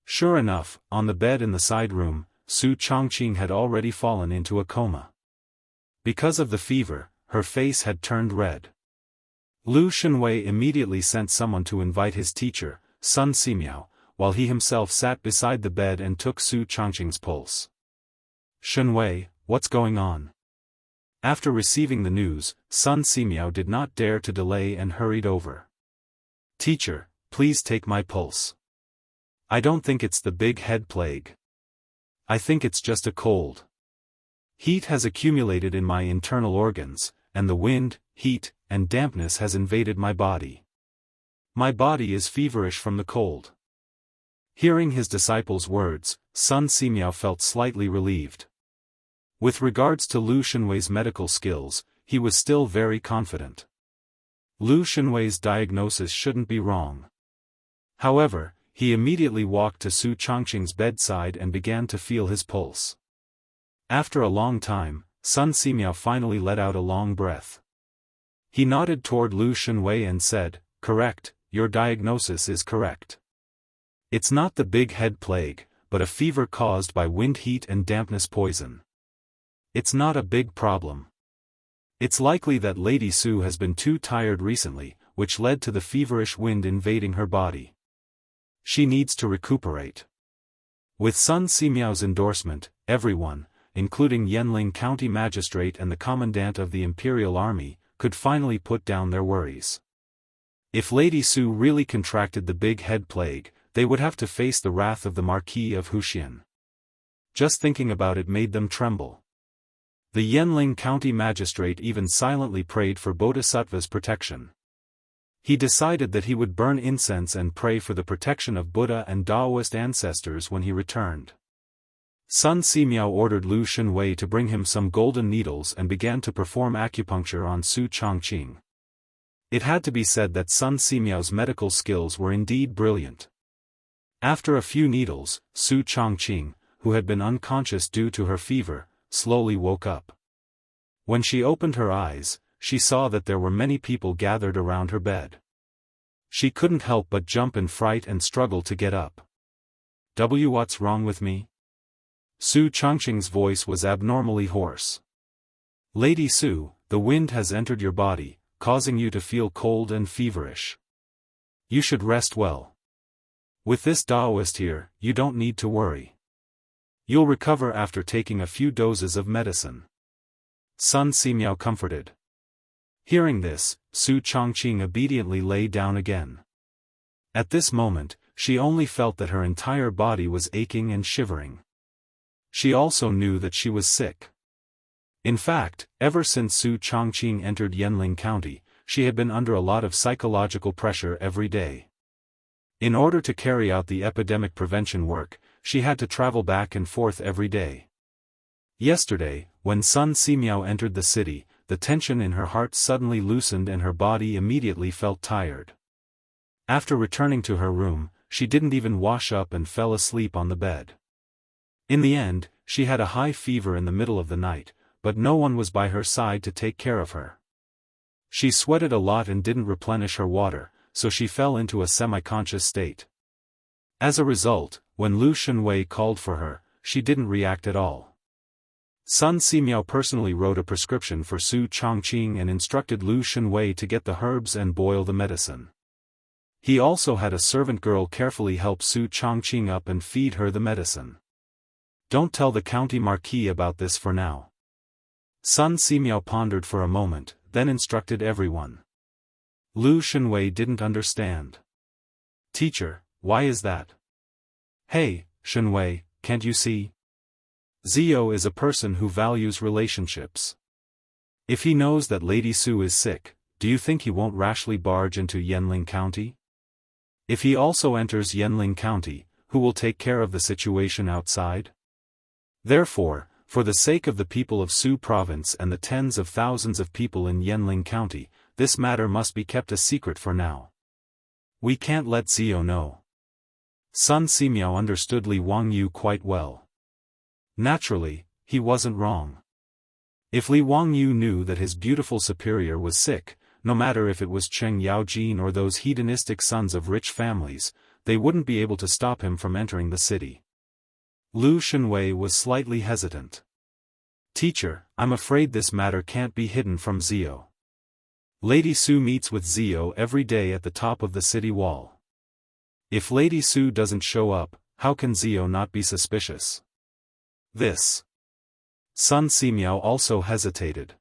Sure enough, on the bed in the side room, Su Chongqing had already fallen into a coma. Because of the fever, her face had turned red. Lu Shenwei immediately sent someone to invite his teacher, Sun Simiao, while he himself sat beside the bed and took Su Chongqing's pulse. Shenwei, what's going on? After receiving the news, Sun Simiao did not dare to delay and hurried over. Teacher, please take my pulse. I don't think it's the big head plague. I think it's just a cold. Heat has accumulated in my internal organs, and the wind, heat, and dampness has invaded my body. My body is feverish from the cold. Hearing his disciple's words, Sun Simiao felt slightly relieved. With regards to Lu Shenwei's medical skills, he was still very confident. Lu Shenwei's diagnosis shouldn't be wrong. However, he immediately walked to Su Chongqing's bedside and began to feel his pulse. After a long time, Sun Simiao finally let out a long breath. He nodded toward Lu Shenwei and said, "Correct, your diagnosis is correct. It's not the big head plague, but a fever caused by wind heat and dampness poison. It's not a big problem. It's likely that Lady Su has been too tired recently, which led to the feverish wind invading her body. She needs to recuperate." With Sun Simiao's endorsement, everyone, including Yanling County Magistrate and the Commandant of the Imperial Army, could finally put down their worries. If Lady Su really contracted the big head plague, they would have to face the wrath of the Marquis of Huxian. Just thinking about it made them tremble. The Yanling County Magistrate even silently prayed for Bodhisattva's protection. He decided that he would burn incense and pray for the protection of Buddha and Daoist ancestors when he returned. Sun Simiao ordered Lu Shenwei to bring him some golden needles and began to perform acupuncture on Su Chongqing. It had to be said that Sun Simiao's medical skills were indeed brilliant. After a few needles, Su Chongqing, who had been unconscious due to her fever, slowly woke up. When she opened her eyes, she saw that there were many people gathered around her bed. She couldn't help but jump in fright and struggle to get up. What's wrong with me? Su Chongqing's voice was abnormally hoarse. Lady Su, the wind has entered your body, causing you to feel cold and feverish. You should rest well. With this Daoist here, you don't need to worry. You'll recover after taking a few doses of medicine. Sun Simiao comforted. Hearing this, Su Chongqing obediently lay down again. At this moment, she only felt that her entire body was aching and shivering. She also knew that she was sick. In fact, ever since Su Chongqing entered Yanling County, she had been under a lot of psychological pressure every day. In order to carry out the epidemic prevention work, she had to travel back and forth every day. Yesterday, when Sun Simiao entered the city, the tension in her heart suddenly loosened and her body immediately felt tired. After returning to her room, she didn't even wash up and fell asleep on the bed. In the end, she had a high fever in the middle of the night, but no one was by her side to take care of her. She sweated a lot and didn't replenish her water, so she fell into a semi-conscious state. As a result, when Lu Shenwei called for her, she didn't react at all. Sun Simiao personally wrote a prescription for Su Chongqing and instructed Lu Shenwei to get the herbs and boil the medicine. He also had a servant girl carefully help Su Chongqing up and feed her the medicine. Don't tell the county marquis about this for now. Sun Simiao pondered for a moment, then instructed everyone. Lu Shenwei didn't understand. Teacher, why is that? Hey, Shenwei, can't you see? Zio is a person who values relationships. If he knows that Lady Su is sick, do you think he won't rashly barge into Yanling County? If he also enters Yanling County, who will take care of the situation outside? Therefore, for the sake of the people of Su Province and the tens of thousands of people in Yanling County, this matter must be kept a secret for now. We can't let Zio know. Sun Simiao understood Li Wangyu quite well. Naturally, he wasn't wrong. If Li Wangyu knew that his beautiful superior was sick, no matter if it was Cheng Yaojin or those hedonistic sons of rich families, they wouldn't be able to stop him from entering the city. Lu Shenwei was slightly hesitant. Teacher, I'm afraid this matter can't be hidden from Zio. Lady Su meets with Zio every day at the top of the city wall. If Lady Su doesn't show up, how can Zio not be suspicious? This. Sun Simiao also hesitated.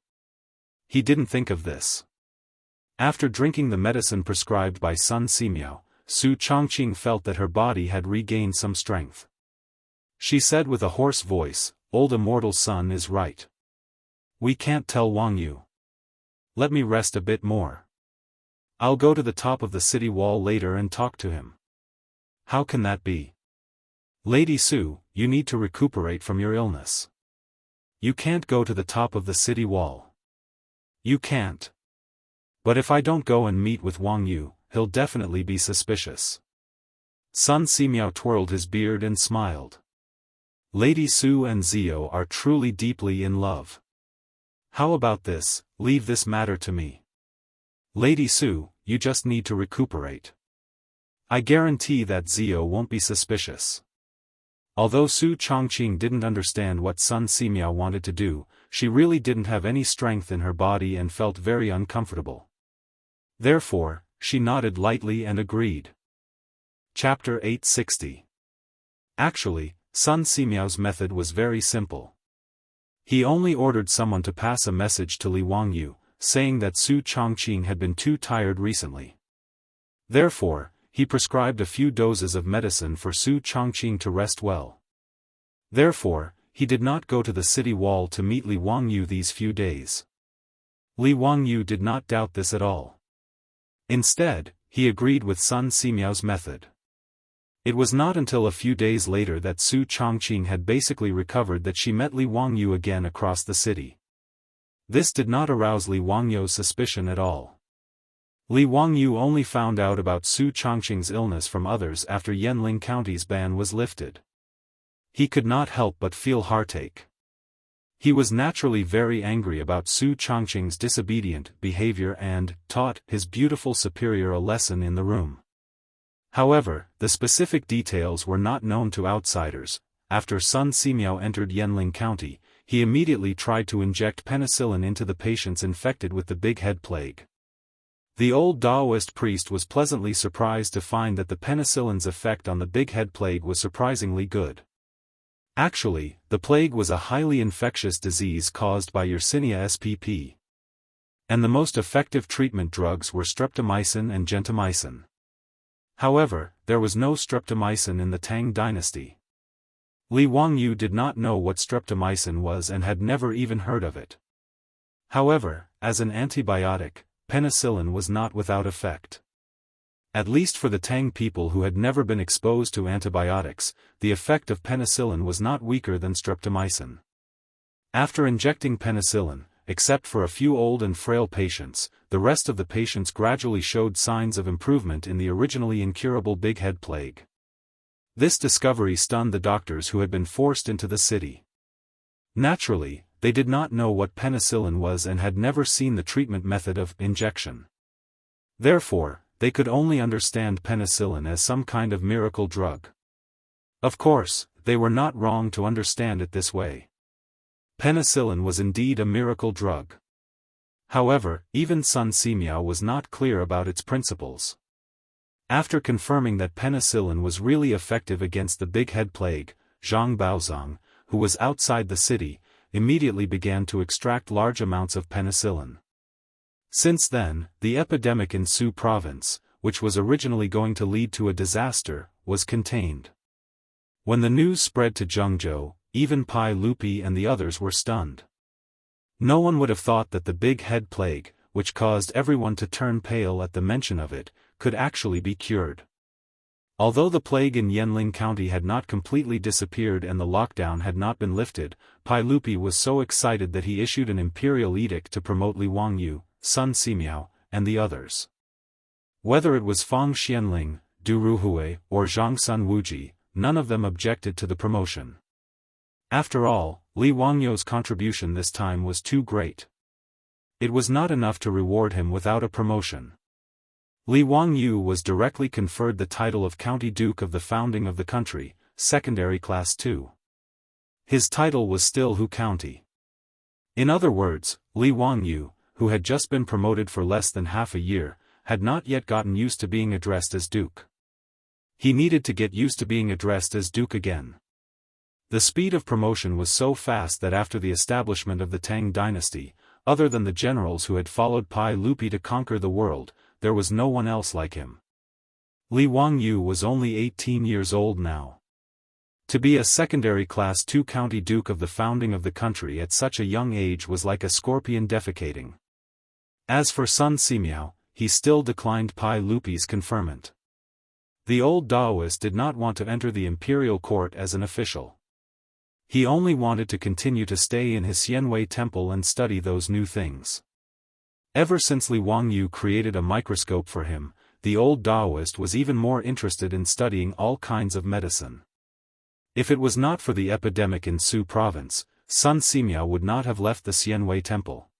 He didn't think of this. After drinking the medicine prescribed by Sun Simiao, Su Chongqing felt that her body had regained some strength. She said with a hoarse voice, "Old Immortal's son is right. We can't tell Wangyu. Let me rest a bit more. I'll go to the top of the city wall later and talk to him." How can that be? Lady Su, you need to recuperate from your illness. You can't go to the top of the city wall. You can't. But if I don't go and meet with Wangyu, he'll definitely be suspicious. Sun Simiao twirled his beard and smiled. Lady Su and Zio are truly deeply in love. How about this, leave this matter to me. Lady Su, you just need to recuperate. I guarantee that Zio won't be suspicious. Although Su Chongqing didn't understand what Sun Simiao wanted to do, she really didn't have any strength in her body and felt very uncomfortable. Therefore, she nodded lightly and agreed. Chapter 860. Actually, Sun Simiao's method was very simple. He only ordered someone to pass a message to Li Wangyu, saying that Su Chongqing had been too tired recently. Therefore, he prescribed a few doses of medicine for Su Chongqing to rest well. Therefore, he did not go to the city wall to meet Li Wangyu these few days. Li Wangyu did not doubt this at all. Instead, he agreed with Sun Simiao's method. It was not until a few days later that Su Chongqing had basically recovered that she met Li Wangyu again across the city. This did not arouse Li Wangyu's suspicion at all. Li Wangyu only found out about Su Chongqing's illness from others after Yanling County's ban was lifted. He could not help but feel heartache. He was naturally very angry about Su Chongqing's disobedient behavior and taught his beautiful superior a lesson in the room. However, the specific details were not known to outsiders. After Sun Simiao entered Yanling County, he immediately tried to inject penicillin into the patients infected with the big head plague. The old Daoist priest was pleasantly surprised to find that the penicillin's effect on the big head plague was surprisingly good. Actually, the plague was a highly infectious disease caused by Yersinia spp. And the most effective treatment drugs were streptomycin and gentamicin. However, there was no streptomycin in the Tang dynasty. Li Wangyu did not know what streptomycin was and had never even heard of it. However, as an antibiotic, penicillin was not without effect. At least for the Tang people who had never been exposed to antibiotics, the effect of penicillin was not weaker than streptomycin. After injecting penicillin, except for a few old and frail patients, the rest of the patients gradually showed signs of improvement in the originally incurable big head plague. This discovery stunned the doctors who had been forced into the city. Naturally, they did not know what penicillin was and had never seen the treatment method of injection. Therefore, they could only understand penicillin as some kind of miracle drug. Of course, they were not wrong to understand it this way. Penicillin was indeed a miracle drug. However, even Sun Simiao was not clear about its principles. After confirming that penicillin was really effective against the big head plague, Zhang Baozong, who was outside the city, immediately began to extract large amounts of penicillin. Since then, the epidemic in Su province, which was originally going to lead to a disaster, was contained. When the news spread to Jianghu, even Pai Lupi and the others were stunned. No one would have thought that the big head plague, which caused everyone to turn pale at the mention of it, could actually be cured. Although the plague in Yanling County had not completely disappeared and the lockdown had not been lifted, Pai Lupi was so excited that he issued an imperial edict to promote Li Wangyu, Sun Simiao, and the others. Whether it was Fang Xianling, Du Ruhui, or Zhang Sun Wuji, none of them objected to the promotion. After all, Li Wangyu's contribution this time was too great. It was not enough to reward him without a promotion. Li Wangyu was directly conferred the title of County Duke of the founding of the country, secondary class 2. His title was still Hu County. In other words, Li Wangyu, who had just been promoted for less than half a year, had not yet gotten used to being addressed as Duke. He needed to get used to being addressed as Duke again. The speed of promotion was so fast that after the establishment of the Tang dynasty, other than the generals who had followed Pai Lupi to conquer the world, there was no one else like him. Li Wangyu was only 18 years old now. To be a secondary class 2 county duke of the founding of the country at such a young age was like a scorpion defecating. As for Sun Simiao, he still declined Pai Lupi's conferment. The old Daoist did not want to enter the imperial court as an official. He only wanted to continue to stay in his Xianwei temple and study those new things. Ever since Li Wangyu created a microscope for him, the old Daoist was even more interested in studying all kinds of medicine. If it was not for the epidemic in Su province, Sun Simiao would not have left the Xianwei temple.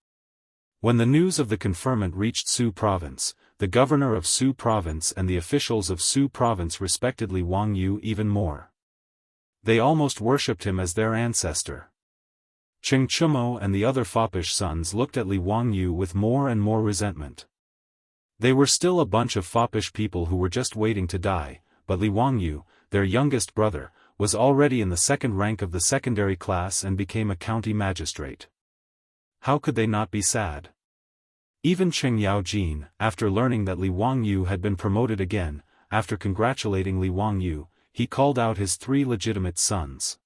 When the news of the conferment reached Su province, the governor of Su province and the officials of Su province respected Li Wangyu even more. They almost worshipped him as their ancestor. Cheng Chumo and the other foppish sons looked at Li Wangyu with more and more resentment. They were still a bunch of foppish people who were just waiting to die, but Li Wangyu, their youngest brother, was already in the second rank of the secondary class and became a county magistrate. How could they not be sad? Even Cheng Yaojin, after learning that Li Wangyu had been promoted again, after congratulating Li Wangyu, he called out his 3 legitimate sons.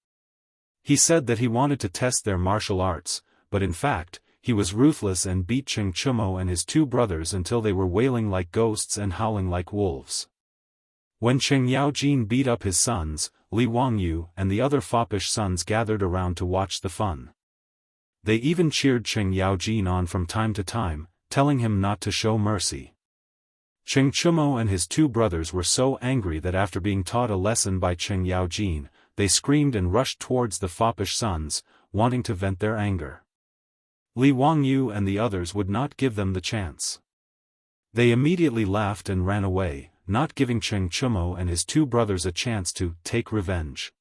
He said that he wanted to test their martial arts, but in fact, he was ruthless and beat Cheng Chumo and his 2 brothers until they were wailing like ghosts and howling like wolves. When Cheng Yaojin beat up his sons, Li Wangyu and the other foppish sons gathered around to watch the fun. They even cheered Cheng Yaojin on from time to time, telling him not to show mercy. Cheng Chumo and his 2 brothers were so angry that after being taught a lesson by Cheng Yaojin, they screamed and rushed towards the foppish sons, wanting to vent their anger. Li Wangyu and the others would not give them the chance. They immediately laughed and ran away, not giving Cheng Chumo and his 2 brothers a chance to take revenge.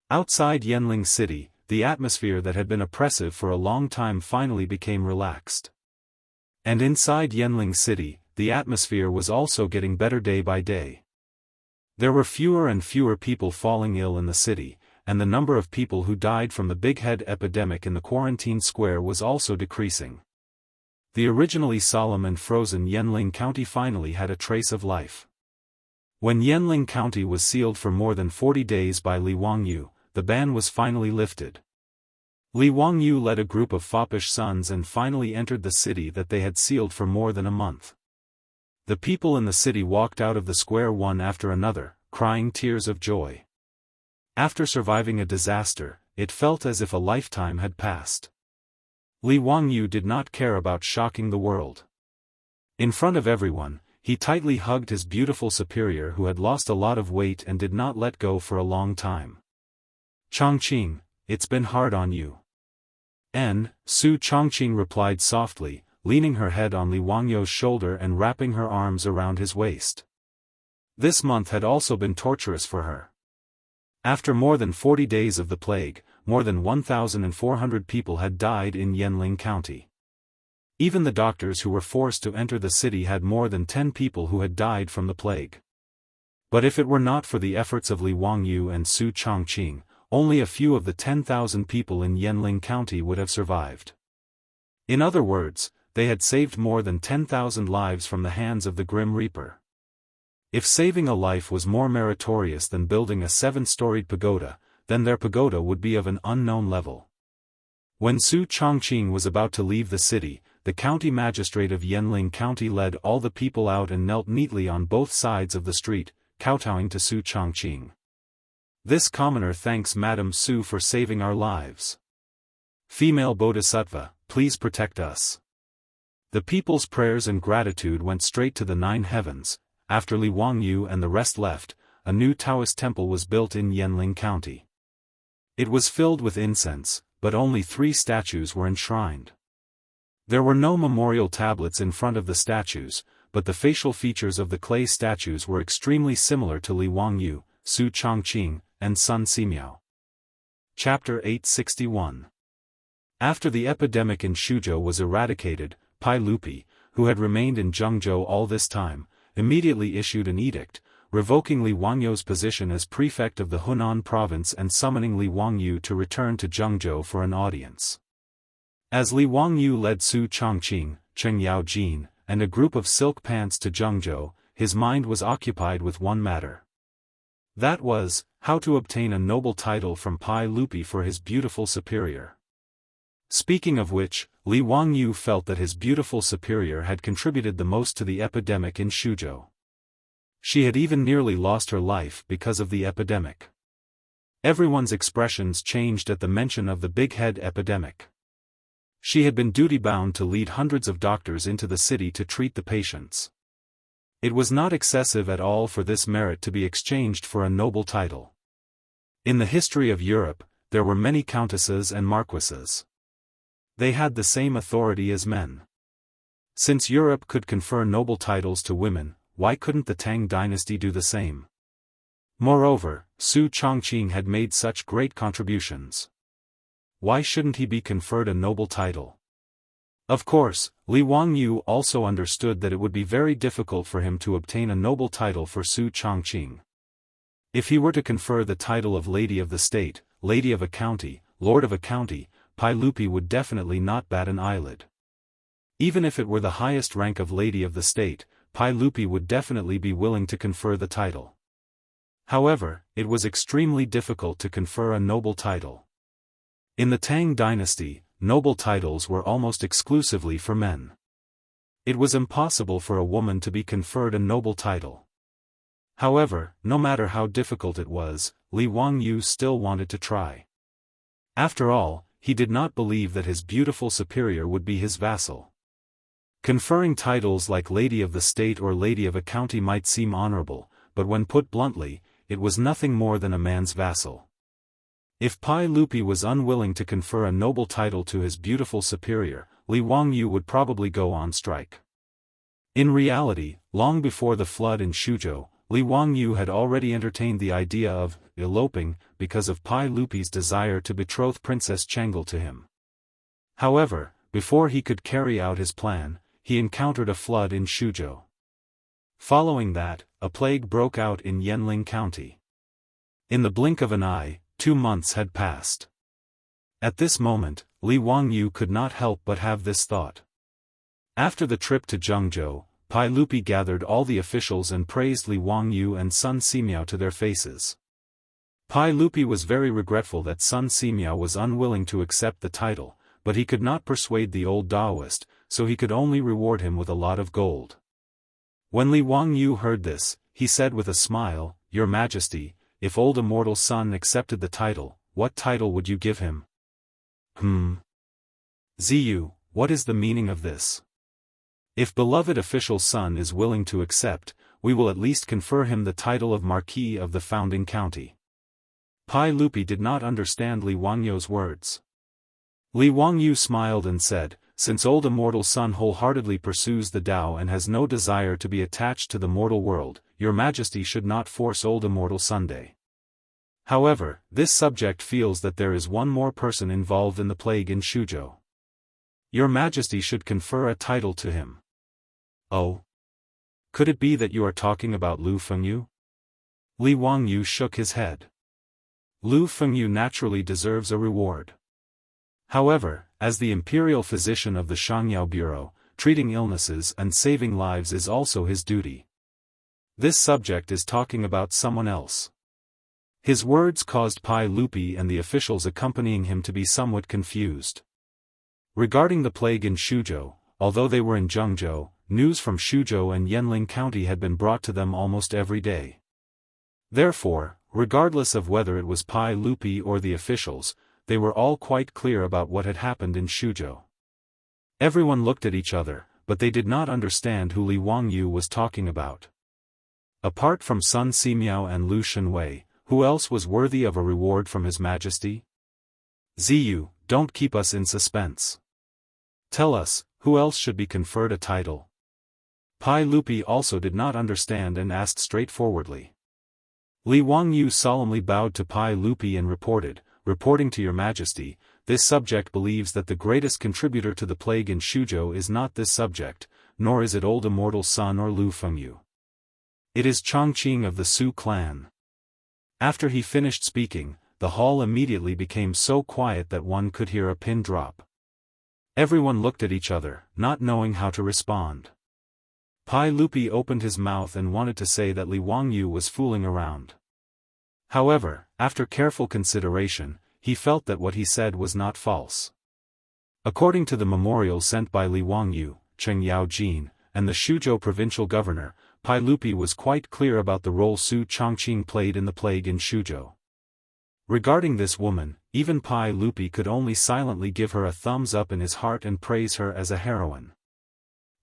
Outside Yanling City, the atmosphere that had been oppressive for a long time finally became relaxed. And inside Yanling City, the atmosphere was also getting better day by day. There were fewer and fewer people falling ill in the city, and the number of people who died from the big head epidemic in the quarantine square was also decreasing. The originally solemn and frozen Yanling County finally had a trace of life. When Yanling County was sealed for more than 40 days by Li Wangyu, the ban was finally lifted. Li Wangyu led a group of foppish sons and finally entered the city that they had sealed for more than a month. The people in the city walked out of the square one after another, crying tears of joy. After surviving a disaster, it felt as if a lifetime had passed. Li Wangyu did not care about shocking the world. In front of everyone, he tightly hugged his beautiful superior who had lost a lot of weight and did not let go for a long time. "Chongqing, it's been hard on you." Su Chongqing replied softly, leaning her head on Li Wangyu's shoulder and wrapping her arms around his waist. This month had also been torturous for her. After more than 40 days of the plague, more than 1,400 people had died in Yanling County. Even the doctors who were forced to enter the city had more than 10 people who had died from the plague. But if it were not for the efforts of Li Wangyu and Su Chongqing, only a few of the 10,000 people in Yanling County would have survived. In other words, they had saved more than 10,000 lives from the hands of the Grim Reaper. If saving a life was more meritorious than building a 7-storied pagoda, then their pagoda would be of an unknown level. When Su Chongqing was about to leave the city, the county magistrate of Yanling County led all the people out and knelt neatly on both sides of the street, kowtowing to Su Chongqing. "This commoner thanks Madam Su for saving our lives. Female Bodhisattva, please protect us." The people's prayers and gratitude went straight to the 9 heavens. After Li Wangyu and the rest left, a new Daoist temple was built in Yanling County. It was filled with incense, but only 3 statues were enshrined. There were no memorial tablets in front of the statues, but the facial features of the clay statues were extremely similar to Li Wangyu, Su Chongqing, and Sun Simiao. Chapter 861. After the epidemic in Shuzhou was eradicated, Pai Lupi, who had remained in Jianghu all this time, immediately issued an edict, revoking Li Wangyu's position as prefect of the Hunan province and summoning Li Wangyu to return to Jianghu for an audience. As Li Wangyu led Su Chongqing, Cheng Yaojin, and a group of silk pants to Jianghu, his mind was occupied with one matter. That was, how to obtain a noble title from Pai Lupi for his beautiful superior. Speaking of which, Li Wangyu felt that his beautiful superior had contributed the most to the epidemic in Shuzhou. She had even nearly lost her life because of the epidemic. Everyone's expressions changed at the mention of the big head epidemic. She had been duty-bound to lead hundreds of doctors into the city to treat the patients. It was not excessive at all for this merit to be exchanged for a noble title. In the history of Europe, there were many countesses and marquises. They had the same authority as men. Since Europe could confer noble titles to women, why couldn't the Tang dynasty do the same? Moreover, Su Chongqing had made such great contributions. Why shouldn't he be conferred a noble title? Of course, Li Wangyu also understood that it would be very difficult for him to obtain a noble title for Su Chongqing. If he were to confer the title of Lady of the State, Lady of a County, Lord of a County, Pai Lupi would definitely not bat an eyelid. Even if it were the highest rank of Lady of the State, Pai Lupi would definitely be willing to confer the title. However, it was extremely difficult to confer a noble title. In the Tang dynasty, noble titles were almost exclusively for men. It was impossible for a woman to be conferred a noble title. However, no matter how difficult it was, Li Wangyu still wanted to try. After all, he did not believe that his beautiful superior would be his vassal. Conferring titles like Lady of the State or Lady of a County might seem honorable, but when put bluntly, it was nothing more than a man's vassal. If Pai Lupi was unwilling to confer a noble title to his beautiful superior, Li Wangyu would probably go on strike. In reality, long before the flood in Shuzhou, Li Wangyu had already entertained the idea of eloping because of Pai Lupi's desire to betroth Princess Chengel to him. However, before he could carry out his plan, he encountered a flood in Shuzhou. Following that, a plague broke out in Yanling County. In the blink of an eye, 2 months had passed. At this moment, Li Wangyu could not help but have this thought. After the trip to Jianghu, Pai Lupi gathered all the officials and praised Li Wangyu and Sun Simiao to their faces. Pai Lupi was very regretful that Sun Simiao was unwilling to accept the title, but he could not persuade the old Daoist, so he could only reward him with a lot of gold. When Li Wangyu heard this, he said with a smile, "Your Majesty, if old Immortal's son accepted the title, what title would you give him?" Ziyu, what is the meaning of this? If beloved official's son is willing to accept, we will at least confer him the title of Marquis of the founding county. Pai Lupi did not understand Li Wangyu's words. Li Wangyu smiled and said, "Since old Immortal's son wholeheartedly pursues the Tao and has no desire to be attached to the mortal world, your Majesty should not force old Immortal Sunday. However, this subject feels that there is one more person involved in the plague in Shuzhou. Your Majesty should confer a title to him." "Oh? Could it be that you are talking about Lu Fengyu?" Li Wangyu shook his head. Lu Fengyu naturally deserves a reward. However, as the imperial physician of the Shangyao Bureau, treating illnesses and saving lives is also his duty. This subject is talking about someone else. His words caused Pai Lupi and the officials accompanying him to be somewhat confused. Regarding the plague in Shuzhou, although they were in Jianghu, news from Shuzhou and Yanling County had been brought to them almost every day. Therefore, regardless of whether it was Pai Lupi or the officials, they were all quite clear about what had happened in Shuzhou. Everyone looked at each other, but they did not understand who Li Wangyu was talking about. Apart from Sun Simiao and Lu Shenwei, who else was worthy of a reward from His Majesty? Ziyu, don't keep us in suspense. Tell us, who else should be conferred a title? Pai Lupi also did not understand and asked straightforwardly. Li Wangyu solemnly bowed to Pai Lupi and reporting to your Majesty, this subject believes that the greatest contributor to the plague in Shuzhou is not this subject, nor is it old Immortal's son or Lu Fengyu. It is Chongqing of the Su clan. After he finished speaking, the hall immediately became so quiet that one could hear a pin drop. Everyone looked at each other, not knowing how to respond. Pai Lupi opened his mouth and wanted to say that Li Wangyu was fooling around. However, after careful consideration, he felt that what he said was not false. According to the memorial sent by Li Wangyu, Cheng Yaojin, and the Shuzhou provincial governor, Pai Lupi was quite clear about the role Su Chongqing played in the plague in Shuzhou. Regarding this woman, even Pai Lupi could only silently give her a thumbs up in his heart and praise her as a heroine.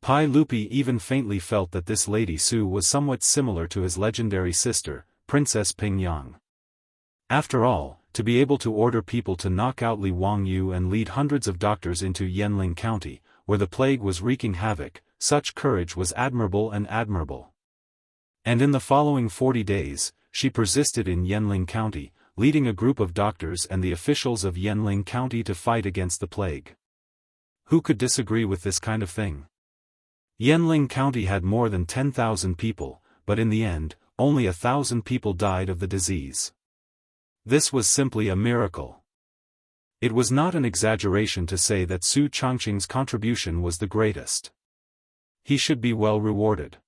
Pai Lupi even faintly felt that this Lady Su was somewhat similar to his legendary sister, Princess Pingyang. After all, to be able to order people to knock out Li Wangyu and lead hundreds of doctors into Yanling County, where the plague was wreaking havoc, such courage was admirable. And in the following 40 days, she persisted in Yanling County, leading a group of doctors and the officials of Yanling County to fight against the plague. Who could disagree with this kind of thing? Yanling County had more than 10,000 people, but in the end, only 1,000 people died of the disease. This was simply a miracle. It was not an exaggeration to say that Su Chongqing's contribution was the greatest. He should be well rewarded.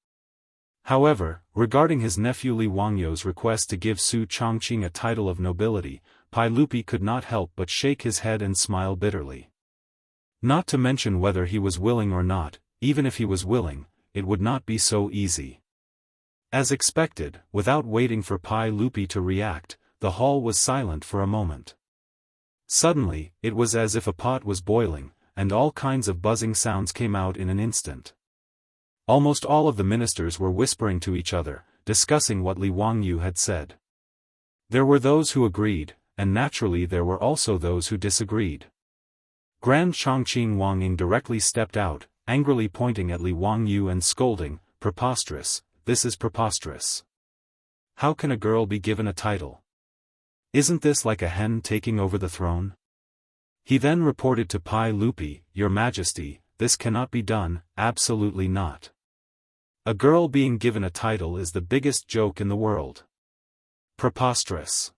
However, regarding his nephew Li Wangyu's request to give Su Chongqing a title of nobility, Pai Lupi could not help but shake his head and smile bitterly. Not to mention whether he was willing or not, even if he was willing, it would not be so easy. As expected, without waiting for Pai Lupi to react, the hall was silent for a moment. Suddenly, it was as if a pot was boiling, and all kinds of buzzing sounds came out in an instant. Almost all of the ministers were whispering to each other, discussing what Li Wangyu had said. There were those who agreed, and naturally there were also those who disagreed. Grand Chongqing Wangying directly stepped out, angrily pointing at Li Wangyu and scolding, "Preposterous, this is preposterous. How can a girl be given a title? Isn't this like a hen taking over the throne?" He then reported to Pai Lupi, "Your Majesty, this cannot be done, absolutely not. A girl being given a title is the biggest joke in the world. Preposterous.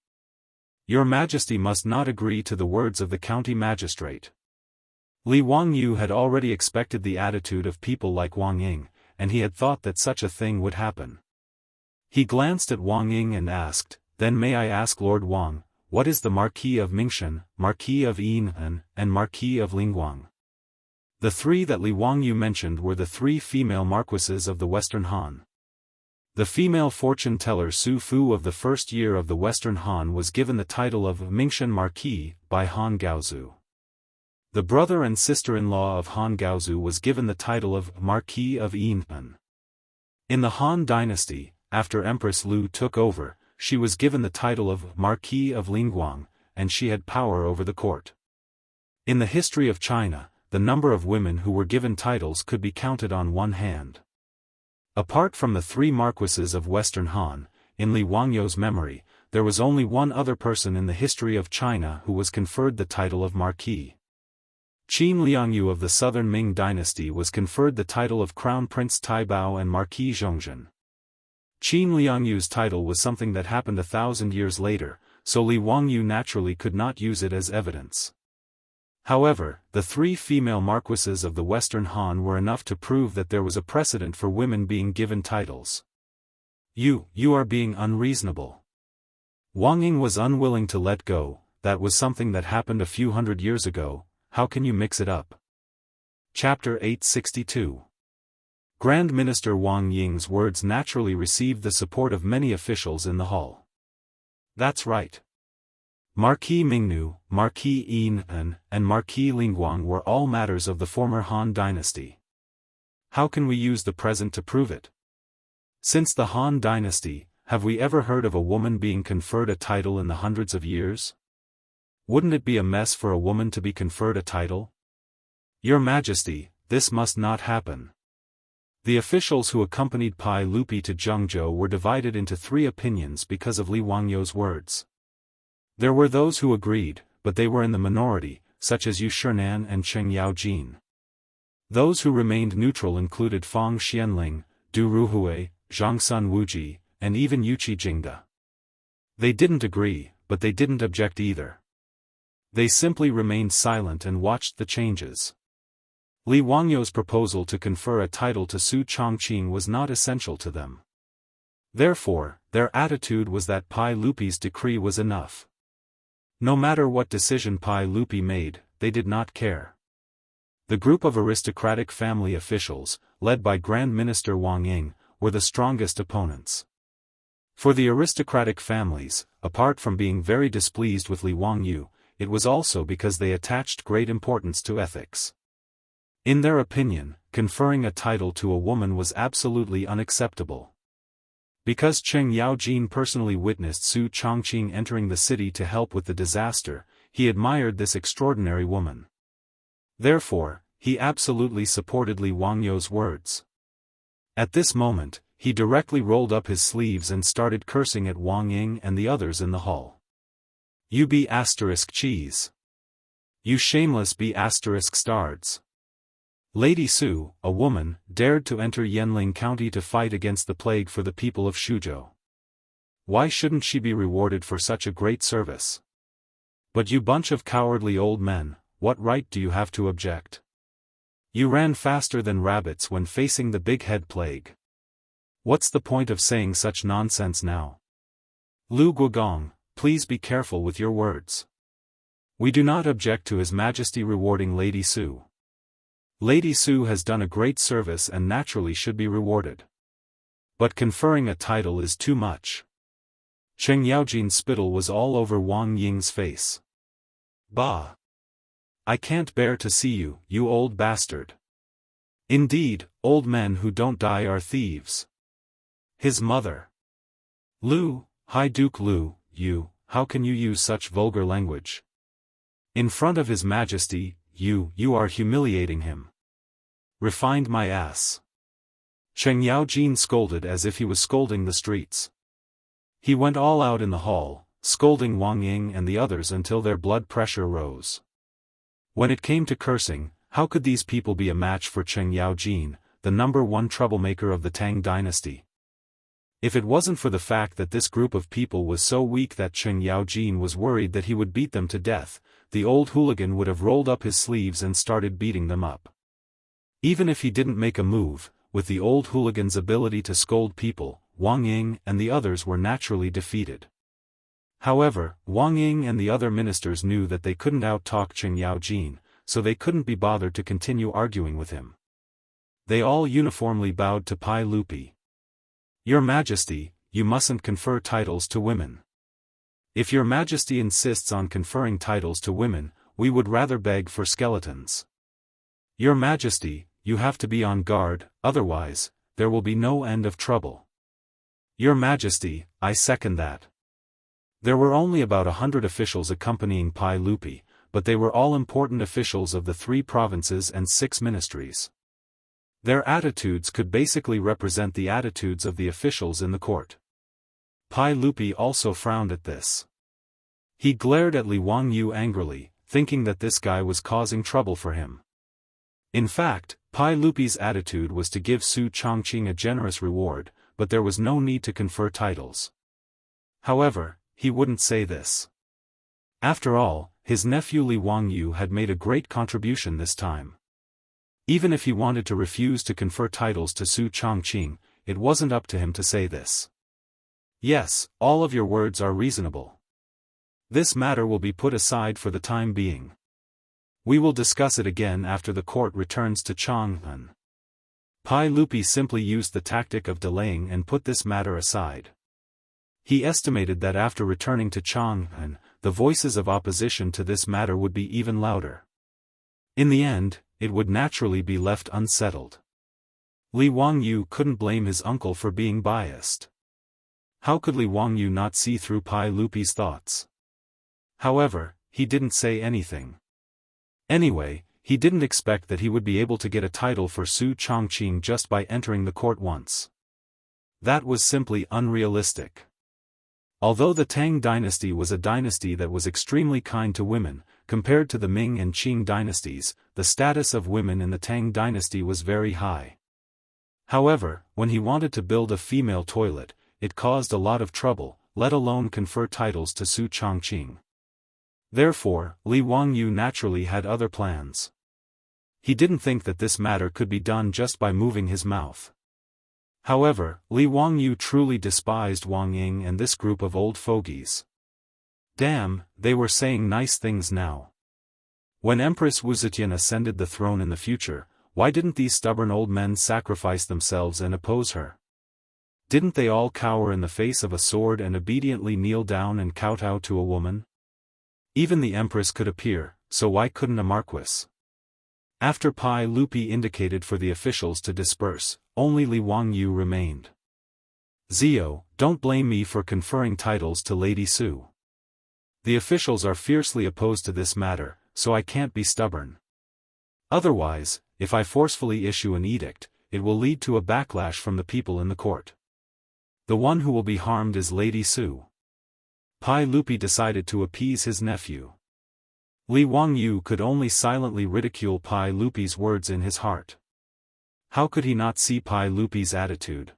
Your Majesty must not agree to the words of the county magistrate." Li Wangyu had already expected the attitude of people like Wang Ying, and he had thought that such a thing would happen. He glanced at Wang Ying and asked, "Then may I ask Lord Wang, what is the Marquis of Mingshan, Marquis of Yinan, and Marquis of Lingguang?" The three that Li Wangyu mentioned were the three female marquises of the Western Han. The female fortune-teller Su Fu of the first year of the Western Han was given the title of Mingshan Marquis by Han Gaozu. The brother and sister-in-law of Han Gaozu was given the title of Marquis of Yinan. In the Han dynasty, after Empress Lu took over, she was given the title of Marquis of Lingguang, and she had power over the court. In the history of China, the number of women who were given titles could be counted on one hand. Apart from the three marquises of Western Han, in Li Wangyu's memory, there was only one other person in the history of China who was conferred the title of Marquis. Qin Liangyu of the Southern Ming dynasty was conferred the title of Crown Prince Taibao and Marquis Zhongzhen. Qin Liangyu's title was something that happened 1,000 years later, so Li Wangyu naturally could not use it as evidence. However, the three female marquises of the Western Han were enough to prove that there was a precedent for women being given titles. You are being unreasonable. Wang Ying was unwilling to let go. That was something that happened a few hundred years ago. How can you mix it up? Chapter 862. Grand Minister Wang Ying's words naturally received the support of many officials in the hall. That's right. Marquis Mingnu, Marquis Yinan, and Marquis Lingguang were all matters of the former Han dynasty. How can we use the present to prove it? Since the Han dynasty, have we ever heard of a woman being conferred a title in the hundreds of years? Wouldn't it be a mess for a woman to be conferred a title? Your Majesty, this must not happen. The officials who accompanied Pai Lupi to Jianghu were divided into three opinions because of Li Wangyu's words. There were those who agreed, but they were in the minority, such as Yu Shinan and Cheng Yaojin. Those who remained neutral included Fang Xianling, Du Ruhui, Zhangsun Wuji, and even Yuqi Jingda. They didn't agree, but they didn't object either. They simply remained silent and watched the changes. Li Wangyu's proposal to confer a title to Su Chongqing was not essential to them. Therefore, their attitude was that Pai Lupi's decree was enough. No matter what decision Pai Lupi made, they did not care. The group of aristocratic family officials, led by Grand Minister Wang Ying, were the strongest opponents. For the aristocratic families, apart from being very displeased with Li Wangyu, it was also because they attached great importance to ethics. In their opinion, conferring a title to a woman was absolutely unacceptable. Because Cheng Yaojin personally witnessed Su Chongqing entering the city to help with the disaster, he admired this extraordinary woman. Therefore, he absolutely supported Li Wangyu's words. At this moment, he directly rolled up his sleeves and started cursing at Wang Ying and the others in the hall. You be asterisk cheese. You shameless be asterisk stards. Lady Su, a woman, dared to enter Yanling County to fight against the plague for the people of Shuzhou. Why shouldn't she be rewarded for such a great service? But you bunch of cowardly old men, what right do you have to object? You ran faster than rabbits when facing the big head plague. What's the point of saying such nonsense now? Lu Guogong, please be careful with your words. We do not object to His Majesty rewarding Lady Su. Lady Su has done a great service and naturally should be rewarded. But conferring a title is too much. Cheng Yaojin's spittle was all over Wang Ying's face. Bah! I can't bear to see you, you old bastard. Indeed, old men who don't die are thieves. His mother. Lu, High Duke Lu, how can you use such vulgar language? In front of His Majesty, you are humiliating him. Refined my ass. Cheng Yaojin scolded as if he was scolding the streets. He went all out in the hall, scolding Wang Ying and the others until their blood pressure rose. When it came to cursing, how could these people be a match for Cheng Yaojin, the #1 troublemaker of the Tang dynasty? If it wasn't for the fact that this group of people was so weak that Cheng Yaojin was worried that he would beat them to death, the old hooligan would have rolled up his sleeves and started beating them up. Even if he didn't make a move, with the old hooligan's ability to scold people, Wang Ying and the others were naturally defeated. However, Wang Ying and the other ministers knew that they couldn't out-talk Qing Yaojin, so they couldn't be bothered to continue arguing with him. They all uniformly bowed to Pai Lupi. "Your Majesty, you mustn't confer titles to women. If your Majesty insists on conferring titles to women, we would rather beg for skeletons. Your Majesty, you have to be on guard, otherwise, there will be no end of trouble." "Your Majesty, I second that." There were only about 100 officials accompanying Pai Lupi, but they were all important officials of the 3 provinces and 6 ministries. Their attitudes could basically represent the attitudes of the officials in the court. Pai Lupi also frowned at this. He glared at Li Wangyu angrily, thinking that this guy was causing trouble for him. In fact, Pai Lupi's attitude was to give Su Chongqing a generous reward, but there was no need to confer titles. However, he wouldn't say this. After all, his nephew Li Wangyu had made a great contribution this time. Even if he wanted to refuse to confer titles to Su Chongqing, it wasn't up to him to say this. "Yes, all of your words are reasonable. This matter will be put aside for the time being. We will discuss it again after the court returns to Chang'an." Pai Lupi simply used the tactic of delaying and put this matter aside. He estimated that after returning to Chang'an, the voices of opposition to this matter would be even louder. In the end, it would naturally be left unsettled. Li Wangyu couldn't blame his uncle for being biased. How could Li Wangyu not see through Pai Lupi's thoughts? However, he didn't say anything. Anyway, he didn't expect that he would be able to get a title for Su Chongqing just by entering the court once. That was simply unrealistic. Although the Tang dynasty was a dynasty that was extremely kind to women, compared to the Ming and Qing dynasties, the status of women in the Tang dynasty was very high. However, when he wanted to build a female toilet, it caused a lot of trouble, let alone confer titles to Su Chongqing. Therefore, Li Wangyu naturally had other plans. He didn't think that this matter could be done just by moving his mouth. However, Li Wangyu truly despised Wang Ying and this group of old fogies. Damn, they were saying nice things now. When Empress Wuxia ascended the throne in the future, why didn't these stubborn old men sacrifice themselves and oppose her? Didn't they all cower in the face of a sword and obediently kneel down and kowtow to a woman? Even the Empress could appear, so why couldn't a marquis? After Pai Lupi indicated for the officials to disperse, only Li Wangyu remained. "Zio, don't blame me for conferring titles to Lady Su. The officials are fiercely opposed to this matter, so I can't be stubborn. Otherwise, if I forcefully issue an edict, it will lead to a backlash from the people in the court. The one who will be harmed is Lady Su." Pai Lupi decided to appease his nephew. Li Wangyu could only silently ridicule Pai Lupi's words in his heart. How could he not see Pai Lupi's attitude?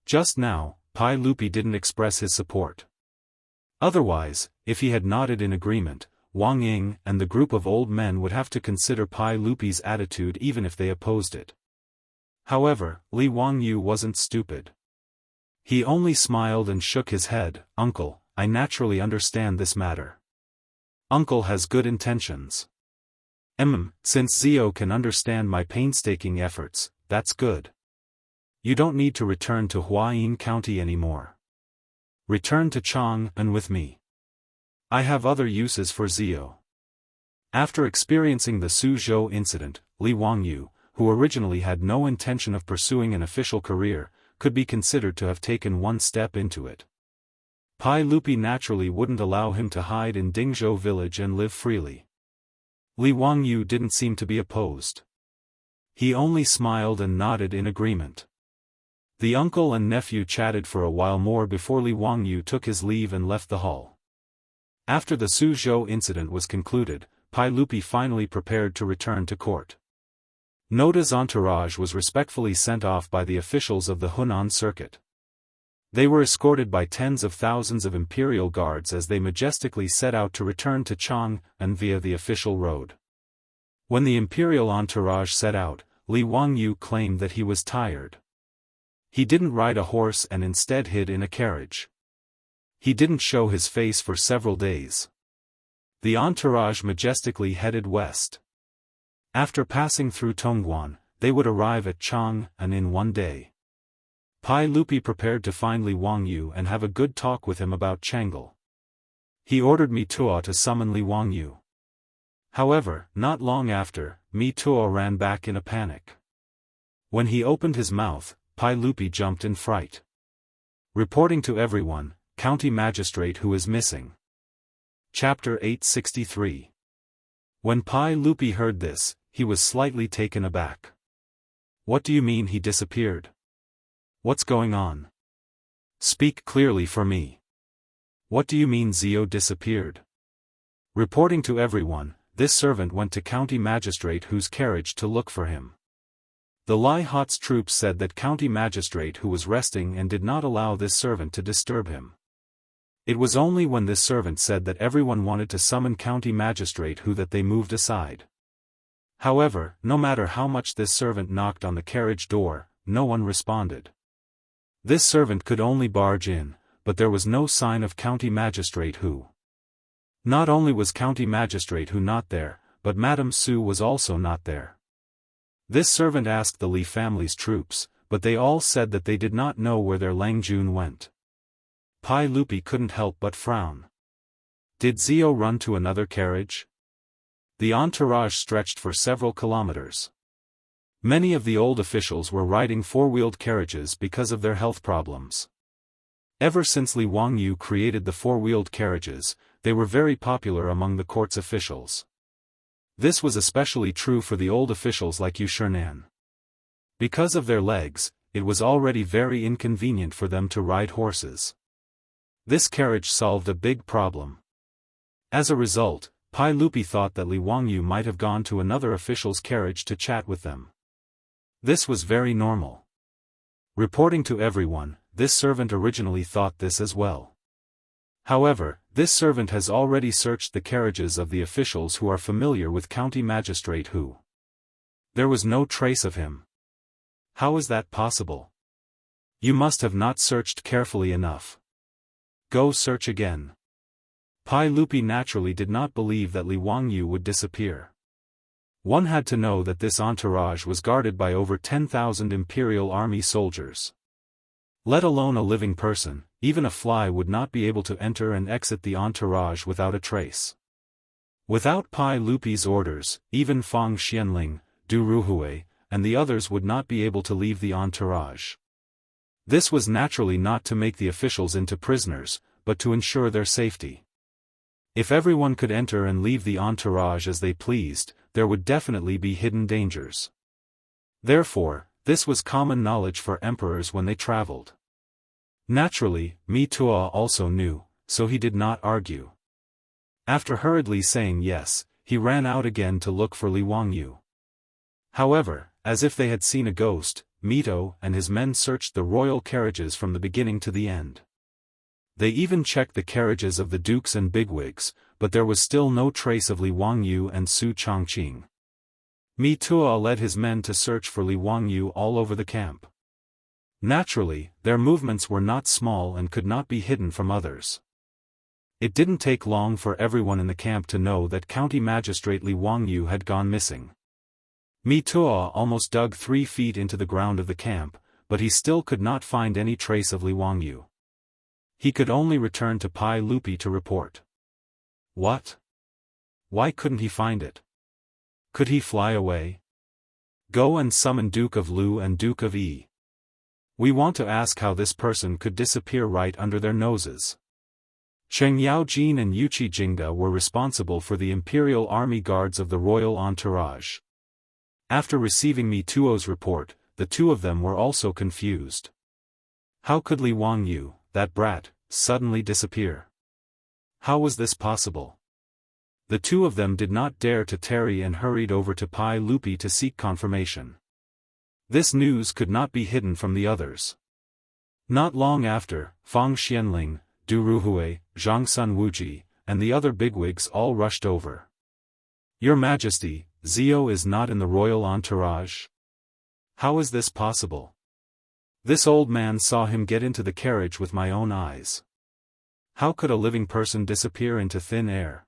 Just now, Pai Lupi didn't express his support. Otherwise, if he had nodded in agreement, Wang Ying and the group of old men would have to consider Pai Lupi's attitude even if they opposed it. However, Li Wangyu wasn't stupid. He only smiled and shook his head. "Uncle, I naturally understand this matter. Uncle has good intentions. Since Zio can understand my painstaking efforts, that's good. You don't need to return to Huayin County anymore. Return to Chang'an with me. I have other uses for Zio." After experiencing the Suzhou incident, Li Wangyu, who originally had no intention of pursuing an official career, could be considered to have taken one step into it. Pai Lupi naturally wouldn't allow him to hide in Dingzhou village and live freely. Li Wangyu didn't seem to be opposed. He only smiled and nodded in agreement. The uncle and nephew chatted for a while more before Li Wangyu took his leave and left the hall. After the Suzhou incident was concluded, Pai Lupi finally prepared to return to court. Noda's entourage was respectfully sent off by the officials of the Hunan circuit. They were escorted by tens of thousands of imperial guards as they majestically set out to return to Chang'an via the official road. When the imperial entourage set out, Li Wangyu claimed that he was tired. He didn't ride a horse and instead hid in a carriage. He didn't show his face for several days. The entourage majestically headed west. After passing through Tongguan, they would arrive at Chang'an in one day. Pai Lupi prepared to find Li Wangyu and have a good talk with him about Chang'an. He ordered Mi Tuo to summon Li Wangyu. However, not long after, Mi Tuo ran back in a panic. When he opened his mouth, Pai Lupi jumped in fright. Reporting to everyone, County Magistrate who is missing. Chapter 863. When Pai Lupi heard this, he was slightly taken aback. What do you mean he disappeared? What's going on? Speak clearly for me. What do you mean Zio disappeared? Reporting to everyone, this servant went to County Magistrate Hu's carriage to look for him. The Lai Hot's troops said that County Magistrate Hu was resting and did not allow this servant to disturb him. It was only when this servant said that everyone wanted to summon County Magistrate Hu that they moved aside. However, no matter how much this servant knocked on the carriage door, no one responded. This servant could only barge in, but there was no sign of County Magistrate Hu. Not only was County Magistrate Hu not there, but Madame Su was also not there. This servant asked the Li family's troops, but they all said that they did not know where their Lang Jun went. Pai Lupi couldn't help but frown. Did Zio run to another carriage? The entourage stretched for several kilometers. Many of the old officials were riding four-wheeled carriages because of their health problems. Ever since Li Wangyu created the four-wheeled carriages, they were very popular among the court's officials. This was especially true for the old officials like Yu Shernan. Because of their legs, it was already very inconvenient for them to ride horses. This carriage solved a big problem. As a result, Pai Lupi thought that Li Wangyu might have gone to another official's carriage to chat with them. This was very normal. Reporting to everyone, this servant originally thought this as well. However, this servant has already searched the carriages of the officials who are familiar with County Magistrate Hu. There was no trace of him. How is that possible? You must have not searched carefully enough. Go search again. Pai Lupi naturally did not believe that Li Wangyu would disappear. One had to know that this entourage was guarded by over 10,000 Imperial Army soldiers. Let alone a living person, even a fly would not be able to enter and exit the entourage without a trace. Without Pai Lupi's orders, even Fang Xianling, Du Ruhui, and the others would not be able to leave the entourage. This was naturally not to make the officials into prisoners, but to ensure their safety. If everyone could enter and leave the entourage as they pleased, there would definitely be hidden dangers. Therefore, this was common knowledge for emperors when they traveled. Naturally, Mi Tuo also knew, so he did not argue. After hurriedly saying yes, he ran out again to look for Li Wangyu. However, as if they had seen a ghost, Mito and his men searched the royal carriages from the beginning to the end. They even checked the carriages of the dukes and bigwigs, but there was still no trace of Li Wangyu and Su Chongqing. Mi Tuo led his men to search for Li Wangyu all over the camp. Naturally, their movements were not small and could not be hidden from others. It didn't take long for everyone in the camp to know that County Magistrate Li Wangyu had gone missing. Mi Tuo almost dug 3 feet into the ground of the camp, but he still could not find any trace of Li Wangyu. He could only return to Pai Lupi to report. What? Why couldn't he find it? Could he fly away? Go and summon Duke of Lu and Duke of Yi. We want to ask how this person could disappear right under their noses. Cheng Yaojin and Yuqi Jingda were responsible for the Imperial Army Guards of the royal entourage. After receiving Mi Tuo's report, the two of them were also confused. How could Li Wangyu, that brat, suddenly disappear? How was this possible? The two of them did not dare to tarry and hurried over to Pai Lupi to seek confirmation. This news could not be hidden from the others. Not long after, Fang Xianling, Du Ruhui, Zhang Sun Wuji, and the other bigwigs all rushed over. Your Majesty, Zio is not in the royal entourage? How is this possible? This old man saw him get into the carriage with my own eyes. How could a living person disappear into thin air?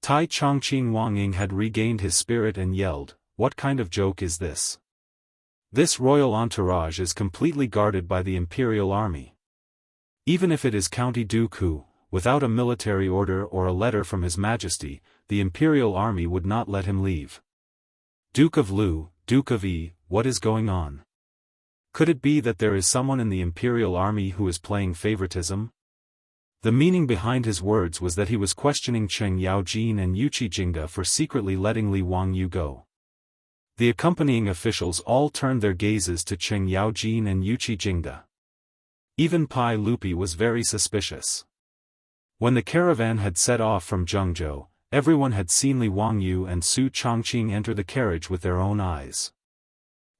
Tai Chongqing Wangying had regained his spirit and yelled, "What kind of joke is this? This royal entourage is completely guarded by the imperial army. Even if it is County Duke who, without a military order or a letter from His Majesty, the imperial army would not let him leave. Duke of Lu, Duke of Yi, what is going on? Could it be that there is someone in the imperial army who is playing favoritism?" The meaning behind his words was that he was questioning Cheng Yaojin and Yuqi Jingda for secretly letting Li Wangyu go. The accompanying officials all turned their gazes to Cheng Yaojin and Yuqi Jingda. Even Pai Lupi was very suspicious. When the caravan had set off from Zhengzhou, everyone had seen Li Wangyu and Su Chongqing enter the carriage with their own eyes.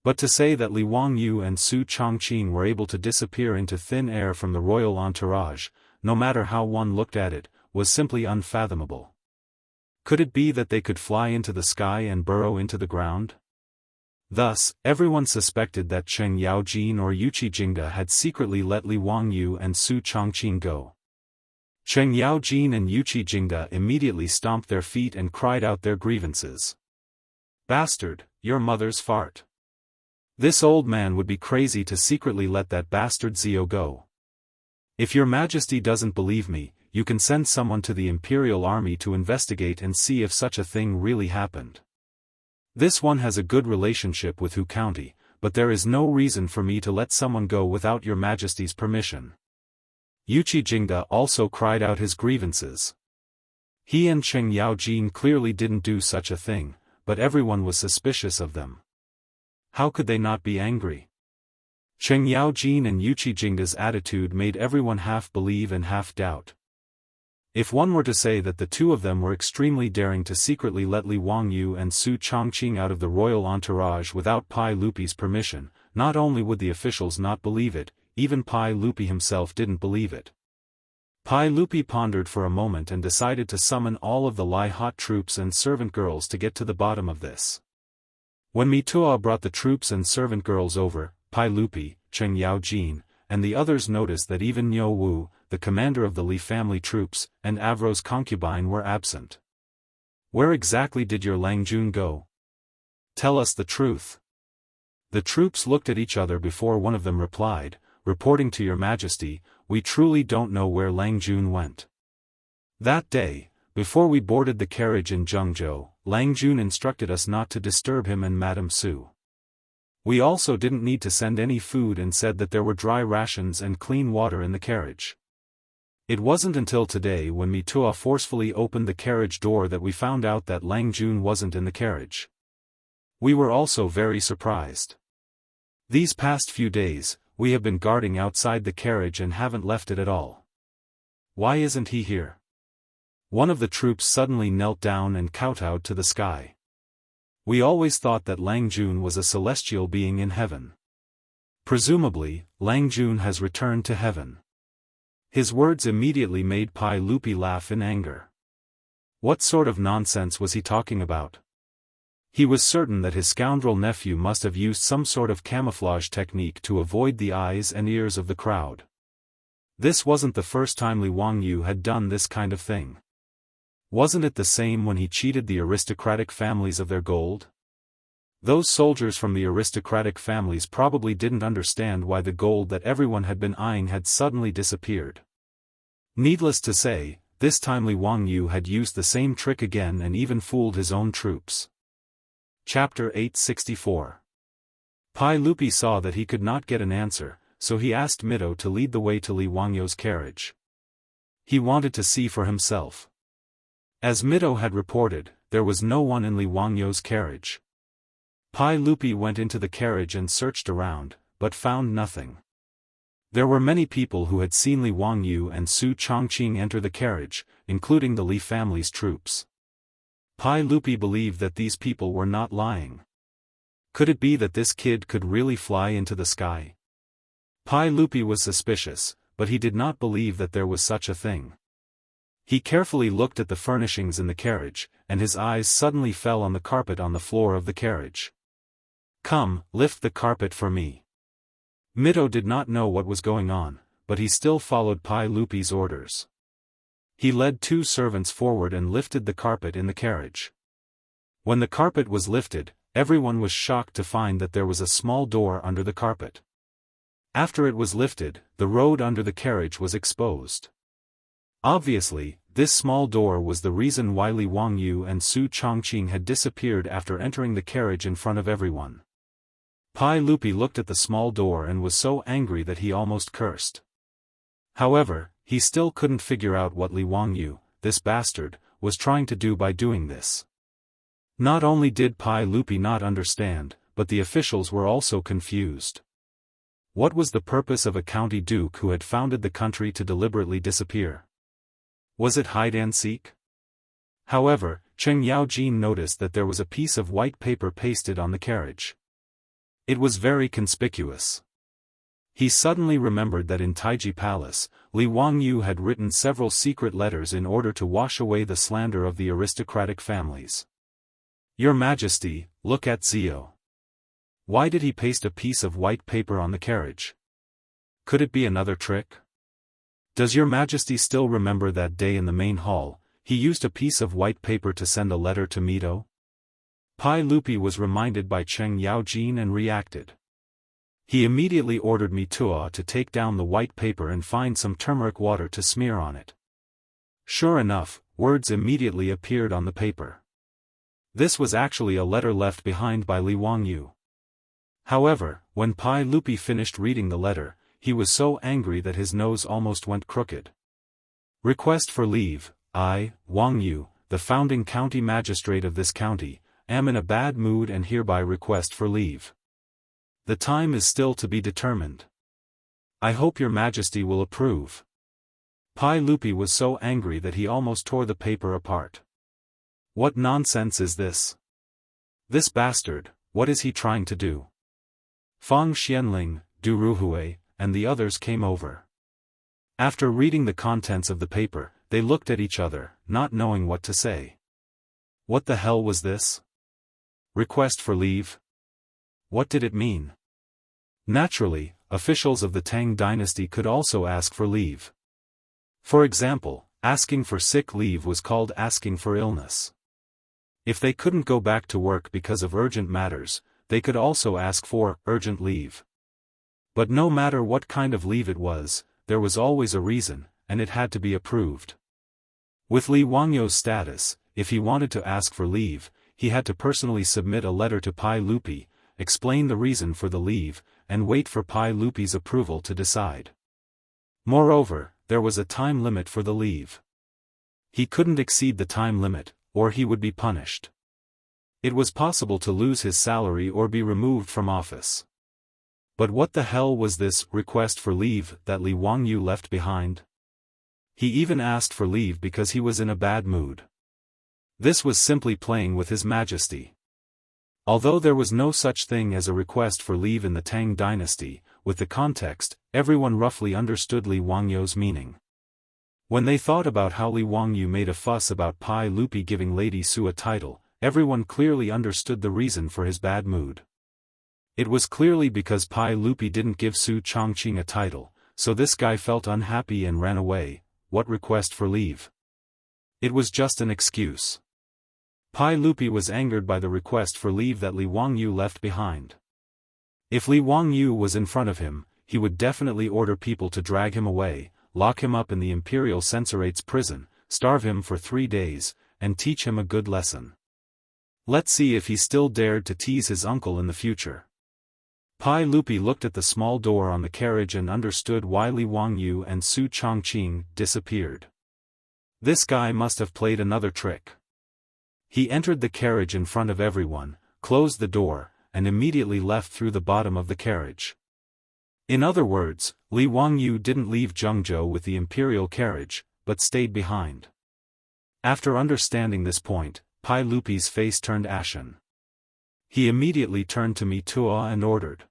But to say that Li Wangyu and Su Chongqing were able to disappear into thin air from the royal entourage, no matter how one looked at it, was simply unfathomable. Could it be that they could fly into the sky and burrow into the ground? Thus, everyone suspected that Cheng Yaojin or Yuqi Jingda had secretly let Li Wangyu and Su Chongqing go. Cheng Yaojin and Yuqi Jingda immediately stomped their feet and cried out their grievances. "Bastard, your mother's fart. This old man would be crazy to secretly let that bastard Zio go. If your majesty doesn't believe me, you can send someone to the imperial army to investigate and see if such a thing really happened. This one has a good relationship with Hu County, but there is no reason for me to let someone go without your majesty's permission." Yuqi Jingda also cried out his grievances. He and Cheng Yaojin clearly didn't do such a thing, but everyone was suspicious of them. How could they not be angry? Cheng Yaojin and Yuqi Jingda's attitude made everyone half believe and half doubt. If one were to say that the two of them were extremely daring to secretly let Li Wangyu and Su Chongqing out of the royal entourage without Pai Lupi's permission, not only would the officials not believe it, even Pai Lupi himself didn't believe it. Pai Lupi pondered for a moment and decided to summon all of the Lai Hot troops and servant girls to get to the bottom of this. When Mitua brought the troops and servant girls over, Pai Lupi, Cheng Yaojin, and the others noticed that even Niu Wu, the commander of the Li family troops, and Avro's concubine were absent. "Where exactly did your Langjun go? Tell us the truth." The troops looked at each other before one of them replied, "Reporting to your majesty, we truly don't know where Langjun went. That day, before we boarded the carriage in Zhengzhou, Langjun instructed us not to disturb him and Madame Su. We also didn't need to send any food and said that there were dry rations and clean water in the carriage. It wasn't until today when Mitua forcefully opened the carriage door that we found out that Langjun wasn't in the carriage. We were also very surprised. These past few days, we have been guarding outside the carriage and haven't left it at all. Why isn't he here?" One of the troops suddenly knelt down and kowtowed to the sky. "We always thought that Langjun was a celestial being in heaven. Presumably, Langjun has returned to heaven." His words immediately made Pai Lupi laugh in anger. What sort of nonsense was he talking about? He was certain that his scoundrel nephew must have used some sort of camouflage technique to avoid the eyes and ears of the crowd. This wasn't the first time Li Wangyu had done this kind of thing. Wasn't it the same when he cheated the aristocratic families of their gold? Those soldiers from the aristocratic families probably didn't understand why the gold that everyone had been eyeing had suddenly disappeared. Needless to say, this time Li Wangyu had used the same trick again and even fooled his own troops. Chapter 864. Pai Lupi saw that he could not get an answer, so he asked Mido to lead the way to Li Wangyu's carriage. He wanted to see for himself. As Mido had reported, there was no one in Li Wangyu's carriage. Pai Lupi went into the carriage and searched around, but found nothing. There were many people who had seen Li Wangyu and Su Chongqing enter the carriage, including the Li family's troops. Pai Lupi believed that these people were not lying. Could it be that this kid could really fly into the sky? Pai Lupi was suspicious, but he did not believe that there was such a thing. He carefully looked at the furnishings in the carriage, and his eyes suddenly fell on the carpet on the floor of the carriage. Come, lift the carpet for me. Mito did not know what was going on, but he still followed Pai Lupi's orders. He led 2 servants forward and lifted the carpet in the carriage. When the carpet was lifted, everyone was shocked to find that there was a small door under the carpet. After it was lifted, the road under the carriage was exposed. Obviously, this small door was the reason why Li Wangyu and Su Chongqing had disappeared after entering the carriage in front of everyone. Pai Lupi looked at the small door and was so angry that he almost cursed. However, he still couldn't figure out what Li Wangyu, this bastard, was trying to do by doing this. Not only did Pai Lupi not understand, but the officials were also confused. What was the purpose of a county duke who had founded the country to deliberately disappear? Was it hide-and-seek? However, Cheng Yaojin noticed that there was a piece of white paper pasted on the carriage. It was very conspicuous. He suddenly remembered that in Taiji Palace, Li Wangyu had written several secret letters in order to wash away the slander of the aristocratic families. Your Majesty, look at Zio. Why did he paste a piece of white paper on the carriage? Could it be another trick? Does Your Majesty still remember that day in the main hall, he used a piece of white paper to send a letter to Mito? Pai Lupi was reminded by Cheng Yaojin and reacted. He immediately ordered Mitua to take down the white paper and find some turmeric water to smear on it. Sure enough, words immediately appeared on the paper. This was actually a letter left behind by Li Wangyu. However, when Pai Lupi finished reading the letter, he was so angry that his nose almost went crooked. Request for leave. I, Wangyu, the founding county magistrate of this county, am in a bad mood and hereby request for leave. The time is still to be determined. I hope Your Majesty will approve. Pai Lupi was so angry that he almost tore the paper apart. What nonsense is this? This bastard, what is he trying to do? Fang Xianling, Du Ruhui, and the others came over. After reading the contents of the paper, they looked at each other, not knowing what to say. What the hell was this? Request for leave? What did it mean? Naturally, officials of the Tang dynasty could also ask for leave. For example, asking for sick leave was called asking for illness. If they couldn't go back to work because of urgent matters, they could also ask for urgent leave. But no matter what kind of leave it was, there was always a reason, and it had to be approved. With Li Wangyu's status, if he wanted to ask for leave, he had to personally submit a letter to Pai Lupi, explain the reason for the leave, and wait for Pai Lupi's approval to decide. Moreover, there was a time limit for the leave. He couldn't exceed the time limit, or he would be punished. It was possible to lose his salary or be removed from office. But what the hell was this request for leave that Li Wangyu left behind? He even asked for leave because he was in a bad mood. This was simply playing with His Majesty. Although there was no such thing as a request for leave in the Tang dynasty, with the context, everyone roughly understood Li Wangyu's meaning. When they thought about how Li Wangyu made a fuss about Pai Lupi giving Lady Su a title, everyone clearly understood the reason for his bad mood. It was clearly because Pai Lupi didn't give Su Chongqing a title, so this guy felt unhappy and ran away. What request for leave? It was just an excuse. Pai Lupi was angered by the request for leave that Li Wangyu left behind. If Li Wangyu was in front of him, he would definitely order people to drag him away, lock him up in the Imperial Censorate's prison, starve him for 3 days, and teach him a good lesson. Let's see if he still dared to tease his uncle in the future. Pai Lupi looked at the small door on the carriage and understood why Li Wangyu and Su Chongqing disappeared. This guy must have played another trick. He entered the carriage in front of everyone, closed the door, and immediately left through the bottom of the carriage. In other words, Li Wangyu didn't leave Jianghu with the imperial carriage, but stayed behind. After understanding this point, Pai Lupi's face turned ashen. He immediately turned to Mitua and ordered.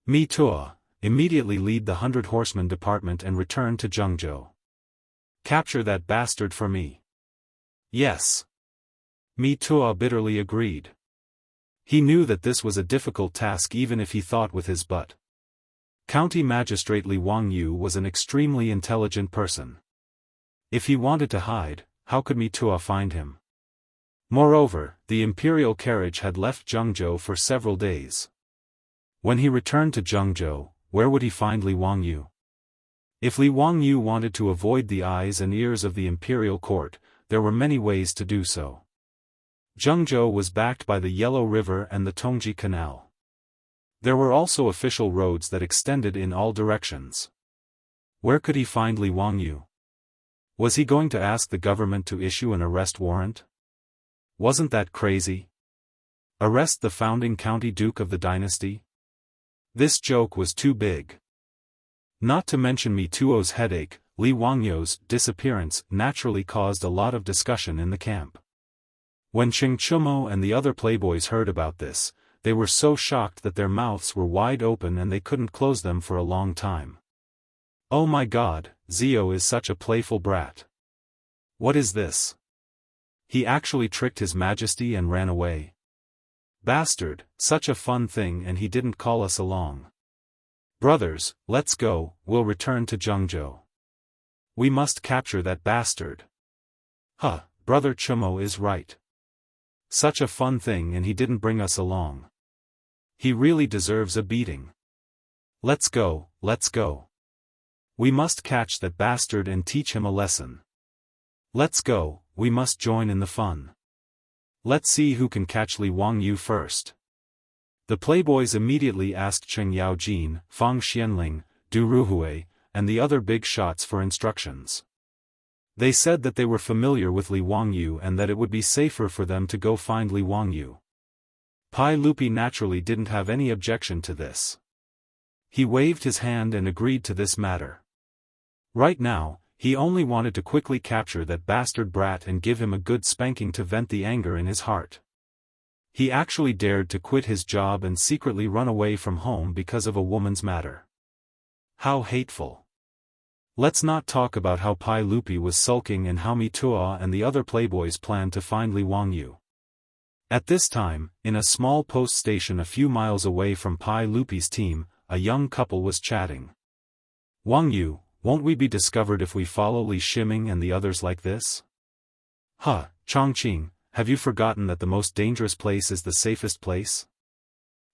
Mitua, immediately lead the 100 Horsemen department and return to Jianghu. Capture that bastard for me. Yes. Mitua bitterly agreed. He knew that this was a difficult task even if he thought with his butt. County Magistrate Li Wangyu was an extremely intelligent person. If he wanted to hide, how could Mitua find him? Moreover, the imperial carriage had left Jianghu for several days. When he returned to Jianghu, where would he find Li Wangyu? If Li Wangyu wanted to avoid the eyes and ears of the imperial court, there were many ways to do so. Jianghu was backed by the Yellow River and the Tongji Canal. There were also official roads that extended in all directions. Where could he find Li Wangyu? Was he going to ask the government to issue an arrest warrant? Wasn't that crazy? Arrest the founding county duke of the dynasty? This joke was too big. Not to mention Mituo's headache, Li Wangyu's disappearance naturally caused a lot of discussion in the camp. When Cheng Chumo and the other playboys heard about this, they were so shocked that their mouths were wide open and they couldn't close them for a long time. Oh my god, Zio is such a playful brat. What is this? He actually tricked his majesty and ran away. Bastard, such a fun thing, and he didn't call us along. Brothers, let's go, we'll return to Jianghu. We must capture that bastard. Huh, brother Chumo is right. Such a fun thing and he didn't bring us along. He really deserves a beating. Let's go, let's go. We must catch that bastard and teach him a lesson. Let's go, we must join in the fun. Let's see who can catch Li Wangyu first. The playboys immediately asked Cheng Yaojin, Fang Xianling, Du Ruhui, and the other big shots for instructions. They said that they were familiar with Li Wangyu and that it would be safer for them to go find Li Wangyu. Pai Lupi naturally didn't have any objection to this. He waved his hand and agreed to this matter. Right now, he only wanted to quickly capture that bastard brat and give him a good spanking to vent the anger in his heart. He actually dared to quit his job and secretly run away from home because of a woman's matter. How hateful. Let's not talk about how Pai Lupi was sulking and how Mitua and the other playboys planned to find Li Wangyu. At this time, in a small post station a few miles away from Pai Lupi's team, a young couple was chatting. Wangyu, won't we be discovered if we follow Li Shiming and the others like this? Huh, Chongqing, have you forgotten that the most dangerous place is the safest place?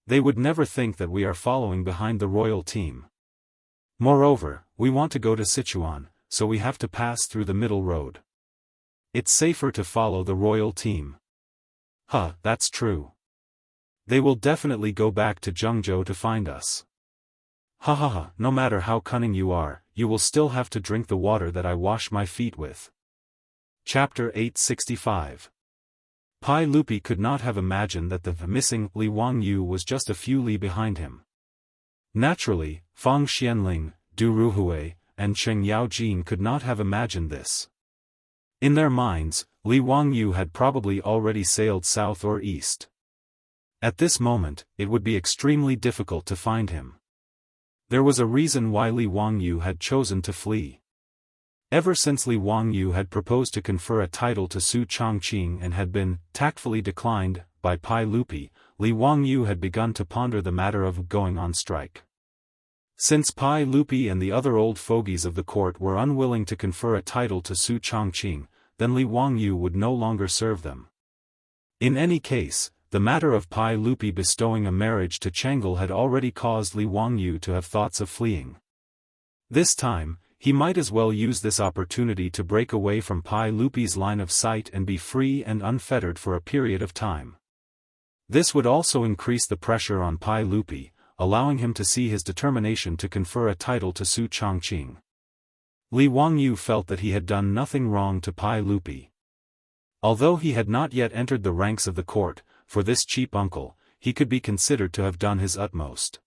They would never think that we are following behind the royal team. Moreover, we want to go to Sichuan, so we have to pass through the middle road. It's safer to follow the royal team. Huh, that's true. They will definitely go back to Jianghu to find us. Ha ha ha, no matter how cunning you are, you will still have to drink the water that I wash my feet with. Chapter 865. Pai Lupi could not have imagined that the missing Li Wangyu was just a few li behind him. Naturally, Fang Xianling, Du Ruhui, and Cheng Yaojin could not have imagined this. In their minds, Li Wangyu had probably already sailed south or east. At this moment, it would be extremely difficult to find him. There was a reason why Li Wangyu had chosen to flee. Ever since Li Wangyu had proposed to confer a title to Su Chongqing and had been tactfully declined by Pai Lupi, Li Wangyu had begun to ponder the matter of going on strike. Since Pai Lupi and the other old fogies of the court were unwilling to confer a title to Su Chongqing, then Li Wangyu would no longer serve them. In any case, the matter of Pai Lupi bestowing a marriage to Chang'e had already caused Li Wangyu to have thoughts of fleeing. This time, he might as well use this opportunity to break away from Pai Lupi's line of sight and be free and unfettered for a period of time. This would also increase the pressure on Pai Lupi, allowing him to see his determination to confer a title to Su Chongqing. Li Wangyu felt that he had done nothing wrong to Pai Lupi. Although he had not yet entered the ranks of the court, for this cheap uncle, he could be considered to have done his utmost.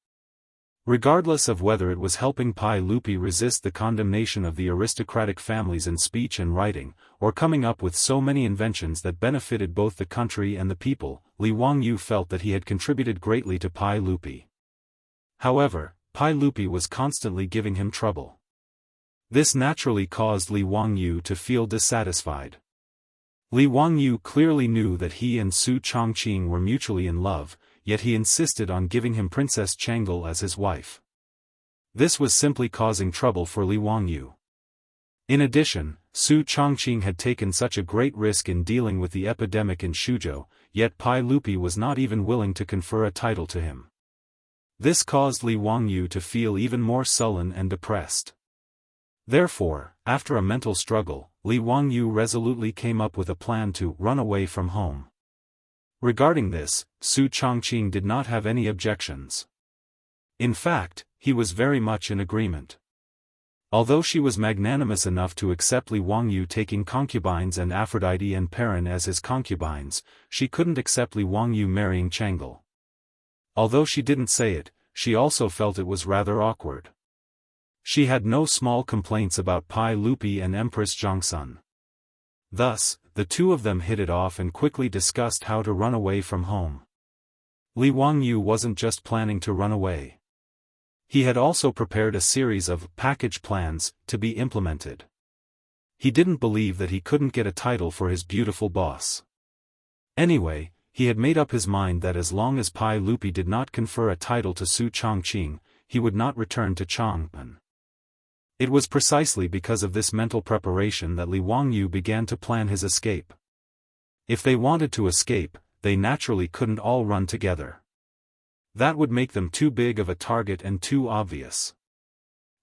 Regardless of whether it was helping Pai Lupi resist the condemnation of the aristocratic families in speech and writing, or coming up with so many inventions that benefited both the country and the people, Li Wangyu felt that he had contributed greatly to Pai Lupi. However, Pai Lupi was constantly giving him trouble. This naturally caused Li Wangyu to feel dissatisfied. Li Wangyu clearly knew that he and Su Chongqing were mutually in love, yet he insisted on giving him Princess Changel as his wife. This was simply causing trouble for Li Wangyu. In addition, Su Chongqing had taken such a great risk in dealing with the epidemic in Shuzhou, yet Pai Lupi was not even willing to confer a title to him. This caused Li Wangyu to feel even more sullen and depressed. Therefore, after a mental struggle, Li Wangyu resolutely came up with a plan to run away from home. Regarding this, Su Chongqing did not have any objections. In fact, he was very much in agreement. Although she was magnanimous enough to accept Li Wangyu taking concubines and Aphrodite and Perrin as his concubines, she couldn't accept Li Wangyu marrying Changel. Although she didn't say it, she also felt it was rather awkward. She had no small complaints about Pai Lupi and Empress Zhongsun. Thus, the two of them hit it off and quickly discussed how to run away from home. Li Wangyu wasn't just planning to run away. He had also prepared a series of package plans to be implemented. He didn't believe that he couldn't get a title for his beautiful boss. Anyway, he had made up his mind that as long as Pai Lupi did not confer a title to Su Chongqing, he would not return to Chang'an. It was precisely because of this mental preparation that Li Wangyu began to plan his escape. If they wanted to escape, they naturally couldn't all run together. That would make them too big of a target and too obvious.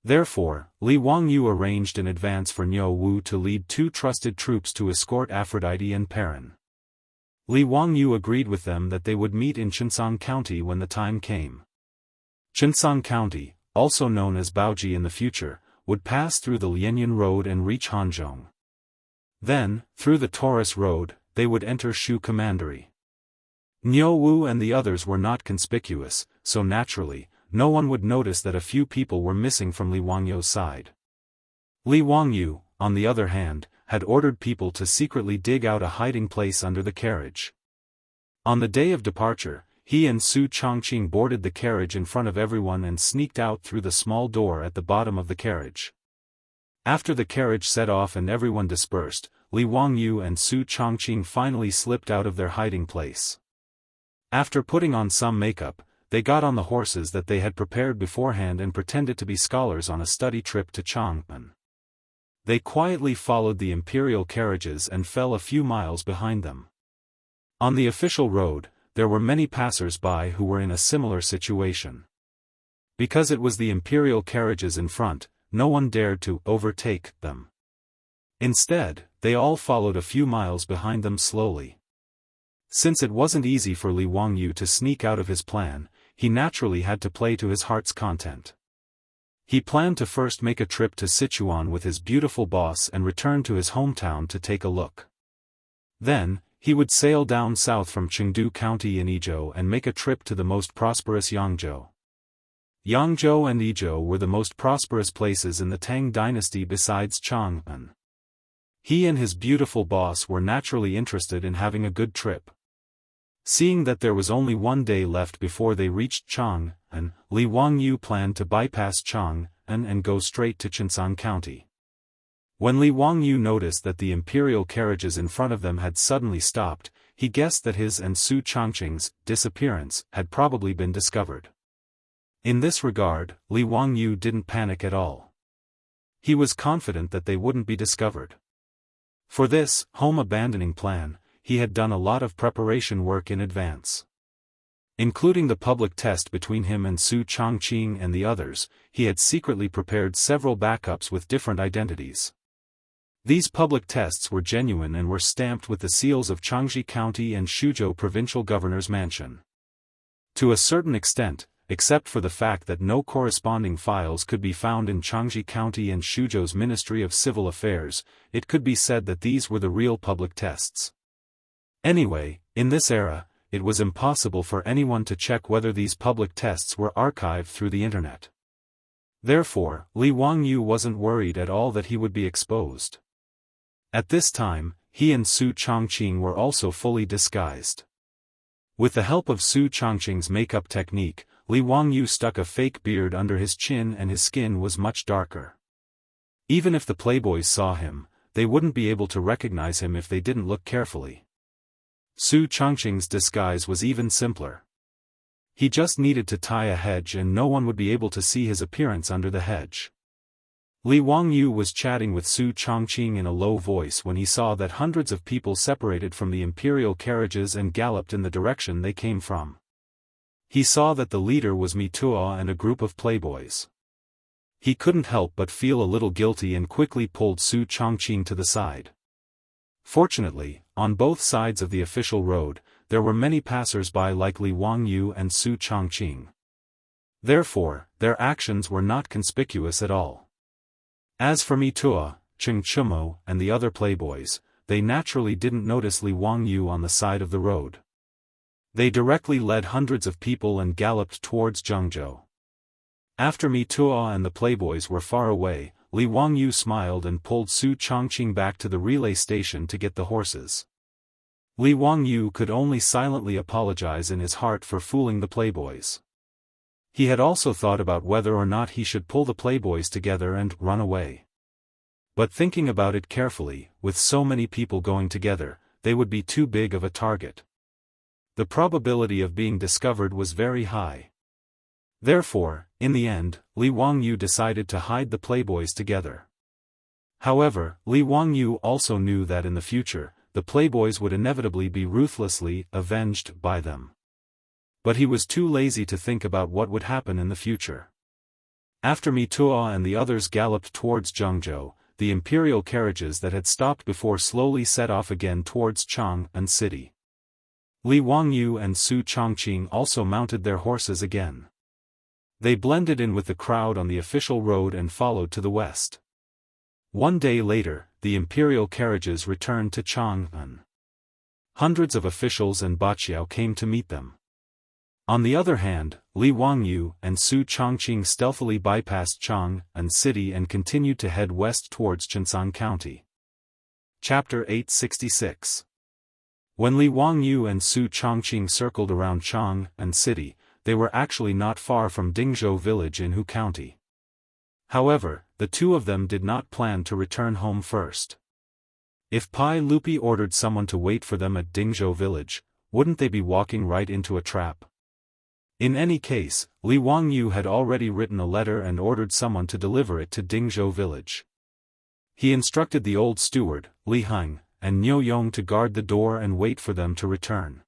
Therefore, Li Wangyu arranged in advance for Niu Wu to lead 2 trusted troops to escort Aphrodite and Perrin. Li Wangyu agreed with them that they would meet in Chengsang County when the time came. Chengsang County, also known as Baoji in the future, would pass through the Lianyan Road and reach Hanzhong. Then, through the Taurus Road, they would enter Shu Commandery. Niu Wu and the others were not conspicuous, so naturally, no one would notice that a few people were missing from Li Wangyu's side. Li Wangyu, on the other hand, had ordered people to secretly dig out a hiding place under the carriage. On the day of departure, he and Su Chongqing boarded the carriage in front of everyone and sneaked out through the small door at the bottom of the carriage. After the carriage set off and everyone dispersed, Li Wangyu and Su Chongqing finally slipped out of their hiding place. After putting on some makeup, they got on the horses that they had prepared beforehand and pretended to be scholars on a study trip to Chang'an. They quietly followed the imperial carriages and fell a few miles behind them. On the official road, there were many passers-by who were in a similar situation. Because it was the imperial carriages in front, no one dared to overtake them. Instead, they all followed a few miles behind them slowly. Since it wasn't easy for Li Wangyu to sneak out of his plan, he naturally had to play to his heart's content. He planned to first make a trip to Sichuan with his beautiful boss and return to his hometown to take a look. Then, he would sail down south from Chengdu County in Yizhou and make a trip to the most prosperous Yangzhou. Yangzhou and Yizhou were the most prosperous places in the Tang dynasty besides Chang'an. He and his beautiful boss were naturally interested in having a good trip. Seeing that there was only 1 day left before they reached Chang'an, Li Wangyu planned to bypass Chang'an and go straight to Chengsang County. When Li Wangyu noticed that the imperial carriages in front of them had suddenly stopped, he guessed that his and Su Chongqing's disappearance had probably been discovered. In this regard, Li Wangyu didn't panic at all. He was confident that they wouldn't be discovered. For this home-abandoning plan, he had done a lot of preparation work in advance. Including the public test between him and Su Chongqing and the others, he had secretly prepared several backups with different identities. These public tests were genuine and were stamped with the seals of Changji County and Shuzhou Provincial Governor's Mansion. To a certain extent, except for the fact that no corresponding files could be found in Changji County and Shuzhou's Ministry of Civil Affairs, it could be said that these were the real public tests. Anyway, in this era, it was impossible for anyone to check whether these public tests were archived through the internet. Therefore, Li Wangyu wasn't worried at all that he would be exposed. At this time, he and Su Chongqing were also fully disguised. With the help of Su Chongqing's makeup technique, Li Wangyu stuck a fake beard under his chin and his skin was much darker. Even if the playboys saw him, they wouldn't be able to recognize him if they didn't look carefully. Su Changqing's disguise was even simpler. He just needed to tie a hedge and no one would be able to see his appearance under the hedge. Li Wangyu was chatting with Su Changqing in a low voice when he saw that hundreds of people separated from the imperial carriages and galloped in the direction they came from. He saw that the leader was Mitua and a group of playboys. He couldn't help but feel a little guilty and quickly pulled Su Changqing to the side. Fortunately, on both sides of the official road, there were many passers-by like Li Wangyu and Su Changqing. Therefore, their actions were not conspicuous at all. As for Mitua, Cheng Chumo, and the other playboys, they naturally didn't notice Li Wangyu on the side of the road. They directly led hundreds of people and galloped towards Jianghu. After Mitua and the playboys were far away, Li Wangyu smiled and pulled Su Changqing back to the relay station to get the horses. Li Wangyu could only silently apologize in his heart for fooling the playboys. He had also thought about whether or not he should pull the playboys together and run away. But thinking about it carefully, with so many people going together, they would be too big of a target. The probability of being discovered was very high. Therefore, in the end, Li Wangyu decided to hide the playboys together. However, Li Wangyu also knew that in the future, the playboys would inevitably be ruthlessly avenged by them. But he was too lazy to think about what would happen in the future. After Mitua and the others galloped towards Jianghu, the imperial carriages that had stopped before slowly set off again towards Chang'an city. Li Wangyu and Su Changqing also mounted their horses again. They blended in with the crowd on the official road and followed to the west. One day later, the imperial carriages returned to Chang'an. Hundreds of officials and Baqiao came to meet them. On the other hand, Li Wangyu and Su Changqing stealthily bypassed Chang'an city and continued to head west towards Chengshan County. Chapter 866. When Li Wangyu and Su Changqing circled around Chang'an city, they were actually not far from Dingzhou village in Hu County. However, the two of them did not plan to return home first. If Pai Lupi ordered someone to wait for them at Dingzhou village, wouldn't they be walking right into a trap? In any case, Li Wangyu had already written a letter and ordered someone to deliver it to Dingzhou village. He instructed the old steward, Li Heng, and Niu Yong to guard the door and wait for them to return.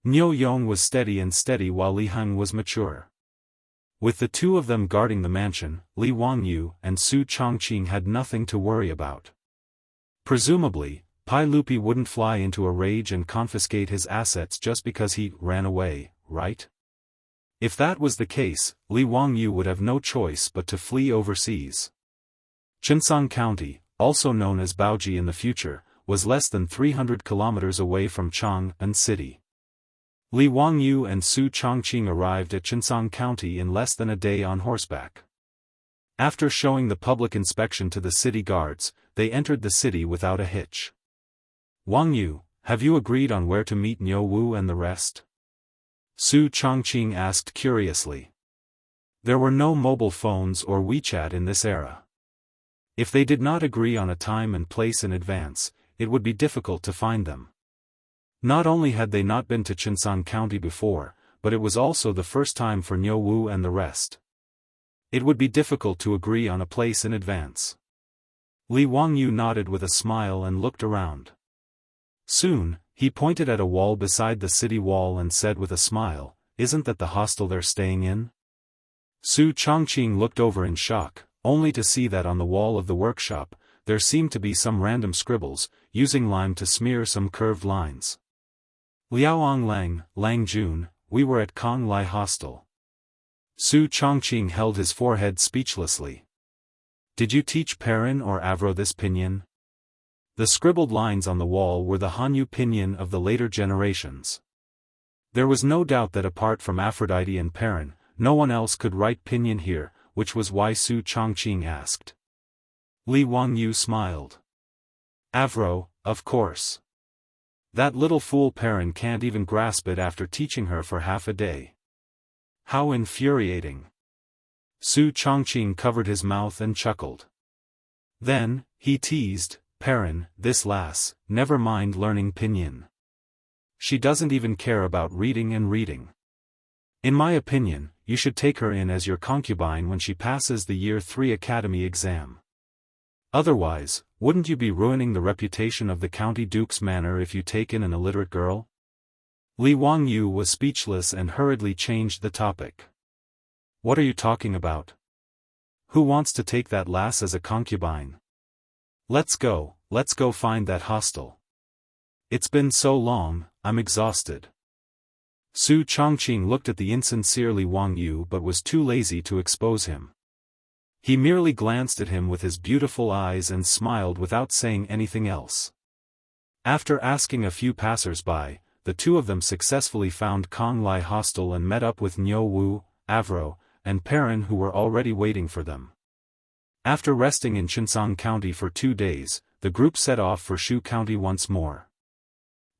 Niu Yong was steady while Li Heng was mature. With the two of them guarding the mansion, Li Wangyu and Su Changqing had nothing to worry about. Presumably, Pai Lupi wouldn't fly into a rage and confiscate his assets just because he ran away, right? If that was the case, Li Wangyu would have no choice but to flee overseas. Chengshan County, also known as Baoji in the future, was less than 300 kilometers away from Chang'an city. Li Wangyu and Su Changqing arrived at Chengshan County in less than a day on horseback. After showing the public inspection to the city guards, they entered the city without a hitch. Wangyu, have you agreed on where to meet Niu Wu and the rest? Su Changqing asked curiously. There were no mobile phones or WeChat in this era. If they did not agree on a time and place in advance, it would be difficult to find them. Not only had they not been to Chengshan County before, but it was also the first time for Niu Wu and the rest. It would be difficult to agree on a place in advance. Li Wangyu nodded with a smile and looked around. Soon, he pointed at a wall beside the city wall and said with a smile, "Isn't that the hostel they're staying in?" Su Changqing looked over in shock, only to see that on the wall of the workshop, there seemed to be some random scribbles, using lime to smear some curved lines. Liaoang Lang, Lang Jun, we were at Kong Lai Hostel. Su Changqing held his forehead speechlessly. Did you teach Perrin or Avro this pinyin? The scribbled lines on the wall were the Hanyu pinyin of the later generations. There was no doubt that apart from Aphrodite and Perrin, no one else could write pinyin here, which was why Su Changqing asked. Li Wangyu smiled. Avro, of course. That little fool Perrin can't even grasp it after teaching her for half a day. How infuriating. Su Changqing covered his mouth and chuckled. Then, he teased, Perrin, this lass, never mind learning pinyin. She doesn't even care about reading and reading. In my opinion, you should take her in as your concubine when she passes the Year 3 Academy exam. Otherwise, wouldn't you be ruining the reputation of the county duke's manor if you take in an illiterate girl? Li Wangyu was speechless and hurriedly changed the topic. What are you talking about? Who wants to take that lass as a concubine? Let's go find that hostel. It's been so long, I'm exhausted. Su Chongqing looked at the insincere Li Wangyu but was too lazy to expose him. He merely glanced at him with his beautiful eyes and smiled without saying anything else. After asking a few passers-by, the two of them successfully found Kong Lai Hostel and met up with Niu Wu, Avro, and Perrin, who were already waiting for them. After resting in Chengsang County for 2 days, the group set off for Shu County once more.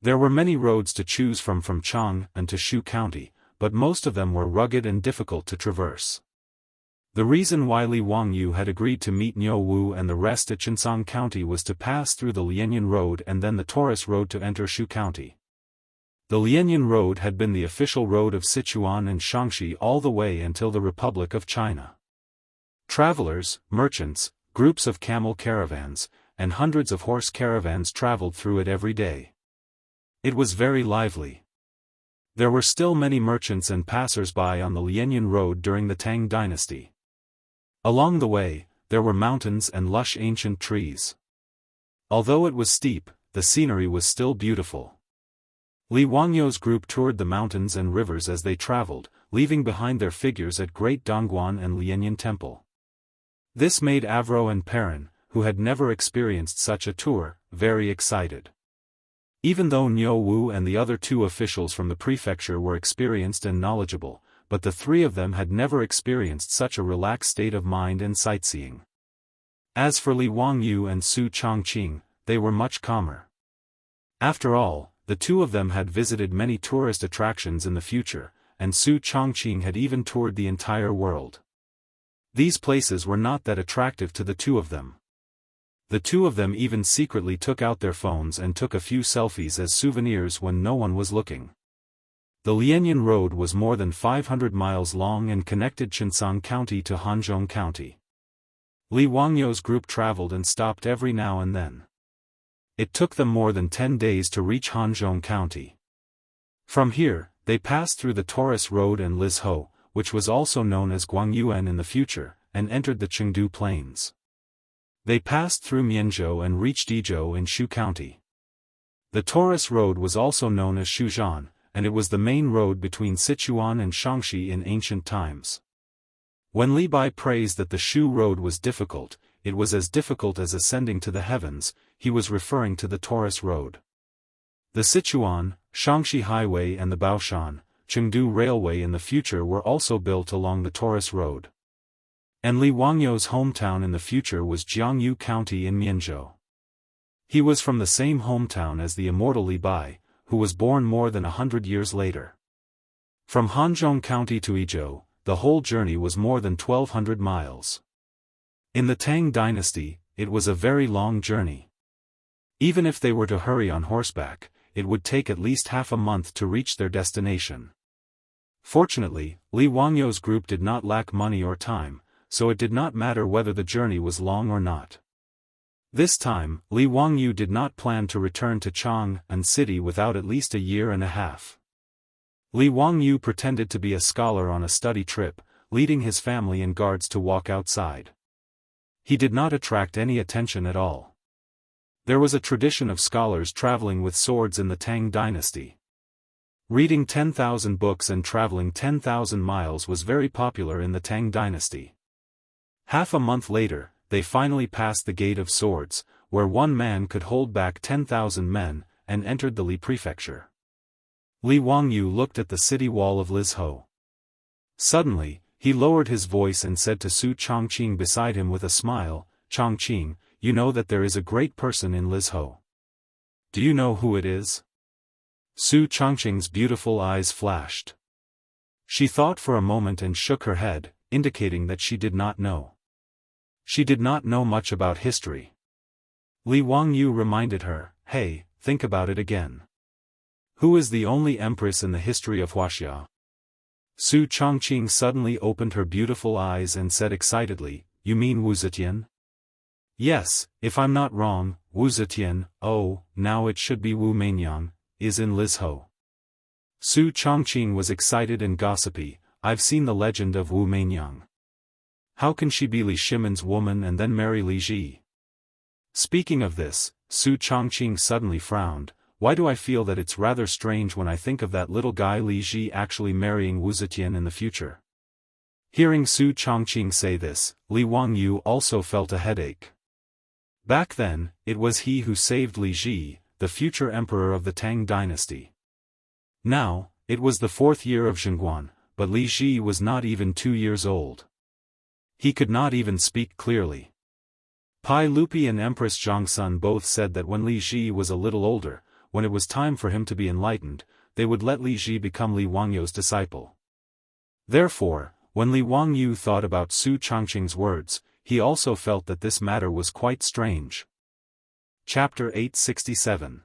There were many roads to choose from Chang and to Shu County, but most of them were rugged and difficult to traverse. The reason why Li Wangyu had agreed to meet Niu Wu and the rest at Chengsang County was to pass through the Lianyan Road and then the Taurus Road to enter Shu County. The Lianyan Road had been the official road of Sichuan and Shaanxi all the way until the Republic of China. Travelers, merchants, groups of camel caravans, and hundreds of horse caravans traveled through it every day. It was very lively. There were still many merchants and passers-by on the Lianyan Road during the Tang dynasty. Along the way, there were mountains and lush ancient trees. Although it was steep, the scenery was still beautiful. Li Wangyu's group toured the mountains and rivers as they traveled, leaving behind their figures at Great Dongguan and Lianyan Temple. This made Avro and Perrin, who had never experienced such a tour, very excited. Even though Niu Wu and the other 2 officials from the prefecture were experienced and knowledgeable, but the 3 of them had never experienced such a relaxed state of mind and sightseeing. As for Li Wangyu and Su Chongqing, they were much calmer. After all, the 2 of them had visited many tourist attractions in the future, and Su Chongqing had even toured the entire world. These places were not that attractive to the 2 of them. The 2 of them even secretly took out their phones and took a few selfies as souvenirs when no one was looking. The Lianyan Road was more than 500 miles long and connected Chengsang County to Hanzhong County. Li Wangyu's group traveled and stopped every now and then. It took them more than 10 days to reach Hanzhong County. From here, they passed through the Taurus Road and Lizhou, which was also known as Guangyuan in the future, and entered the Chengdu Plains. They passed through Mianzhou and reached Yizhou in Shu County. The Taurus Road was also known as Shuzhan, and it was the main road between Sichuan and Shaanxi in ancient times. When Li Bai praised that the Shu Road was difficult, it was as difficult as ascending to the heavens, he was referring to the Taurus Road. The Sichuan, Shaanxi Highway and the Baoshan, Chengdu Railway in the future were also built along the Taurus Road. And Li Wangyu's hometown in the future was Jianghu County in Mianzhou. He was from the same hometown as the immortal Li Bai, who was born more than 100 years later. From Hanzhong County to Yizhou, the whole journey was more than 1,200 miles. In the Tang dynasty, it was a very long journey. Even if they were to hurry on horseback, it would take at least half a month to reach their destination. Fortunately, Li Wangyu's group did not lack money or time, so it did not matter whether the journey was long or not. This time, Li Wangyu did not plan to return to Chang'an City without at least a year and a half. Li Wangyu pretended to be a scholar on a study trip, leading his family and guards to walk outside. He did not attract any attention at all. There was a tradition of scholars traveling with swords in the Tang dynasty. Reading 10,000 books and traveling 10,000 miles was very popular in the Tang dynasty. Half a month later, they finally passed the Gate of Swords, where one man could hold back 10,000 men, and entered the Li prefecture. Li Wangyu looked at the city wall of Lizhou. Suddenly, he lowered his voice and said to Su Chongqing beside him with a smile, "Chongqing, you know that there is a great person in Lizhou. Do you know who it is?" Su Chongqing's beautiful eyes flashed. She thought for a moment and shook her head, indicating that she did not know. She did not know much about history. Li Wangyu reminded her, "Hey, think about it again. Who is the only empress in the history of Huaxia?" Su Chongqing suddenly opened her beautiful eyes and said excitedly, "You mean Wu Zetian?" "Yes, if I'm not wrong, Wu Zetian, oh, now it should be Wu Meinyang, is in Lizhou." Su Chongqing was excited and gossipy, "I've seen the legend of Wu Meinyang. How can she be Li Shimon's woman and then marry Li Ji?" Speaking of this, Su Chongqing suddenly frowned, "Why do I feel that it's rather strange when I think of that little guy Li Ji actually marrying Wu Zetian in the future?" Hearing Su Chongqing say this, Li Wangyu also felt a headache. Back then, it was he who saved Li Ji, the future emperor of the Tang dynasty. Now, it was the 4th year of Zhengguan, but Li Ji was not even 2 years old. He could not even speak clearly. Pai Lupi and Empress Zhongsun both said that when Li Ji was a little older, when it was time for him to be enlightened, they would let Li Ji become Li Wangyu's disciple. Therefore, when Li Wangyu thought about Su Chongqing's words, he also felt that this matter was quite strange. Chapter 867.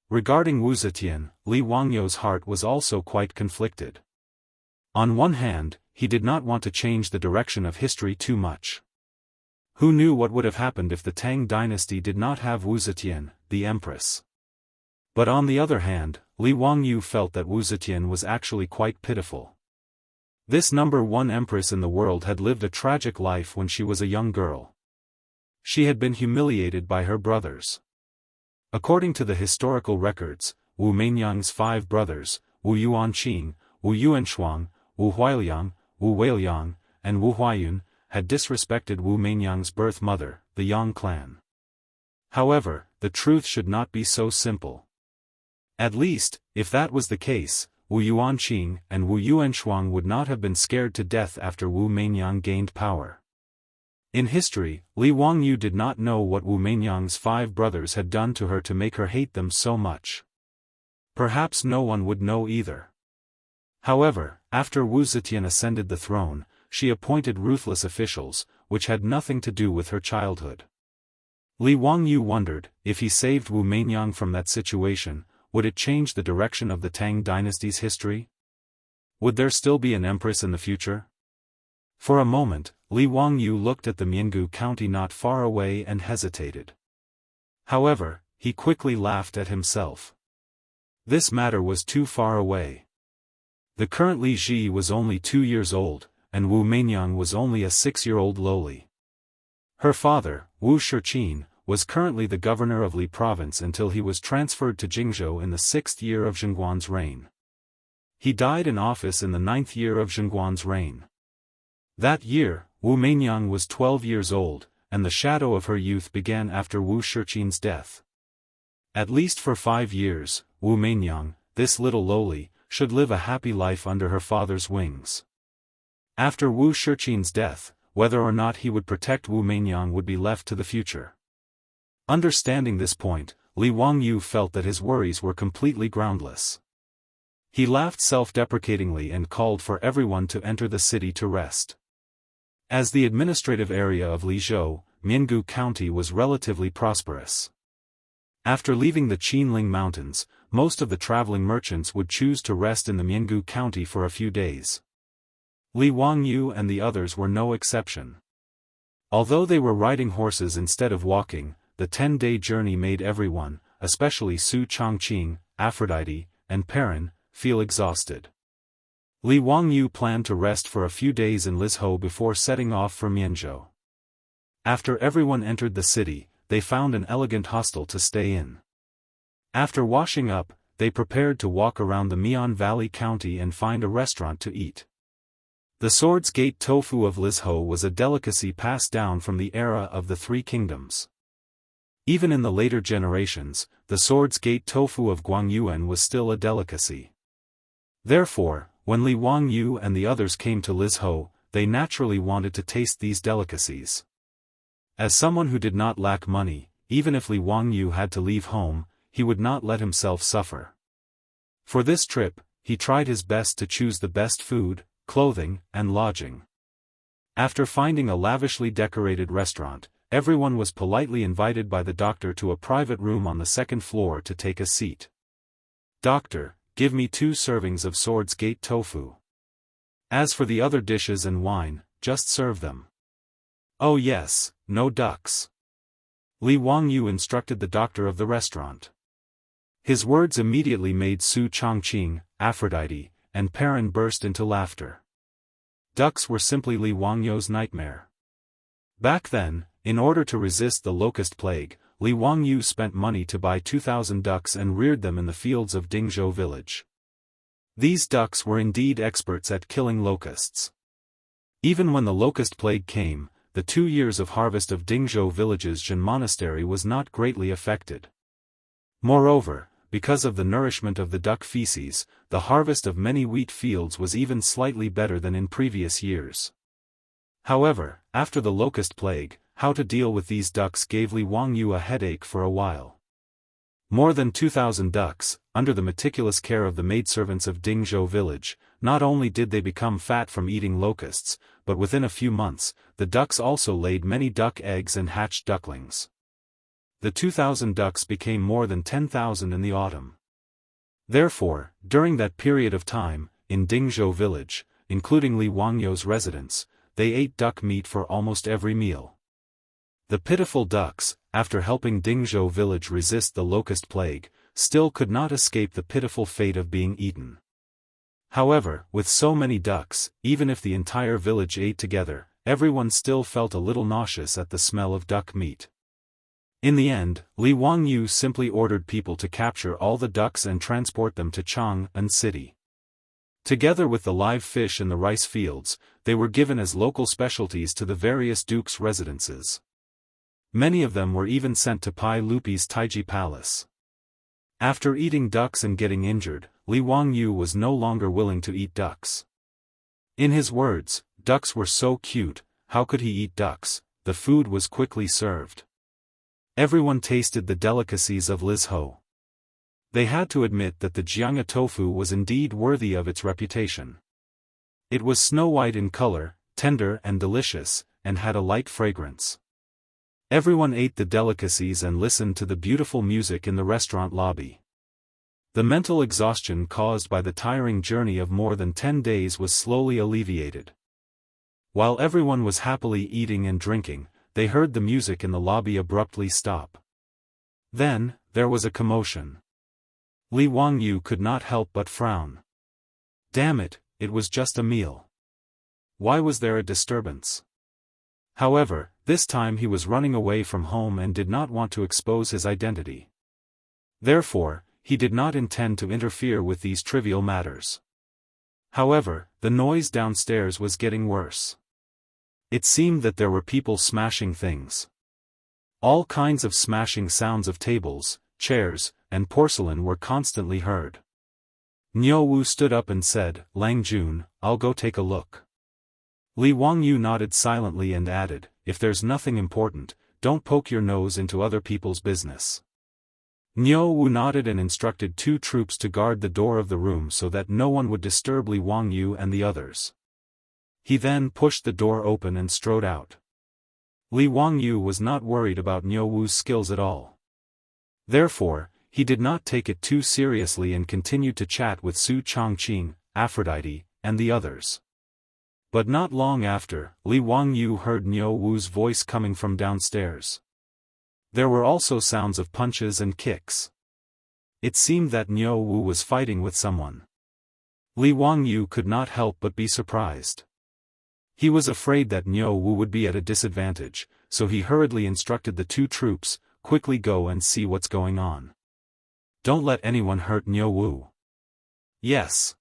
Regarding Wu Zetian, Li Wangyu's heart was also quite conflicted. On one hand, he did not want to change the direction of history too much. Who knew what would have happened if the Tang dynasty did not have Wu Zetian, the empress? But on the other hand, Li Wangyu felt that Wu Zetian was actually quite pitiful. This number 1 empress in the world had lived a tragic life when she was a young girl. She had been humiliated by her brothers. According to the historical records, Wu Meinyang's 5 brothers, Wu Yuanqing, Wu Yuanshuang, Wu Huailiang, Wu Weiliang, and Wu Huayun, had disrespected Wu Meinyang's birth mother, the Yang clan. However, the truth should not be so simple. At least, if that was the case, Wu Yuanqing and Wu Yuanshuang would not have been scared to death after Wu Meinyang gained power. In history, Li Wangyu did not know what Wu Meinyang's 5 brothers had done to her to make her hate them so much. Perhaps no one would know either. However, after Wu Zetian ascended the throne, she appointed ruthless officials, which had nothing to do with her childhood. Li Wangyu wondered, if he saved Wu Meinyang from that situation, would it change the direction of the Tang dynasty's history? Would there still be an empress in the future? For a moment, Li Wangyu looked at the Jianghu county not far away and hesitated. However, he quickly laughed at himself. This matter was too far away. The current Li Ji was only 2 years old, and Wu Meinyang was only a 6-year-old lowly. Her father, Wu Shiqin, was currently the governor of Li province until he was transferred to Jianghu in the 6th year of Zhengguan's reign. He died in office in the 9th year of Zhengguan's reign. That year, Wu Meinyang was 12 years old, and the shadow of her youth began after Wu Shiqin's death. At least for 5 years, Wu Meinyang, this little lowly, should live a happy life under her father's wings. After Wu Shiqin's death, whether or not he would protect Wu Meinyang would be left to the future. Understanding this point, Li Wangyu felt that his worries were completely groundless. He laughed self-deprecatingly and called for everyone to enter the city to rest. As the administrative area of Lizhou, Jianghu County was relatively prosperous. After leaving the Qinling Mountains, most of the traveling merchants would choose to rest in the Jianghu County for a few days. Li Wangyu and the others were no exception. Although they were riding horses instead of walking, the 10-day journey made everyone, especially Su Chongqing, Aphrodite, and Perrin, feel exhausted. Li Wangyu planned to rest for a few days in Lizhou before setting off for Mianzhou. After everyone entered the city, they found an elegant hostel to stay in. After washing up, they prepared to walk around the Mian Valley County and find a restaurant to eat. The Swords Gate tofu of Lizhou was a delicacy passed down from the era of the Three Kingdoms. Even in the later generations, the Swords Gate tofu of Guangyuan was still a delicacy. Therefore, when Li Wangyu and the others came to Lizhou, they naturally wanted to taste these delicacies. As someone who did not lack money, even if Li Wangyu had to leave home, he would not let himself suffer. For this trip, he tried his best to choose the best food, clothing, and lodging. After finding a lavishly decorated restaurant, everyone was politely invited by the doctor to a private room on the second floor to take a seat. "Doctor, give me 2 servings of Swords Gate tofu. As for the other dishes and wine, just serve them." "Oh yes, no ducks," Li Wangyu instructed the doctor of the restaurant. His words immediately made Su Chongqing, Aphrodite, and Perrin burst into laughter. Ducks were simply Li Wangyu's nightmare. Back then, in order to resist the locust plague, Li Wangyu spent money to buy 2,000 ducks and reared them in the fields of Dingzhou village. These ducks were indeed experts at killing locusts. Even when the locust plague came, the 2 years of harvest of Dingzhou village's Zhen monastery was not greatly affected. Moreover, because of the nourishment of the duck feces, the harvest of many wheat fields was even slightly better than in previous years. However, after the locust plague, how to deal with these ducks gave Li Wangyu a headache for a while. More than 2,000 ducks, under the meticulous care of the maidservants of Dingzhou village, not only did they become fat from eating locusts, but within a few months, the ducks also laid many duck eggs and hatched ducklings. The 2,000 ducks became more than 10,000 in the autumn. Therefore, during that period of time, in Dingzhou village, including Li Wangyu's residence, they ate duck meat for almost every meal. The pitiful ducks, after helping Dingzhou village resist the locust plague, still could not escape the pitiful fate of being eaten. However, with so many ducks, even if the entire village ate together, everyone still felt a little nauseous at the smell of duck meat. In the end, Li Wangyu simply ordered people to capture all the ducks and transport them to Chang'an city. Together with the live fish in the rice fields, they were given as local specialties to the various dukes' residences. Many of them were even sent to Pai Lupi's Taiji Palace. After eating ducks and getting injured, Li Wangyu was no longer willing to eat ducks. In his words, ducks were so cute, how could he eat ducks? The food was quickly served. Everyone tasted the delicacies of Lizhou. They had to admit that the Jianghu tofu was indeed worthy of its reputation. It was snow-white in color, tender and delicious, and had a light fragrance. Everyone ate the delicacies and listened to the beautiful music in the restaurant lobby. The mental exhaustion caused by the tiring journey of more than 10 days was slowly alleviated. While everyone was happily eating and drinking, they heard the music in the lobby abruptly stop. Then, there was a commotion. Li Wangyu could not help but frown. Damn it, it was just a meal. Why was there a disturbance? However, this time he was running away from home and did not want to expose his identity. Therefore, he did not intend to interfere with these trivial matters. However, the noise downstairs was getting worse. It seemed that there were people smashing things. All kinds of smashing sounds of tables, chairs, and porcelain were constantly heard. Niu Wu stood up and said, "Lang Jun, I'll go take a look." Li Wangyu nodded silently and added, "If there's nothing important, don't poke your nose into other people's business." Niu Wu nodded and instructed 2 troops to guard the door of the room so that no one would disturb Li Wangyu and the others. He then pushed the door open and strode out. Li Wangyu was not worried about Niu Wu's skills at all. Therefore, he did not take it too seriously and continued to chat with Su Chongqing, Aphrodite, and the others. But not long after, Li Wangyu heard Niu Wu's voice coming from downstairs. There were also sounds of punches and kicks. It seemed that Niu Wu was fighting with someone. Li Wangyu could not help but be surprised. He was afraid that Niu Wu would be at a disadvantage, so he hurriedly instructed the 2 troops, "Quickly go and see what's going on. Don't let anyone hurt Niu Wu." "Yes."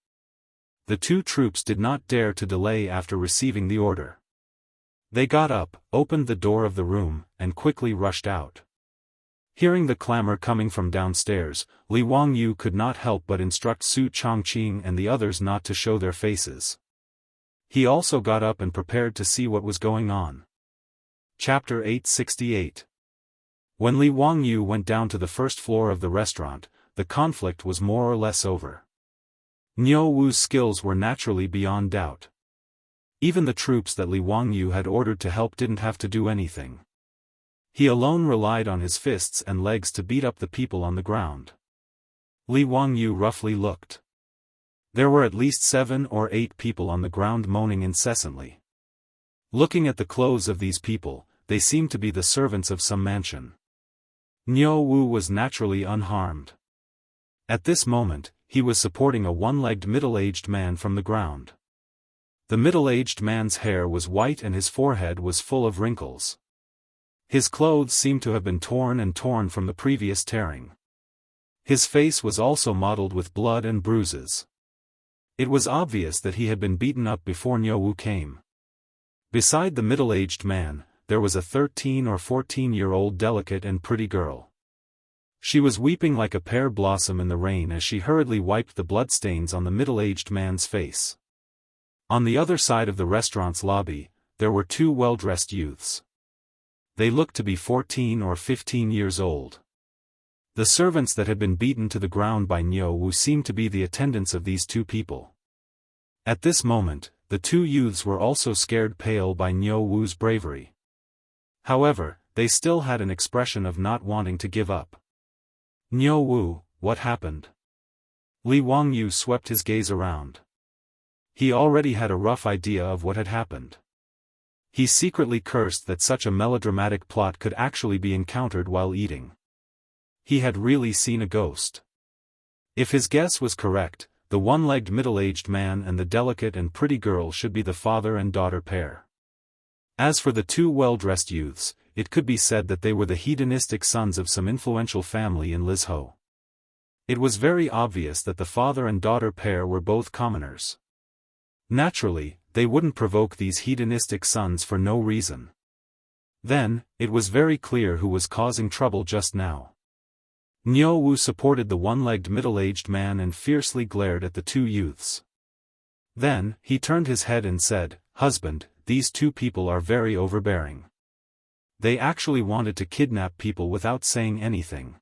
The 2 troops did not dare to delay after receiving the order. They got up, opened the door of the room, and quickly rushed out. Hearing the clamor coming from downstairs, Li Wangyu could not help but instruct Su Chongqing and the others not to show their faces. He also got up and prepared to see what was going on. Chapter 868. When Li Wangyu went down to the first floor of the restaurant, the conflict was more or less over. Niu Wu's skills were naturally beyond doubt. Even the troops that Li Wangyu had ordered to help didn't have to do anything. He alone relied on his fists and legs to beat up the people on the ground. Li Wangyu roughly looked. There were at least 7 or 8 people on the ground moaning incessantly. Looking at the clothes of these people, they seemed to be the servants of some mansion. Niu Wu was naturally unharmed. At this moment, he was supporting a one-legged middle-aged man from the ground. The middle-aged man's hair was white and his forehead was full of wrinkles. His clothes seemed to have been torn from the previous tearing. His face was also mottled with blood and bruises. It was obvious that he had been beaten up before Niu Wu came. Beside the middle-aged man, there was a 13 or 14-year-old delicate and pretty girl. She was weeping like a pear blossom in the rain as she hurriedly wiped the bloodstains on the middle-aged man's face. On the other side of the restaurant's lobby, there were 2 well-dressed youths. They looked to be 14 or 15 years old. The servants that had been beaten to the ground by Niu Wu seemed to be the attendants of these 2 people. At this moment, the 2 youths were also scared pale by Niu Wu's bravery. However, they still had an expression of not wanting to give up. Niu Wu, what happened? Li Wangyu swept his gaze around. He already had a rough idea of what had happened. He secretly cursed that such a melodramatic plot could actually be encountered while eating. He had really seen a ghost. If his guess was correct, the one-legged middle-aged man and the delicate and pretty girl should be the father and daughter pair. As for the 2 well-dressed youths, it could be said that they were the hedonistic sons of some influential family in Lizhou. It was very obvious that the father and daughter pair were both commoners. Naturally, they wouldn't provoke these hedonistic sons for no reason. Then, it was very clear who was causing trouble just now. Niu Wu supported the one-legged middle-aged man and fiercely glared at the 2 youths. Then, he turned his head and said, "Husband, these 2 people are very overbearing. They actually wanted to kidnap people without saying anything.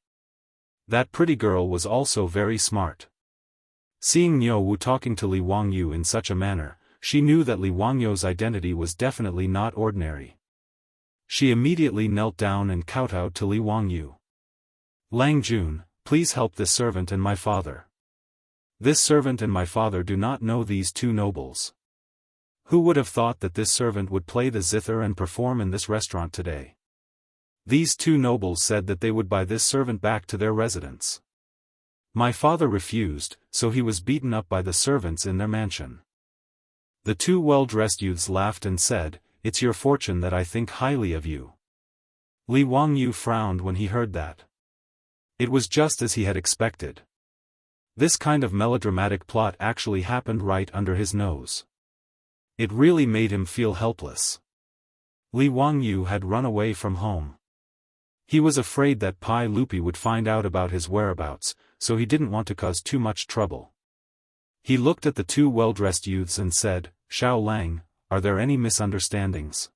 That pretty girl was also very smart." Seeing Niu Wu talking to Li Wangyu in such a manner, she knew that Li Wangyu's identity was definitely not ordinary. She immediately knelt down and kowtowed to Li Wangyu. "Lang Jun, please help this servant and my father. This servant and my father do not know these 2 nobles. Who would have thought that this servant would play the zither and perform in this restaurant today? These 2 nobles said that they would buy this servant back to their residence. My father refused, so he was beaten up by the servants in their mansion." The 2 well-dressed youths laughed and said, "It's your fortune that I think highly of you." Li Wangyu frowned when he heard that. It was just as he had expected. This kind of melodramatic plot actually happened right under his nose. It really made him feel helpless. Li Wangyu had run away from home. He was afraid that Pai Lupi would find out about his whereabouts, so he didn't want to cause too much trouble. He looked at the 2 well-dressed youths and said, "Xiao Lang, are there any misunderstandings?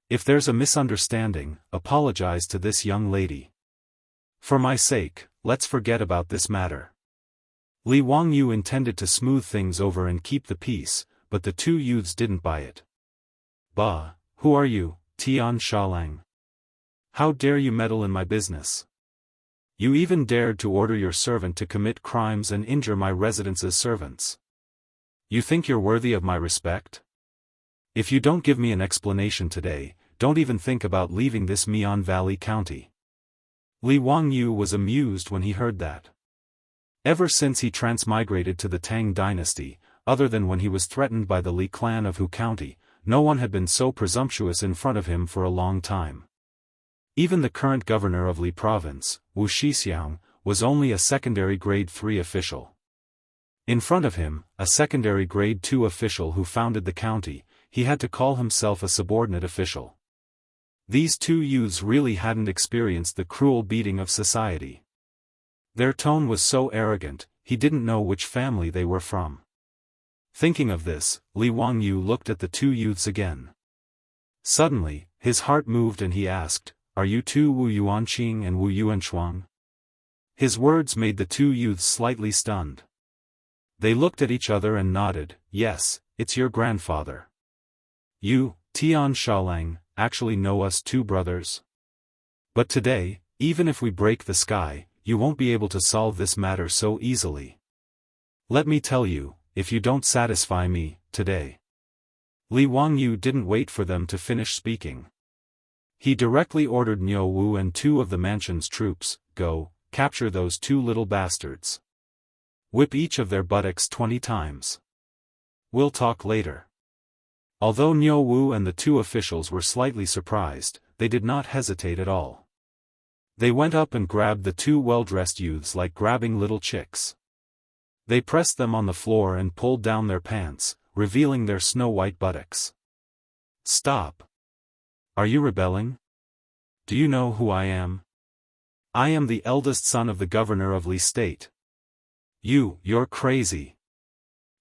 If there's a misunderstanding, apologize to this young lady. For my sake, let's forget about this matter." Li Wangyu intended to smooth things over and keep the peace, but the 2 youths didn't buy it. "Bah, who are you, Tian Xiaolang? How dare you meddle in my business? You even dared to order your servant to commit crimes and injure my residence's servants. You think you're worthy of my respect? If you don't give me an explanation today, don't even think about leaving this Mian Valley County." Li Wangyu was amused when he heard that. Ever since he transmigrated to the Tang dynasty, other than when he was threatened by the Li clan of Hu County, no one had been so presumptuous in front of him for a long time. Even the current governor of Li province, Wuxia Xianxia, was only a secondary grade 3 official. In front of him, a secondary grade 2 official who founded the county, he had to call himself a subordinate official. These 2 youths really hadn't experienced the cruel beating of society. Their tone was so arrogant, he didn't know which family they were from. Thinking of this, Li Wangyu looked at the 2 youths again. Suddenly, his heart moved and he asked, "Are you 2 Wu Yuanqing and Wu Yuanshuang?" His words made the 2 youths slightly stunned. They looked at each other and nodded. "Yes, it's your grandfather. You, Tian Xiaolang, actually know us 2 brothers?" But today, even if we break the sky, you won't be able to solve this matter so easily. Let me tell you, if you don't satisfy me, today. Li Wangyu didn't wait for them to finish speaking. He directly ordered Niu Wu and 2 of the mansion's troops, go, capture those 2 little bastards. Whip each of their buttocks 20 times. We'll talk later. Although Niu Wu and the 2 officials were slightly surprised, they did not hesitate at all. They went up and grabbed the 2 well-dressed youths like grabbing little chicks. They pressed them on the floor and pulled down their pants, revealing their snow-white buttocks. Stop! Are you rebelling? Do you know who I am? I am the eldest son of the governor of Li State. You're crazy.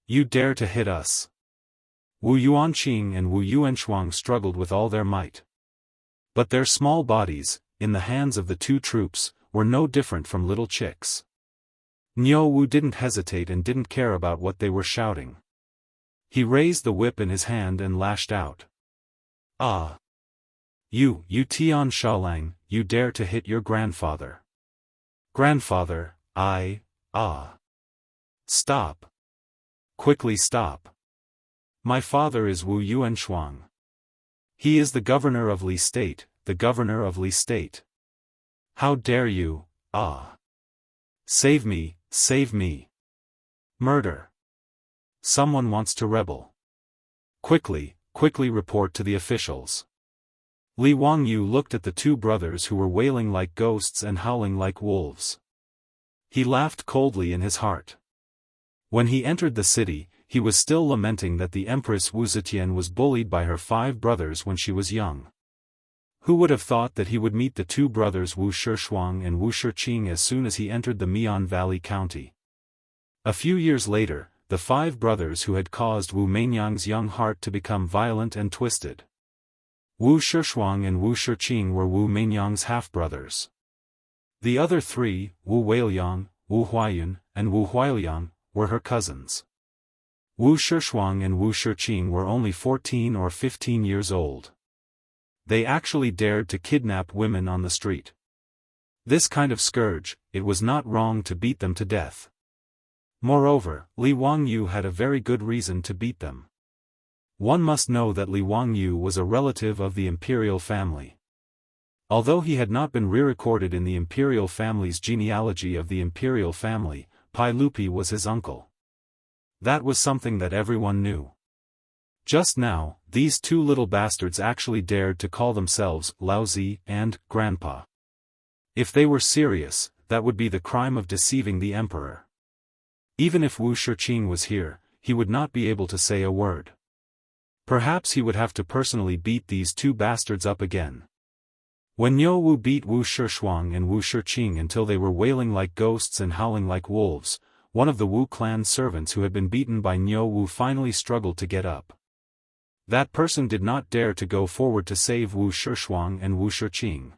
You dare to hit us. Wu Yuanqing and Wu Yuanshuang struggled with all their might. But their small bodies, in the hands of the 2 troops, were no different from little chicks. Niu Wu didn't hesitate and didn't care about what they were shouting. He raised the whip in his hand and lashed out. Ah! You Tian Shaolang, you dare to hit your grandfather. Grandfather, Stop. Quickly stop. My father is Wu Yuanshuang. He is the governor of Li State, the governor of Li State. How dare you, Save me, save me. Murder. Someone wants to rebel. Quickly report to the officials. Li Wangyu looked at the 2 brothers who were wailing like ghosts and howling like wolves. He laughed coldly in his heart. When he entered the city, he was still lamenting that the Empress Wu Zetian was bullied by her 5 brothers when she was young. Who would have thought that he would meet the 2 brothers Wu Shishuang and Wu Shiqing as soon as he entered the Mian Valley County? A few years later, the 5 brothers who had caused Wu Meinyang's young heart to become violent and twisted. Wu Shishuang and Wu Shiqing were Wu Meinyang's half-brothers. The other 3, Wu Weiliang, Wu Huayun, and Wu Huailiang, were her cousins. Wu Shishuang and Wu Shiqing were only 14 or 15 years old. They actually dared to kidnap women on the street. This kind of scourge, it was not wrong to beat them to death. Moreover, Li Wangyu had a very good reason to beat them. One must know that Li Wangyu was a relative of the imperial family. Although he had not been re-recorded in the imperial family's genealogy of the imperial family, Pai Lupi was his uncle. That was something that everyone knew. Just now, these 2 little bastards actually dared to call themselves Laozi and Grandpa. If they were serious, that would be the crime of deceiving the emperor. Even if Wu Shiqing was here, he would not be able to say a word. Perhaps he would have to personally beat these 2 bastards up again. When Niu Wu beat Wu Shishuang and Wu Shiqing until they were wailing like ghosts and howling like wolves, one of the Wu clan servants who had been beaten by Niu Wu finally struggled to get up. That person did not dare to go forward to save Wu Shishuang and Wu Shiqing.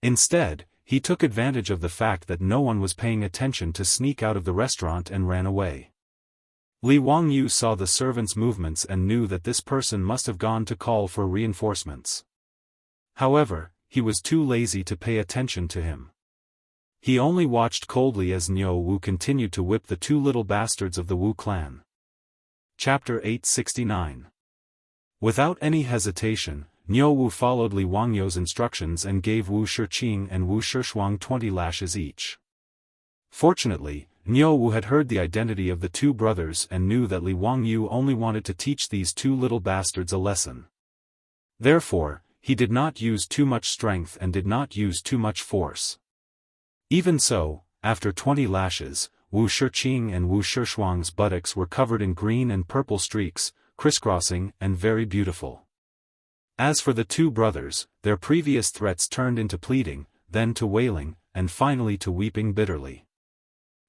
Instead, he took advantage of the fact that no one was paying attention to sneak out of the restaurant and ran away. Li Wangyu saw the servant's movements and knew that this person must have gone to call for reinforcements. However, he was too lazy to pay attention to him. He only watched coldly as Niu Wu continued to whip the 2 little bastards of the Wu clan. Chapter 869. Without any hesitation, Niu Wu followed Li Wangyu's instructions and gave Wu Shiqing and Wu Shishuang 20 lashes each. Fortunately, Niu Wu had heard the identity of the 2 brothers and knew that Li Wangyu only wanted to teach these 2 little bastards a lesson. Therefore, he did not use too much strength and did not use too much force. Even so, after 20 lashes, Wu Shiqing and Wu Shishuang's buttocks were covered in green and purple streaks, crisscrossing and very beautiful. As for the 2 brothers, their previous threats turned into pleading, then to wailing, and finally to weeping bitterly.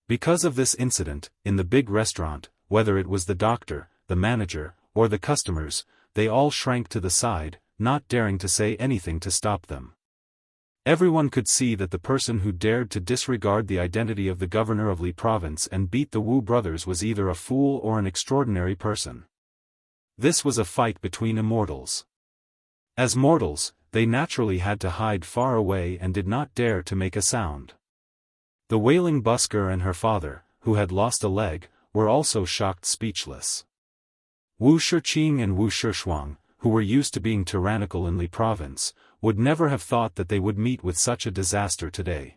Because of this incident, in the big restaurant, whether it was the doctor, the manager, or the customers, they all shrank to the side, not daring to say anything to stop them. Everyone could see that the person who dared to disregard the identity of the governor of Li province and beat the Wu brothers was either a fool or an extraordinary person. This was a fight between immortals. As mortals, they naturally had to hide far away and did not dare to make a sound. The wailing busker and her father, who had lost a leg, were also shocked speechless. Wu Shiqing and Wu Shishuang, who were used to being tyrannical in Li Province, would never have thought that they would meet with such a disaster today.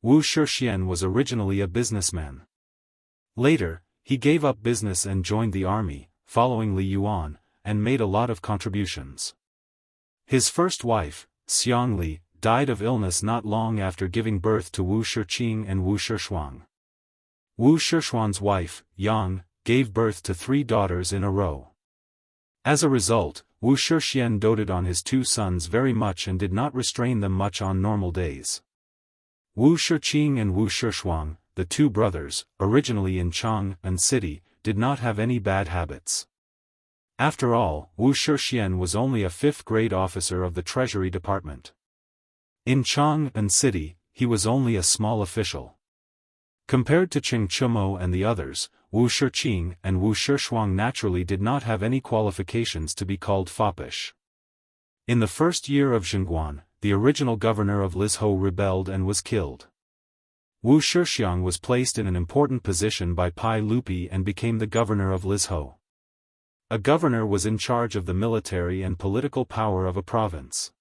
Wu Shixian was originally a businessman. Later, he gave up business and joined the army, following Li Yuan, and made a lot of contributions. His first wife, Xiang Li, died of illness not long after giving birth to Wu Shiqing and Wu Shishuang. Wu Shishuang's wife, Yang, gave birth to 3 daughters in a row. As a result, Wu Shixian doted on his 2 sons very much and did not restrain them much on normal days. Wu Shiqing and Wu Shishuang, the 2 brothers, originally in Chang'an City, did not have any bad habits. After all, Wu Shixian was only a 5th-grade officer of the Treasury Department. In Chang'an City, he was only a small official. Compared to Cheng Chumo and the others, Wu Shiqing and Wu Shishuang naturally did not have any qualifications to be called foppish. In the first year of Zhengguan, the original governor of Lizhou rebelled and was killed. Wu Shixiang was placed in an important position by Pai Lupi and became the governor of Lizhou. A governor was in charge of the military and political power of a province.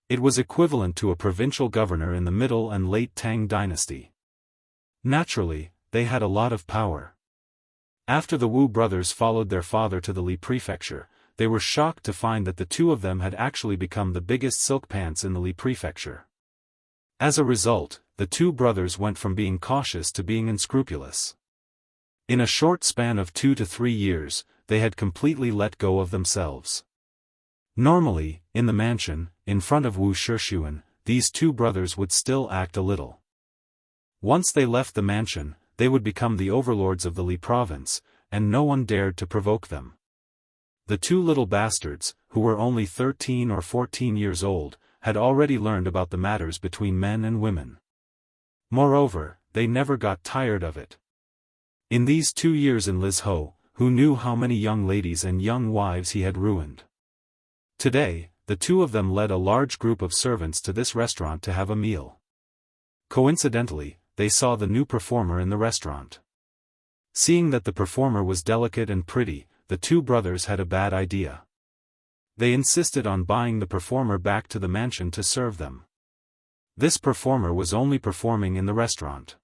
It was equivalent to a provincial governor in the Middle and Late Tang dynasty. Naturally, they had a lot of power. After the Wu brothers followed their father to the Li prefecture, they were shocked to find that the 2 of them had actually become the biggest silk pants in the Li prefecture. As a result, the 2 brothers went from being cautious to being unscrupulous. In a short span of 2 to 3 years, they had completely let go of themselves. Normally, in the mansion, in front of Wu Shishuan, these 2 brothers would still act a little. Once they left the mansion, they would become the overlords of the Li province, and no one dared to provoke them. The 2 little bastards, who were only 13 or 14 years old, had already learned about the matters between men and women. Moreover, they never got tired of it. In these 2 years in Lizhou, who knew how many young ladies and young wives he had ruined? Today, the 2 of them led a large group of servants to this restaurant to have a meal. Coincidentally, they saw the new performer in the restaurant. Seeing that the performer was delicate and pretty, the 2 brothers had a bad idea. They insisted on buying the performer back to the mansion to serve them. This performer was only performing in the restaurant.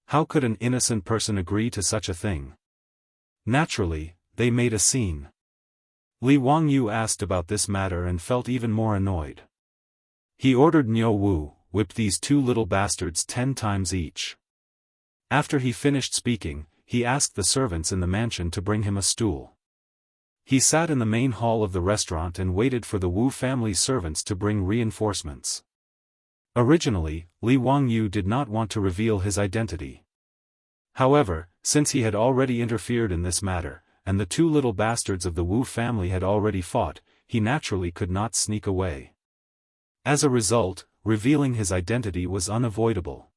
How could an innocent person agree to such a thing? Naturally, they made a scene. Li Wangyu asked about this matter and felt even more annoyed. He ordered Niu Wu, whip these 2 little bastards 10 times each. After he finished speaking, he asked the servants in the mansion to bring him a stool. He sat in the main hall of the restaurant and waited for the Wu family servants to bring reinforcements. Originally, Li Wangyu did not want to reveal his identity. However, since he had already interfered in this matter, and the 2 little bastards of the Wu family had already fought, he naturally could not sneak away. As a result, revealing his identity was unavoidable.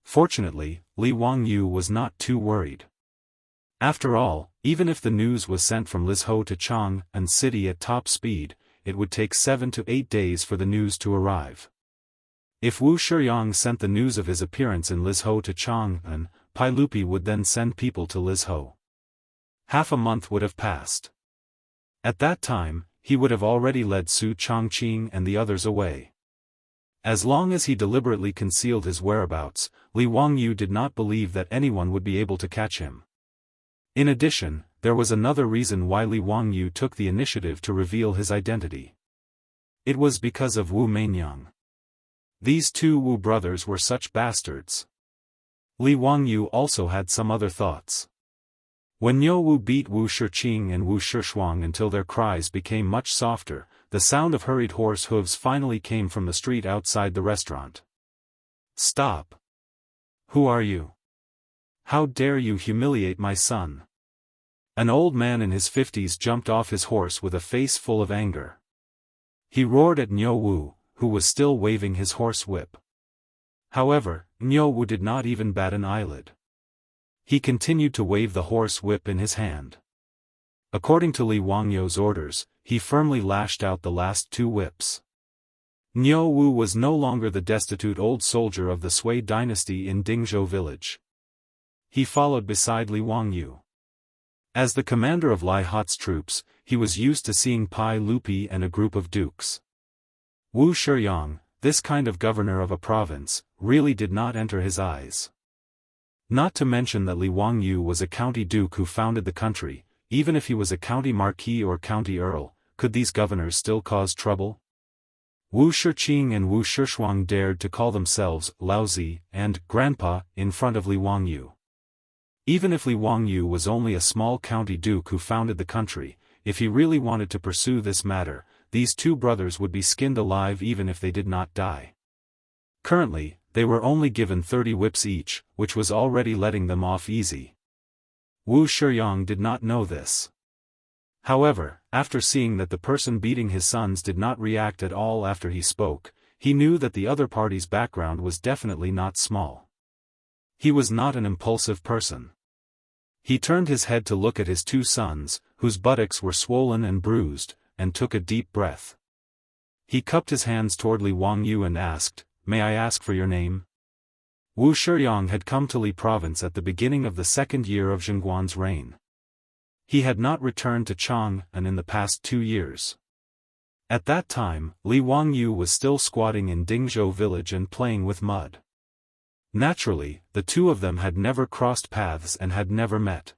Fortunately, Li Wangyu was not too worried. After all, even if the news was sent from Lizhou to Chang'an City at top speed, it would take 7 to 8 days for the news to arrive. If Wu Shiyang sent the news of his appearance in Lizhou to Chang'an, Pai Lupi would then send people to Lizhou. Half a month would have passed. At that time, he would have already led Su Chongqing and the others away. As long as he deliberately concealed his whereabouts, Li Wangyu did not believe that anyone would be able to catch him. In addition, there was another reason why Li Wangyu took the initiative to reveal his identity. It was because of Wu Meinyang. These 2 Wu brothers were such bastards. Li Wangyu also had some other thoughts. When Niu Wu beat Wu Shiqing and Wu Shishuang until their cries became much softer, the sound of hurried horse hooves finally came from the street outside the restaurant. "Stop! Who are you? How dare you humiliate my son?" An old man in his 50s jumped off his horse with a face full of anger. He roared at Niu Wu, who was still waving his horse whip. However, Niu Wu did not even bat an eyelid. He continued to wave the horse whip in his hand. According to Li Wangyu's orders, he firmly lashed out the last 2 whips. Niu Wu was no longer the destitute old soldier of the Sui dynasty in Dingzhou village. He followed beside Li Wangyu. As the commander of Lai Hot's troops, he was used to seeing Pai Lupi and a group of dukes. Wu Shiyang, this kind of governor of a province, really did not enter his eyes. Not to mention that Li Wangyu was a county duke who founded the country. Even if he was a county marquis or county earl, could these governors still cause trouble? Wu Shiqing and Wu Shishuang dared to call themselves Laozi and Grandpa in front of Li Wangyu. Even if Li Wangyu was only a small county duke who founded the country, if he really wanted to pursue this matter, these 2 brothers would be skinned alive even if they did not die. Currently, they were only given 30 whips each, which was already letting them off easy. Wu Shiyang did not know this. However, after seeing that the person beating his sons did not react at all after he spoke, he knew that the other party's background was definitely not small. He was not an impulsive person. He turned his head to look at his 2 sons, whose buttocks were swollen and bruised, and took a deep breath. He cupped his hands toward Li Wangyu and asked, "May I ask for your name?" Wu Shiyang had come to Li province at the beginning of the 2nd year of Zhengguan's reign. He had not returned to Chang'an in the past 2 years. At that time, Li Wangyu was still squatting in Dingzhou village and playing with mud. Naturally, the 2 of them had never crossed paths and had never met.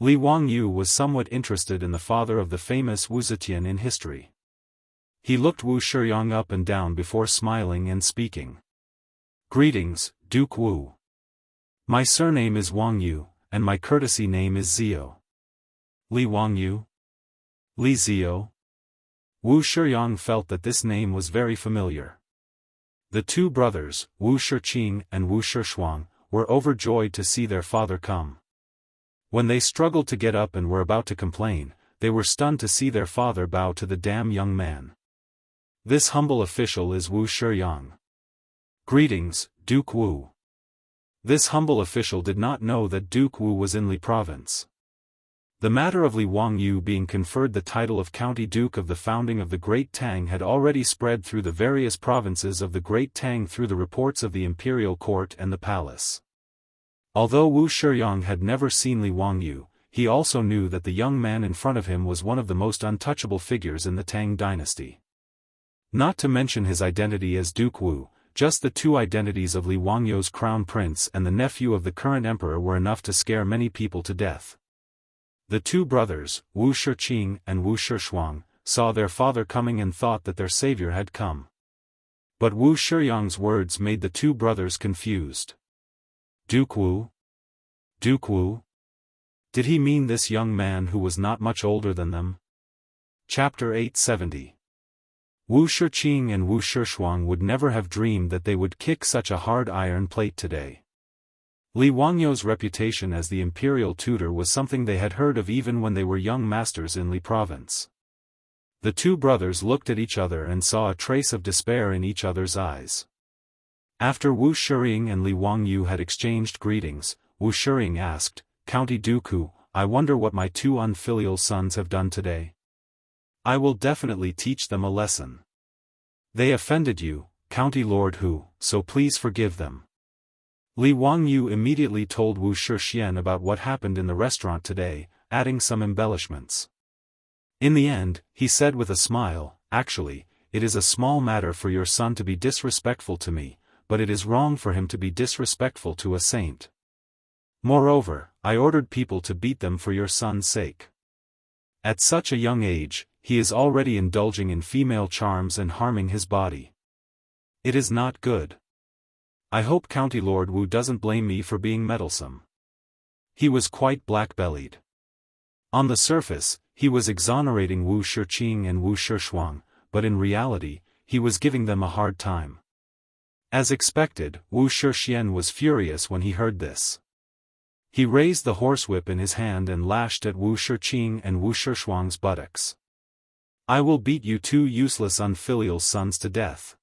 Li Wangyu was somewhat interested in the father of the famous Wu Zetian in history. He looked Wu Shiyang up and down before smiling and speaking. "Greetings, Duke Wu. My surname is Wangyu, and my courtesy name is Zio." Li Wangyu? Li Zio? Wu Shiyang felt that this name was very familiar. The 2 brothers, Wu Shiqing and Wu Shishuang, were overjoyed to see their father come. When they struggled to get up and were about to complain, they were stunned to see their father bow to the damn young man. "This humble official is Wu Shiyang. Greetings, Duke Wu." This humble official did not know that Duke Wu was in Li province. The matter of Li Wangyu being conferred the title of County Duke of the founding of the Great Tang had already spread through the various provinces of the Great Tang through the reports of the imperial court and the palace. Although Wu Shiyang had never seen Li Wangyu, he also knew that the young man in front of him was one of the most untouchable figures in the Tang dynasty. Not to mention his identity as Duke Wu, just the 2 identities of Li Wangyu's crown prince and the nephew of the current emperor were enough to scare many people to death. The 2 brothers, Wu Shiqing and Wu Shishuang, saw their father coming and thought that their savior had come. But Wu Shiyang's words made the 2 brothers confused. Duke Wu? Duke Wu? Did he mean this young man who was not much older than them? Chapter 870. Wu Shiqing and Wu Shishuang would never have dreamed that they would kick such a hard iron plate today. Li Wangyu's reputation as the imperial tutor was something they had heard of even when they were young masters in Li province. The 2 brothers looked at each other and saw a trace of despair in each other's eyes. After Wu Shiyang and Li Wangyu had exchanged greetings, Wu Shiyang asked, "County Duke, I wonder what my 2 unfilial sons have done today. I will definitely teach them a lesson. They offended you, County Lord Hu, so please forgive them." Li Wangyu immediately told Wu Shiqian about what happened in the restaurant today, adding some embellishments. In the end, he said with a smile, "Actually, it is a small matter for your son to be disrespectful to me, but it is wrong for him to be disrespectful to a saint. Moreover, I ordered people to beat them for your son's sake. At such a young age, he is already indulging in female charms and harming his body. It is not good. I hope County Lord Wu doesn't blame me for being meddlesome." He was quite black-bellied. On the surface, he was exonerating Wu Shiqing and Wu Shishuang, but in reality, he was giving them a hard time. As expected, Wu Shiqian was furious when he heard this. He raised the horsewhip in his hand and lashed at Wu Shiqing and Wu Shishuang's buttocks. "I will beat you 2 useless unfilial sons to death."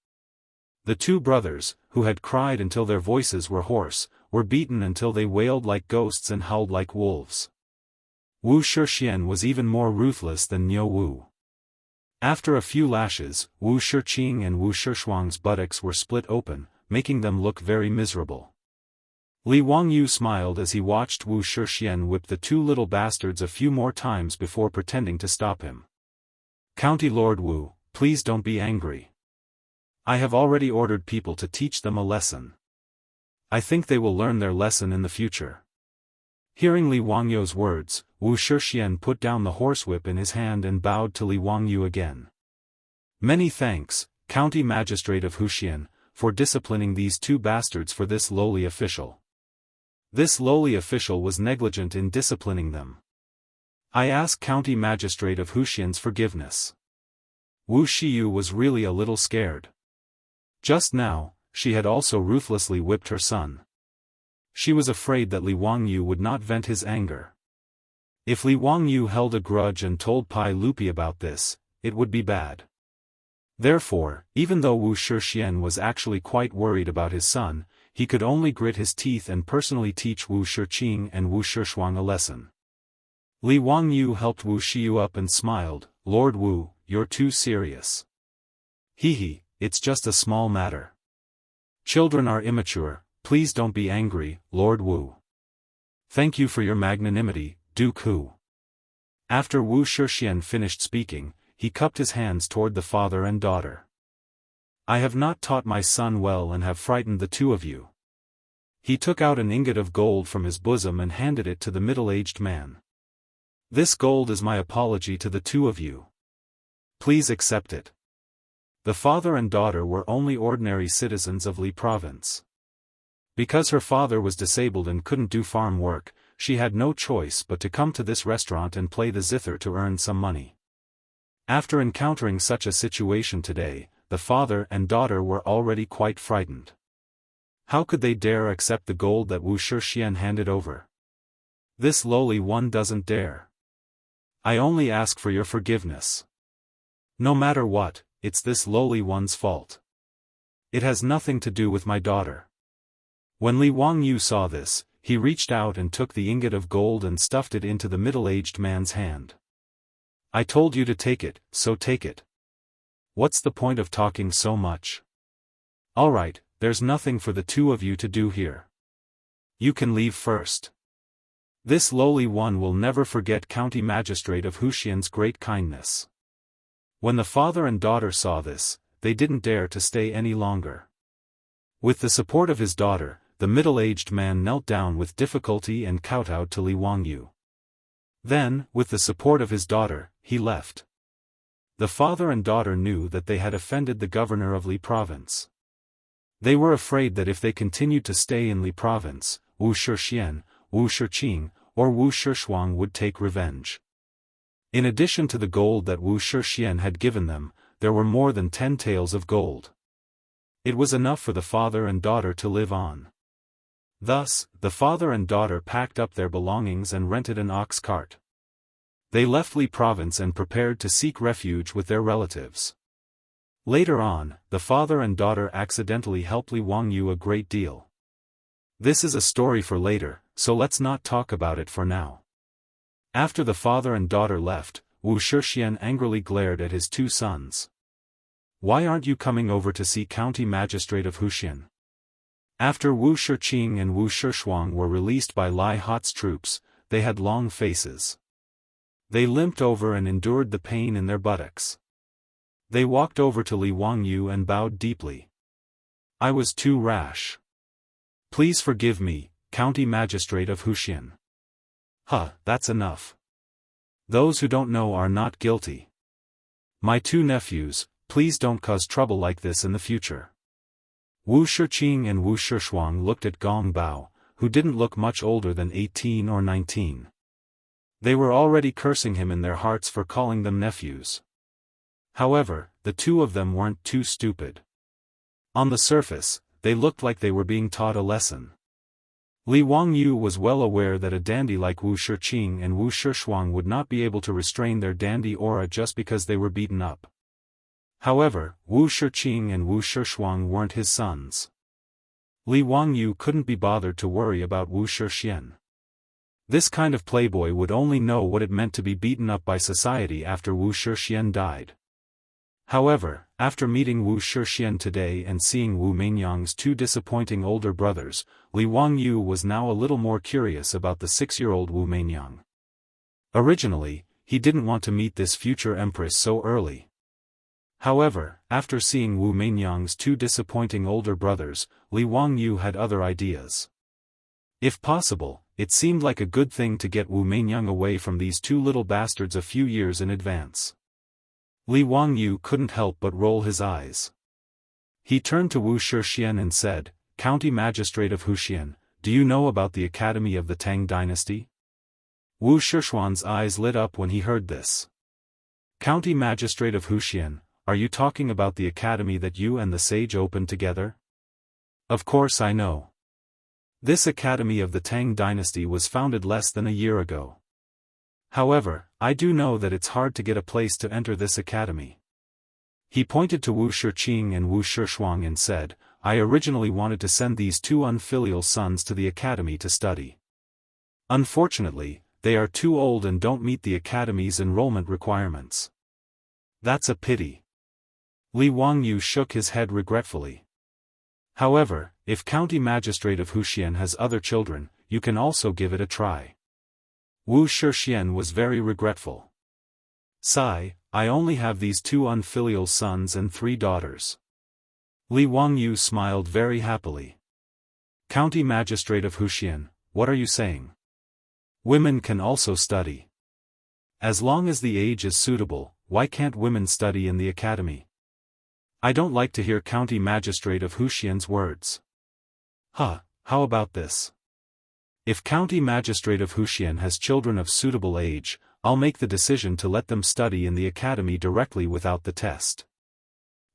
The 2 brothers, who had cried until their voices were hoarse, were beaten until they wailed like ghosts and howled like wolves. Wu Shiqian was even more ruthless than Niu Wu. After a few lashes, Wuxia Xianxia and Wuxia Shuang's buttocks were split open, making them look very miserable. Li Wangyu smiled as he watched Wuxia Xian whip the two little bastards a few more times before pretending to stop him. "County Lord Wu, please don't be angry. I have already ordered people to teach them a lesson. I think they will learn their lesson in the future." Hearing Li Wangyu's words, Wuxia Xian put down the horsewhip in his hand and bowed to Li Wangyu again. "Many thanks, County Magistrate of Huxian, for disciplining these two bastards for this lowly official. This lowly official was negligent in disciplining them. I ask County Magistrate of Huxian's forgiveness." Wu Shiyu was really a little scared. Just now, she had also ruthlessly whipped her son. She was afraid that Li Wangyu would not vent his anger. If Li Wangyu held a grudge and told Pai Lupi about this, it would be bad. Therefore, even though Wuxia Xian was actually quite worried about his son, he could only grit his teeth and personally teach Wuxia Qing and Wuxia Shuang a lesson. Li Wangyu helped Wu Shiyu up and smiled. "Lord Wu, you're too serious." "Hee, it's just a small matter. Children are immature, please don't be angry, Lord Wu." "Thank you for your magnanimity, Duke Hu." After Wuxia Xian finished speaking, he cupped his hands toward the father and daughter. "I have not taught my son well and have frightened the two of you." He took out an ingot of gold from his bosom and handed it to the middle-aged man. "This gold is my apology to the two of you. Please accept it." The father and daughter were only ordinary citizens of Li Province. Because her father was disabled and couldn't do farm work, she had no choice but to come to this restaurant and play the zither to earn some money. After encountering such a situation today, the father and daughter were already quite frightened. How could they dare accept the gold that Wuxia Xian handed over? This lowly one doesn't dare. "I only ask for your forgiveness. No matter what, it's this lowly one's fault. It has nothing to do with my daughter." When Li Wangyu saw this, he reached out and took the ingot of gold and stuffed it into the middle-aged man's hand. "I told you to take it, so take it. What's the point of talking so much? Alright, there's nothing for the two of you to do here. You can leave first. This lowly one will never forget County Magistrate of Huxian's great kindness." When the father and daughter saw this, they didn't dare to stay any longer. With the support of his daughter, the middle-aged man knelt down with difficulty and kowtowed to Li Wangyu. Then, with the support of his daughter, he left. The father and daughter knew that they had offended the governor of Li Province. They were afraid that if they continued to stay in Li Province, Wuxia Xian, Wuxia Qing, or Wuxia Shuang would take revenge. In addition to the gold that Wuxia Xian had given them, there were more than 10 taels of gold. It was enough for the father and daughter to live on. Thus, the father and daughter packed up their belongings and rented an ox cart. They left Li Province and prepared to seek refuge with their relatives. Later on, the father and daughter accidentally helped Li Wangyu a great deal. This is a story for later, so let's not talk about it for now. After the father and daughter left, Wuxia Xian angrily glared at his two sons. "Why aren't you coming over to see County Magistrate of Huxian?" After Wuxia Qing and Wuxia Shuang were released by Lai Hot's troops, they had long faces. They limped over and endured the pain in their buttocks. They walked over to Li Wangyu and bowed deeply. "I was too rash. Please forgive me, County Magistrate of Huxian." That's enough. Those who don't know are not guilty. My two nephews, please don't cause trouble like this in the future. Wuxia Qing and Wuxia Shuang looked at Gong Bao, who didn't look much older than 18 or 19. They were already cursing him in their hearts for calling them nephews. However, the two of them weren't too stupid. On the surface, they looked like they were being taught a lesson. Li Wangyu was well aware that a dandy like Wuxia Qing and Wuxia Shuang would not be able to restrain their dandy aura just because they were beaten up. However, Wuxia Qing and Wuxia Shuang weren't his sons. Li Wangyu couldn't be bothered to worry about Wuxia Xian. This kind of playboy would only know what it meant to be beaten up by society after Wuxia Xian died. However, after meeting Wuxia Xianxia today and seeing Wu Meinyang's two disappointing older brothers, Li Wangyu was now a little more curious about the 6-year-old Wu Meinyang. Originally, he didn't want to meet this future empress so early. However, after seeing Wu Meinyang's two disappointing older brothers, Li Wangyu had other ideas. If possible, it seemed like a good thing to get Wu Meinyang away from these two little bastards a few years in advance. Li Wangyu couldn't help but roll his eyes. He turned to Wuxia Xianxia and said, "County Magistrate of Huxian, do you know about the Academy of the Tang Dynasty?" Wu Shixuan's eyes lit up when he heard this. "County Magistrate of Huxian, are you talking about the academy that you and the sage opened together?" "Of course I know. This Academy of the Tang Dynasty was founded less than a year ago. However, I do know that it's hard to get a place to enter this academy." He pointed to Wu Shiqing and Wu Shixuang and said, "I originally wanted to send these two unfilial sons to the academy to study. Unfortunately, they are too old and don't meet the academy's enrollment requirements." "That's a pity." Li Wangyu shook his head regretfully. "However, if County Magistrate of Huxian has other children, you can also give it a try." Wu Shixian was very regretful. "Sigh, I only have these two unfilial sons and 3 daughters." Li Wangyu smiled very happily. "County Magistrate of Huxian, what are you saying? Women can also study. As long as the age is suitable, why can't women study in the academy?" "I don't like to hear County Magistrate of Huxian's words." "How about this? If County Magistrate of Huxian has children of suitable age, I'll make the decision to let them study in the academy directly without the test.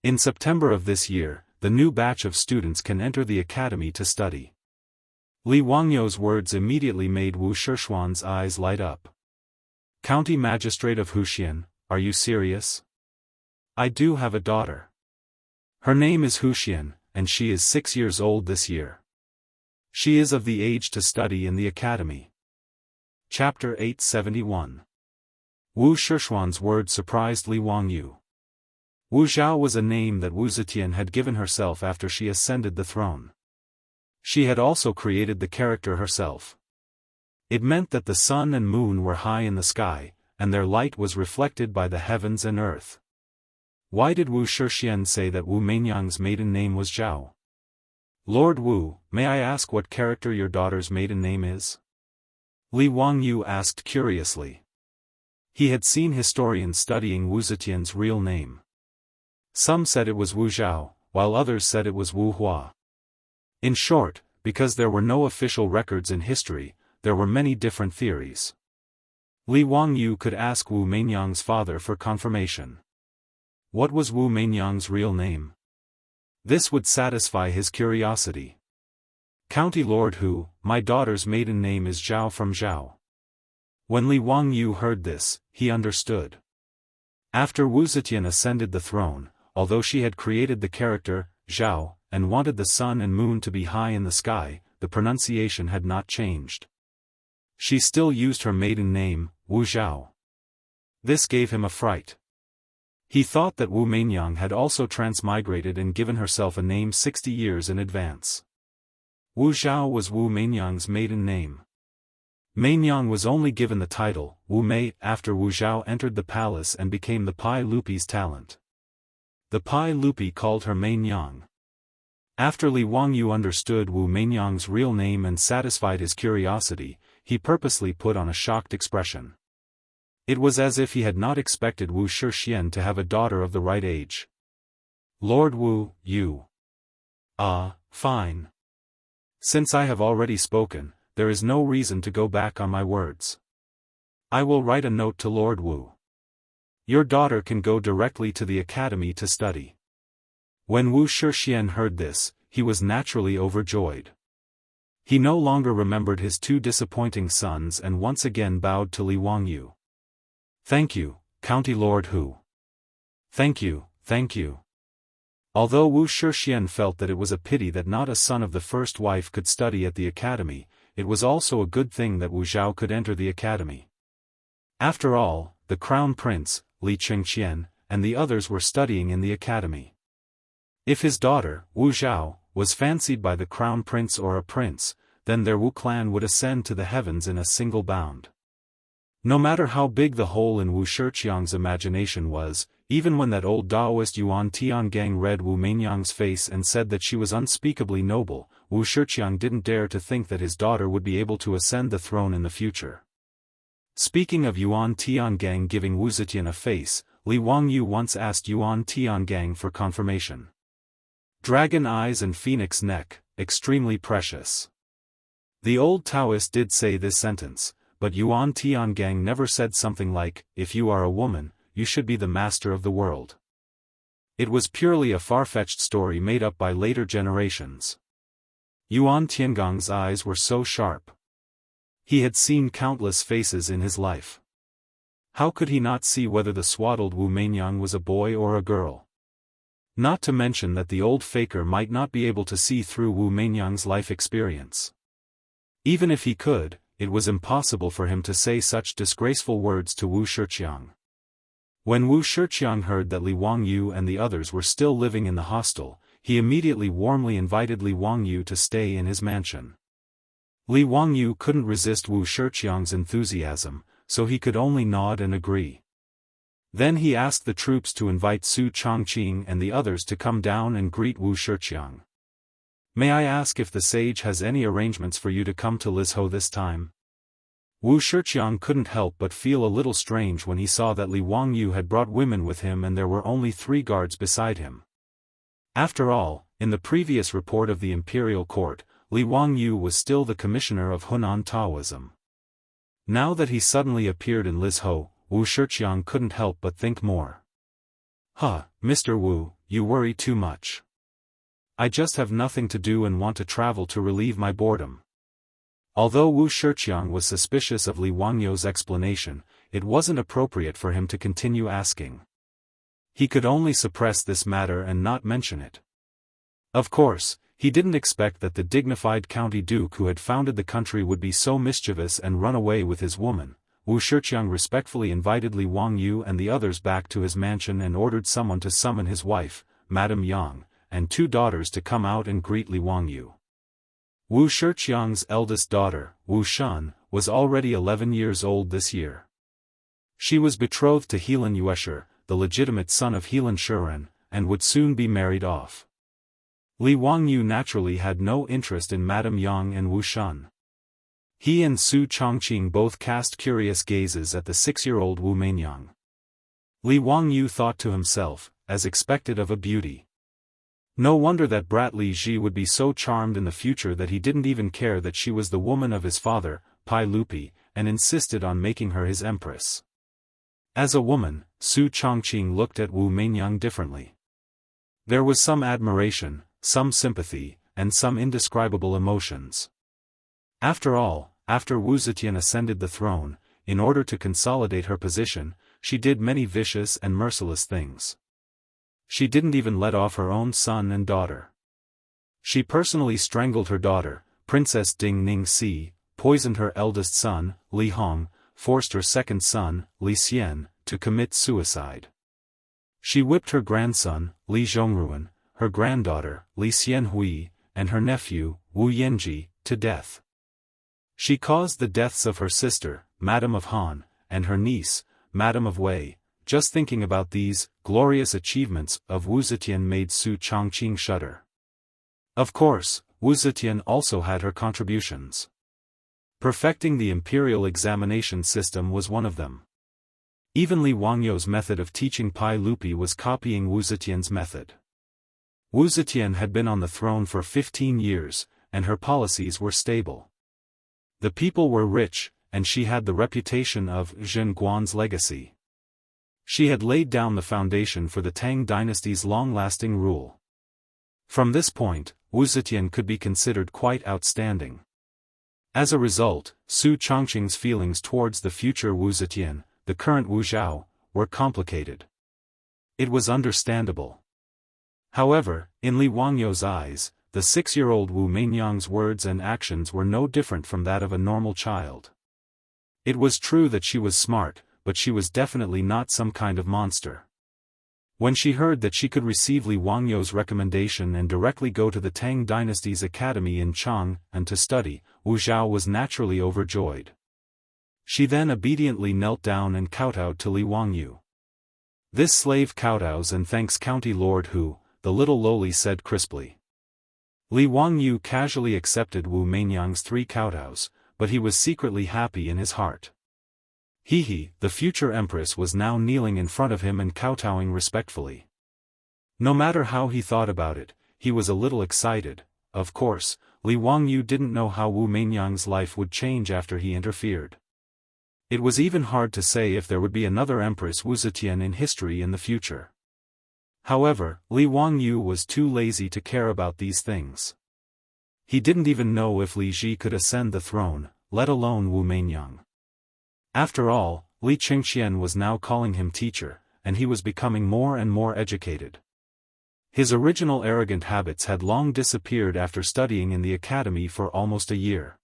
In September of this year, the new batch of students can enter the academy to study." Li Wangyu's words immediately made Wu Shixuan's eyes light up. "County Magistrate of Huxian, are you serious? I do have a daughter. Her name is Huxian, and she is 6 years old this year. She is of the age to study in the academy." Chapter 871. Wu Shixuan's words surprised Li Wangyu. Wu Zhao was a name that Wu Zetian had given herself after she ascended the throne. She had also created the character herself. It meant that the sun and moon were high in the sky, and their light was reflected by the heavens and earth. Why did Wu Shixian say that Wu Meinyang's maiden name was Zhao? "Lord Wu, may I ask what character your daughter's maiden name is?" Li Wangyu asked curiously. He had seen historians studying Wu Zetian's real name. Some said it was Wu Zhao, while others said it was Wu Hua. In short, because there were no official records in history, there were many different theories. Li Wangyu could ask Wu Meinyang's father for confirmation. What was Wu Meinyang's real name? This would satisfy his curiosity. "County Lord Hu, my daughter's maiden name is Zhao from Zhao." When Li Wangyu heard this, he understood. After Wu Zetian ascended the throne, although she had created the character, Zhao, and wanted the sun and moon to be high in the sky, the pronunciation had not changed. She still used her maiden name, Wu Zhao. This gave him a fright. He thought that Wu Meinyang had also transmigrated and given herself a name 60 years in advance. Wu Zhao was Wu Meinyang's maiden name. Meinyang was only given the title, Wu Mei, after Wu Zhao entered the palace and became the Pai Lupi's talent. The Pai Lupi called her Meinyang. After Li Wangyu understood Wu Meinyang's real name and satisfied his curiosity, he purposely put on a shocked expression. It was as if he had not expected Wu Shixian to have a daughter of the right age. "Lord Wu, you." Fine. Since I have already spoken, there is no reason to go back on my words. I will write a note to Lord Wu. Your daughter can go directly to the academy to study." When Wu Shixian heard this, he was naturally overjoyed. He no longer remembered his 2 disappointing sons and once again bowed to Li Wangyu. "Thank you, County Lord Hu." Thank you. Although Wu Shixian felt that it was a pity that not a son of the first wife could study at the academy, it was also a good thing that Wu Zhao could enter the academy. After all, the crown prince, Li Chengqian, and the others were studying in the academy. If his daughter, Wu Zhao, was fancied by the crown prince or a prince, then their Wu clan would ascend to the heavens in a single bound. No matter how big the hole in Wu Shixiang's imagination was, even when that old Daoist Yuan Tiangang read Wu Meinyang's face and said that she was unspeakably noble, Wu Shixiang didn't dare to think that his daughter would be able to ascend the throne in the future. Speaking of Yuan Tiangang giving Wu Zetian a face, Li Wangyu once asked Yuan Tiangang for confirmation. Dragon eyes and phoenix neck, extremely precious. The old Taoist did say this sentence, but Yuan Tiangang never said something like, if you are a woman, you should be the master of the world. It was purely a far-fetched story made up by later generations. Yuan Tiangang's eyes were so sharp. He had seen countless faces in his life. How could he not see whether the swaddled Wu Meinyang was a boy or a girl? Not to mention that the old faker might not be able to see through Wu Meinyang's life experience. Even if he could, it was impossible for him to say such disgraceful words to Wu Shixiang. When Wu Shixiang heard that Li Wangyu and the others were still living in the hostel, he immediately warmly invited Li Wangyu to stay in his mansion. Li Wangyu couldn't resist Wu Shixiang's enthusiasm, so he could only nod and agree. Then he asked the troops to invite Su Chongqing and the others to come down and greet Wu Shixiang. May I ask if the sage has any arrangements for you to come to Lizhou this time? Wu Shixiang couldn't help but feel a little strange when he saw that Li Wangyu had brought women with him and there were only 3 guards beside him. After all, in the previous report of the imperial court, Li Wangyu was still the commissioner of Hunan Taoism. Now that he suddenly appeared in Lizhou, Wu Shixiang couldn't help but think more. Mr. Wu, you worry too much. I just have nothing to do and want to travel to relieve my boredom. Although Wu Shixiang was suspicious of Li Wangyu's explanation, it wasn't appropriate for him to continue asking. He could only suppress this matter and not mention it. Of course, he didn't expect that the dignified county duke who had founded the country would be so mischievous and run away with his woman. Wu Shixiang respectfully invited Li Wangyu and the others back to his mansion and ordered someone to summon his wife, Madame Yang, and 2 daughters to come out and greet Li Wangyu. Wu Shixiang's eldest daughter, Wu Shan, was already 11 years old this year. She was betrothed to Helan Yuesher, the legitimate son of Helan Shuren, and would soon be married off. Li Wangyu naturally had no interest in Madame Yang and Wu Shan. He and Su Chongqing both cast curious gazes at the 6-year-old Wu Meinyang. Li Wangyu thought to himself, as expected of a beauty. No wonder that brat Li Ji would be so charmed in the future that he didn't even care that she was the woman of his father, Pai Lupi, and insisted on making her his empress. As a woman, Su Chongqing looked at Wu Meinyang differently. There was some admiration, some sympathy, and some indescribable emotions. After all, after Wu Zetian ascended the throne, in order to consolidate her position, she did many vicious and merciless things. She didn't even let off her own son and daughter. She personally strangled her daughter, Princess Ding Ningxi, poisoned her eldest son, Li Hong, forced her second son, Li Xian, to commit suicide. She whipped her grandson, Li Zhongruan, her granddaughter, Li Xianhui, and her nephew, Wu Yanji, to death. She caused the deaths of her sister, Madame of Han, and her niece, Madame of Wei. Just thinking about these glorious achievements of Wu Zetian made Su Chongqing shudder. Of course, Wu Zetian also had her contributions. Perfecting the imperial examination system was one of them. Even Li Wangyu's method of teaching Pai Lupi was copying Wu Zetian's method. Wu Zetian had been on the throne for 15 years, and her policies were stable. The people were rich, and she had the reputation of Zhen Guan's legacy. She had laid down the foundation for the Tang dynasty's long-lasting rule. From this point, Wu Zetian could be considered quite outstanding. As a result, Su Chongqing's feelings towards the future Wu Zetian, the current Wu Zhao, were complicated. It was understandable. However, in Li Wangyu's eyes, the 6-year-old Wu Meinyang's words and actions were no different from that of a normal child. It was true that she was smart, but she was definitely not some kind of monster. When she heard that she could receive Li Wangyou's recommendation and directly go to the Tang dynasty's academy in Chang and to study, Wu Zhao was naturally overjoyed. She then obediently knelt down and kowtowed to Li Wangyou. "This slave kowtows and thanks County Lord Hu," the little lowly said crisply. Li Wangyou casually accepted Wu Meinyang's 3 kowtows, but he was secretly happy in his heart. He, the future empress, was now kneeling in front of him and kowtowing respectfully. No matter how he thought about it, he was a little excited. Of course, Li Wangyou didn't know how Wu Meinyang's life would change after he interfered. It was even hard to say if there would be another Empress Wu Zetian in history in the future. However, Li Wangyou was too lazy to care about these things. He didn't even know if Li Ji could ascend the throne, let alone Wu Meinyang. After all, Li Qingxian was now calling him teacher, and he was becoming more and more educated. His original arrogant habits had long disappeared after studying in the academy for almost a year.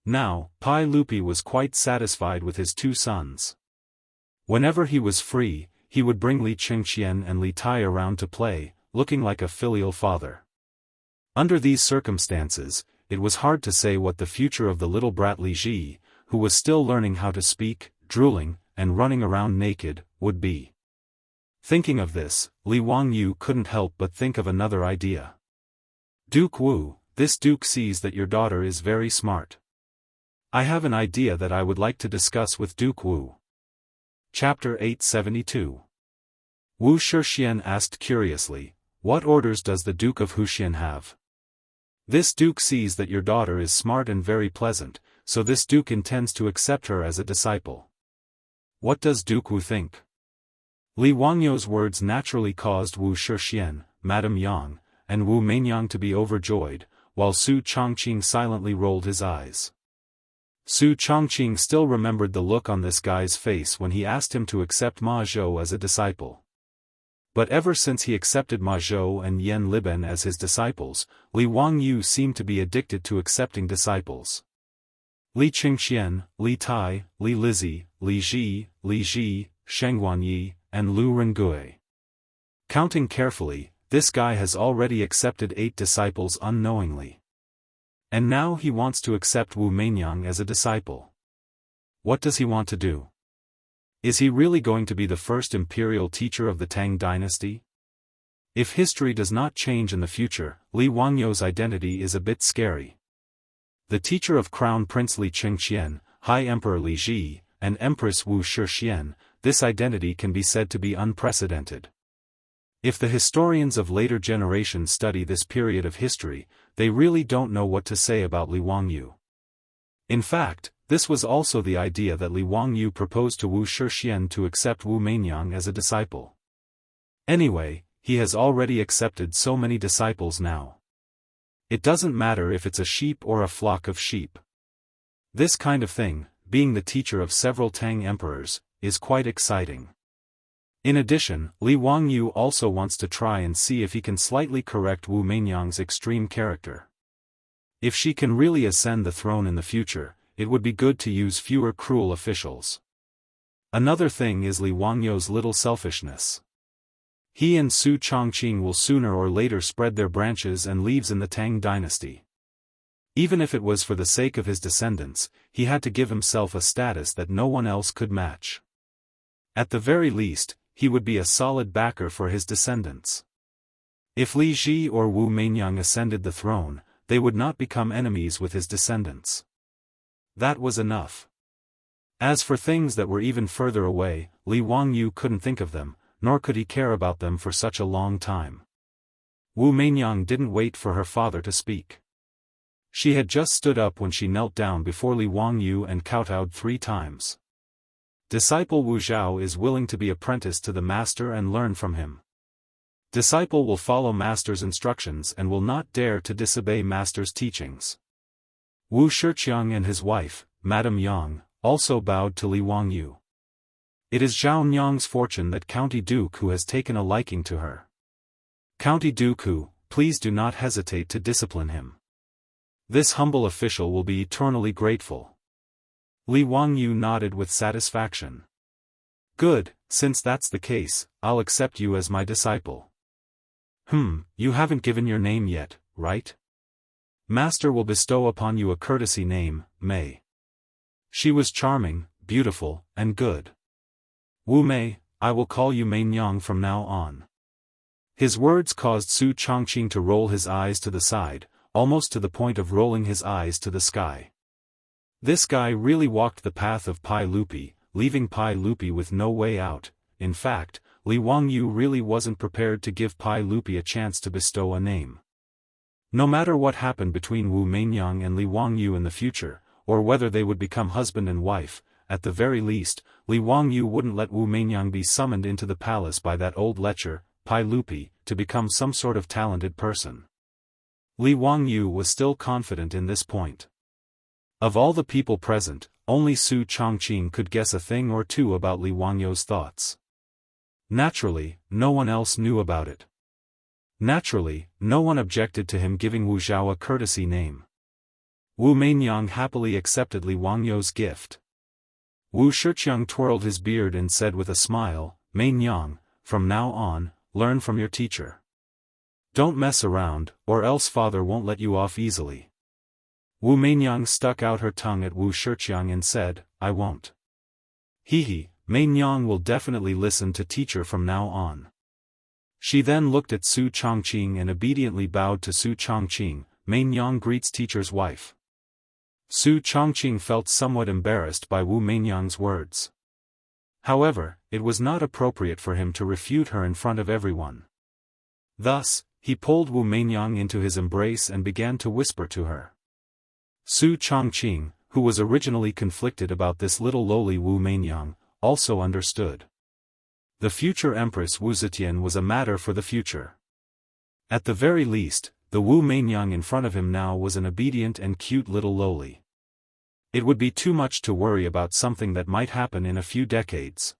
Now, Pai Lupi was quite satisfied with his 2 sons. Whenever he was free, he would bring Li Qingxian and Li Tai around to play, looking like a filial father. Under these circumstances, it was hard to say what the future of the little brat Li Ji, who was still learning how to speak, drooling, and running around naked, would be. Thinking of this, Li Wangyou couldn't help but think of another idea. "Duke Wu, this duke sees that your daughter is very smart. I have an idea that I would like to discuss with Duke Wu." Chapter 872. Wu Shixian asked curiously, "What orders does the Duke of Huxian have?" "This duke sees that your daughter is smart and very pleasant, so this duke intends to accept her as a disciple." "What does Duke Wu think?" Li Wangyou's words naturally caused Wu Shixian, Madame Yang, and Wu Meinyang to be overjoyed, while Su Chongqing silently rolled his eyes. Su Chongqing still remembered the look on this guy's face when he asked him to accept Ma Zhou as a disciple. But ever since he accepted Ma Zhou and Yan Liben as his disciples, Li Wangyou seemed to be addicted to accepting disciples. Li Qingxian, Li Tai, Li Lizhi, Li Ji, Sheng Guanyi, and Lu Rengui. Counting carefully, this guy has already accepted 8 disciples unknowingly. And now he wants to accept Wu Meinyang as a disciple. What does he want to do? Is he really going to be the first imperial teacher of the Tang dynasty? If history does not change in the future, Li Wangyou's identity is a bit scary. The teacher of Crown Prince Li Qingxian, High Emperor Li Ji, and Empress Wu Shixian, this identity can be said to be unprecedented. If the historians of later generations study this period of history, they really don't know what to say about Li Wangyou. In fact, this was also the idea that Li Wangyou proposed to Wu Shixian to accept Wu Meinyang as a disciple. Anyway, he has already accepted so many disciples now. It doesn't matter if it's a sheep or a flock of sheep. This kind of thing, being the teacher of several Tang emperors, is quite exciting. In addition, Li Wangyou also wants to try and see if he can slightly correct Wu Meinyang's extreme character. If she can really ascend the throne in the future, it would be good to use fewer cruel officials. Another thing is Li Wangyou's little selfishness. He and Su Chongqing will sooner or later spread their branches and leaves in the Tang dynasty. Even if it was for the sake of his descendants, he had to give himself a status that no one else could match. At the very least, he would be a solid backer for his descendants. If Li Ji or Wu Meinyang ascended the throne, they would not become enemies with his descendants. That was enough. As for things that were even further away, Li Wangyou couldn't think of them, nor could he care about them for such a long time. Wu Meinyang didn't wait for her father to speak. She had just stood up when she knelt down before Li Wangyou and kowtowed 3 times. Disciple Wu Zhao is willing to be apprenticed to the master and learn from him. Disciple will follow master's instructions and will not dare to disobey master's teachings. Wu Shixiang and his wife, Madame Yang, also bowed to Li Wangyou. It is Zhao Nyang's fortune that County Duke Hu has taken a liking to her. County Duke Hu, please do not hesitate to discipline him. This humble official will be eternally grateful. Li Wangyou nodded with satisfaction. Good, since that's the case, I'll accept you as my disciple. You haven't given your name yet, right? Master will bestow upon you a courtesy name, Mei. She was charming, beautiful, and good. Wu Mei, I will call you Mei Nyang from now on. His words caused Su Chongqing to roll his eyes to the side, almost to the point of rolling his eyes to the sky. This guy really walked the path of Pai Lupi, leaving Pai Lupi with no way out. In fact, Li Wangyu really wasn't prepared to give Pai Lupi a chance to bestow a name. No matter what happened between Wu Meinyang and Li Wangyu in the future, or whether they would become husband and wife, at the very least, Li Wangyu wouldn't let Wu Meinyang be summoned into the palace by that old lecher, Pai Lupi, to become some sort of talented person. Li Wangyu was still confident in this point. Of all the people present, only Su Chongqing could guess a thing or two about Li Wangyu's thoughts. Naturally, no one else knew about it. Naturally, no one objected to him giving Wu Zhao a courtesy name. Wu Meinyang happily accepted Li Wangyu's gift. Wu Shiqiang twirled his beard and said with a smile, Meinyang, from now on, learn from your teacher. Don't mess around, or else father won't let you off easily. Wu Meinyang stuck out her tongue at Wu Shiqiang and said, I won't. Hee, Meinyang will definitely listen to teacher from now on. She then looked at Su Chongqing and obediently bowed to Su Chongqing. Meinyang greets teacher's wife. Su Chongqing felt somewhat embarrassed by Wu Meinyang's words. However, it was not appropriate for him to refute her in front of everyone. Thus, he pulled Wu Meinyang into his embrace and began to whisper to her. Su Chongqing, who was originally conflicted about this little lowly Wu Meinyang, also understood. The future Empress Wu Zetian was a matter for the future. At the very least, the Wu Meinyang in front of him now was an obedient and cute little lowly. It would be too much to worry about something that might happen in a few decades.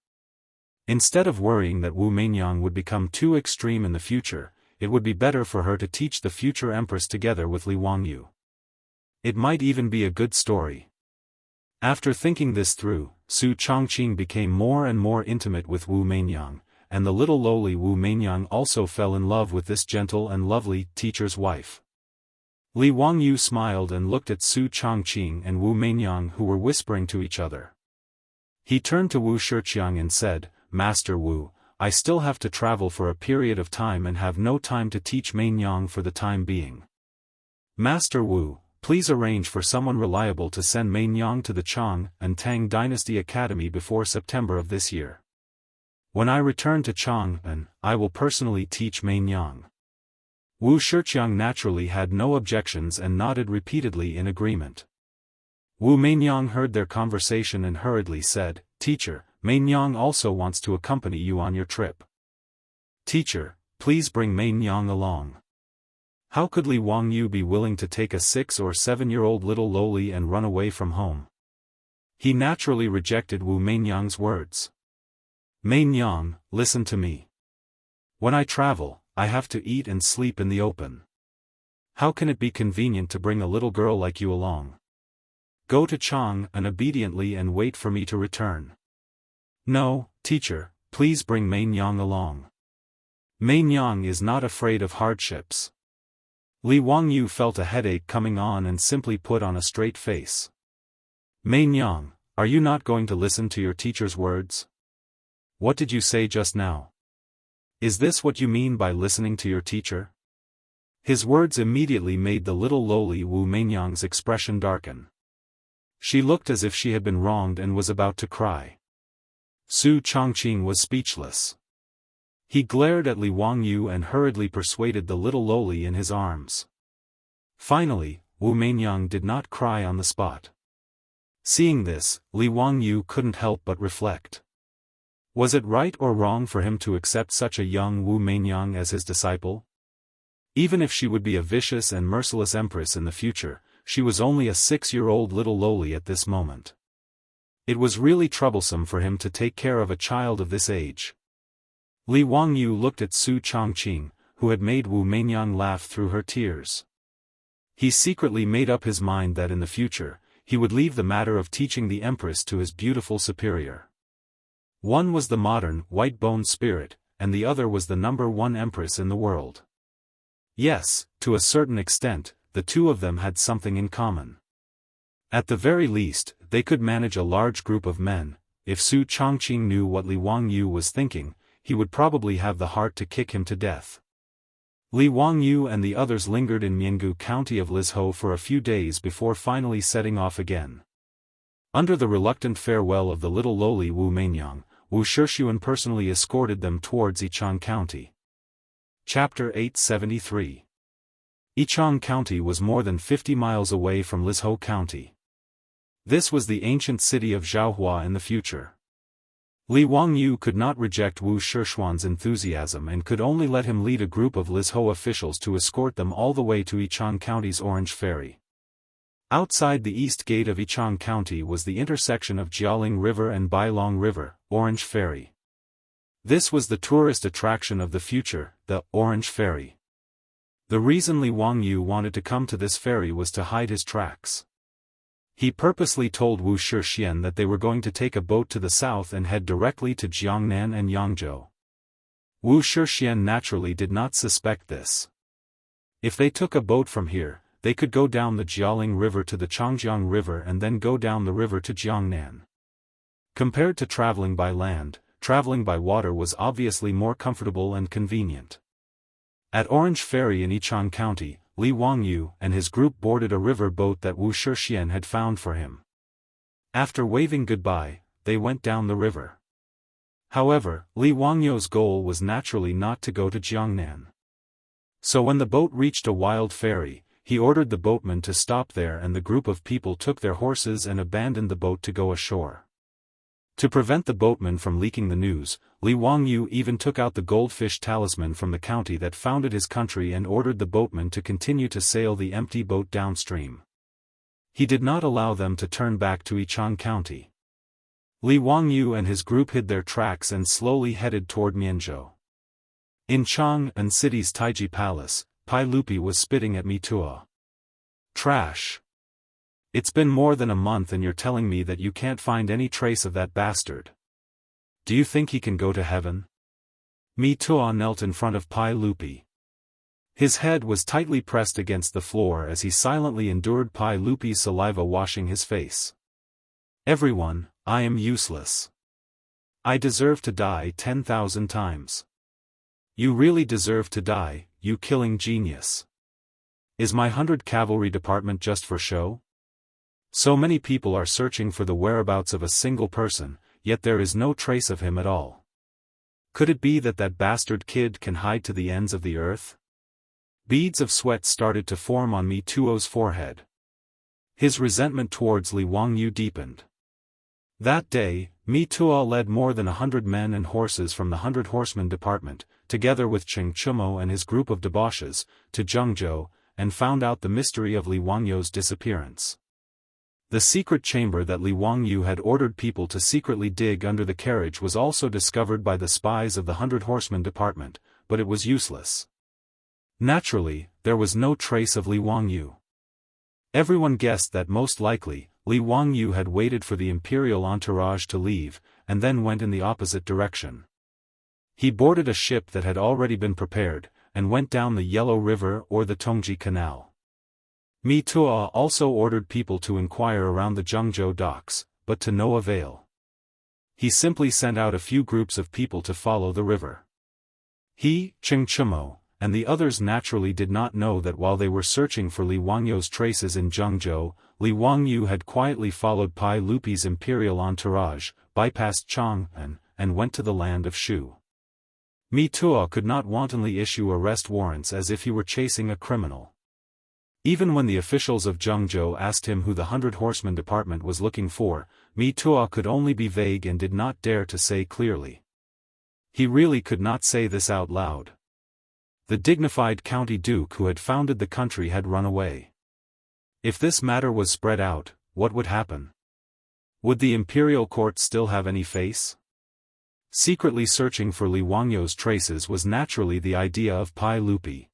Instead of worrying that Wu Meinyang would become too extreme in the future, it would be better for her to teach the future Empress together with Li Wangyu. It might even be a good story. After thinking this through, Su Chongqing became more and more intimate with Wu Meinyang, and the little lowly Wu Meinyang also fell in love with this gentle and lovely teacher's wife. Li Wangyu smiled and looked at Su Chongqing and Wu Meinyang who were whispering to each other. He turned to Wu Shiqiang and said, Master Wu, I still have to travel for a period of time and have no time to teach Meinyang for the time being. Master Wu, please arrange for someone reliable to send Meinyang to the Chang and Tang Dynasty Academy before September of this year. When I return to Chang'an, I will personally teach Meinyang. Wu Shiqiang naturally had no objections and nodded repeatedly in agreement. Wu Meinyang heard their conversation and hurriedly said, Teacher, Meinyang also wants to accompany you on your trip. Teacher, please bring Meinyang along. How could Li Wangyu be willing to take a 6 or 7-year-old little lowly and run away from home? He naturally rejected Wu Meinyang's words. Meinyang, listen to me. When I travel, I have to eat and sleep in the open. How can it be convenient to bring a little girl like you along? Go to Chang'an obediently and wait for me to return. No, teacher, please bring Meinyang along. Meinyang is not afraid of hardships. Li Wangyu felt a headache coming on and simply put on a straight face. Meinyang, are you not going to listen to your teacher's words? What did you say just now? Is this what you mean by listening to your teacher? His words immediately made the little lowly Wu Meinyang's expression darken. She looked as if she had been wronged and was about to cry. Su Chongqing was speechless. He glared at Li Wangyu and hurriedly persuaded the little lowly in his arms. Finally, Wu Meinyang did not cry on the spot. Seeing this, Li Wangyu couldn't help but reflect. Was it right or wrong for him to accept such a young Wu Meinyang as his disciple? Even if she would be a vicious and merciless empress in the future, she was only a 6-year-old little lowly at this moment. It was really troublesome for him to take care of a child of this age. Li Wangyu looked at Su Chongqing, who had made Wu Meinyang laugh through her tears. He secretly made up his mind that in the future, he would leave the matter of teaching the empress to his beautiful superior. One was the modern, white-boned spirit, and the other was the #1 empress in the world. Yes, to a certain extent, the two of them had something in common. At the very least, they could manage a large group of men. If Su Chongqing knew what Li Wangyu was thinking, he would probably have the heart to kick him to death. Li Wangyu and the others lingered in Jianghu County of Lizhou for a few days before finally setting off again. Under the reluctant farewell of the little lowly Wu Meinyang, Wu Shixuan personally escorted them towards Yichang County. Chapter 873. Yichang County was more than 50 miles away from Lizhou County. This was the ancient city of Zhaohua in the future. Li Wangyu could not reject Wu Shixuan's enthusiasm and could only let him lead a group of Lizhou officials to escort them all the way to Yichang County's Orange Ferry. Outside the east gate of Yichang County was the intersection of Jialing River and Bailong River, Orange Ferry. This was the tourist attraction of the future, the Orange Ferry. The reason Li Wangyu wanted to come to this ferry was to hide his tracks. He purposely told Wu Shixian that they were going to take a boat to the south and head directly to Jiangnan and Yangzhou. Wu Shixian naturally did not suspect this. If they took a boat from here, they could go down the Jialing River to the Changjiang River and then go down the river to Jiangnan. Compared to traveling by land, traveling by water was obviously more comfortable and convenient. At Orange Ferry in Yichang County, Li Wangyu and his group boarded a river boat that Wu Shixian had found for him. After waving goodbye, they went down the river. However, Li Wangyu's goal was naturally not to go to Jiangnan. So when the boat reached a wild ferry, he ordered the boatman to stop there and the group of people took their horses and abandoned the boat to go ashore. To prevent the boatman from leaking the news, Li Wangyu even took out the goldfish talisman from the county that founded his country and ordered the boatman to continue to sail the empty boat downstream. He did not allow them to turn back to Yichang County. Li Wangyu and his group hid their tracks and slowly headed toward Mianzhou. In Chang'an City's Taiji Palace, Pai Lupi was spitting at Mitua. Trash. It's been more than a month and you're telling me that you can't find any trace of that bastard. Do you think he can go to heaven? Mitua knelt in front of Pai Lupi. His head was tightly pressed against the floor as he silently endured Pai Lupi's saliva washing his face. Everyone, I am useless. I deserve to die 10,000 times. You really deserve to die, you killing genius. Is my 100 cavalry department just for show? So many people are searching for the whereabouts of a single person, yet there is no trace of him at all. Could it be that that bastard kid can hide to the ends of the earth? Beads of sweat started to form on Mituo's forehead. His resentment towards Li Wangyu deepened. That day, Mitua led more than 100 men and horses from the 100 Horsemen Department, together with Cheng Chumo and his group of debauches, to Jiangzhou, and found out the mystery of Li Wangyu's disappearance. The secret chamber that Li Wangyu had ordered people to secretly dig under the carriage was also discovered by the spies of the 100 Horsemen Department, but it was useless. Naturally, there was no trace of Li Wangyu. Everyone guessed that most likely, Li Wangyu had waited for the imperial entourage to leave, and then went in the opposite direction. He boarded a ship that had already been prepared, and went down the Yellow River or the Tongji Canal. Mitua also ordered people to inquire around the Jiangzhou docks, but to no avail. He simply sent out a few groups of people to follow the river. He, Cheng Chumo, and the others naturally did not know that while they were searching for Li Wangyu's traces in Jiangzhou, Li Wangyu had quietly followed Pai Lupi's imperial entourage, bypassed Chang'an, and went to the land of Shu. Mitua could not wantonly issue arrest warrants as if he were chasing a criminal. Even when the officials of Jiangzhou asked him who the 100 Horsemen Department was looking for, Mitua could only be vague and did not dare to say clearly. He really could not say this out loud. The dignified county duke who had founded the country had run away. If this matter was spread out, what would happen? Would the imperial court still have any face? Secretly searching for Li Wangyu's traces was naturally the idea of Pai Lupi.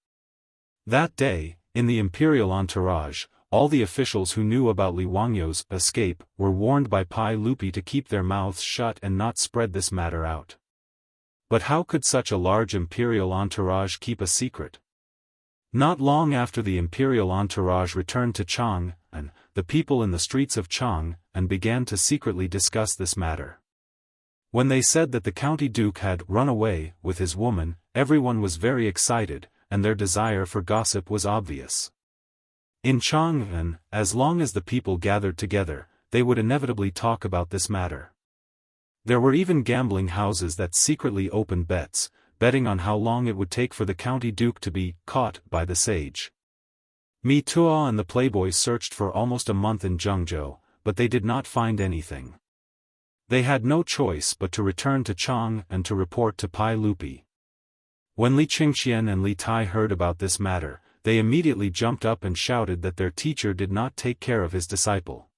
That day, in the imperial entourage, all the officials who knew about Li Wangyou's escape were warned by Pai Lupi to keep their mouths shut and not spread this matter out. But how could such a large imperial entourage keep a secret? Not long after the imperial entourage returned to Chang, and the people in the streets of Chang, and began to secretly discuss this matter. When they said that the county duke had run away with his woman, everyone was very excited, and their desire for gossip was obvious. In Chang'an, as long as the people gathered together, they would inevitably talk about this matter. There were even gambling houses that secretly opened bets, betting on how long it would take for the county duke to be caught by the sage. Mi Tuo and the playboys searched for almost a month in Jianghu, but they did not find anything. They had no choice but to return to Chang and to report to Pai Lupi. When Li Qingxian and Li Tai heard about this matter, they immediately jumped up and shouted that their teacher did not take care of his disciple.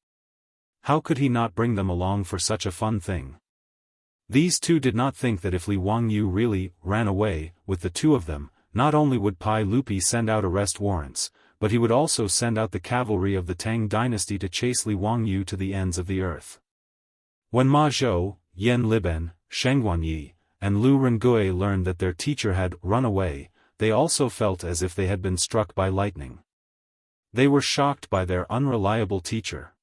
How could he not bring them along for such a fun thing? These two did not think that if Li Wangyu really ran away with the two of them, not only would Pai Lupi send out arrest warrants, but he would also send out the cavalry of the Tang dynasty to chase Li Wangyu to the ends of the earth. When Ma Zhou, Yan Liben, Sheng Guanyi, and Lu Rengui learned that their teacher had run away, they also felt as if they had been struck by lightning. They were shocked by their unreliable teacher.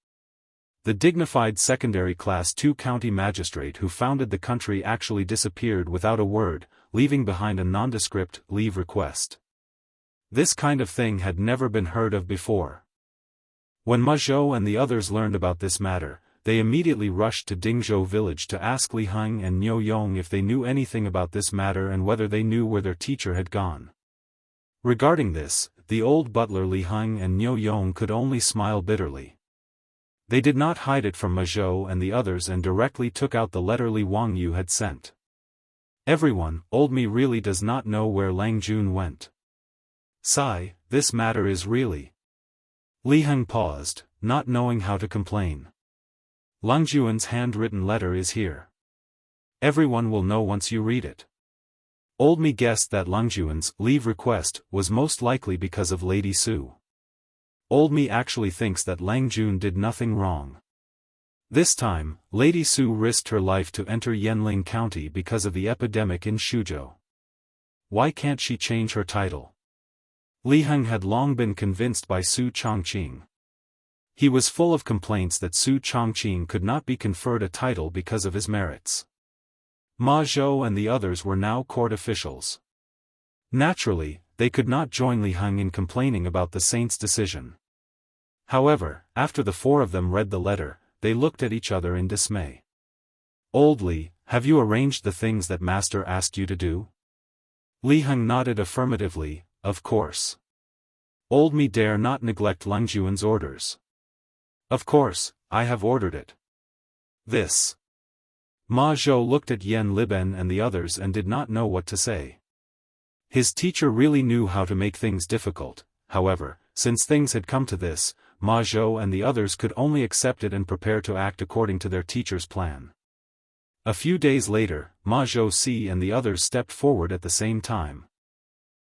The dignified secondary class 2 county magistrate who founded the country actually disappeared without a word, leaving behind a nondescript leave request. This kind of thing had never been heard of before. When Ma Zhou and the others learned about this matter, they immediately rushed to Dingzhou village to ask Li Heng and Niu Yong if they knew anything about this matter and whether they knew where their teacher had gone. Regarding this, the old butler Li Heng and Niu Yong could only smile bitterly. They did not hide it from Ma Zhou and the others and directly took out the letter Li Wangyu had sent. Everyone, old me really does not know where Lang Jun went. Sigh, this matter is really. Li Heng paused, not knowing how to complain. Lang Jun's handwritten letter is here. Everyone will know once you read it. Old me guessed that Lang Jun's leave request was most likely because of Lady Su. Old me actually thinks that Lang Jun did nothing wrong. This time, Lady Su risked her life to enter Yanling County because of the epidemic in Shuzhou. Why can't she change her title? Li Heng had long been convinced by Su Chongqing. He was full of complaints that Su Chongqing could not be conferred a title because of his merits. Ma Zhou and the others were now court officials. Naturally, they could not join Li Heng in complaining about the saint's decision. However, after the four of them read the letter, they looked at each other in dismay. Old Li, have you arranged the things that master asked you to do? Li Heng nodded affirmatively, of course. Old me dare not neglect Lang Jun's orders. Of course, I have ordered it. This. Ma Zhou looked at Yan Liben and the others and did not know what to say. His teacher really knew how to make things difficult, however, since things had come to this, Ma Zhou and the others could only accept it and prepare to act according to their teacher's plan. A few days later, Ma Zhou Si and the others stepped forward at the same time.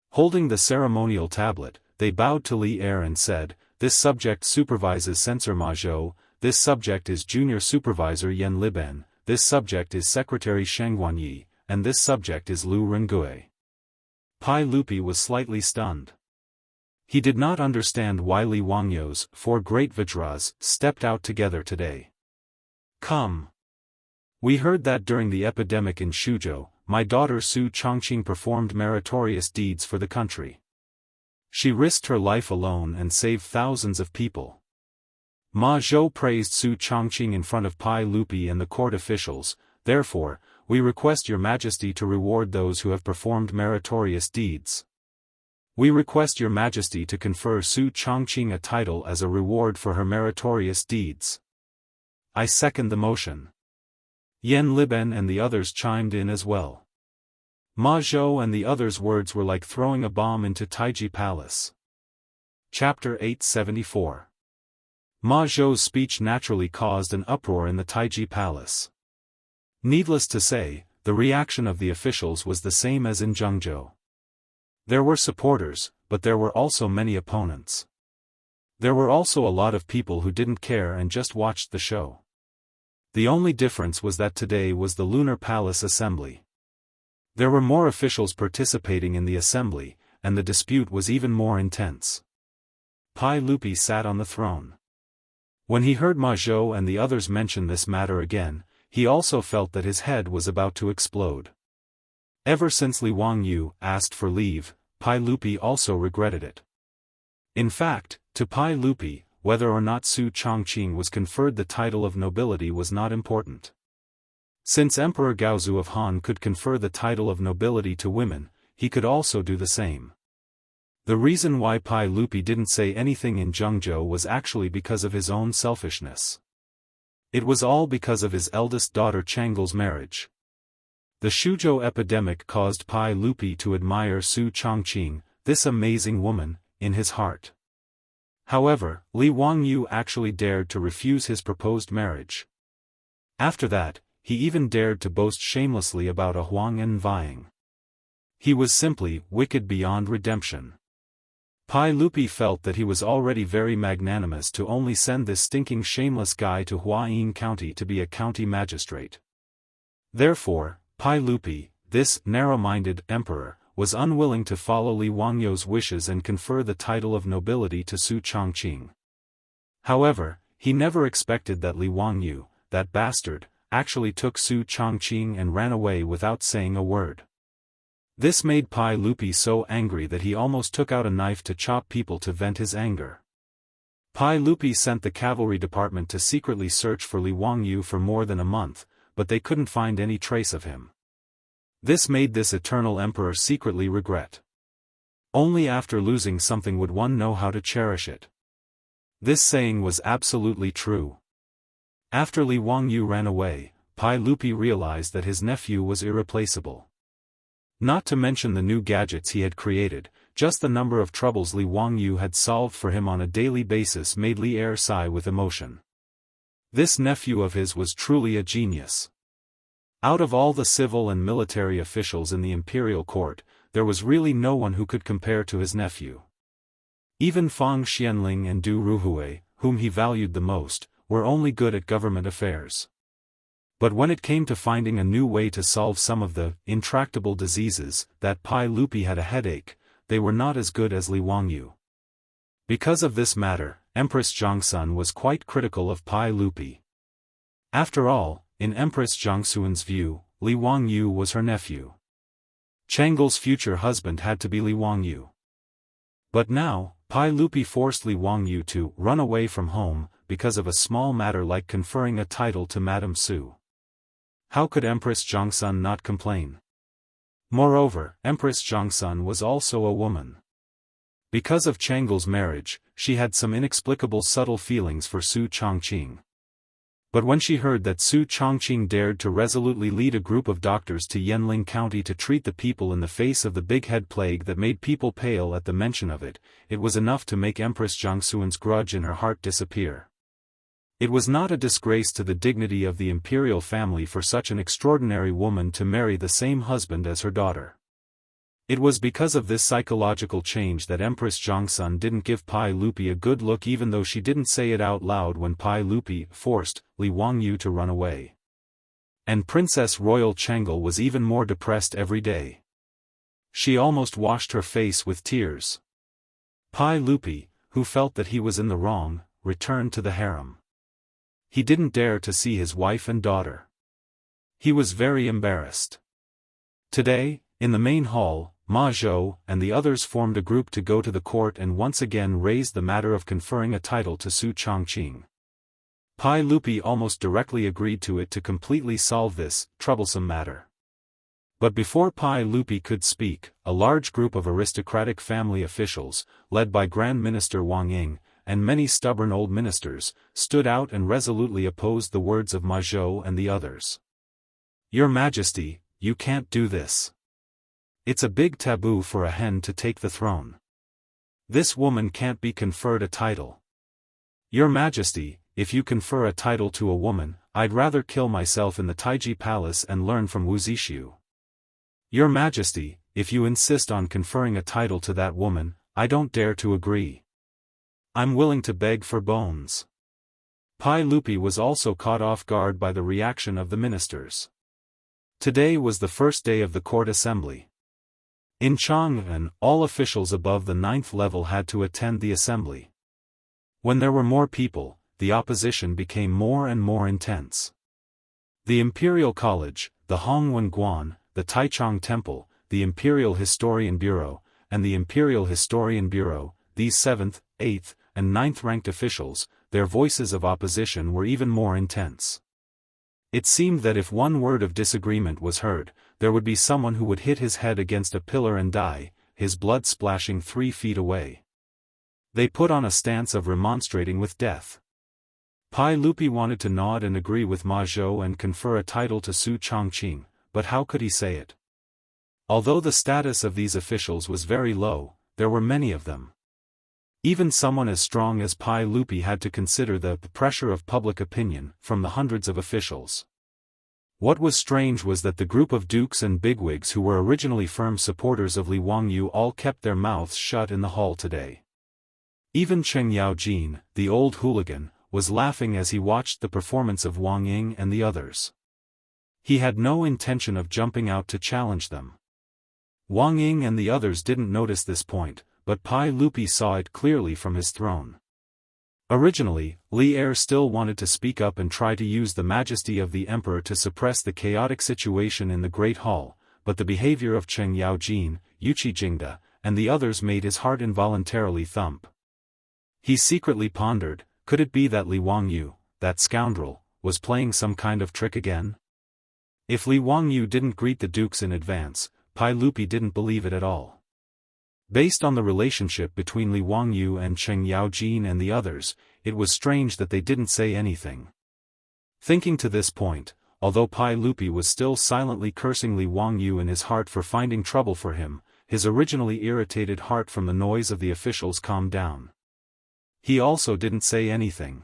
Holding the ceremonial tablet, they bowed to Li Er and said, "This subject supervises Censor Ma Zhou, this subject is Junior Supervisor Yan Liben, this subject is Secretary Sheng Guanyi, and this subject is Lu Rengui." Pai Lupi was slightly stunned. He did not understand why Li Wangyou's 4 great Vajras stepped out together today. Come. We heard that during the epidemic in Shuzhou, my daughter Su Chongqing performed meritorious deeds for the country. She risked her life alone and saved thousands of people. Ma Zhou praised Su Chongqing in front of Pai Lupi and the court officials, therefore, we request your majesty to reward those who have performed meritorious deeds. We request your majesty to confer Su Chongqing a title as a reward for her meritorious deeds. I second the motion. Yan Liben and the others chimed in as well. Ma Zhou and the others' words were like throwing a bomb into Taiji Palace. Chapter 874. Ma Zhou's speech naturally caused an uproar in the Taiji Palace. Needless to say, the reaction of the officials was the same as in Jianghu. There were supporters, but there were also many opponents. There were also a lot of people who didn't care and just watched the show. The only difference was that today was the Lunar Palace Assembly. There were more officials participating in the assembly, and the dispute was even more intense. Pai Lupi sat on the throne. When he heard Ma Zhou and the others mention this matter again, he also felt that his head was about to explode. Ever since Li Wangyu asked for leave, Pai Lupi also regretted it. In fact, to Pai Lupi, whether or not Su Chongqing was conferred the title of nobility was not important. Since Emperor Gaozu of Han could confer the title of nobility to women, he could also do the same. The reason why Pai Lupi didn't say anything in Zhengzhou was actually because of his own selfishness. It was all because of his eldest daughter Chang'el's marriage. The Shuzhou epidemic caused Pai Lupi to admire Su Chongqing, this amazing woman, in his heart. However, Li Wangyu actually dared to refuse his proposed marriage. After that, he even dared to boast shamelessly about a Huang En vying. He was simply wicked beyond redemption. Pai Lupi felt that he was already very magnanimous to only send this stinking shameless guy to Huayin County to be a county magistrate. Therefore, Pai Lupi, this narrow-minded emperor, was unwilling to follow Li Wangyu's wishes and confer the title of nobility to Su Chongqing. However, he never expected that Li Wangyu, that bastard, actually took Su Chongqing and ran away without saying a word. This made Pai Lupi so angry that he almost took out a knife to chop people to vent his anger. Pai Lupi sent the cavalry department to secretly search for Li Wangyu for more than a month, but they couldn't find any trace of him. This made this eternal emperor secretly regret. Only after losing something would one know how to cherish it. This saying was absolutely true. After Li Wangyu ran away, Pai Lupi realized that his nephew was irreplaceable. Not to mention the new gadgets he had created, just the number of troubles Li Wangyu had solved for him on a daily basis made Li Er sigh with emotion. This nephew of his was truly a genius. Out of all the civil and military officials in the imperial court, there was really no one who could compare to his nephew. Even Fang Xianling and Du Ruhui, whom he valued the most, were only good at government affairs. But when it came to finding a new way to solve some of the intractable diseases that Pai Lupi had a headache, they were not as good as Li Wangyu. Because of this matter, Empress Zhongsun was quite critical of Pai Lupi. After all, in Empress Zhongsun's view, Li Wangyu was her nephew. Chang'el's future husband had to be Li Wangyu. But now, Pai Lupi forced Li Wangyu to run away from home, because of a small matter like conferring a title to Madame Su. How could Empress Zhongsun not complain? Moreover, Empress Zhongsun was also a woman. Because of Chang'el's marriage, she had some inexplicable subtle feelings for Su Chongqing. But when she heard that Su Chongqing dared to resolutely lead a group of doctors to Yanling County to treat the people in the face of the big head plague that made people pale at the mention of it, it was enough to make Empress Zhongsun's grudge in her heart disappear. It was not a disgrace to the dignity of the imperial family for such an extraordinary woman to marry the same husband as her daughter. It was because of this psychological change that Empress Zhongsun didn't give Pai Lupi a good look, even though she didn't say it out loud when Pai Lupi forced Li Wangyu to run away. And Princess Royal Chang'el was even more depressed every day. She almost washed her face with tears. Pai Lupi, who felt that he was in the wrong, returned to the harem. He didn't dare to see his wife and daughter. He was very embarrassed. Today, in the main hall, Ma Zhou and the others formed a group to go to the court and once again raise the matter of conferring a title to Su Chongqing. Pai Lupi almost directly agreed to it to completely solve this troublesome matter. But before Pai Lupi could speak, a large group of aristocratic family officials, led by Grand Minister Wang Ying, and many stubborn old ministers, stood out and resolutely opposed the words of Ma Zhou and the others. "Your Majesty, you can't do this. It's a big taboo for a hen to take the throne. This woman can't be conferred a title. Your Majesty, if you confer a title to a woman, I'd rather kill myself in the Taiji Palace and learn from Wu Zixu. Your Majesty, if you insist on conferring a title to that woman, I don't dare to agree. I'm willing to beg for bones. Pai Lupi was also caught off guard by the reaction of the ministers. Today was the first day of the court assembly. In Chang'an, all officials above the 9th level had to attend the assembly. When there were more people, the opposition became more and more intense. The Imperial College, the Hongwen Guan, the Taichung Temple, the Imperial Historian Bureau, and the Imperial Historian Bureau, these 7th, 8th, and 9th ranked officials, their voices of opposition were even more intense. It seemed that if one word of disagreement was heard, there would be someone who would hit his head against a pillar and die, his blood splashing 3 feet away. They put on a stance of remonstrating with death. Pai Lupi wanted to nod and agree with Ma Zhou and confer a title to Su Chongqing, but how could he say it? Although the status of these officials was very low, there were many of them. Even someone as strong as Pai Lupi had to consider the pressure of public opinion from the hundreds of officials. What was strange was that the group of dukes and bigwigs who were originally firm supporters of Li Wangyu all kept their mouths shut in the hall today. Even Cheng Yaojin, the old hooligan, was laughing as he watched the performance of Wang Ying and the others. He had no intention of jumping out to challenge them. Wang Ying and the others didn't notice this point, but Pai Lupi saw it clearly from his throne. Originally, Li Er still wanted to speak up and try to use the majesty of the emperor to suppress the chaotic situation in the Great Hall, but the behavior of Cheng Yaojin, Yuqi Jingda, and the others made his heart involuntarily thump. He secretly pondered, could it be that Li Wangyu, that scoundrel, was playing some kind of trick again? If Li Wangyu didn't greet the dukes in advance, Pai Lupi didn't believe it at all. Based on the relationship between Li Wangyu and Cheng Yaojin and the others, it was strange that they didn't say anything. Thinking to this point, although Pai Lupi was still silently cursing Li Wangyu in his heart for finding trouble for him, his originally irritated heart from the noise of the officials calmed down. He also didn't say anything.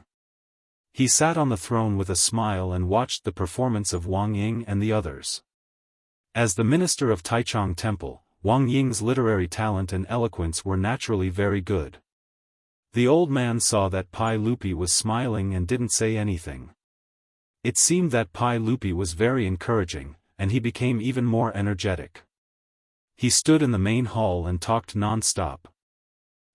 He sat on the throne with a smile and watched the performance of Wang Ying and the others. As the minister of Taichung Temple, Wang Ying's literary talent and eloquence were naturally very good. The old man saw that Pai Lupi was smiling and didn't say anything. It seemed that Pai Lupi was very encouraging, and he became even more energetic. He stood in the main hall and talked non-stop.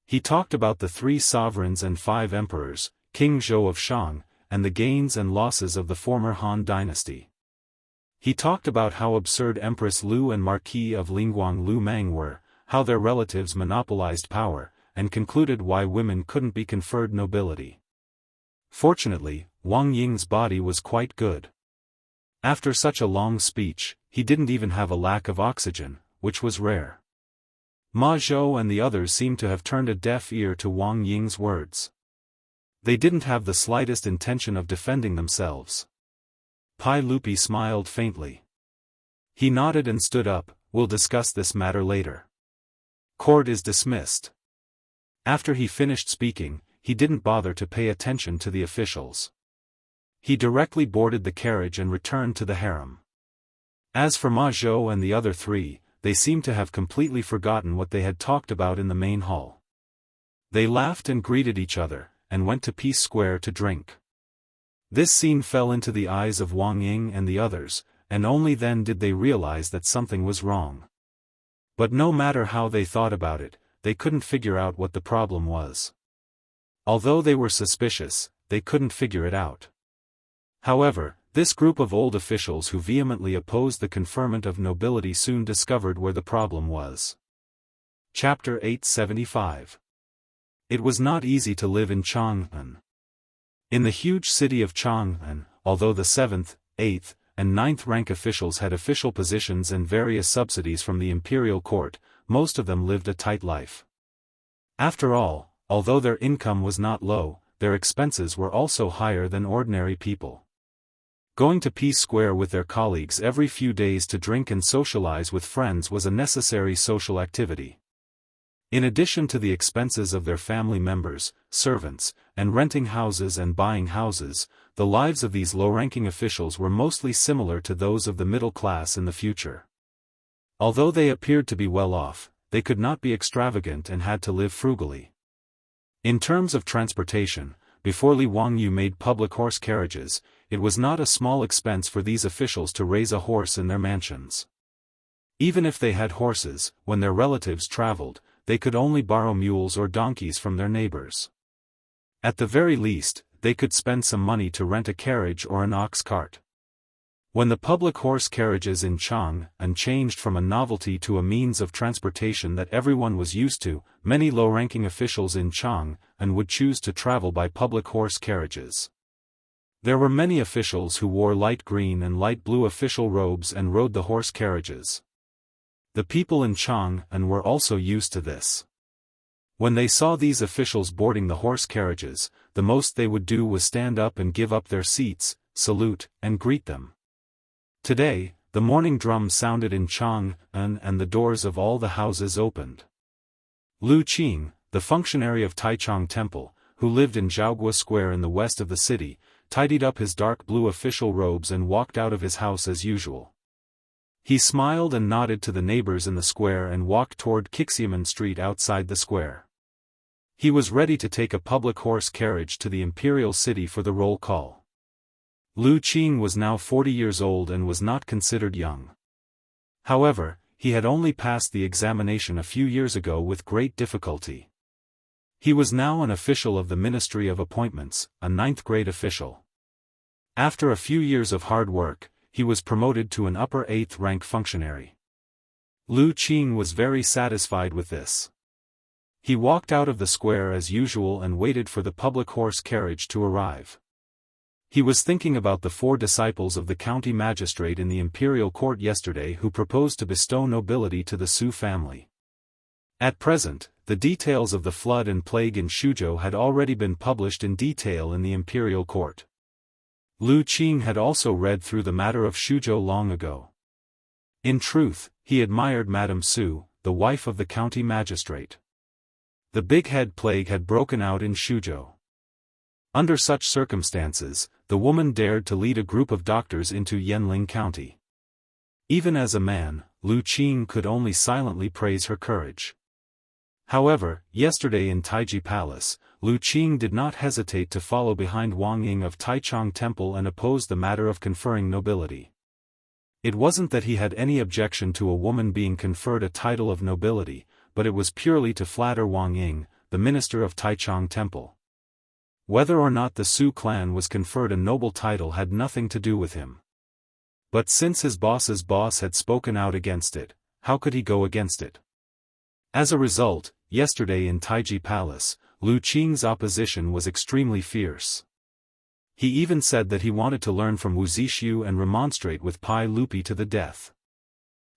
He talked about the 3 sovereigns and 5 emperors, King Zhou of Shang, and the gains and losses of the former Han dynasty. He talked about how absurd Empress Lu and Marquis of Lingguang Lu Mang were, how their relatives monopolized power, and concluded why women couldn't be conferred nobility. Fortunately, Wang Ying's body was quite good. After such a long speech, he didn't even have a lack of oxygen, which was rare. Ma Zhou and the others seemed to have turned a deaf ear to Wang Ying's words. They didn't have the slightest intention of defending themselves. Pai Lupi smiled faintly. He nodded and stood up, we'll discuss this matter later. Court is dismissed. After he finished speaking, he didn't bother to pay attention to the officials. He directly boarded the carriage and returned to the harem. As for Ma Zhou and the other 3, they seemed to have completely forgotten what they had talked about in the main hall. They laughed and greeted each other, and went to Peace Square to drink. This scene fell into the eyes of Wang Ying and the others, and only then did they realize that something was wrong. But no matter how they thought about it, they couldn't figure out what the problem was. Although they were suspicious, they couldn't figure it out. However, this group of old officials who vehemently opposed the conferment of nobility soon discovered where the problem was. Chapter 875. It was not easy to live in Chang'an. In the huge city of Chang'an, although the 7th, 8th, and 9th rank officials had official positions and various subsidies from the imperial court, most of them lived a tight life. After all, although their income was not low, their expenses were also higher than ordinary people. Going to Peace Square with their colleagues every few days to drink and socialize with friends was a necessary social activity. In addition to the expenses of their family members, servants, and renting houses and buying houses, the lives of these low-ranking officials were mostly similar to those of the middle class in the future. Although they appeared to be well off, they could not be extravagant and had to live frugally. In terms of transportation, before Li Wangyu made public horse carriages, it was not a small expense for these officials to raise a horse in their mansions. Even if they had horses, when their relatives traveled, they could only borrow mules or donkeys from their neighbors. At the very least, they could spend some money to rent a carriage or an ox cart. When the public horse carriages in Chang'an changed from a novelty to a means of transportation that everyone was used to, many low-ranking officials in Chang'an would choose to travel by public horse carriages. There were many officials who wore light green and light blue official robes and rode the horse carriages. The people in Chang'an were also used to this. When they saw these officials boarding the horse carriages, the most they would do was stand up and give up their seats, salute, and greet them. Today, the morning drum sounded in Chang'an and the doors of all the houses opened. Lu Qing, the functionary of Taichung Temple, who lived in Jianghu Square in the west of the city, tidied up his dark blue official robes and walked out of his house as usual. He smiled and nodded to the neighbors in the square and walked toward Xiamen Street outside the square. He was ready to take a public horse carriage to the imperial city for the roll call. Lu Qing was now 40 years old and was not considered young. However, he had only passed the examination a few years ago with great difficulty. He was now an official of the Ministry of Appointments, a 9th-grade official. After a few years of hard work, he was promoted to an upper 8th-rank functionary. Lu Qing was very satisfied with this. He walked out of the square as usual and waited for the public horse carriage to arrive. He was thinking about the 4 disciples of the county magistrate in the imperial court yesterday who proposed to bestow nobility to the Su family. At present, the details of the flood and plague in Shuzhou had already been published in detail in the imperial court. Lu Qing had also read through the matter of Shuzhou long ago. In truth, he admired Madame Su, the wife of the county magistrate. The big head plague had broken out in Shuzhou. Under such circumstances, the woman dared to lead a group of doctors into Yanling County. Even as a man, Lu Qing could only silently praise her courage. However, yesterday in Taiji Palace, Lu Qing did not hesitate to follow behind Wang Ying of Taichung Temple and oppose the matter of conferring nobility. It wasn't that he had any objection to a woman being conferred a title of nobility, but it was purely to flatter Wang Ying, the minister of Taichung Temple. Whether or not the Su clan was conferred a noble title had nothing to do with him. But since his boss's boss had spoken out against it, how could he go against it? As a result, yesterday in Taiji Palace, Lu Qing's opposition was extremely fierce. He even said that he wanted to learn from Wu Zixu and remonstrate with Pai Lupi to the death.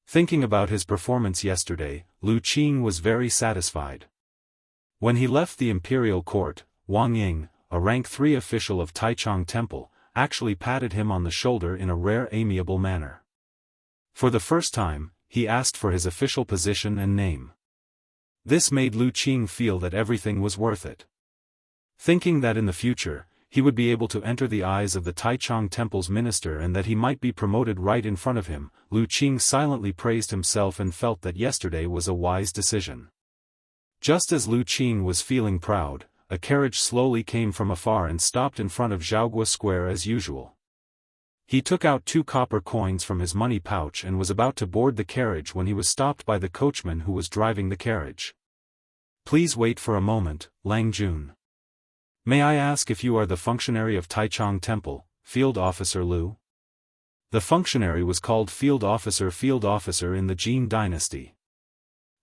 Thinking about his performance yesterday, Lu Qing was very satisfied. When he left the imperial court, Wang Ying, a rank 3 official of Taichung Temple, actually patted him on the shoulder in a rare amiable manner. For the first time, he asked for his official position and name. This made Lu Qing feel that everything was worth it. Thinking that in the future, he would be able to enter the eyes of the Taichung Temple's minister and that he might be promoted right in front of him, Lu Qing silently praised himself and felt that yesterday was a wise decision. Just as Lu Qing was feeling proud, a carriage slowly came from afar and stopped in front of Jianghu Square as usual. He took out 2 copper coins from his money pouch and was about to board the carriage when he was stopped by the coachman who was driving the carriage. "Please wait for a moment, Lang Jun. May I ask if you are the functionary of Taichung Temple, Field Officer Lu?" The functionary was called Field Officer in the Jin dynasty.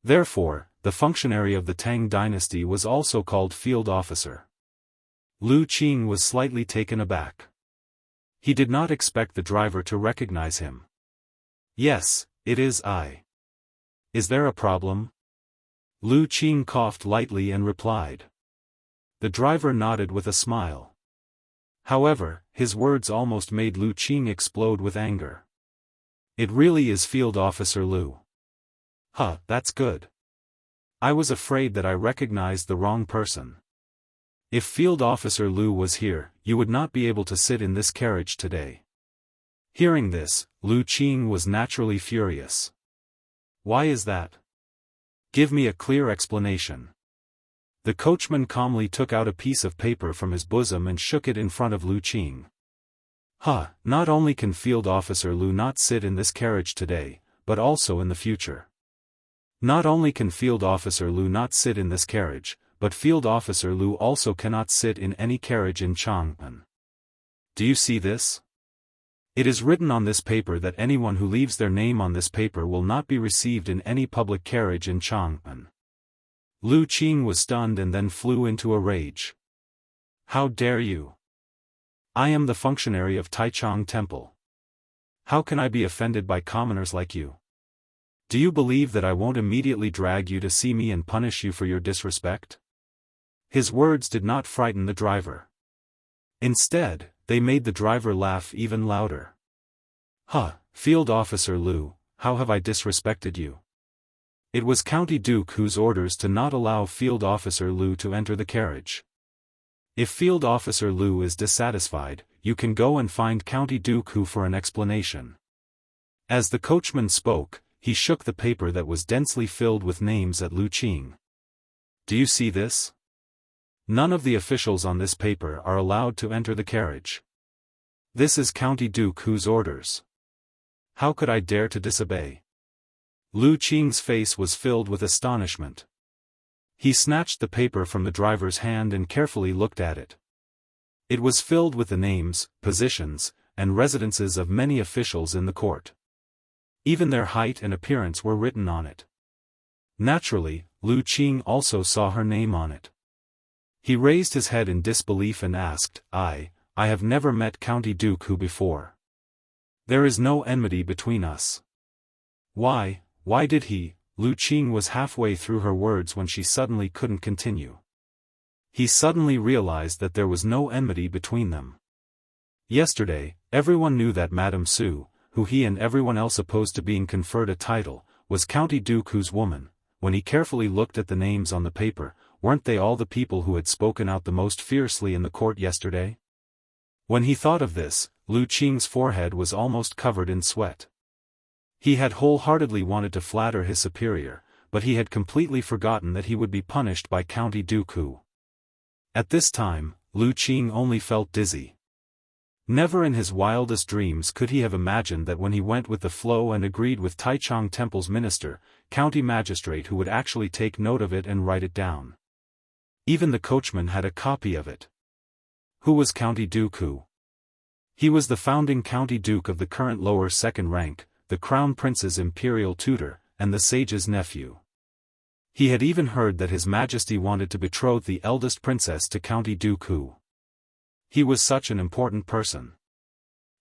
Therefore, the functionary of the Tang dynasty was also called Field Officer. Lu Qing was slightly taken aback. He did not expect the driver to recognize him. "Yes, it is I. Is there a problem?" Lu Qing coughed lightly and replied. The driver nodded with a smile. However, his words almost made Lu Qing explode with anger. "It really is Field Officer Lu. Huh, that's good. I was afraid that I recognized the wrong person. If Field Officer Lu was here, you would not be able to sit in this carriage today." Hearing this, Lu Qing was naturally furious. "Why is that? Give me a clear explanation." The coachman calmly took out a piece of paper from his bosom and shook it in front of Lu Qing. Not only can Field Officer Lu not sit in this carriage today, but also in the future. Not only can Field Officer Lu not sit in this carriage, but Field Officer Lu also cannot sit in any carriage in Chang'an. Do you see this? It is written on this paper that anyone who leaves their name on this paper will not be received in any public carriage in Chang'an. Lu Qing was stunned and then flew into a rage. How dare you? I am the functionary of Taichung Temple. How can I be offended by commoners like you? Do you believe that I won't immediately drag you to see me and punish you for your disrespect? His words did not frighten the driver. Instead, they made the driver laugh even louder. Field Officer Lu, how have I disrespected you? It was County Duke whose orders to not allow Field Officer Lu to enter the carriage. If Field Officer Lu is dissatisfied, you can go and find County Duke Hu for an explanation. As the coachman spoke, he shook the paper that was densely filled with names at Lu Qing. Do you see this? None of the officials on this paper are allowed to enter the carriage. This is County Duke Hu's orders. How could I dare to disobey? Lu Qing's face was filled with astonishment. He snatched the paper from the driver's hand and carefully looked at it. It was filled with the names, positions, and residences of many officials in the court. Even their height and appearance were written on it. Naturally, Lu Qing also saw her name on it. He raised his head in disbelief and asked, I have never met County Duke Hu before. There is no enmity between us. Why did he? Lu Qing was halfway through her words when she suddenly couldn't continue. He suddenly realized that there was no enmity between them. Yesterday, everyone knew that Madame Su, who he and everyone else opposed to being conferred a title, was County Duke Hu's woman. When he carefully looked at the names on the paper, weren't they all the people who had spoken out the most fiercely in the court yesterday? When he thought of this, Lu Qing's forehead was almost covered in sweat. He had wholeheartedly wanted to flatter his superior, but he had completely forgotten that he would be punished by County Duke Hu. At this time, Lu Qing only felt dizzy. Never in his wildest dreams could he have imagined that when he went with the flow and agreed with Taichung Temple's minister, county magistrate who would actually take note of it and write it down. Even the coachman had a copy of it. Who was County Duke Hu? He was the founding County Duke of the current lower second rank, the Crown Prince's imperial tutor, and the sage's nephew. He had even heard that His Majesty wanted to betroth the eldest princess to County Duke Hu. He was such an important person.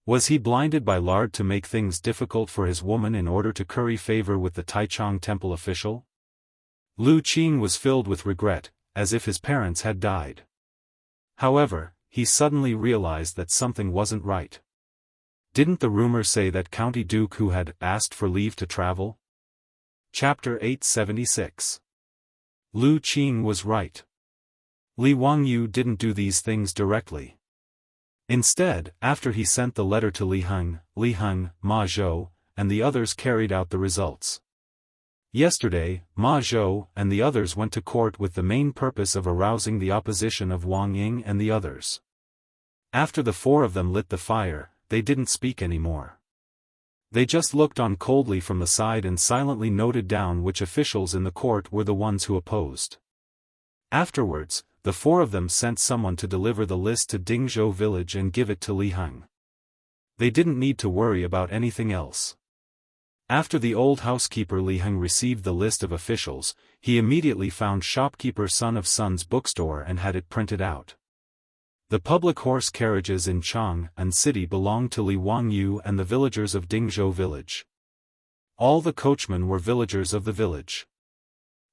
Was he blinded by lard to make things difficult for his woman in order to curry favor with the Taichung Temple official? Lu Qing was filled with regret, as if his parents had died. However, he suddenly realized that something wasn't right. Didn't the rumor say that County Duke Hu had asked for leave to travel? Chapter 876. Lu Qing was right. Li Wangyu didn't do these things directly. Instead, after he sent the letter to Li Heng, Ma Zhou, and the others carried out the results. Yesterday, Ma Zhou and the others went to court with the main purpose of arousing the opposition of Wang Ying and the others. After the four of them lit the fire, they didn't speak anymore. They just looked on coldly from the side and silently noted down which officials in the court were the ones who opposed. Afterwards, the four of them sent someone to deliver the list to Dingzhou village and give it to Li Heng. They didn't need to worry about anything else. After the old housekeeper Li Heng received the list of officials, he immediately found shopkeeper Son of Sun's bookstore and had it printed out. The public horse carriages in Chang'an City belonged to Li Wangyu and the villagers of Dingzhou village. All the coachmen were villagers of the village.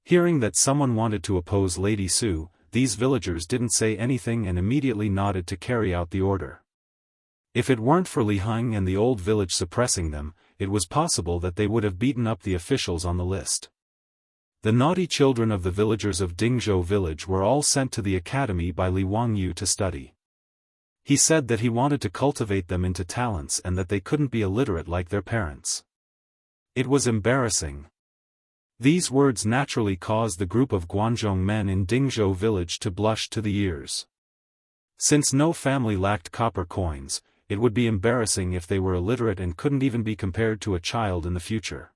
Hearing that someone wanted to oppose Lady Su, these villagers didn't say anything and immediately nodded to carry out the order. If it weren't for Li Heng and the old village suppressing them, it was possible that they would have beaten up the officials on the list. The naughty children of the villagers of Dingzhou village were all sent to the academy by Li Wangyu to study. He said that he wanted to cultivate them into talents and that they couldn't be illiterate like their parents. It was embarrassing. These words naturally caused the group of Guanzhong men in Dingzhou village to blush to the ears. Since no family lacked copper coins, it would be embarrassing if they were illiterate and couldn't even be compared to a child in the future.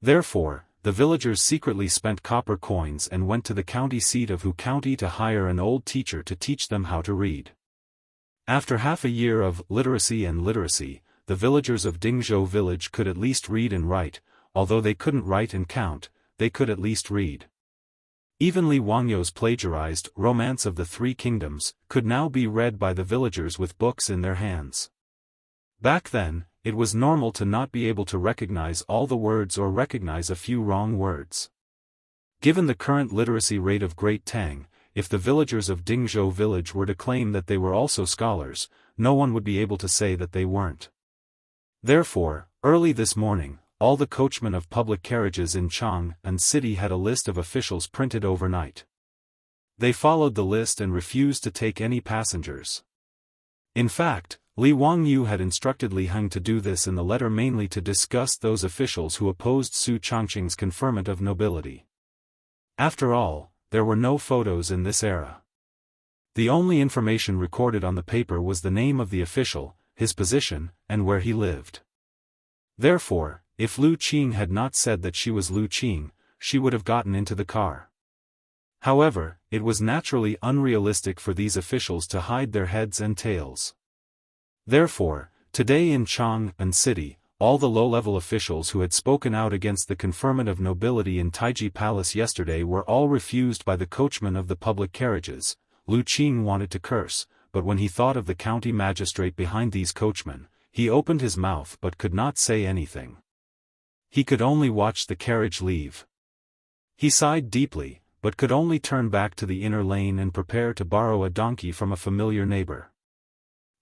Therefore, the villagers secretly spent copper coins and went to the county seat of Hu County to hire an old teacher to teach them how to read. After half a year of literacy, the villagers of Dingzhou village could at least read and write. Although they couldn't write and count, they could at least read. Even Li Wangyou's plagiarized Romance of the Three Kingdoms could now be read by the villagers with books in their hands. Back then, it was normal to not be able to recognize all the words or recognize a few wrong words. Given the current literacy rate of Great Tang, if the villagers of Dingzhou village were to claim that they were also scholars, no one would be able to say that they weren't. Therefore, early this morning, all the coachmen of public carriages in Chang and city had a list of officials printed overnight. They followed the list and refused to take any passengers. In fact, Li Wangyu had instructed Li Heng to do this in the letter mainly to disgust those officials who opposed Su Changqing's conferment of nobility. After all, there were no photos in this era. The only information recorded on the paper was the name of the official, his position, and where he lived. Therefore, if Lu Qing had not said that she was Lu Qing, she would have gotten into the car. However, it was naturally unrealistic for these officials to hide their heads and tails. Therefore, today in Chang'an City, all the low-level officials who had spoken out against the conferment of nobility in Taiji Palace yesterday were all refused by the coachman of the public carriages. Lu Qing wanted to curse, but when he thought of the county magistrate behind these coachmen, he opened his mouth but could not say anything. He could only watch the carriage leave. He sighed deeply, but could only turn back to the inner lane and prepare to borrow a donkey from a familiar neighbor.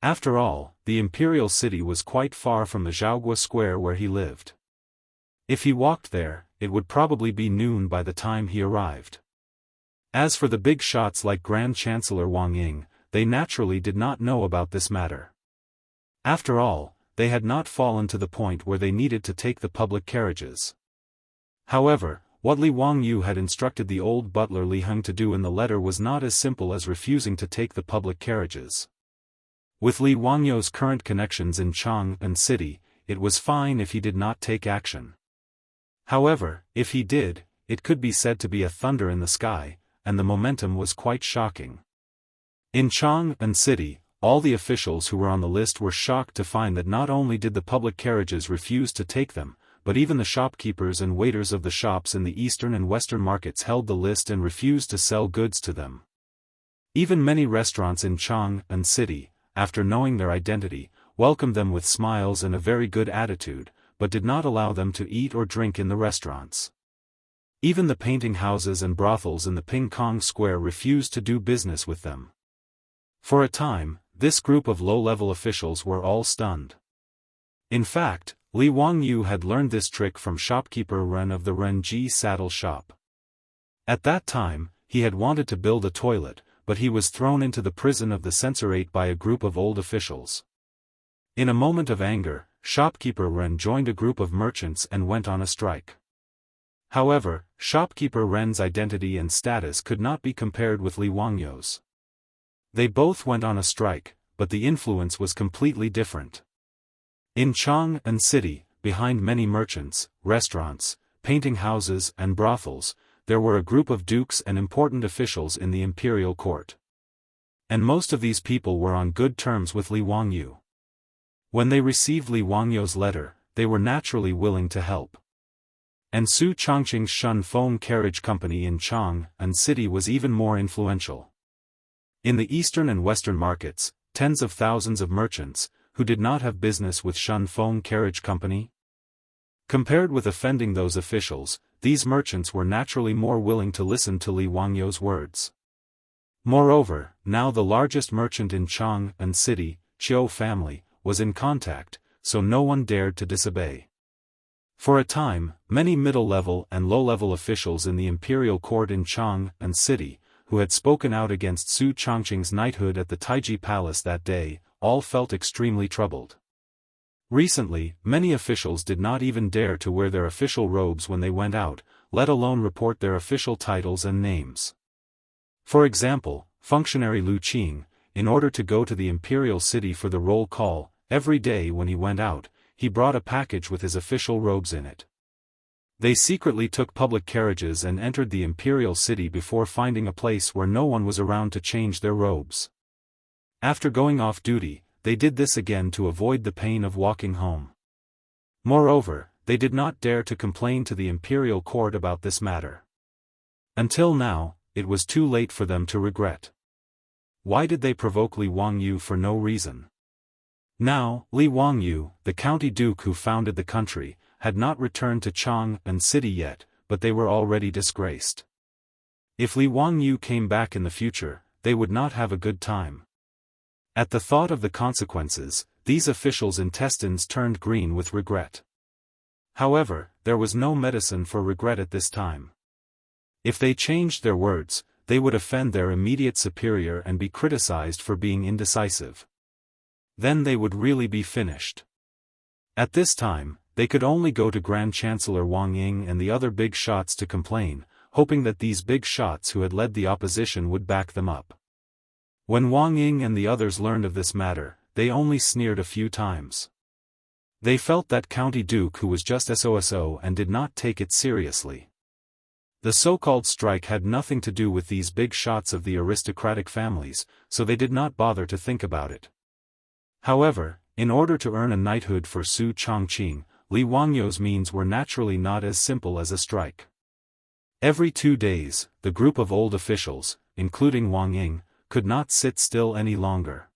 After all, the imperial city was quite far from the Zhaogua square where he lived. If he walked there, it would probably be noon by the time he arrived. As for the big shots like Grand Chancellor Wang Ying, they naturally did not know about this matter. After all, they had not fallen to the point where they needed to take the public carriages. However, what Li Wangyu had instructed the old butler Li Heng to do in the letter was not as simple as refusing to take the public carriages. With Li Wangyou's current connections in Chang'an City, it was fine if he did not take action. However, if he did, it could be said to be a thunder in the sky, and the momentum was quite shocking. In Chang'an City, all the officials who were on the list were shocked to find that not only did the public carriages refuse to take them, but even the shopkeepers and waiters of the shops in the eastern and western markets held the list and refused to sell goods to them. Even many restaurants in Chang'an City, after knowing their identity, welcomed them with smiles and a very good attitude, but did not allow them to eat or drink in the restaurants. Even the painting houses and brothels in the Ping Kong Square refused to do business with them. For a time, this group of low-level officials were all stunned. In fact, Li Wangyu had learned this trick from shopkeeper Ren of the Renji saddle shop. At that time, he had wanted to build a toilet, but he was thrown into the prison of the censorate by a group of old officials. In a moment of anger, shopkeeper Ren joined a group of merchants and went on a strike. However, shopkeeper Ren's identity and status could not be compared with Li Wangyou's. They both went on a strike, but the influence was completely different. In Chang'an City, behind many merchants, restaurants, painting houses and brothels, there were a group of dukes and important officials in the imperial court. And most of these people were on good terms with Li Wangyu. When they received Li Wangyou's letter, they were naturally willing to help. And Su Changqing's Shun Feng Carriage Company in Chang'an City was even more influential. In the eastern and western markets, tens of thousands of merchants, who did not have business with Shun Feng Carriage Company. Compared with offending those officials, these merchants were naturally more willing to listen to Li Wangyou's words. Moreover, now the largest merchant in Chang'an City, Qiu family, was in contact, so no one dared to disobey. For a time, many middle-level and low-level officials in the imperial court in Chang'an City, who had spoken out against Su Changqing's knighthood at the Taiji Palace that day, all felt extremely troubled. Recently, many officials did not even dare to wear their official robes when they went out, let alone report their official titles and names. For example, functionary Lu Qing, in order to go to the imperial city for the roll call, every day when he went out, he brought a package with his official robes in it. They secretly took public carriages and entered the imperial city before finding a place where no one was around to change their robes. After going off duty, they did this again to avoid the pain of walking home. Moreover, they did not dare to complain to the imperial court about this matter. Until now, it was too late for them to regret. Why did they provoke Li Wangyu for no reason? Now, Li Wangyu, the county duke who founded the country, had not returned to Chang'an City yet, but they were already disgraced. If Li Wangyu came back in the future, they would not have a good time. At the thought of the consequences, these officials' intestines turned green with regret. However, there was no medicine for regret at this time. If they changed their words, they would offend their immediate superior and be criticized for being indecisive. Then they would really be finished. At this time, they could only go to Grand Chancellor Wang Ying and the other big shots to complain, hoping that these big shots who had led the opposition would back them up. When Wang Ying and the others learned of this matter, they only sneered a few times. They felt that county duke who was just SOSO and did not take it seriously. The so-called strike had nothing to do with these big shots of the aristocratic families, so they did not bother to think about it. However, in order to earn a knighthood for Su Chongqing, Li Wangyu's means were naturally not as simple as a strike. Every 2 days, the group of old officials, including Wang Ying, could not sit still any longer.